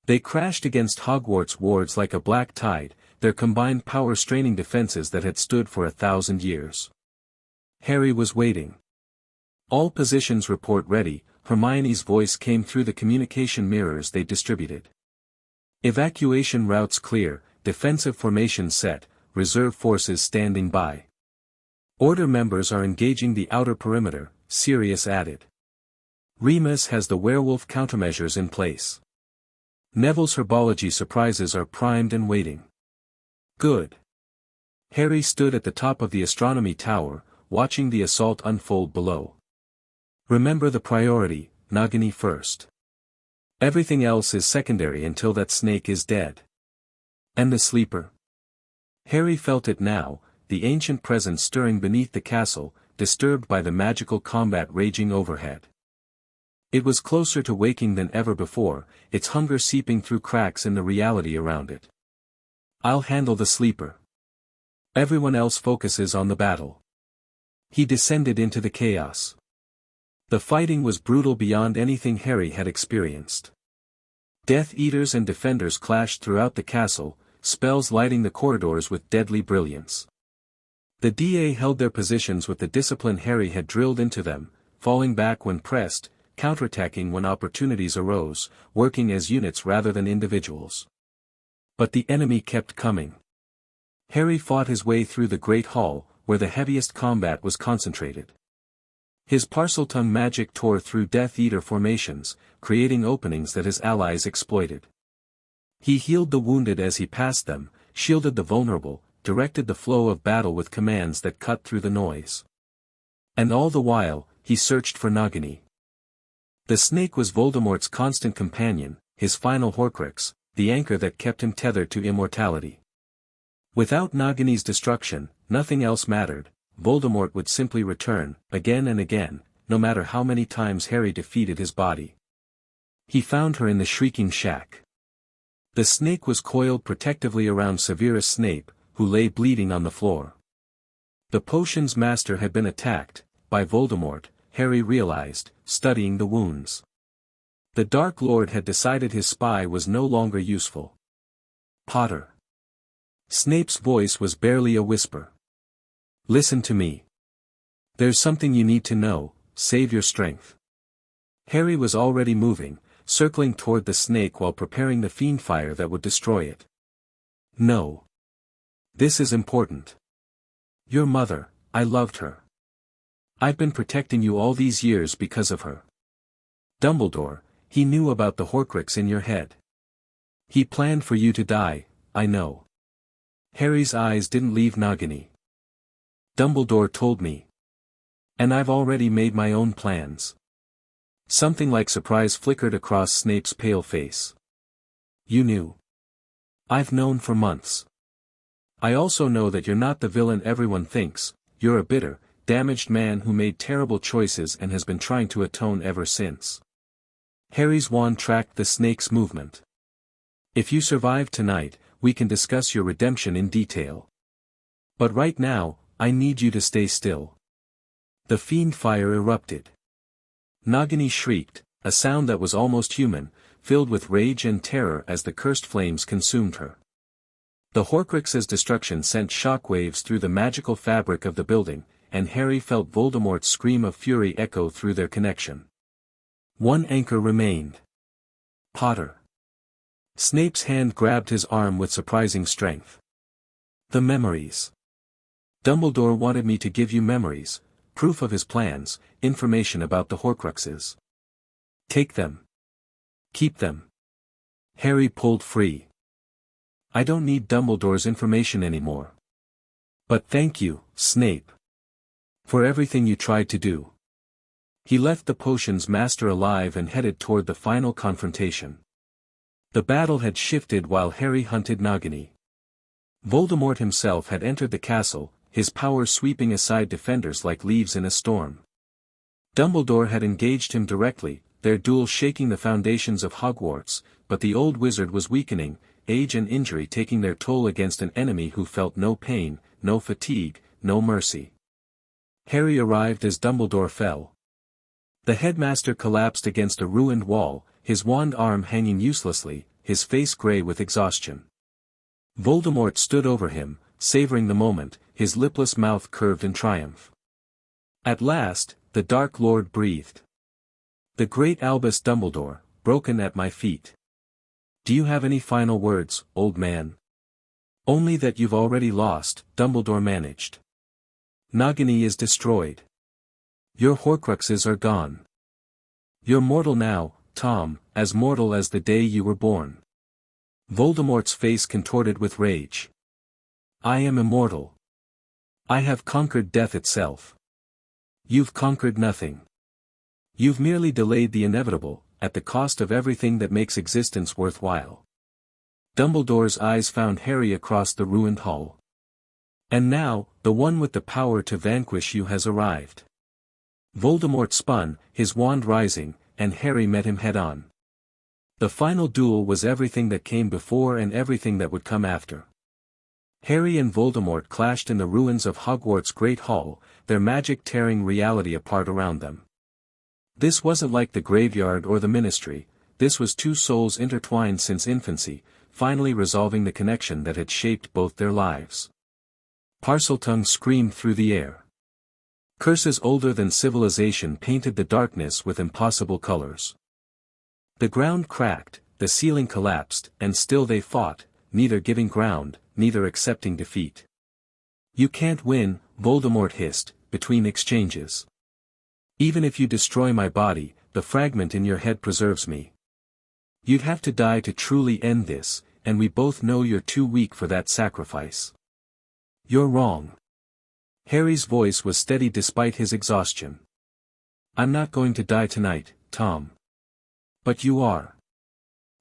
They crashed against Hogwarts wards like a black tide, their combined power straining defenses that had stood for 1,000 years. Harry was waiting. "All positions report ready," Hermione's voice came through the communication mirrors they distributed. "Evacuation routes clear, defensive formations set, reserve forces standing by. Order members are engaging the outer perimeter," Sirius added. "Remus has the werewolf countermeasures in place. Neville's herbology surprises are primed and waiting." "Good." Harry stood at the top of the astronomy tower, watching the assault unfold below. "Remember the priority, Nagini first. Everything else is secondary until that snake is dead." "And the sleeper?" Harry felt it now, the ancient presence stirring beneath the castle, disturbed by the magical combat raging overhead. It was closer to waking than ever before, its hunger seeping through cracks in the reality around it. "I'll handle the sleeper. Everyone else focuses on the battle." He descended into the chaos. The fighting was brutal beyond anything Harry had experienced. Death Eaters and Defenders clashed throughout the castle, spells lighting the corridors with deadly brilliance. The DA held their positions with the discipline Harry had drilled into them, falling back when pressed, counterattacking when opportunities arose, working as units rather than individuals. But the enemy kept coming. Harry fought his way through the Great Hall, where the heaviest combat was concentrated. His Parseltongue magic tore through Death Eater formations, creating openings that his allies exploited. He healed the wounded as he passed them, shielded the vulnerable, directed the flow of battle with commands that cut through the noise. And all the while, he searched for Nagini. The snake was Voldemort's constant companion, his final Horcrux, the anchor that kept him tethered to immortality. Without Nagini's destruction, nothing else mattered. Voldemort would simply return, again and again, no matter how many times Harry defeated his body. He found her in the Shrieking Shack. The snake was coiled protectively around Severus Snape, who lay bleeding on the floor. The potion's master had been attacked, by Voldemort, Harry realized, studying the wounds. The Dark Lord had decided his spy was no longer useful. Potter. Snape's voice was barely a whisper. Listen to me. There's something you need to know, save your strength. Harry was already moving, circling toward the snake while preparing the fiend fire that would destroy it. No. This is important. Your mother, I loved her. I've been protecting you all these years because of her. Dumbledore, he knew about the Horcrux in your head. He planned for you to die, I know. Harry's eyes didn't leave Nagini. Dumbledore told me. And I've already made my own plans. Something like surprise flickered across Snape's pale face. You knew. I've known for months. I also know that you're not the villain everyone thinks, you're a bitter, damaged man who made terrible choices and has been trying to atone ever since. Harry's wand tracked the snake's movement. If you survive tonight, we can discuss your redemption in detail. But right now, I need you to stay still. The fiend fire erupted. Nagini shrieked, a sound that was almost human, filled with rage and terror as the cursed flames consumed her. The Horcrux's destruction sent shockwaves through the magical fabric of the building, and Harry felt Voldemort's scream of fury echo through their connection. One anchor remained. Potter. Snape's hand grabbed his arm with surprising strength. The memories. Dumbledore wanted me to give you memories, proof of his plans, information about the Horcruxes. Take them. Keep them. Harry pulled free. I don't need Dumbledore's information anymore. But thank you, Snape. For everything you tried to do. He left the potion's master alive and headed toward the final confrontation. The battle had shifted while Harry hunted Nagini. Voldemort himself had entered the castle, his power sweeping aside defenders like leaves in a storm. Dumbledore had engaged him directly, their duel shaking the foundations of Hogwarts, but the old wizard was weakening, age and injury taking their toll against an enemy who felt no pain, no fatigue, no mercy. Harry arrived as Dumbledore fell. The headmaster collapsed against a ruined wall, his wand arm hanging uselessly, his face grey with exhaustion. Voldemort stood over him, savoring the moment, his lipless mouth curved in triumph. At last, the Dark Lord breathed. The great Albus Dumbledore, broken at my feet. Do you have any final words, old man? Only that you've already lost, Dumbledore managed. Nagini is destroyed. Your Horcruxes are gone. You're mortal now, Tom, as mortal as the day you were born. Voldemort's face contorted with rage. I am immortal. I have conquered death itself. You've conquered nothing. You've merely delayed the inevitable, at the cost of everything that makes existence worthwhile. Dumbledore's eyes found Harry across the ruined hall. And now, the one with the power to vanquish you has arrived. Voldemort spun, his wand rising, and Harry met him head-on. The final duel was everything that came before and everything that would come after. Harry and Voldemort clashed in the ruins of Hogwarts' Great Hall, their magic tearing reality apart around them. This wasn't like the graveyard or the Ministry, this was two souls intertwined since infancy, finally resolving the connection that had shaped both their lives. Parseltongue screamed through the air. Curses older than civilization painted the darkness with impossible colors. The ground cracked, the ceiling collapsed, and still they fought, neither giving ground, neither accepting defeat. "You can't win," Voldemort hissed, between exchanges. "Even if you destroy my body, the fragment in your head preserves me. You'd have to die to truly end this, and we both know you're too weak for that sacrifice." "You're wrong." Harry's voice was steady despite his exhaustion. "I'm not going to die tonight, Tom." "But you are."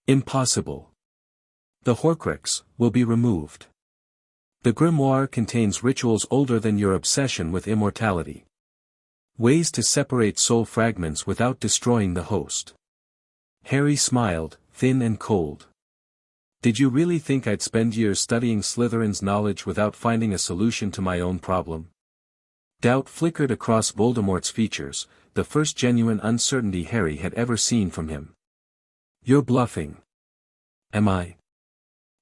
"Impossible. The Horcrux will be removed. The Grimoire contains rituals older than your obsession with immortality. Ways to separate soul fragments without destroying the host." Harry smiled, thin and cold. "Did you really think I'd spend years studying Slytherin's knowledge without finding a solution to my own problem?" Doubt flickered across Voldemort's features, the first genuine uncertainty Harry had ever seen from him. "You're bluffing." "Am I?"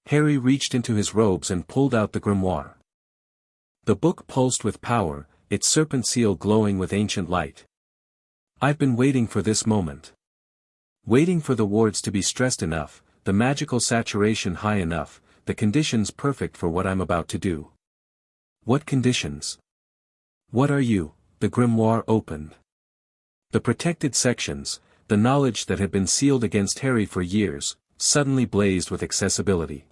Harry reached into his robes and pulled out the grimoire. The book pulsed with power, its serpent seal glowing with ancient light. "I've been waiting for this moment. Waiting for the wards to be stressed enough, the magical saturation high enough, the conditions perfect for what I'm about to do." "What conditions?" "What are you?" The grimoire opened. The protected sections, the knowledge that had been sealed against Harry for years, suddenly blazed with accessibility.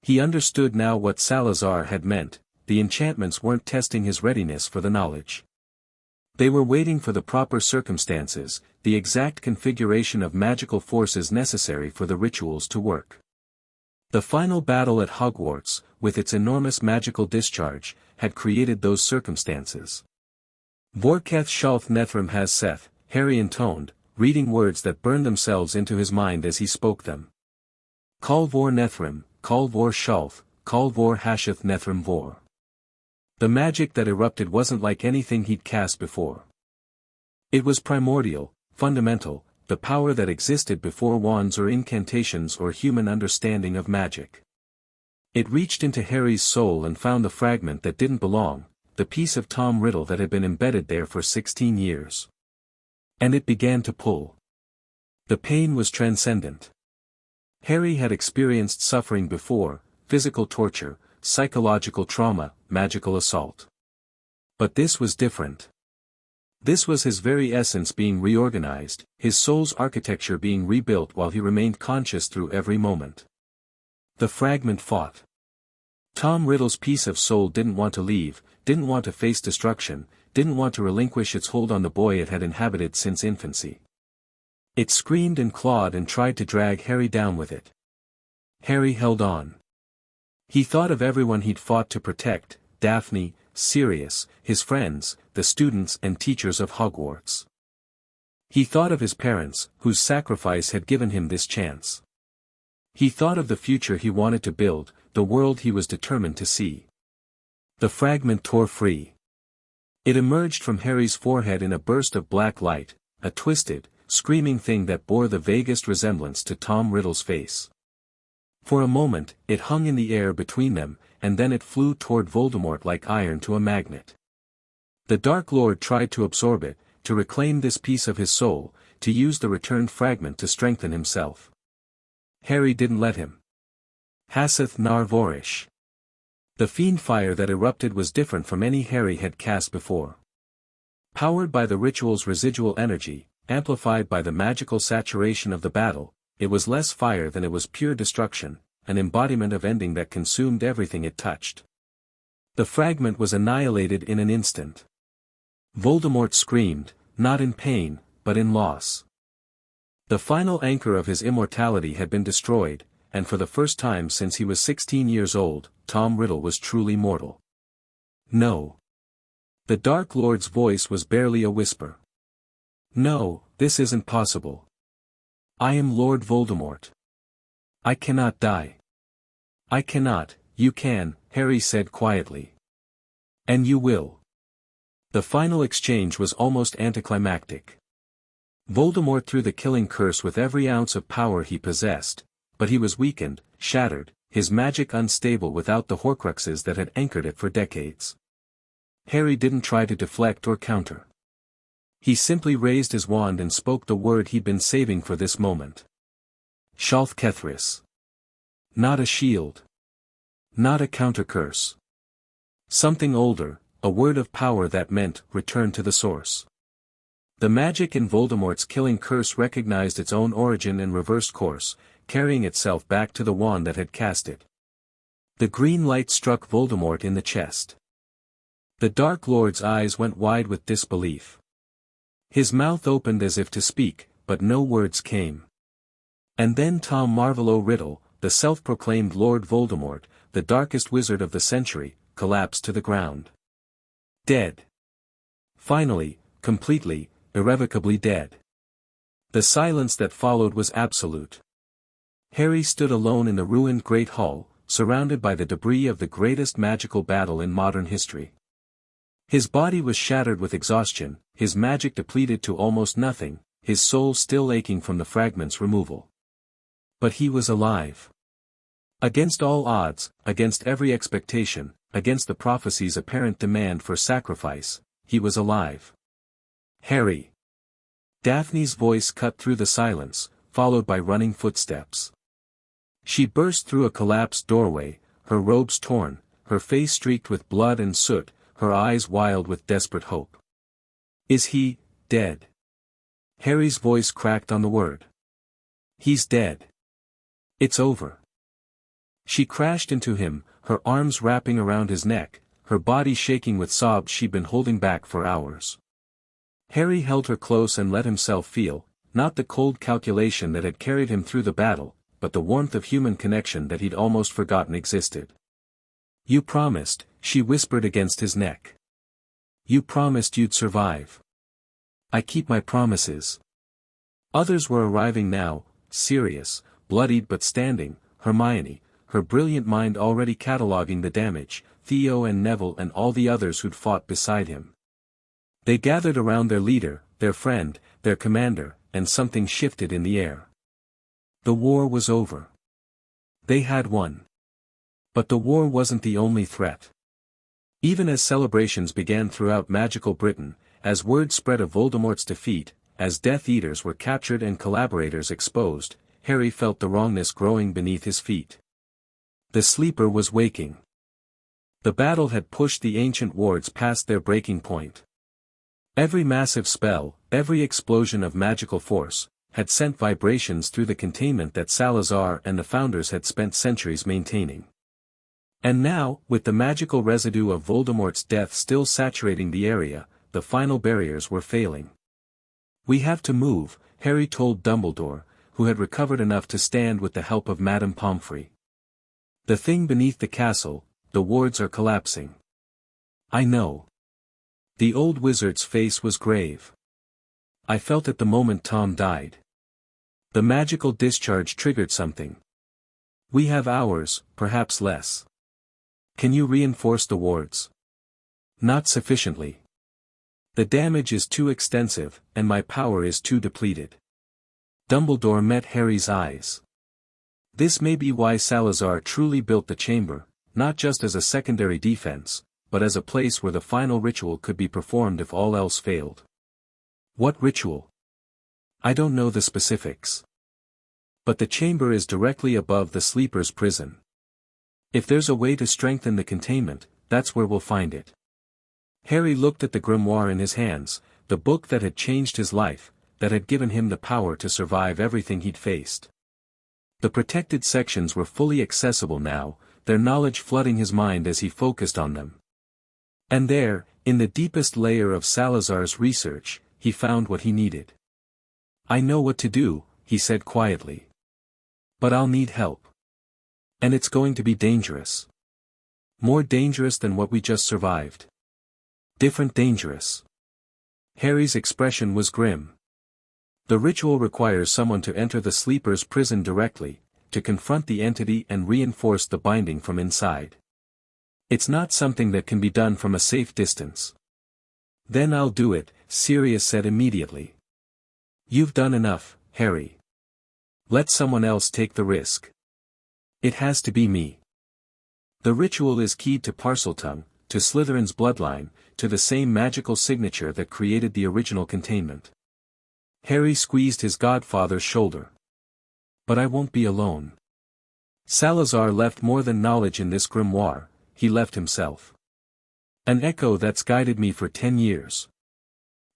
He understood now what Salazar had meant. The enchantments weren't testing his readiness for the knowledge. They were waiting for the proper circumstances, the exact configuration of magical forces necessary for the rituals to work. The final battle at Hogwarts, with its enormous magical discharge, had created those circumstances. "Vorketh Shalth Nethrim has Seth," Harry intoned, reading words that burned themselves into his mind as he spoke them. "Kal Vor Nethrim, Kal Vor Shalth, Kal Vor Hasheth Nethrim Vor." The magic that erupted wasn't like anything he'd cast before. It was primordial, fundamental, the power that existed before wands or incantations or human understanding of magic. It reached into Harry's soul and found the fragment that didn't belong, the piece of Tom Riddle that had been embedded there for 16 years. And it began to pull. The pain was transcendent. Harry had experienced suffering before, physical torture, psychological trauma, magical assault. But this was different. This was his very essence being reorganized, his soul's architecture being rebuilt while he remained conscious through every moment. The fragment fought. Tom Riddle's piece of soul didn't want to leave, didn't want to face destruction, didn't want to relinquish its hold on the boy it had inhabited since infancy. It screamed and clawed and tried to drag Harry down with it. Harry held on. He thought of everyone he'd fought to protect, Daphne, Sirius, his friends, the students and teachers of Hogwarts. He thought of his parents, whose sacrifice had given him this chance. He thought of the future he wanted to build, the world he was determined to see. The fragment tore free. It emerged from Harry's forehead in a burst of black light, a twisted, screaming thing that bore the vaguest resemblance to Tom Riddle's face. For a moment, it hung in the air between them, and then it flew toward Voldemort like iron to a magnet. The Dark Lord tried to absorb it, to reclaim this piece of his soul, to use the returned fragment to strengthen himself. Harry didn't let him. Haseth Nar Vorish. The fiend fire that erupted was different from any Harry had cast before. Powered by the ritual's residual energy, amplified by the magical saturation of the battle, it was less fire than it was pure destruction, an embodiment of ending that consumed everything it touched. The fragment was annihilated in an instant. Voldemort screamed, not in pain, but in loss. The final anchor of his immortality had been destroyed, and for the first time since he was 16 years old, Tom Riddle was truly mortal. No. The Dark Lord's voice was barely a whisper. No, this isn't possible. I am Lord Voldemort. I cannot die. I cannot, you can, Harry said quietly. And you will. The final exchange was almost anticlimactic. Voldemort threw the killing curse with every ounce of power he possessed, but he was weakened, shattered, his magic unstable without the Horcruxes that had anchored it for decades. Harry didn't try to deflect or counter. He simply raised his wand and spoke the word he'd been saving for this moment. Shalth Kethris. Not a shield. Not a counter-curse. Something older, a word of power that meant, return to the source. The magic in Voldemort's killing curse recognized its own origin and reversed course, carrying itself back to the wand that had cast it. The green light struck Voldemort in the chest. The Dark Lord's eyes went wide with disbelief. His mouth opened as if to speak, but no words came. And then Tom Marvolo Riddle, the self-proclaimed Lord Voldemort, the darkest wizard of the century, collapsed to the ground. Dead. Finally, completely, irrevocably dead. The silence that followed was absolute. Harry stood alone in the ruined Great Hall, surrounded by the debris of the greatest magical battle in modern history. His body was shattered with exhaustion, his magic depleted to almost nothing, his soul still aching from the fragment's removal. But he was alive. Against all odds, against every expectation, against the prophecy's apparent demand for sacrifice, he was alive. Harry. Daphne's voice cut through the silence, followed by running footsteps. She burst through a collapsed doorway, her robes torn, her face streaked with blood and soot, her eyes wild with desperate hope. Is he dead? Harry's voice cracked on the word. He's dead. It's over. She crashed into him, her arms wrapping around his neck, her body shaking with sobs she'd been holding back for hours. Harry held her close and let himself feel, not the cold calculation that had carried him through the battle, but the warmth of human connection that he'd almost forgotten existed. You promised, she whispered against his neck. You promised you'd survive. I keep my promises. Others were arriving now, serious, bloodied but standing, Hermione, her brilliant mind already cataloguing the damage, Theo and Neville and all the others who'd fought beside him. They gathered around their leader, their friend, their commander, and something shifted in the air. The war was over. They had won. But the war wasn't the only threat. Even as celebrations began throughout magical Britain, as word spread of Voldemort's defeat, as Death Eaters were captured and collaborators exposed, Harry felt the wrongness growing beneath his feet. The sleeper was waking. The battle had pushed the ancient wards past their breaking point. Every massive spell, every explosion of magical force, had sent vibrations through the containment that Salazar and the Founders had spent centuries maintaining. And now, with the magical residue of Voldemort's death still saturating the area, the final barriers were failing. We have to move, Harry told Dumbledore, who had recovered enough to stand with the help of Madame Pomfrey. The thing beneath the castle, the wards are collapsing. I know. The old wizard's face was grave. I felt it the moment Tom died. The magical discharge triggered something. We have hours, perhaps less. Can you reinforce the wards? Not sufficiently. The damage is too extensive, and my power is too depleted. Dumbledore met Harry's eyes. This may be why Salazar truly built the chamber, not just as a secondary defense, but as a place where the final ritual could be performed if all else failed. What ritual? I don't know the specifics. But the chamber is directly above the sleeper's prison. If there's a way to strengthen the containment, that's where we'll find it. Harry looked at the grimoire in his hands, the book that had changed his life, that had given him the power to survive everything he'd faced. The protected sections were fully accessible now, their knowledge flooding his mind as he focused on them. And there, in the deepest layer of Salazar's research, he found what he needed. I know what to do, he said quietly. But I'll need help. And it's going to be dangerous. More dangerous than what we just survived. Different dangerous. Harry's expression was grim. The ritual requires someone to enter the sleeper's prison directly, to confront the entity and reinforce the binding from inside. It's not something that can be done from a safe distance. Then I'll do it, Sirius said immediately. You've done enough, Harry. Let someone else take the risk. It has to be me. The ritual is keyed to Parseltongue, to Slytherin's bloodline, to the same magical signature that created the original containment. Harry squeezed his godfather's shoulder. But I won't be alone. Salazar left more than knowledge in this grimoire, he left himself. An echo that's guided me for 10 years.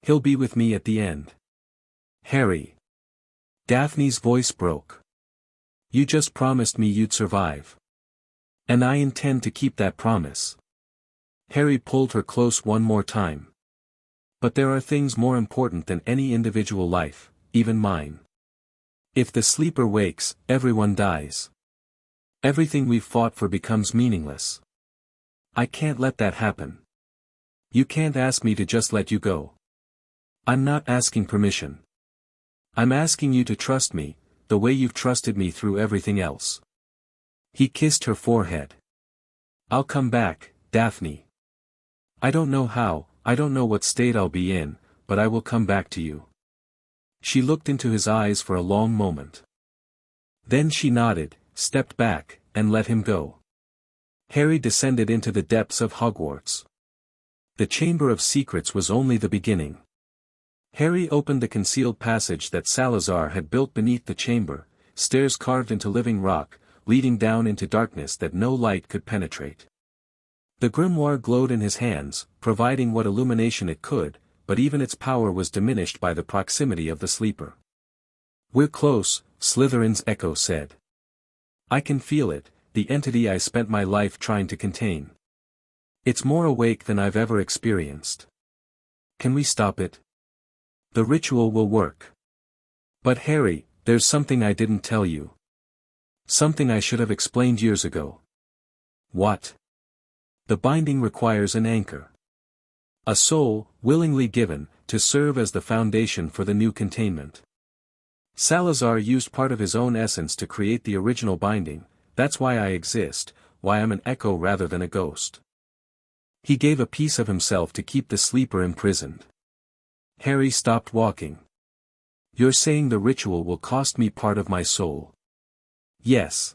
He'll be with me at the end. Harry. Daphne's voice broke. You just promised me you'd survive. And I intend to keep that promise. Harry pulled her close one more time. But there are things more important than any individual life, even mine. If the sleeper wakes, everyone dies. Everything we've fought for becomes meaningless. I can't let that happen. You can't ask me to just let you go. I'm not asking permission. I'm asking you to trust me, the way you've trusted me through everything else. He kissed her forehead. I'll come back, Daphne. I don't know how, I don't know what state I'll be in, but I will come back to you. She looked into his eyes for a long moment. Then she nodded, stepped back, and let him go. Harry descended into the depths of Hogwarts. The Chamber of Secrets was only the beginning. Harry opened the concealed passage that Salazar had built beneath the chamber, stairs carved into living rock, leading down into darkness that no light could penetrate. The grimoire glowed in his hands, providing what illumination it could, but even its power was diminished by the proximity of the sleeper. We're close, Slytherin's echo said. I can feel it, the entity I spent my life trying to contain. It's more awake than I've ever experienced. Can we stop it? The ritual will work. But Harry, there's something I didn't tell you. Something I should have explained years ago. What? The binding requires an anchor. A soul, willingly given, to serve as the foundation for the new containment. Salazar used part of his own essence to create the original binding, that's why I exist, why I'm an echo rather than a ghost. He gave a piece of himself to keep the sleeper imprisoned. Harry stopped walking. You're saying the ritual will cost me part of my soul? Yes.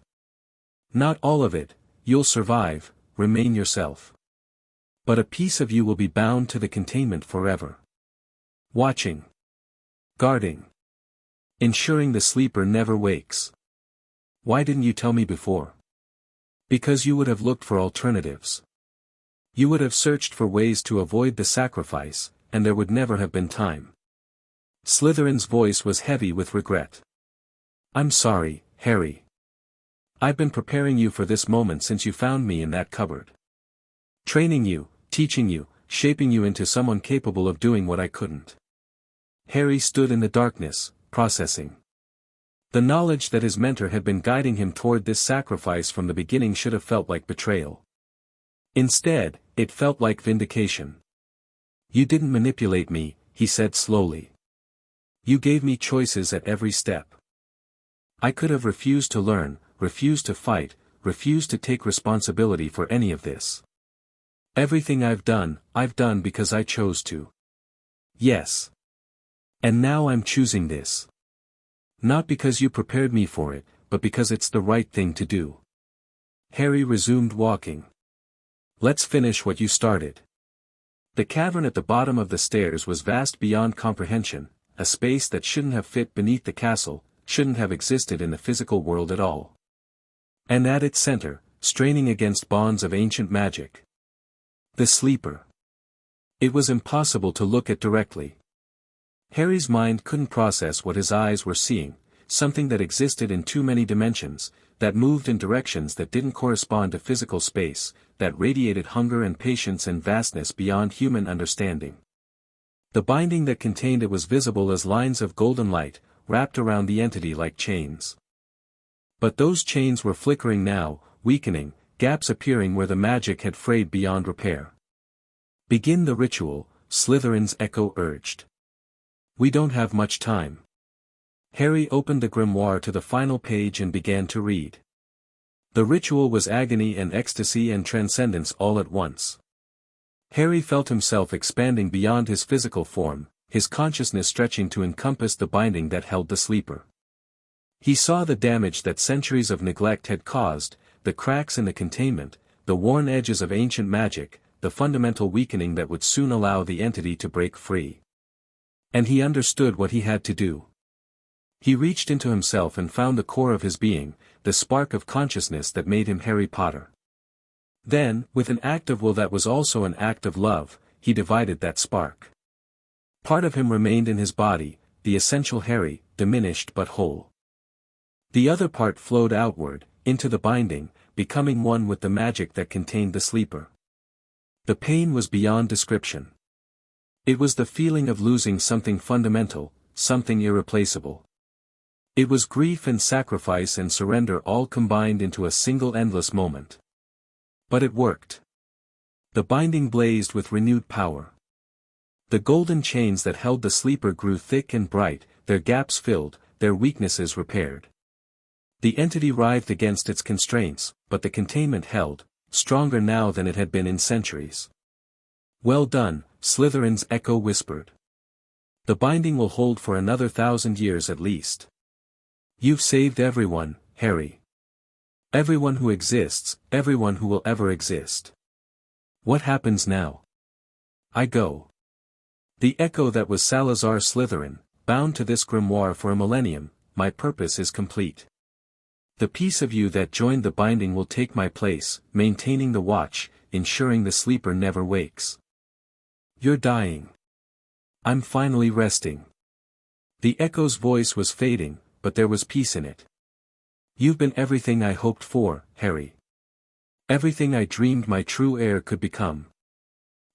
Not all of it, you'll survive, remain yourself. But a piece of you will be bound to the containment forever. Watching. Guarding. Ensuring the sleeper never wakes. Why didn't you tell me before? Because you would have looked for alternatives. You would have searched for ways to avoid the sacrifice, and there would never have been time. Slytherin's voice was heavy with regret. I'm sorry, Harry. I've been preparing you for this moment since you found me in that cupboard. Training you, teaching you, shaping you into someone capable of doing what I couldn't. Harry stood in the darkness, processing. The knowledge that his mentor had been guiding him toward this sacrifice from the beginning should have felt like betrayal. Instead, it felt like vindication. You didn't manipulate me, he said slowly. You gave me choices at every step. I could have refused to learn, refused to fight, refused to take responsibility for any of this. Everything I've done because I chose to. Yes. And now I'm choosing this. Not because you prepared me for it, but because it's the right thing to do. Harry resumed walking. Let's finish what you started. The cavern at the bottom of the stairs was vast beyond comprehension, a space that shouldn't have fit beneath the castle, shouldn't have existed in the physical world at all. And at its center, straining against bonds of ancient magic. The sleeper. It was impossible to look at directly. Harry's mind couldn't process what his eyes were seeing, something that existed in too many dimensions, that moved in directions that didn't correspond to physical space, that radiated hunger and patience and vastness beyond human understanding. The binding that contained it was visible as lines of golden light, wrapped around the entity like chains. But those chains were flickering now, weakening, gaps appearing where the magic had frayed beyond repair. Begin the ritual, Slytherin's echo urged. We don't have much time. Harry opened the grimoire to the final page and began to read. The ritual was agony and ecstasy and transcendence all at once. Harry felt himself expanding beyond his physical form, his consciousness stretching to encompass the binding that held the sleeper. He saw the damage that centuries of neglect had caused, the cracks in the containment, the worn edges of ancient magic, the fundamental weakening that would soon allow the entity to break free. And he understood what he had to do. He reached into himself and found the core of his being, the spark of consciousness that made him Harry Potter. Then, with an act of will that was also an act of love, he divided that spark. Part of him remained in his body, the essential Harry, diminished but whole. The other part flowed outward, into the binding, becoming one with the magic that contained the sleeper. The pain was beyond description. It was the feeling of losing something fundamental, something irreplaceable. It was grief and sacrifice and surrender all combined into a single endless moment. But it worked. The binding blazed with renewed power. The golden chains that held the sleeper grew thick and bright, their gaps filled, their weaknesses repaired. The entity writhed against its constraints, but the containment held, stronger now than it had been in centuries. "Well done," Slytherin's echo whispered. "The binding will hold for another 1,000 years at least. You've saved everyone, Harry. Everyone who exists, everyone who will ever exist. What happens now?" "I go." The echo that was Salazar Slytherin, bound to this grimoire for a millennium, "My purpose is complete. The piece of you that joined the binding will take my place, maintaining the watch, ensuring the sleeper never wakes. You're dying. I'm finally resting." The echo's voice was fading, but there was peace in it. "You've been everything I hoped for, Harry. Everything I dreamed my true heir could become.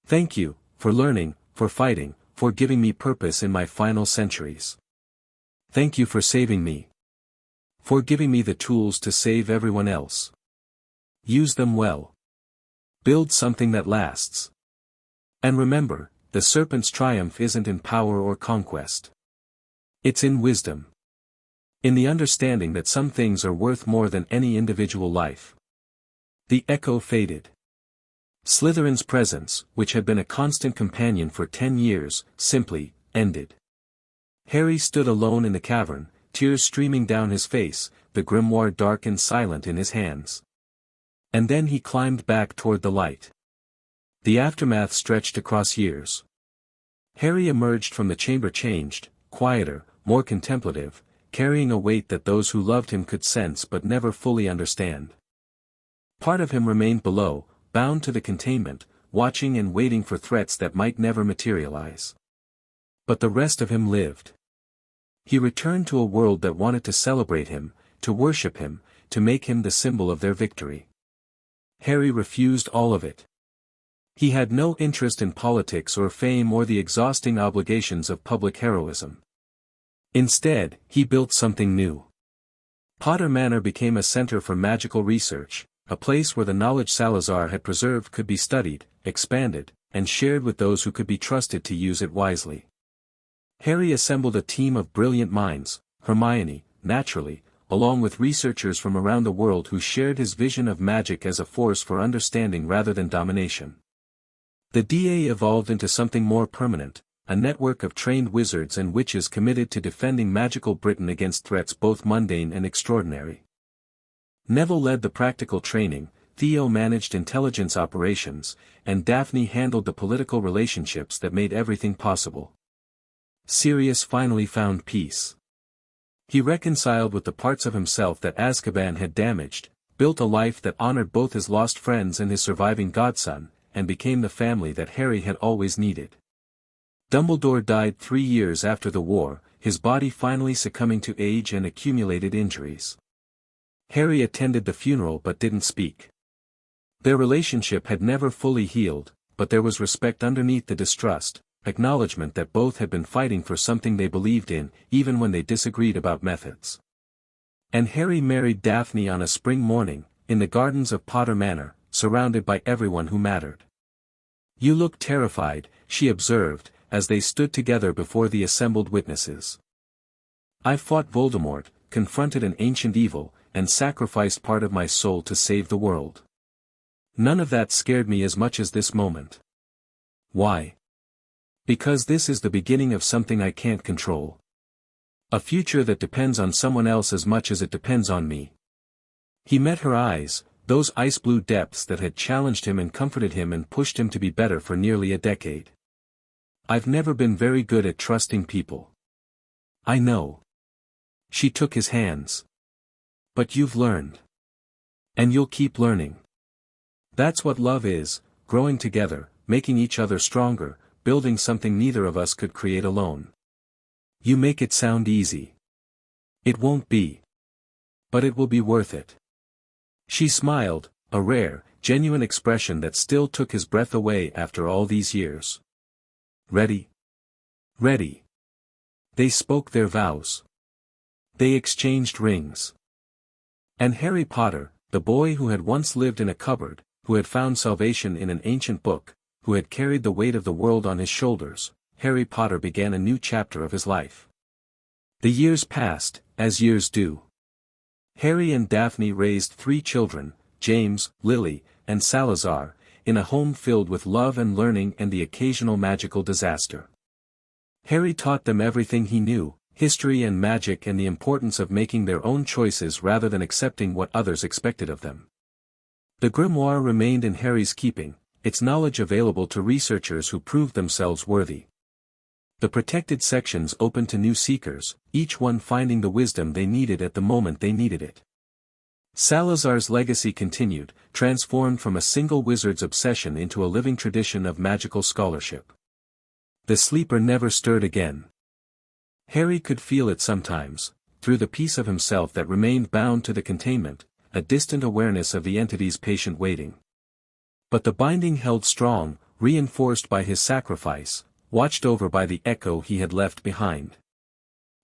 Thank you, for learning, for fighting, for giving me purpose in my final centuries. Thank you for saving me. For giving me the tools to save everyone else. Use them well. Build something that lasts. And remember, the serpent's triumph isn't in power or conquest. It's in wisdom. In the understanding that some things are worth more than any individual life." The echo faded. Slytherin's presence, which had been a constant companion for 10 years, simply ended. Harry stood alone in the cavern, tears streaming down his face, the grimoire dark and silent in his hands. And then he climbed back toward the light. The aftermath stretched across years. Harry emerged from the chamber changed, quieter, more contemplative, carrying a weight that those who loved him could sense but never fully understand. Part of him remained below, bound to the containment, watching and waiting for threats that might never materialize. But the rest of him lived. He returned to a world that wanted to celebrate him, to worship him, to make him the symbol of their victory. Harry refused all of it. He had no interest in politics or fame or the exhausting obligations of public heroism. Instead, he built something new. Potter Manor became a center for magical research, a place where the knowledge Salazar had preserved could be studied, expanded, and shared with those who could be trusted to use it wisely. Harry assembled a team of brilliant minds, Hermione, naturally, along with researchers from around the world who shared his vision of magic as a force for understanding rather than domination. The DA evolved into something more permanent, a network of trained wizards and witches committed to defending magical Britain against threats both mundane and extraordinary. Neville led the practical training, Theo managed intelligence operations, and Daphne handled the political relationships that made everything possible. Sirius finally found peace. He reconciled with the parts of himself that Azkaban had damaged, built a life that honored both his lost friends and his surviving godson, and became the family that Harry had always needed. Dumbledore died 3 years after the war, his body finally succumbing to age and accumulated injuries. Harry attended the funeral but didn't speak. Their relationship had never fully healed, but there was respect underneath the distrust, acknowledgement that both had been fighting for something they believed in, even when they disagreed about methods. And Harry married Daphne on a spring morning, in the gardens of Potter Manor, surrounded by everyone who mattered. "You look terrified," she observed, as they stood together before the assembled witnesses. "I fought Voldemort, confronted an ancient evil, and sacrificed part of my soul to save the world. None of that scared me as much as this moment. Why? Because this is the beginning of something I can't control. A future that depends on someone else as much as it depends on me." He met her eyes, those ice-blue depths that had challenged him and comforted him and pushed him to be better for nearly a decade. I've never been very good at trusting people. I know. She took his hands. But you've learned. And you'll keep learning. That's what love is, growing together, making each other stronger, building something neither of us could create alone. You make it sound easy. It won't be. But it will be worth it. She smiled, a rare, genuine expression that still took his breath away after all these years. Ready? Ready. They spoke their vows. They exchanged rings. And Harry Potter, the boy who had once lived in a cupboard, who had found salvation in an ancient book, who had carried the weight of the world on his shoulders, Harry Potter began a new chapter of his life. The years passed, as years do. Harry and Daphne raised 3 children, James, Lily, and Salazar, in a home filled with love and learning and the occasional magical disaster. Harry taught them everything he knew, history and magic and the importance of making their own choices rather than accepting what others expected of them. The grimoire remained in Harry's keeping, its knowledge available to researchers who proved themselves worthy. The protected sections opened to new seekers, each one finding the wisdom they needed at the moment they needed it. Salazar's legacy continued, transformed from a single wizard's obsession into a living tradition of magical scholarship. The sleeper never stirred again. Harry could feel it sometimes, through the piece of himself that remained bound to the containment, a distant awareness of the entity's patient waiting. But the binding held strong, reinforced by his sacrifice, watched over by the echo he had left behind.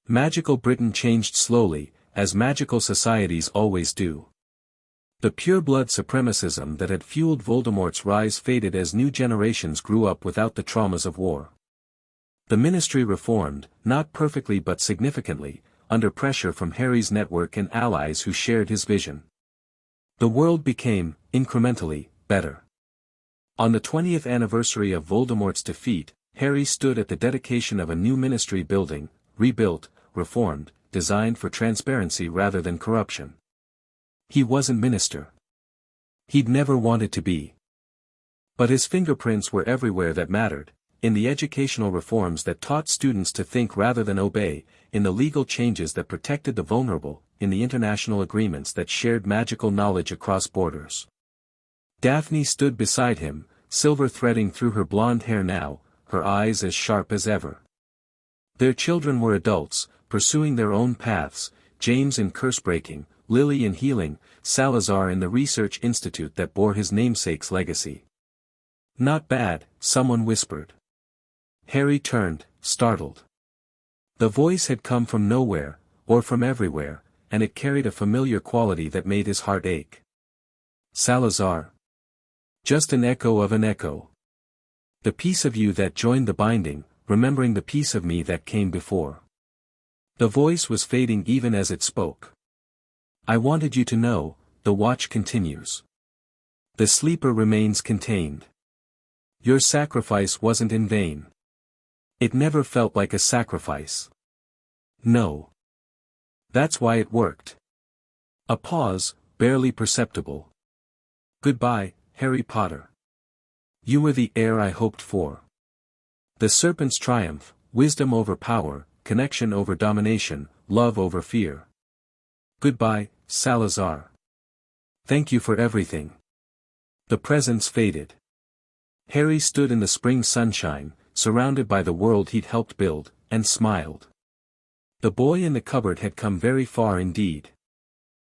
Magical Britain changed slowly, as magical societies always do. The pure-blood supremacism that had fueled Voldemort's rise faded as new generations grew up without the traumas of war. The ministry reformed, not perfectly but significantly, under pressure from Harry's network and allies who shared his vision. The world became, incrementally, better. On the 20th anniversary of Voldemort's defeat, Harry stood at the dedication of a new ministry building, rebuilt, reformed, designed for transparency rather than corruption. He wasn't minister. He'd never wanted to be. But his fingerprints were everywhere that mattered, in the educational reforms that taught students to think rather than obey, in the legal changes that protected the vulnerable, in the international agreements that shared magical knowledge across borders. Daphne stood beside him, silver threading through her blonde hair now, her eyes as sharp as ever. Their children were adults, pursuing their own paths, James in curse-breaking, Lily in healing, Salazar in the research institute that bore his namesake's legacy. Not bad, someone whispered. Harry turned, startled. The voice had come from nowhere, or from everywhere, and it carried a familiar quality that made his heart ache. Salazar. Just an echo of an echo. The piece of you that joined the binding, remembering the piece of me that came before. The voice was fading even as it spoke. I wanted you to know, the watch continues. The sleeper remains contained. Your sacrifice wasn't in vain. It never felt like a sacrifice. No. That's why it worked. A pause, barely perceptible. Goodbye, Harry Potter. You were the heir I hoped for. The serpent's triumph, wisdom over power, connection over domination, love over fear. Goodbye, Salazar. Thank you for everything. The presents faded. Harry stood in the spring sunshine, surrounded by the world he'd helped build, and smiled. The boy in the cupboard had come very far indeed.